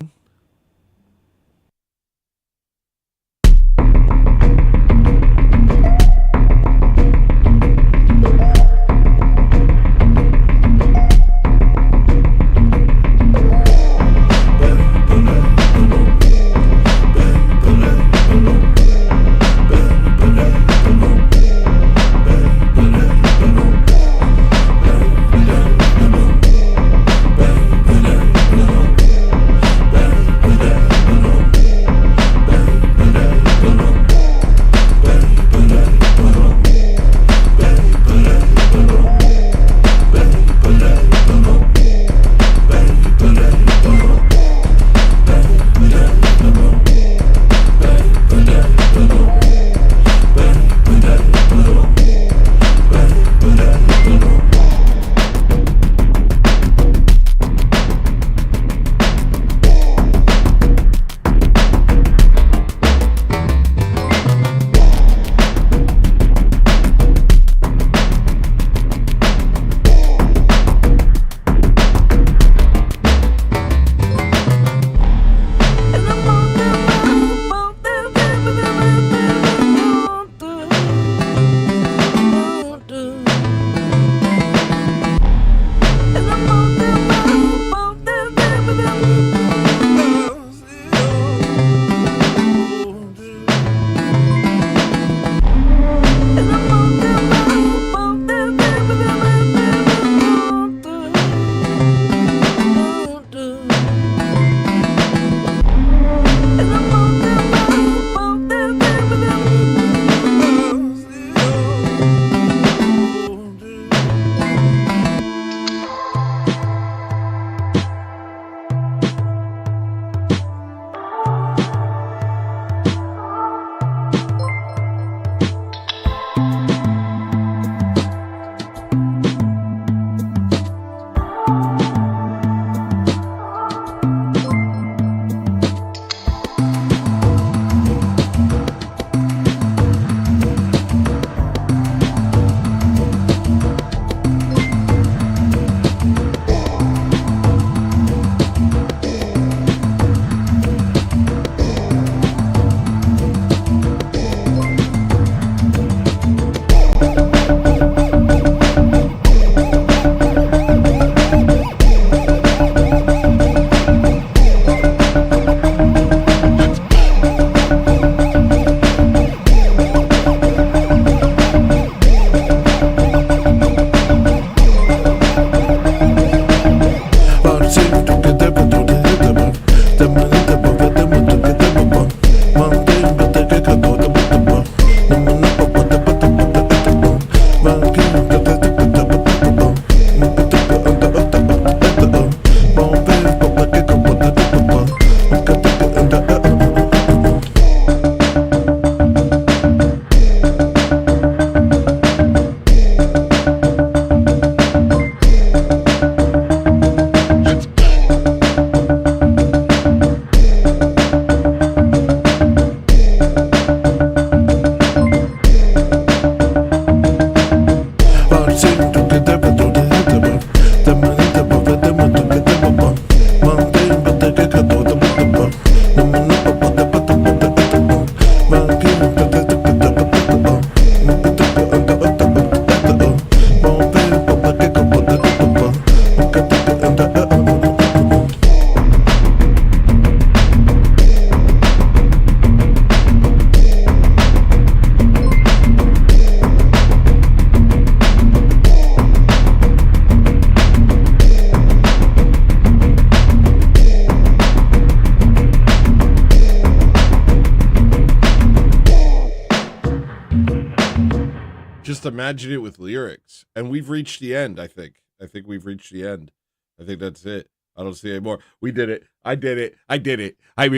Speaker 2: Just imagine it with lyrics. And we've reached the end, I think. I think we've reached the end. I think that's it. I don't see any more. We did it. I did it. I did it. I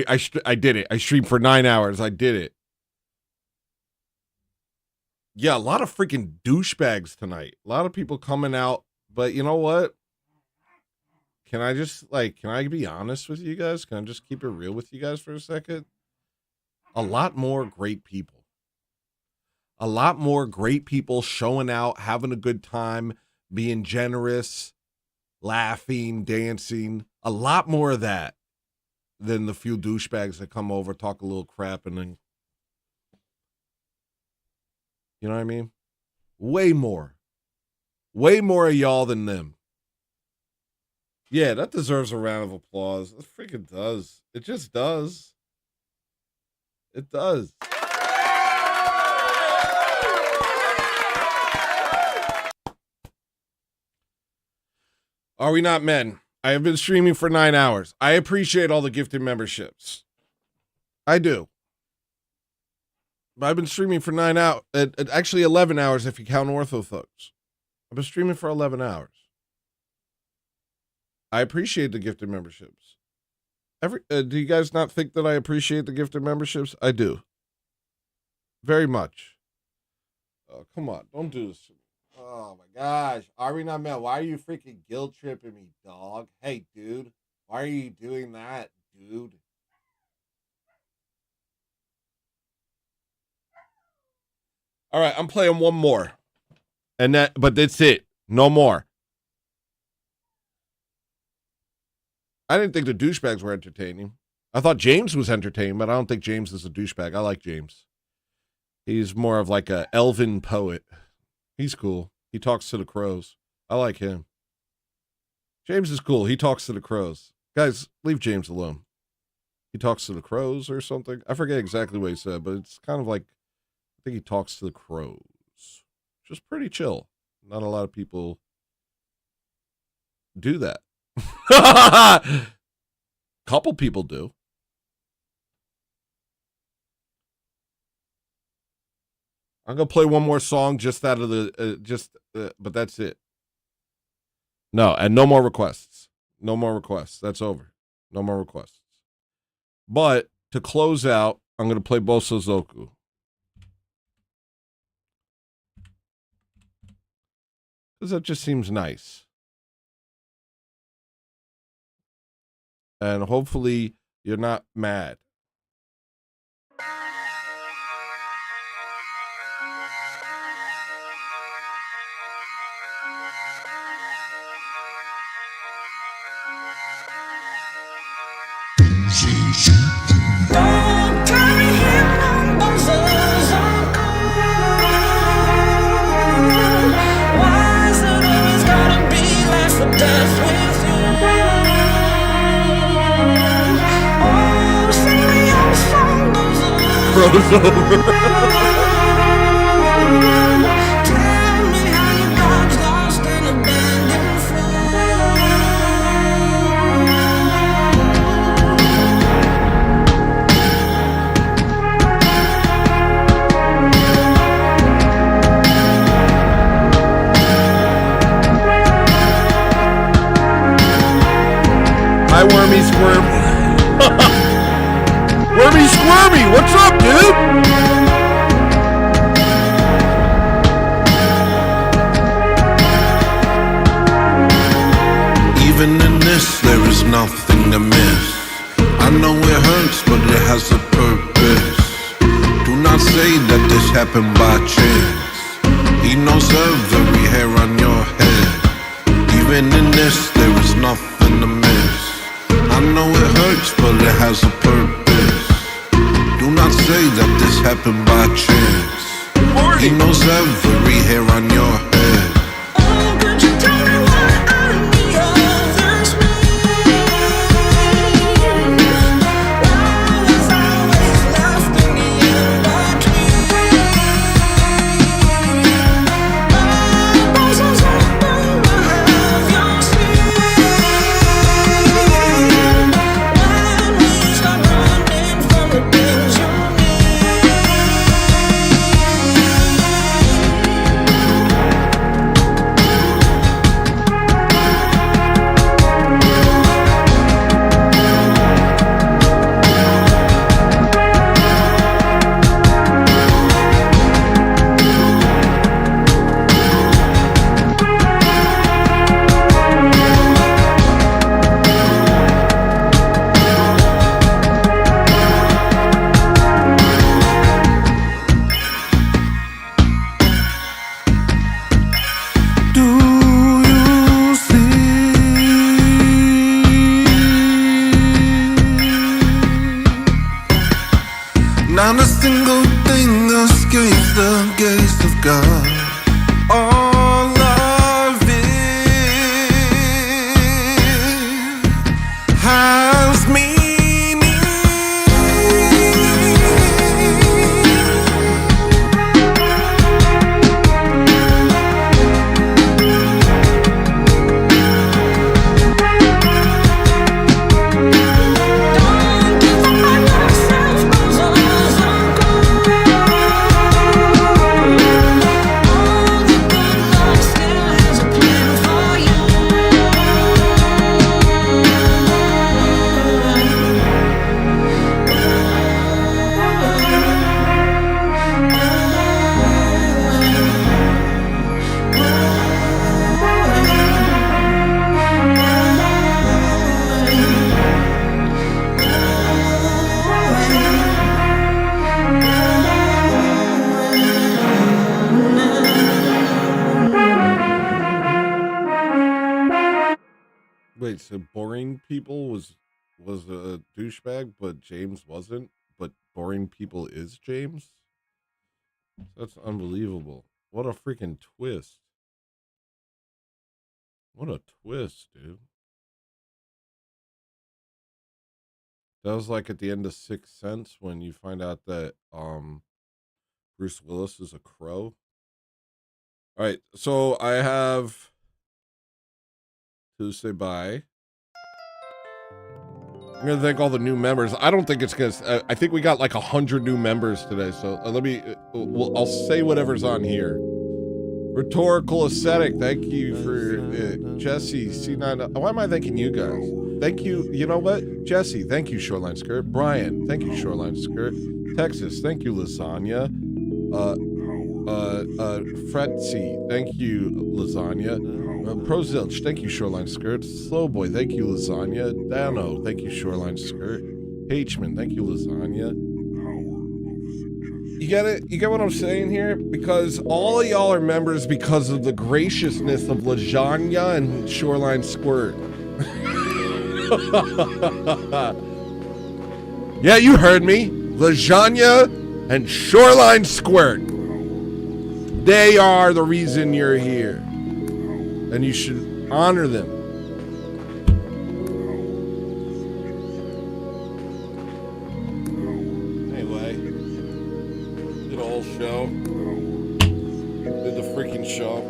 Speaker 2: did it. I streamed for 9 hours. I did it. Yeah, a lot of freaking douchebags tonight. A lot of people coming out. But you know what? can I just like, can I be honest with you guys? Can I just keep it real with you guys for a second? A lot more great people. A lot more great people showing out, having a good time, being generous, laughing, dancing. A lot more of that than the few douchebags that come over, talk a little crap, and then, you know what I mean? Way more of y'all than them. Yeah, that deserves a round of applause. It freaking does. It just does. It does. Are we not men? I have been streaming for 9 hours. I appreciate all the gifted memberships. I do. But I've been streaming for 9 hours. Actually, 11 hours if you count Ortho Thugs. I've been streaming for 11 hours. I appreciate the gifted memberships. Do you guys not think that I appreciate the gifted memberships? I do. Very much. Oh, come on. Don't do this to me. Oh, my gosh. Are we not men? Why are you freaking guilt tripping me, dog? Hey, dude. Why are you doing that, dude? All right, I'm playing one more. But that's it. No more. I didn't think the douchebags were entertaining. I thought James was entertaining, but I don't think James is a douchebag. I like James. He's more of like a elven poet. He's cool. He talks to the crows. I like him. James is cool. He talks to the crows. Guys, leave James alone. He talks to the crows or something. I forget exactly what he said, but it's kind of like, I think he talks to the crows. Just pretty chill. Not a lot of people do that. Couple people do. I'm gonna play one more song just out of the but that's it. No, and no more requests. No more requests. That's over. No more requests. But to close out, I'm gonna play Boso Zoku. Because that just seems nice. And hopefully you're not mad. Froze over. Hi, Wormy Squirm. Wormy Squirmy, what's up, dude?
Speaker 10: Even in this, there is nothing to miss. I know it hurts, but it has a purpose. Do not say that this happened by chance. He knows every hair on your head. Even in this, there is nothing to miss. I know it hurts, but it has a purpose. Do not say that this happened by chance. He knows every hair on your head.
Speaker 4: grace of God. All of it has meaning.
Speaker 2: Wait, so boring people was a douchebag, but James wasn't? But boring people is James? That's unbelievable. What a freaking twist. What a twist, dude. That was like at the end of Sixth Sense when you find out that Bruce Willis is a crow. All right, so I have to say bye. I'm gonna thank all the new members. I don't think it's gonna. I think we got like 100 new members today. So let me. I'll say whatever's on here. Rhetorical Ascetic, thank you for Jesse C9. Why am I thanking you guys? Thank you. You know what, Jesse? Thank you, Shoreline Skirt. Brian, thank you, Shoreline Skirt. Texas, thank you, Lasagna. Fretzy, thank you, Lasagna. Prozilch, thank you, Shoreline Skirt. Slowboy, thank you, Lasagna. Dano, thank you, Shoreline Skirt. Hman, thank you, Lasagna. You get it? You get what I'm saying here? Because all of y'all are members because of the graciousness of Lasagna and Shoreline Squirt. Yeah, you heard me. Lasagna and Shoreline Squirt. They are the reason you're here. And you should honor them. Anyway, did a whole show. Did the freaking show.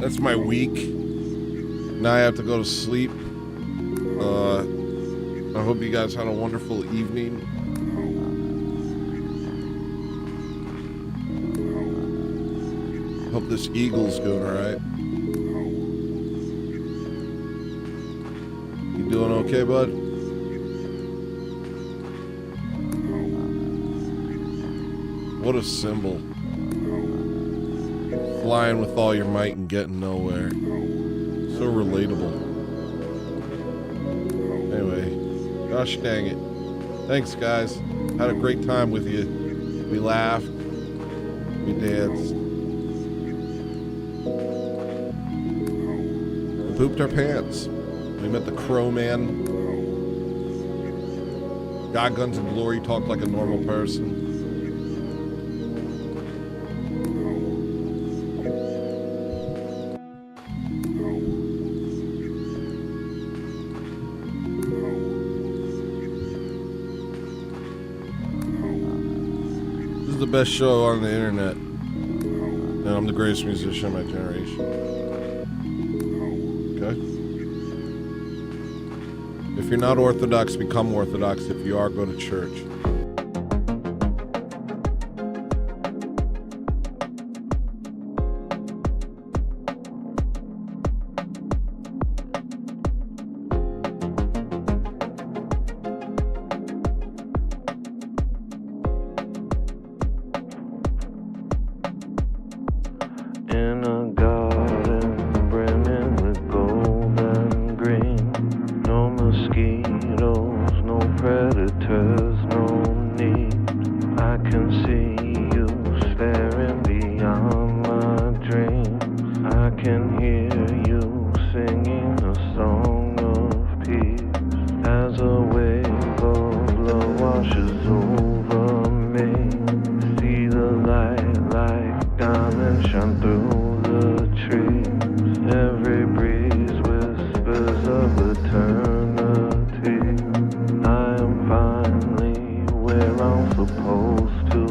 Speaker 2: That's my week. Now I have to go to sleep. I hope you guys had a wonderful evening. Hope this Eagle's doing alright. You doing okay, bud? What a symbol. Flying with all your might and getting nowhere. So relatable. Anyway, gosh dang it. Thanks, guys. Had a great time with you. We laughed. We danced. We pooped our pants. We met the Crow Man. God Guns and Glory talked like a normal person. This is the best show on the internet. And I'm the greatest musician of my generation. Okay? If you're not Orthodox, become Orthodox. If you are, go to church.
Speaker 15: In a garden brimming with gold and green. No mosquitoes, no predators, no need. I can see you staring beyond my dreams. I can hear you singing a song of peace. As a wave of love washes over me. See the light like diamonds shine through the trees. Every breeze whispers of eternity. I am finally where I'm supposed to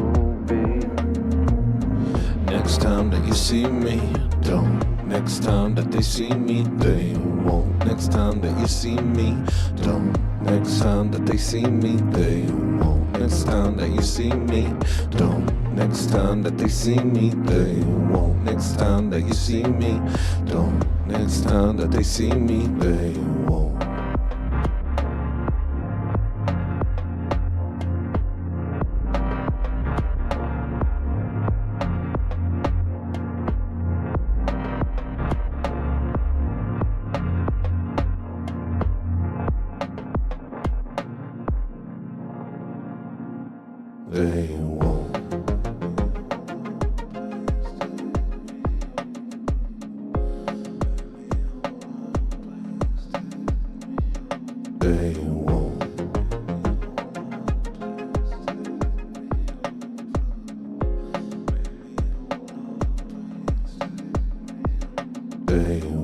Speaker 15: be.
Speaker 4: Next time that you see me, don't. Next time that they see me, they won't. Next time that you see me, don't. Next time that they see me, they won't. Next time that you see me, don't. Next time that they see me, they won't. Next time that you see me, don't. Next time that they see me, they won't. They won't. They won't. They won't.